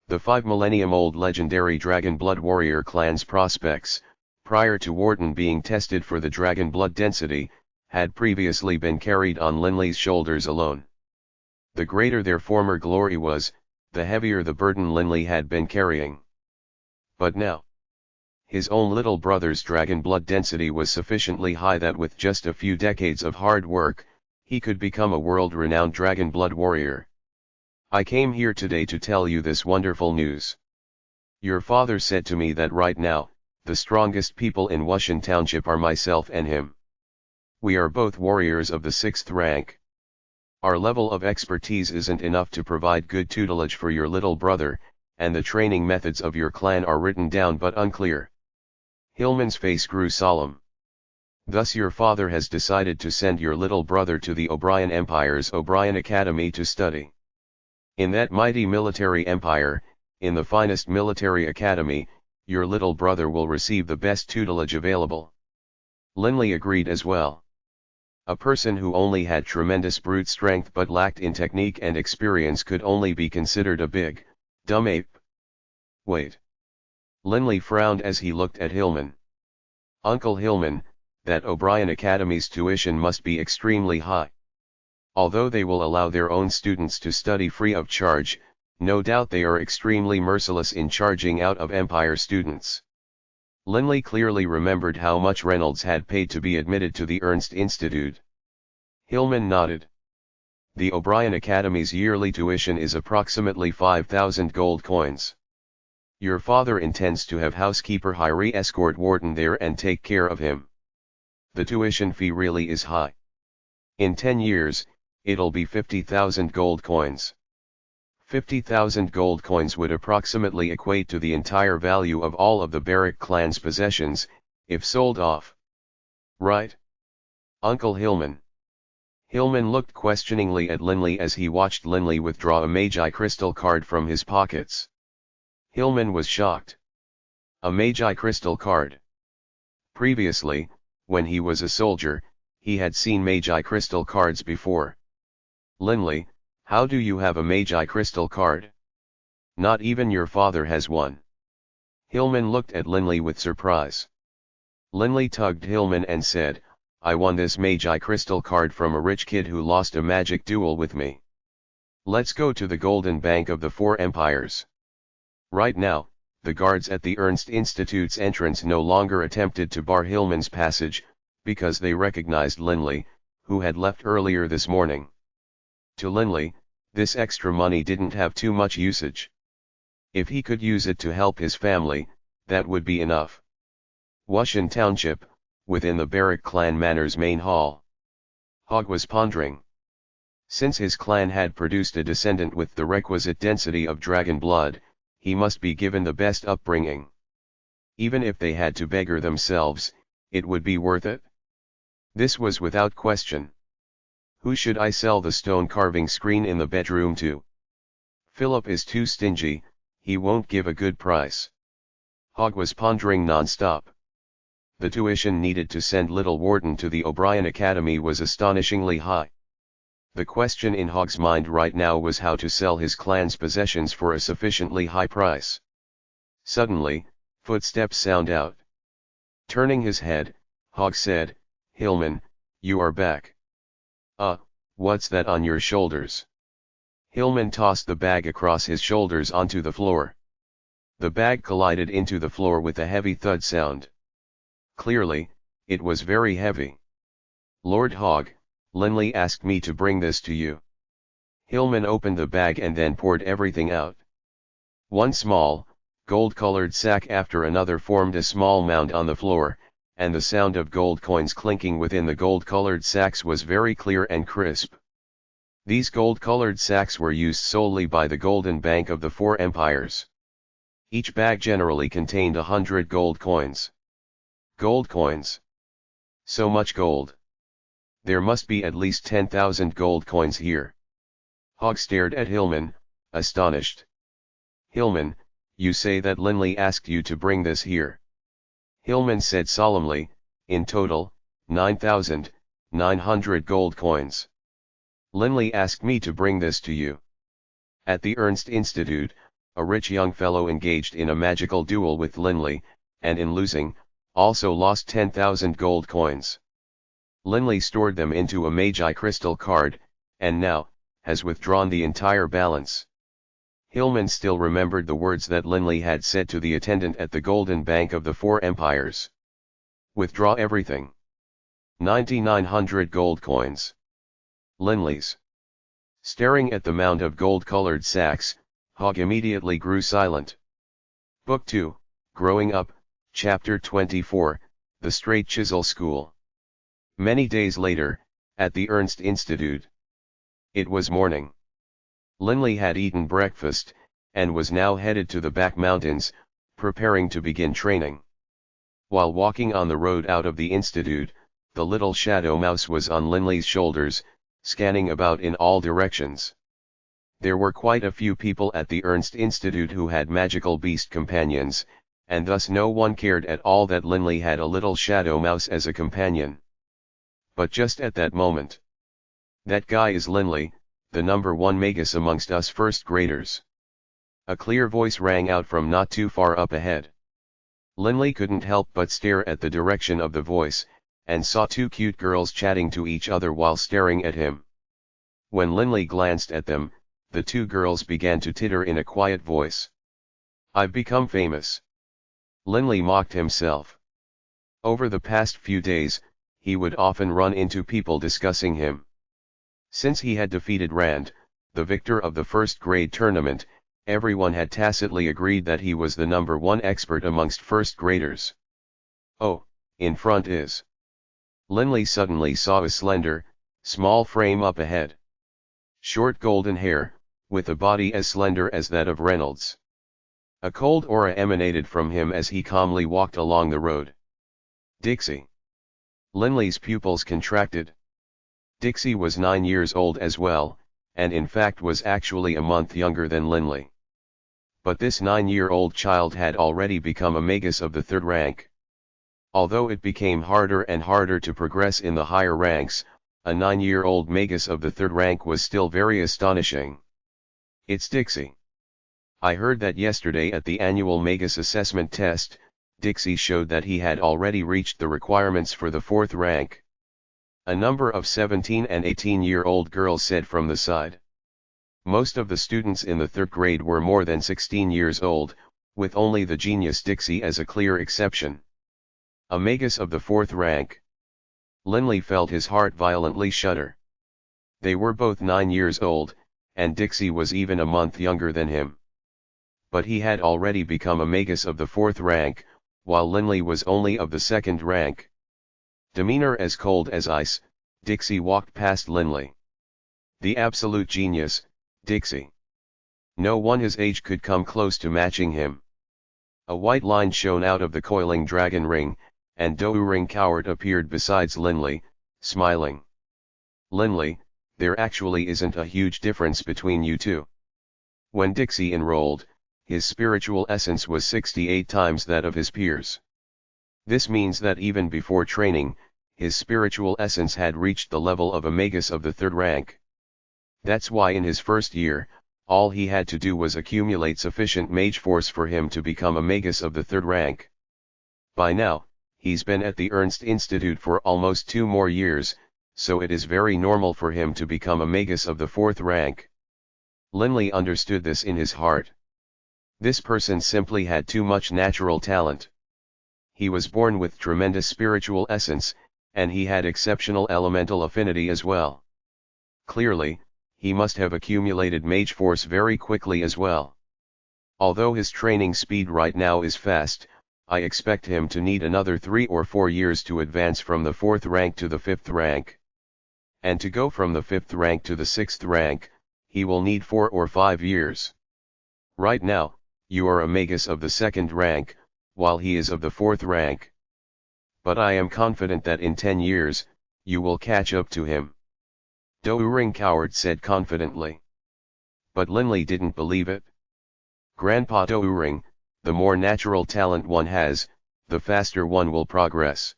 The 5 millennium-old legendary dragon blood warrior clan's prospects, prior to Warden being tested for the dragon blood density, had previously been carried on Linley's shoulders alone. The greater their former glory was, the heavier the burden Linley had been carrying. But now, his own little brother's dragon blood density was sufficiently high that with just a few decades of hard work, he could become a world-renowned dragon blood warrior. I came here today to tell you this wonderful news. Your father said to me that right now, the strongest people in Yulan Township are myself and him. We are both warriors of the 6th rank. Our level of expertise isn't enough to provide good tutelage for your little brother, and the training methods of your clan are written down but unclear. Hillman's face grew solemn. Thus your father has decided to send your little brother to the O'Brien Empire's O'Brien Academy to study. In that mighty military empire, in the finest military academy, your little brother will receive the best tutelage available. Linley agreed as well. A person who only had tremendous brute strength but lacked in technique and experience could only be considered a big, dumb ape. Wait. Linley frowned as he looked at Hillman. Uncle Hillman, that O'Brien Academy's tuition must be extremely high. Although they will allow their own students to study free of charge, no doubt they are extremely merciless in charging out of Empire students. Linley clearly remembered how much Reynolds had paid to be admitted to the Ernst Institute. Hillman nodded. The O'Brien Academy's yearly tuition is approximately 5,000 gold coins. Your father intends to have housekeeper Hyrie escort Warden there and take care of him. The tuition fee really is high. In 10 years, it'll be 50,000 gold coins. 50,000 gold coins would approximately equate to the entire value of all of the Baruch clan's possessions, if sold off. Right? Uncle Hillman. Hillman looked questioningly at Linley as he watched Linley withdraw a Magi crystal card from his pockets. Hillman was shocked. A Magi crystal card. Previously, when he was a soldier, he had seen Magi crystal cards before. Linley, how do you have a Magi crystal card? Not even your father has one. Hillman looked at Linley with surprise. Linley tugged Hillman and said, I won this Magi crystal card from a rich kid who lost a magic duel with me. Let's go to the Golden Bank of the 4 Empires. Right now, the guards at the Ernst Institute's entrance no longer attempted to bar Hillman's passage, because they recognized Linley, who had left earlier this morning. To Linley, this extra money didn't have too much usage. If he could use it to help his family, that would be enough. Yulan Township, within the Baruch clan manor's main hall. Hogg was pondering. Since his clan had produced a descendant with the requisite density of dragon blood, he must be given the best upbringing. Even if they had to beggar themselves, it would be worth it. This was without question. Who should I sell the stone carving screen in the bedroom to? Philip is too stingy, he won't give a good price. Hogg was pondering non-stop. The tuition needed to send little Wharton to the O'Brien Academy was astonishingly high. The question in Hogg's mind right now was how to sell his clan's possessions for a sufficiently high price. Suddenly, footsteps sound out. Turning his head, Hogg said, "Hillman, you are back. What's that on your shoulders?" Hillman tossed the bag across his shoulders onto the floor. The bag collided into the floor with a heavy thud sound. Clearly, it was very heavy. "Lord Hogg, Linley asked me to bring this to you." Hillman opened the bag and then poured everything out. One small, gold-colored sack after another formed a small mound on the floor, and the sound of gold coins clinking within the gold-colored sacks was very clear and crisp. These gold-colored sacks were used solely by the Golden Bank of the Four Empires. Each bag generally contained 100 gold coins. Gold coins. So much gold. There must be at least 10,000 gold coins here. Hogg stared at Hillman, astonished. "Hillman, you say that Linley asked you to bring this here?" Hillman said solemnly, "In total, 9,900 gold coins. Linley asked me to bring this to you." At the Ernst Institute, a rich young fellow engaged in a magical duel with Linley, and in losing, also lost 10,000 gold coins. Linley stored them into a Magi crystal card, and now, has withdrawn the entire balance. Hillman still remembered the words that Linley had said to the attendant at the Golden Bank of the Four Empires. "Withdraw everything. 9,900 gold coins. Linley's." Staring at the mound of gold-colored sacks, Hogg immediately grew silent. Book 2, Growing Up, Chapter 24, The Straight Chisel School. Many days later, at the Ernst Institute. It was morning. Linley had eaten breakfast, and was now headed to the back mountains, preparing to begin training. While walking on the road out of the institute, the little shadow mouse was on Linley's shoulders, scanning about in all directions. There were quite a few people at the Ernst Institute who had magical beast companions, and thus no one cared at all that Linley had a little shadow mouse as a companion. But just at that moment, "That guy is Linley, the number one magus amongst us first graders." A clear voice rang out from not too far up ahead. Linley couldn't help but stare at the direction of the voice, and saw two cute girls chatting to each other while staring at him. When Linley glanced at them, the two girls began to titter in a quiet voice. "I've become famous." Linley mocked himself. Over the past few days, he would often run into people discussing him. Since he had defeated Rand, the victor of the first grade tournament, everyone had tacitly agreed that he was the number one expert amongst first graders. "Oh, in front is." Linley suddenly saw a slender, small frame up ahead. Short golden hair, with a body as slender as that of Reynolds. A cold aura emanated from him as he calmly walked along the road. "Dixie." Linley's pupils contracted. Dixie was 9 years old as well, and in fact was actually a month younger than Linley. But this 9-year-old child had already become a magus of the 3rd rank. Although it became harder and harder to progress in the higher ranks, a 9-year-old magus of the 3rd rank was still very astonishing. "It's Dixie. I heard that yesterday at the annual magus assessment test, Dixie showed that he had already reached the requirements for the 4th rank." A number of 17 and 18-year-old girls said from the side. Most of the students in the 3rd grade were more than 16 years old, with only the genius Dixie as a clear exception. A magus of the 4th rank. Linley felt his heart violently shudder. They were both 9 years old, and Dixie was even a month younger than him. But he had already become a magus of the 4th rank, while Linley was only of the 2nd rank. Demeanor as cold as ice, Dixie walked past Linley. The absolute genius, Dixie. No one his age could come close to matching him. A white line shone out of the coiling dragon ring, and Douring Coward appeared besides Linley, smiling. "Linley, there actually isn't a huge difference between you two." When Dixie enrolled, his spiritual essence was 68 times that of his peers. This means that even before training, his spiritual essence had reached the level of a magus of the third rank. That's why in his first year, all he had to do was accumulate sufficient mage force for him to become a magus of the third rank. By now, he's been at the Ernst Institute for almost 2 more years, so it is very normal for him to become a magus of the 4th rank. Linley understood this in his heart. This person simply had too much natural talent. He was born with tremendous spiritual essence, and he had exceptional elemental affinity as well. Clearly, he must have accumulated mage force very quickly as well. Although his training speed right now is fast, I expect him to need another 3 or 4 years to advance from the 4th rank to the 5th rank. And to go from the 5th rank to the 6th rank, he will need 4 or 5 years. Right now, you are a magus of the 2nd rank, while he is of the 4th rank. But I am confident that in 10 years, you will catch up to him. Douring Coward said confidently. But Linley didn't believe it. Grandpa Douring, the more natural talent one has, the faster one will progress.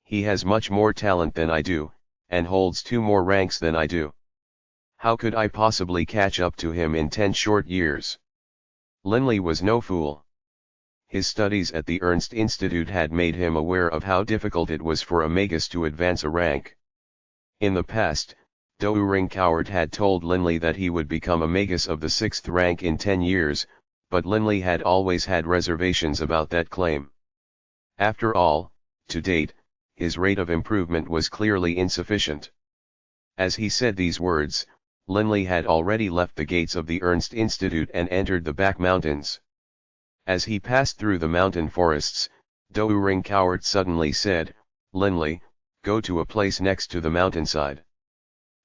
He has much more talent than I do, and holds 2 more ranks than I do. How could I possibly catch up to him in 10 short years? Linley was no fool. His studies at the Ernst Institute had made him aware of how difficult it was for a magus to advance a rank. In the past, Douring Coward had told Linley that he would become a magus of the 6th rank in 10 years, but Linley had always had reservations about that claim. After all, to date, his rate of improvement was clearly insufficient. As he said these words, Linley had already left the gates of the Ernst Institute and entered the back mountains. As he passed through the mountain forests, Douring Coward suddenly said, "Linley, go to a place next to the mountainside."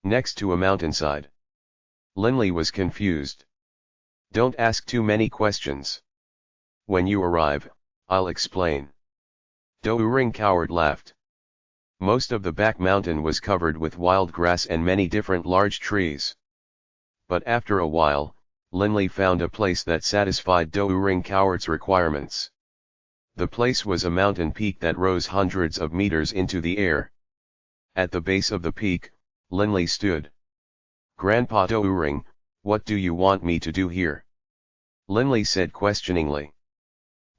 Next to a mountainside. Linley was confused. "Don't ask too many questions. When you arrive, I'll explain." Douring Coward laughed. Most of the back mountain was covered with wild grass and many different large trees. But after a while, Linley found a place that satisfied Douring Coward's requirements. The place was a mountain peak that rose hundreds of meters into the air. At the base of the peak, Linley stood. "Grandpa Douring, what do you want me to do here?" Linley said questioningly.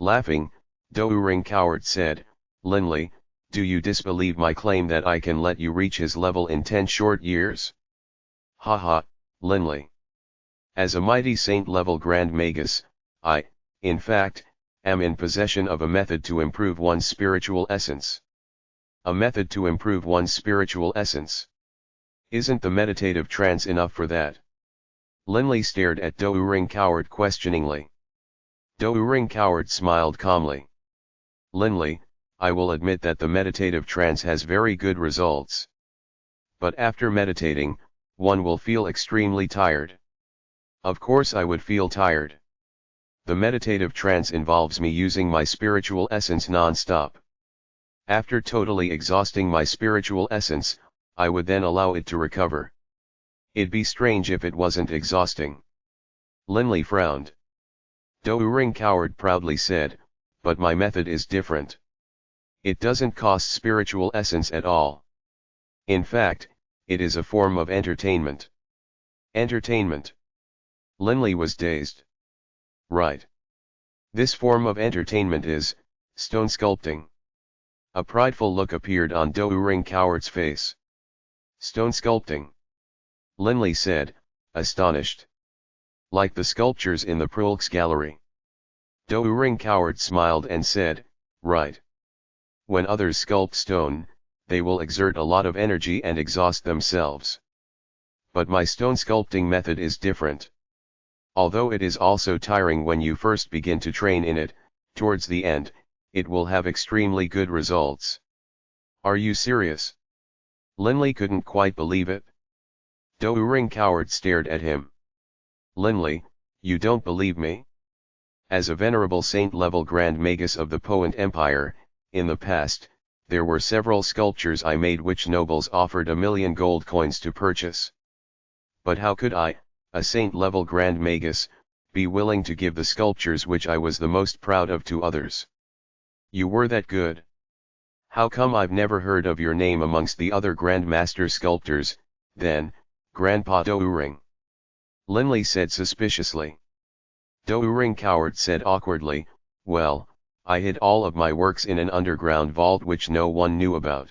Laughing, Douring Coward said, "Linley, do you disbelieve my claim that I can let you reach his level in 10 short years?" "Ha ha, Linley. As a mighty saint-level Grand Magus, I, in fact, am in possession of a method to improve one's spiritual essence." "A method to improve one's spiritual essence? Isn't the meditative trance enough for that?" Linley stared at Douring Coward questioningly. Douring Coward smiled calmly. "Linley, I will admit that the meditative trance has very good results. But after meditating, one will feel extremely tired." "Of course I would feel tired. The meditative trance involves me using my spiritual essence non-stop. After totally exhausting my spiritual essence, I would then allow it to recover. It'd be strange if it wasn't exhausting." Linley frowned. Douring Coward proudly said, "But my method is different. It doesn't cost spiritual essence at all. In fact, it is a form of entertainment." "Entertainment?" Linley was dazed. "Right. This form of entertainment is stone sculpting." A prideful look appeared on Douring Coward's face. "Stone sculpting?" Linley said, astonished. "Like the sculptures in the Prolx Gallery?" Douring Coward smiled and said, "Right. When others sculpt stone, they will exert a lot of energy and exhaust themselves. But my stone sculpting method is different. Although it is also tiring when you first begin to train in it, towards the end, it will have extremely good results." "Are you serious?" Linley couldn't quite believe it. Douring Coward stared at him. "Linley, you don't believe me?" As a venerable saint-level Grand Magus of the Poent Empire, in the past, there were several sculptures I made which nobles offered 1,000,000 gold coins to purchase. But how could I, a saint-level Grand Magus, be willing to give the sculptures which I was the most proud of to others? You were that good? How come I've never heard of your name amongst the other Grandmaster sculptors, then, Grandpa Douring? Linley said suspiciously. Douring Coward said awkwardly, well, I hid all of my works in an underground vault which no one knew about.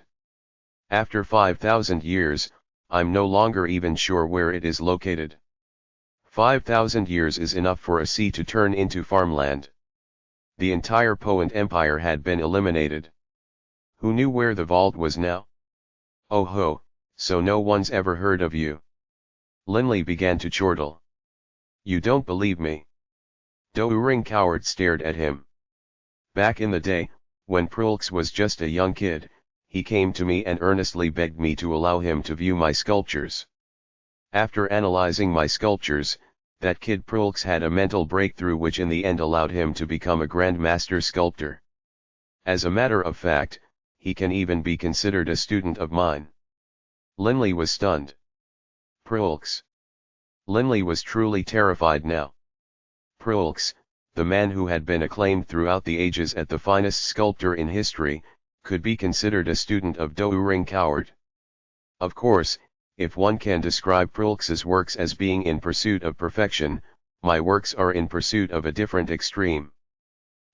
After 5,000 years, I'm no longer even sure where it is located. 5,000 years is enough for a sea to turn into farmland. The entire Poent Empire had been eliminated. Who knew where the vault was now? Oh ho, so no one's ever heard of you. Linley began to chortle. You don't believe me? Douring Coward stared at him. Back in the day, when Prulx was just a young kid, he came to me and earnestly begged me to allow him to view my sculptures. After analyzing my sculptures, that kid Prulx had a mental breakthrough which in the end allowed him to become a Grandmaster sculptor. As a matter of fact, he can even be considered a student of mine. Linley was stunned. Prulx. Linley was truly terrified now. Prulx, the man who had been acclaimed throughout the ages as the finest sculptor in history, could be considered a student of Douring Coward. Of course, if one can describe Prulx's works as being in pursuit of perfection, my works are in pursuit of a different extreme.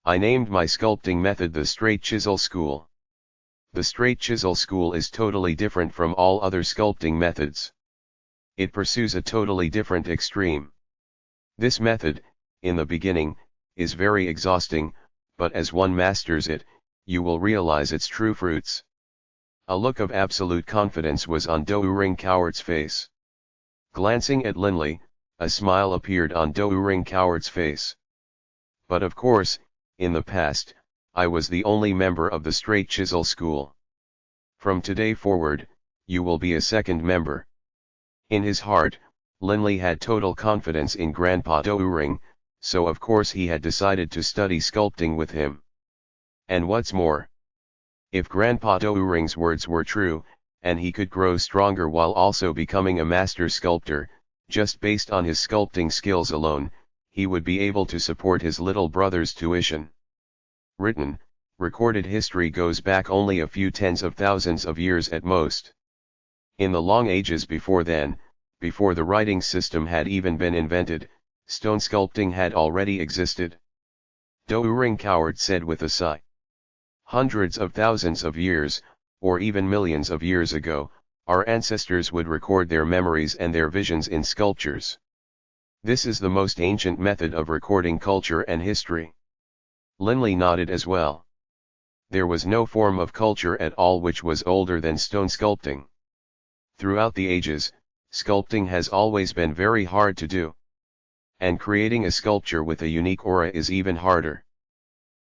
I named my sculpting method the Straight Chisel School. The Straight Chisel School is totally different from all other sculpting methods. It pursues a totally different extreme. This method, in the beginning, is very exhausting, but as one masters it, you will realize its true fruits. A look of absolute confidence was on Douring Coward's face. Glancing at Linley, a smile appeared on Douring Coward's face. But of course, in the past, I was the only member of the Straight Chisel School. From today forward, you will be a second member. In his heart, Linley had total confidence in Grandpa Douring, so of course he had decided to study sculpting with him. And what's more, if Grandpa Douring's words were true, and he could grow stronger while also becoming a master sculptor, just based on his sculpting skills alone, he would be able to support his little brother's tuition. Recorded history goes back only a few tens of thousands of years at most. In the long ages before then, before the writing system had even been invented, stone sculpting had already existed. Douring Coward said with a sigh. Hundreds of thousands of years, or even millions of years ago, our ancestors would record their memories and their visions in sculptures. This is the most ancient method of recording culture and history. Linley nodded as well. There was no form of culture at all which was older than stone sculpting. Throughout the ages, sculpting has always been very hard to do. And creating a sculpture with a unique aura is even harder.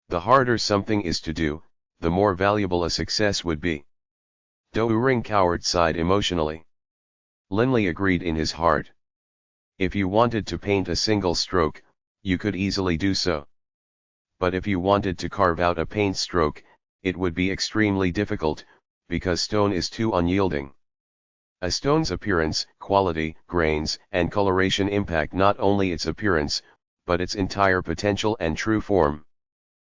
The harder something is to do, the more valuable a success would be. Douring Coward sighed emotionally. Linley agreed in his heart. If you wanted to paint a single stroke, you could easily do so. But if you wanted to carve out a paint stroke, it would be extremely difficult, because stone is too unyielding. A stone's appearance, quality, grains, and coloration impact not only its appearance, but its entire potential and true form.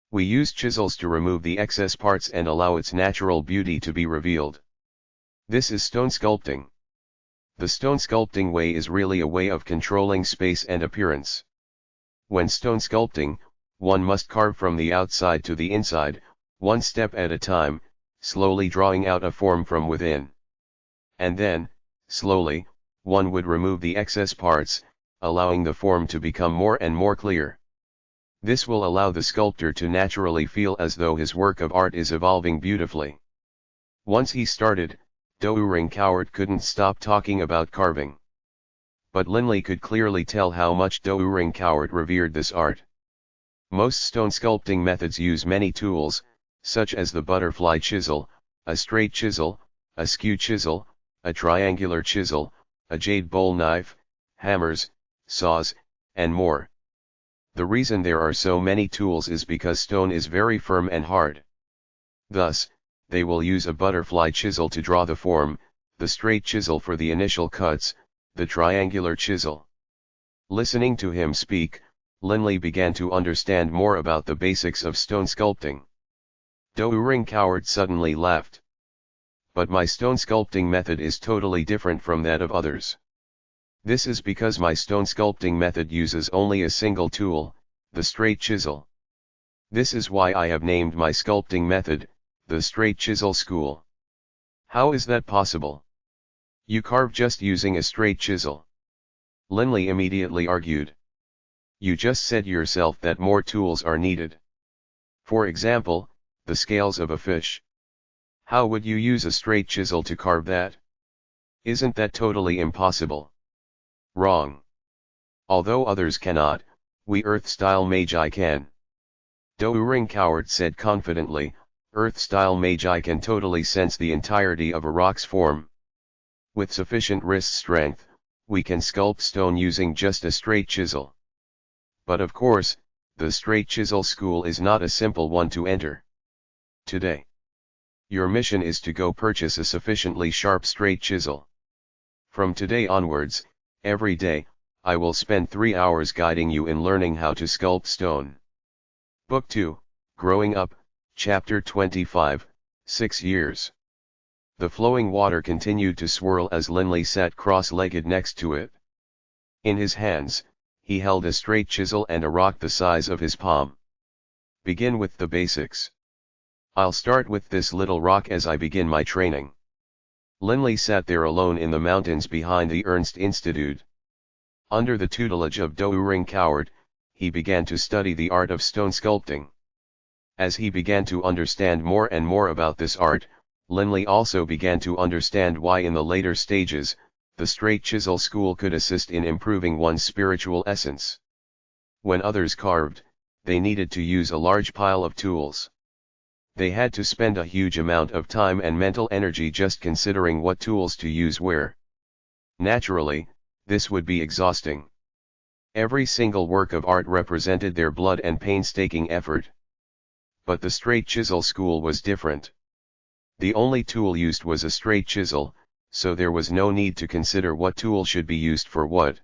We use chisels to remove the excess parts and allow its natural beauty to be revealed. This is stone sculpting. The stone sculpting way is really a way of controlling space and appearance. When stone sculpting, one must carve from the outside to the inside, one step at a time, slowly drawing out a form from within. And then, slowly, one would remove the excess parts, allowing the form to become more and more clear. This will allow the sculptor to naturally feel as though his work of art is evolving beautifully. Once he started, Douring Coward couldn't stop talking about carving. But Linley could clearly tell how much Douring Coward revered this art. Most stone sculpting methods use many tools, such as the butterfly chisel, a straight chisel, a skew chisel, a triangular chisel, a jade bowl knife, hammers, saws, and more. The reason there are so many tools is because stone is very firm and hard. Thus, they will use a butterfly chisel to draw the form, the straight chisel for the initial cuts, the triangular chisel. Listening to him speak, Linley began to understand more about the basics of stone sculpting. Ring Coward suddenly laughed. But my stone sculpting method is totally different from that of others. This is because my stone sculpting method uses only a single tool, the straight chisel. This is why I have named my sculpting method, the straight chisel school. How is that possible? You carve just using a straight chisel. Linley immediately argued. You just said yourself that more tools are needed. For example, the scales of a fish. How would you use a straight chisel to carve that? Isn't that totally impossible? Wrong. Although others cannot, we Earth-style magi can. Ring Coward said confidently, Earth-style magi can totally sense the entirety of a rock's form. With sufficient wrist strength, we can sculpt stone using just a straight chisel. But of course, the straight chisel school is not a simple one to enter. Today, your mission is to go purchase a sufficiently sharp straight chisel. From today onwards, every day, I will spend 3 hours guiding you in learning how to sculpt stone. Book 2, Growing Up, Chapter 25, 6 Years. The flowing water continued to swirl as Linley sat cross-legged next to it. In his hands, he held a straight chisel and a rock the size of his palm. Begin with the basics. I'll start with this little rock as I begin my training. Linley sat there alone in the mountains behind the Ernst Institute. Under the tutelage of Ring Coward, he began to study the art of stone sculpting. As he began to understand more and more about this art, Linley also began to understand why in the later stages, the straight chisel school could assist in improving one's spiritual essence. When others carved, they needed to use a large pile of tools. They had to spend a huge amount of time and mental energy just considering what tools to use where. Naturally, this would be exhausting. Every single work of art represented their blood and painstaking effort. But the straight chisel school was different. The only tool used was a straight chisel, so there was no need to consider what tool should be used for what.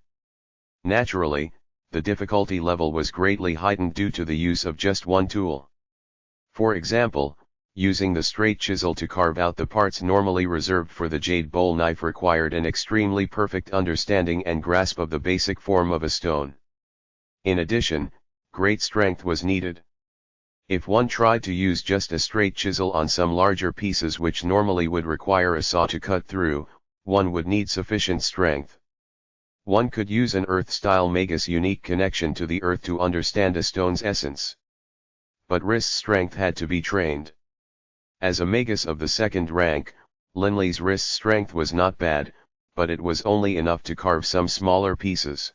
Naturally, the difficulty level was greatly heightened due to the use of just one tool. For example, using the straight chisel to carve out the parts normally reserved for the jade bowl knife required an extremely perfect understanding and grasp of the basic form of a stone. In addition, great strength was needed. If one tried to use just a straight chisel on some larger pieces which normally would require a saw to cut through, one would need sufficient strength. One could use an earth-style magus unique connection to the earth to understand a stone's essence. But wrist strength had to be trained. As a magus of the second rank, Linley's wrist strength was not bad, but it was only enough to carve some smaller pieces.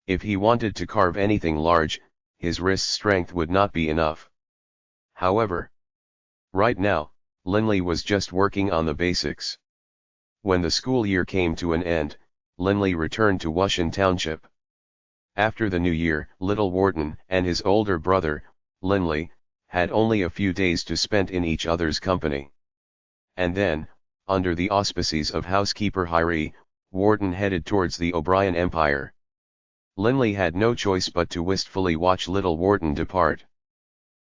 If he wanted to carve anything large, his wrist strength would not be enough. However, right now, Linley was just working on the basics. When the school year came to an end, Linley returned to Wushan Township. After the new year, Little Warden and his older brother, Linley, had only a few days to spend in each other's company. And then, under the auspices of housekeeper Hyrie, Warden headed towards the O'Brien Empire. Linley had no choice but to wistfully watch Little Warden depart.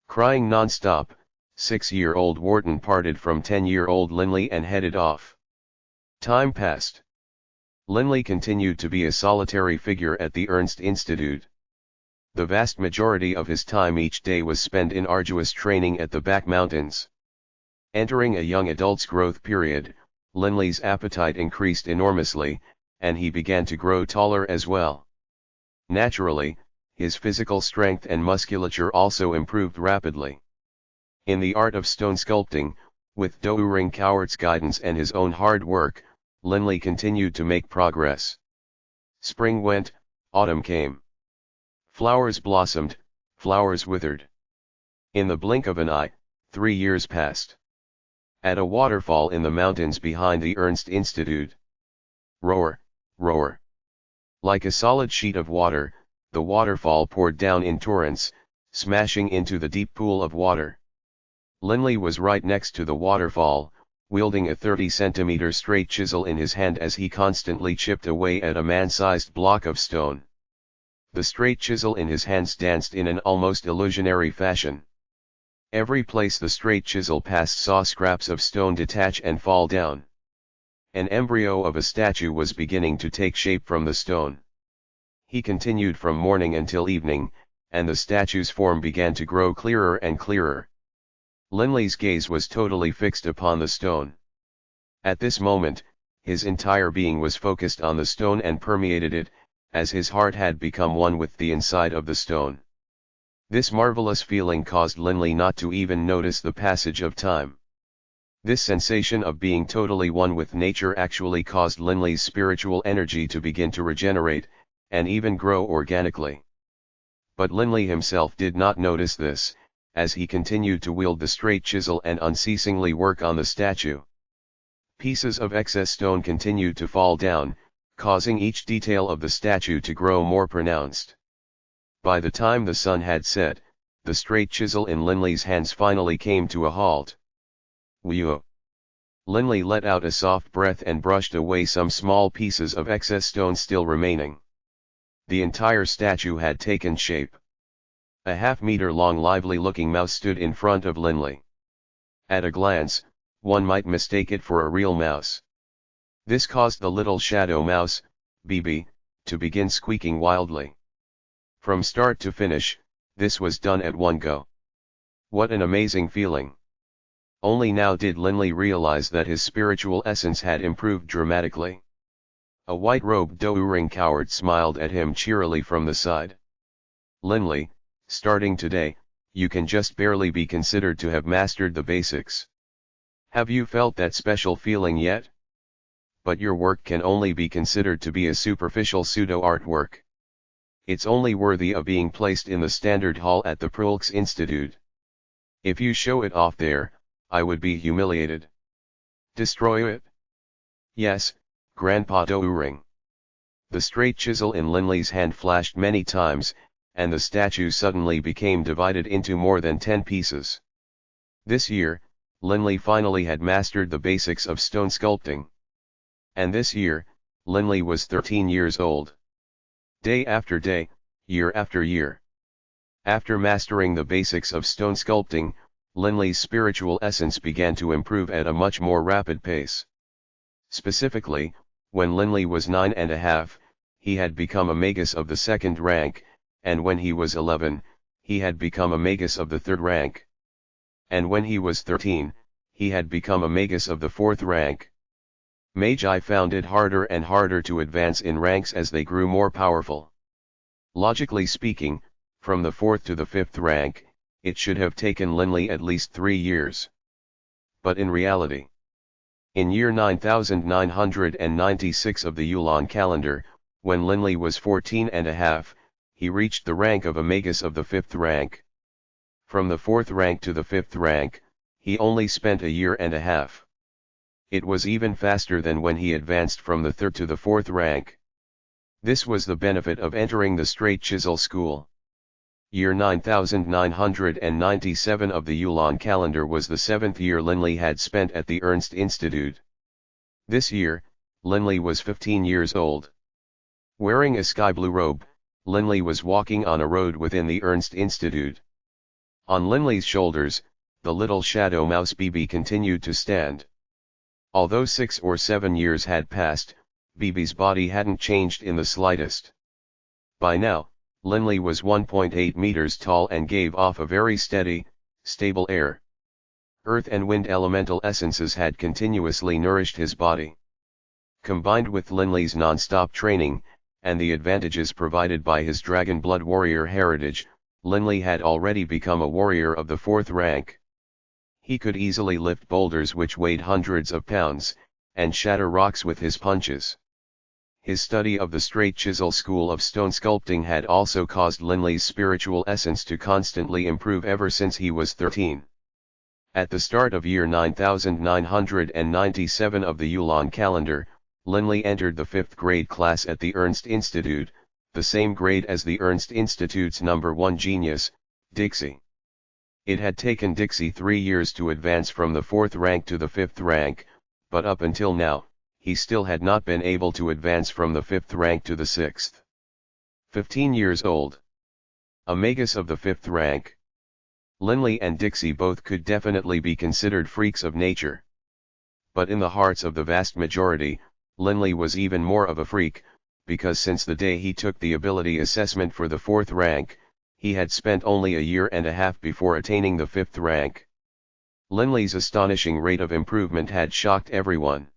Crying non-stop, 6-year-old Warden parted from 10-year-old Linley and headed off. Time passed. Linley continued to be a solitary figure at the Ernst Institute. The vast majority of his time each day was spent in arduous training at the back mountains. Entering a young adult's growth period, Linley's appetite increased enormously, and he began to grow taller as well. Naturally, his physical strength and musculature also improved rapidly. In the art of stone sculpting, with Ring Coward's guidance and his own hard work, Linley continued to make progress. Spring went, autumn came. Flowers blossomed, flowers withered. In the blink of an eye, 3 years passed. At a waterfall in the mountains behind the Ernst Institute. Roar, roar. Like a solid sheet of water, the waterfall poured down in torrents, smashing into the deep pool of water. Linley was right next to the waterfall, wielding a 30-centimeter straight chisel in his hand as he constantly chipped away at a man-sized block of stone. The straight chisel in his hands danced in an almost illusionary fashion. Every place the straight chisel passed saw scraps of stone detach and fall down. An embryo of a statue was beginning to take shape from the stone. He continued from morning until evening, and the statue's form began to grow clearer and clearer. Linley's gaze was totally fixed upon the stone. At this moment, his entire being was focused on the stone and permeated it, as his heart had become one with the inside of the stone. This marvelous feeling caused Linley not to even notice the passage of time. This sensation of being totally one with nature actually caused Linley's spiritual energy to begin to regenerate, and even grow organically. But Linley himself did not notice this, as he continued to wield the straight chisel and unceasingly work on the statue. Pieces of excess stone continued to fall down, causing each detail of the statue to grow more pronounced. By the time the sun had set, the straight chisel in Linley's hands finally came to a halt. Whew! Linley let out a soft breath and brushed away some small pieces of excess stone still remaining. The entire statue had taken shape. A half-meter-long lively-looking mouse stood in front of Linley. At a glance, one might mistake it for a real mouse. This caused the little shadow mouse, BB, to begin squeaking wildly. From start to finish, this was done at one go. What an amazing feeling! Only now did Linley realize that his spiritual essence had improved dramatically. A white-robed Dourang coward smiled at him cheerily from the side. Linley, starting today, you can just barely be considered to have mastered the basics. Have you felt that special feeling yet? But your work can only be considered to be a superficial pseudo-artwork. It's only worthy of being placed in the standard hall at the Prulx Institute. If you show it off there, I would be humiliated. Destroy it? Yes, Grandpa Dourang. The straight chisel in Linley's hand flashed many times, and the statue suddenly became divided into more than 10 pieces. This year, Linley finally had mastered the basics of stone sculpting. And this year, Linley was 13 years old. Day after day, year after year. After mastering the basics of stone sculpting, Linley's spiritual essence began to improve at a much more rapid pace. Specifically, when Linley was 9.5, he had become a magus of the 2nd rank, and when he was 11, he had become a magus of the 3rd rank. And when he was 13, he had become a magus of the 4th rank. Magi found it harder and harder to advance in ranks as they grew more powerful. Logically speaking, from the 4th to the 5th rank, it should have taken Linley at least 3 years. But in reality, in year 9996 of the Yulan calendar, when Linley was 14.5, he reached the rank of a magus of the 5th rank. From the 4th rank to the 5th rank, he only spent a year and a half. It was even faster than when he advanced from the 3rd to the 4th rank. This was the benefit of entering the straight chisel school. Year 9997 of the Yulan calendar was the 7th year Linley had spent at the Ernst Institute. This year, Linley was 15 years old. Wearing a sky blue robe, Linley was walking on a road within the Ernst Institute. On Linley's shoulders, the little shadow mouse BB continued to stand. Although 6 or 7 years had passed, BB's body hadn't changed in the slightest. By now, Linley was 1.8 meters tall and gave off a very steady, stable air. Earth and wind elemental essences had continuously nourished his body. Combined with Linley's non-stop training, and the advantages provided by his Dragonblood warrior heritage, Linley had already become a warrior of the 4th rank. He could easily lift boulders which weighed hundreds of pounds, and shatter rocks with his punches. His study of the straight chisel school of stone sculpting had also caused Linley's spiritual essence to constantly improve ever since he was 13. At the start of year 9997 of the Yulan calendar, Linley entered the 5th grade class at the Ernst Institute, the same grade as the Ernst Institute's number 1 genius, Dixie. It had taken Dixie 3 years to advance from the 4th rank to the 5th rank, but up until now, he still had not been able to advance from the 5th rank to the 6th. 15 years old. A magus of the 5th rank. Linley and Dixie both could definitely be considered freaks of nature. But in the hearts of the vast majority, Linley was even more of a freak, because since the day he took the ability assessment for the 4th rank, he had spent only a year and a half before attaining the 5th rank. Linley's astonishing rate of improvement had shocked everyone.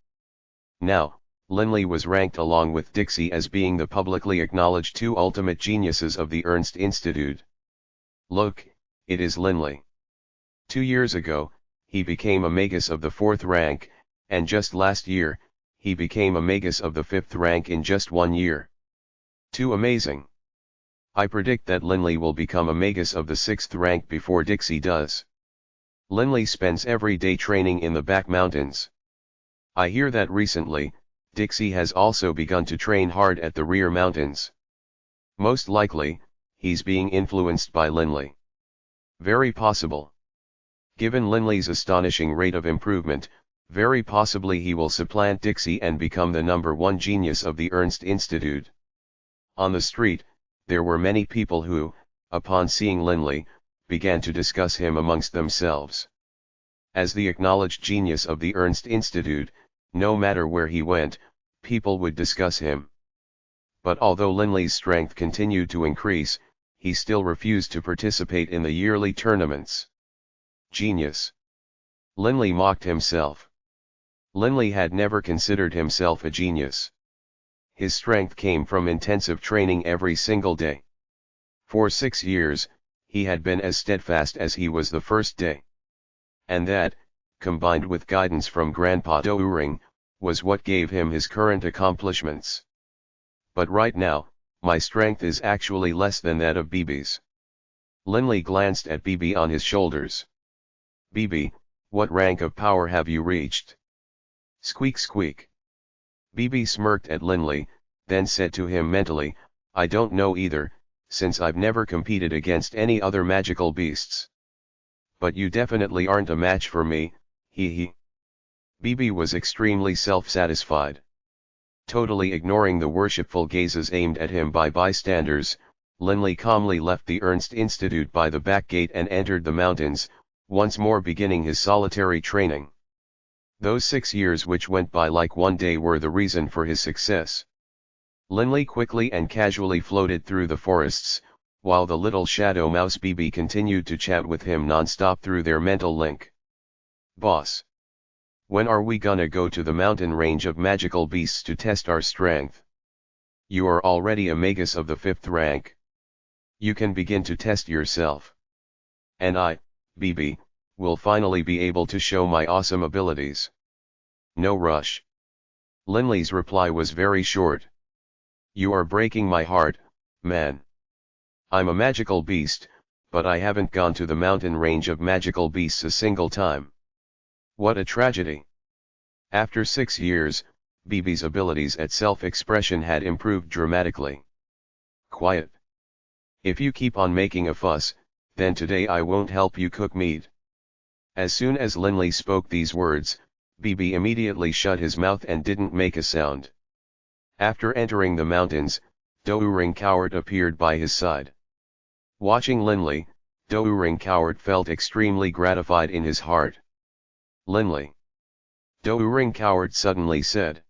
Now, Linley was ranked along with Dixie as being the publicly acknowledged 2 ultimate geniuses of the Ernst Institute. Look, it is Linley. 2 years ago, he became a magus of the 4th rank, and just last year, he became a magus of the 5th rank in just 1 year. Too amazing. I predict that Linley will become a magus of the 6th rank before Dixie does. Linley spends every day training in the back mountains. I hear that recently, Dixie has also begun to train hard at the rear mountains. Most likely, he's being influenced by Linley. Very possible. Given Linley's astonishing rate of improvement, very possibly he will supplant Dixie and become the #1 genius of the Ernst Institute. On the street, there were many people who, upon seeing Linley, began to discuss him amongst themselves. As the acknowledged genius of the Ernst Institute, no matter where he went, people would discuss him. But although Linley's strength continued to increase, he still refused to participate in the yearly tournaments. Genius. Linley mocked himself. Linley had never considered himself a genius. His strength came from intensive training every single day. For 6 years, he had been as steadfast as he was the first day. And that, combined with guidance from Grandpa Douring, was what gave him his current accomplishments. But right now, my strength is actually less than that of BB's. Linley glanced at BB on his shoulders. BB, what rank of power have you reached? Squeak squeak. BB smirked at Linley, then said to him mentally, I don't know either, since I've never competed against any other magical beasts. But you definitely aren't a match for me, hee hee. BB was extremely self-satisfied. Totally ignoring the worshipful gazes aimed at him by bystanders, Linley calmly left the Ernst Institute by the back gate and entered the mountains, once more beginning his solitary training. Those 6 years which went by like one day were the reason for his success. Linley quickly and casually floated through the forests, while the little shadow mouse BB continued to chat with him non-stop through their mental link. Boss. When are we gonna go to the mountain range of magical beasts to test our strength? You are already a magus of the 5th rank. You can begin to test yourself. And I, BB, will finally be able to show my awesome abilities. No rush. Linley's reply was very short. You are breaking my heart, man. I'm a magical beast, but I haven't gone to the mountain range of magical beasts a single time. What a tragedy. After 6 years, BB's abilities at self-expression had improved dramatically. Quiet. If you keep on making a fuss, then today I won't help you cook meat. As soon as Linley spoke these words, BB immediately shut his mouth and didn't make a sound. After entering the mountains, Douring Coward appeared by his side. Watching Linley, Douring Coward felt extremely gratified in his heart. Linley. Douring Coward suddenly said.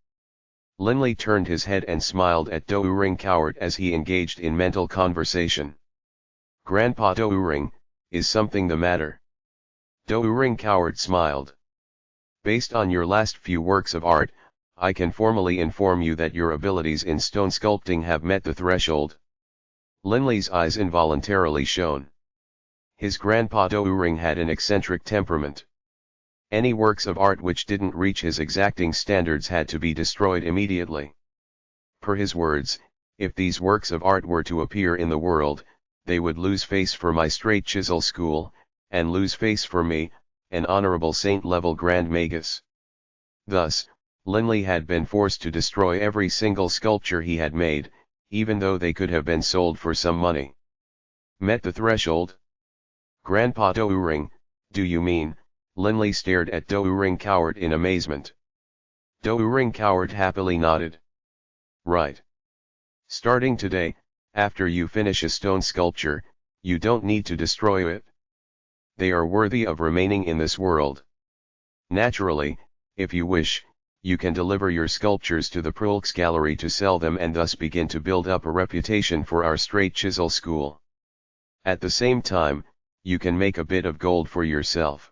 Linley turned his head and smiled at Douring Coward as he engaged in mental conversation. Grandpa Douring, is something the matter? Douring Coward smiled. Based on your last few works of art, I can formally inform you that your abilities in stone sculpting have met the threshold. Linley's eyes involuntarily shone. His grandpa Douring had an eccentric temperament. Any works of art which didn't reach his exacting standards had to be destroyed immediately. Per his words, if these works of art were to appear in the world, they would lose face for my straight chisel school, and lose face for me, an honorable saint-level grand magus. Thus, Linley had been forced to destroy every single sculpture he had made, even though they could have been sold for some money. Met the threshold? Grandpa Douring, do you mean? Linley stared at Douring Coward in amazement. Douring Coward happily nodded. Right. Starting today, after you finish a stone sculpture, you don't need to destroy it. they are worthy of remaining in this world. Naturally, if you wish, you can deliver your sculptures to the Prolx Gallery to sell them and thus begin to build up a reputation for our straight chisel school. At the same time, you can make a bit of gold for yourself.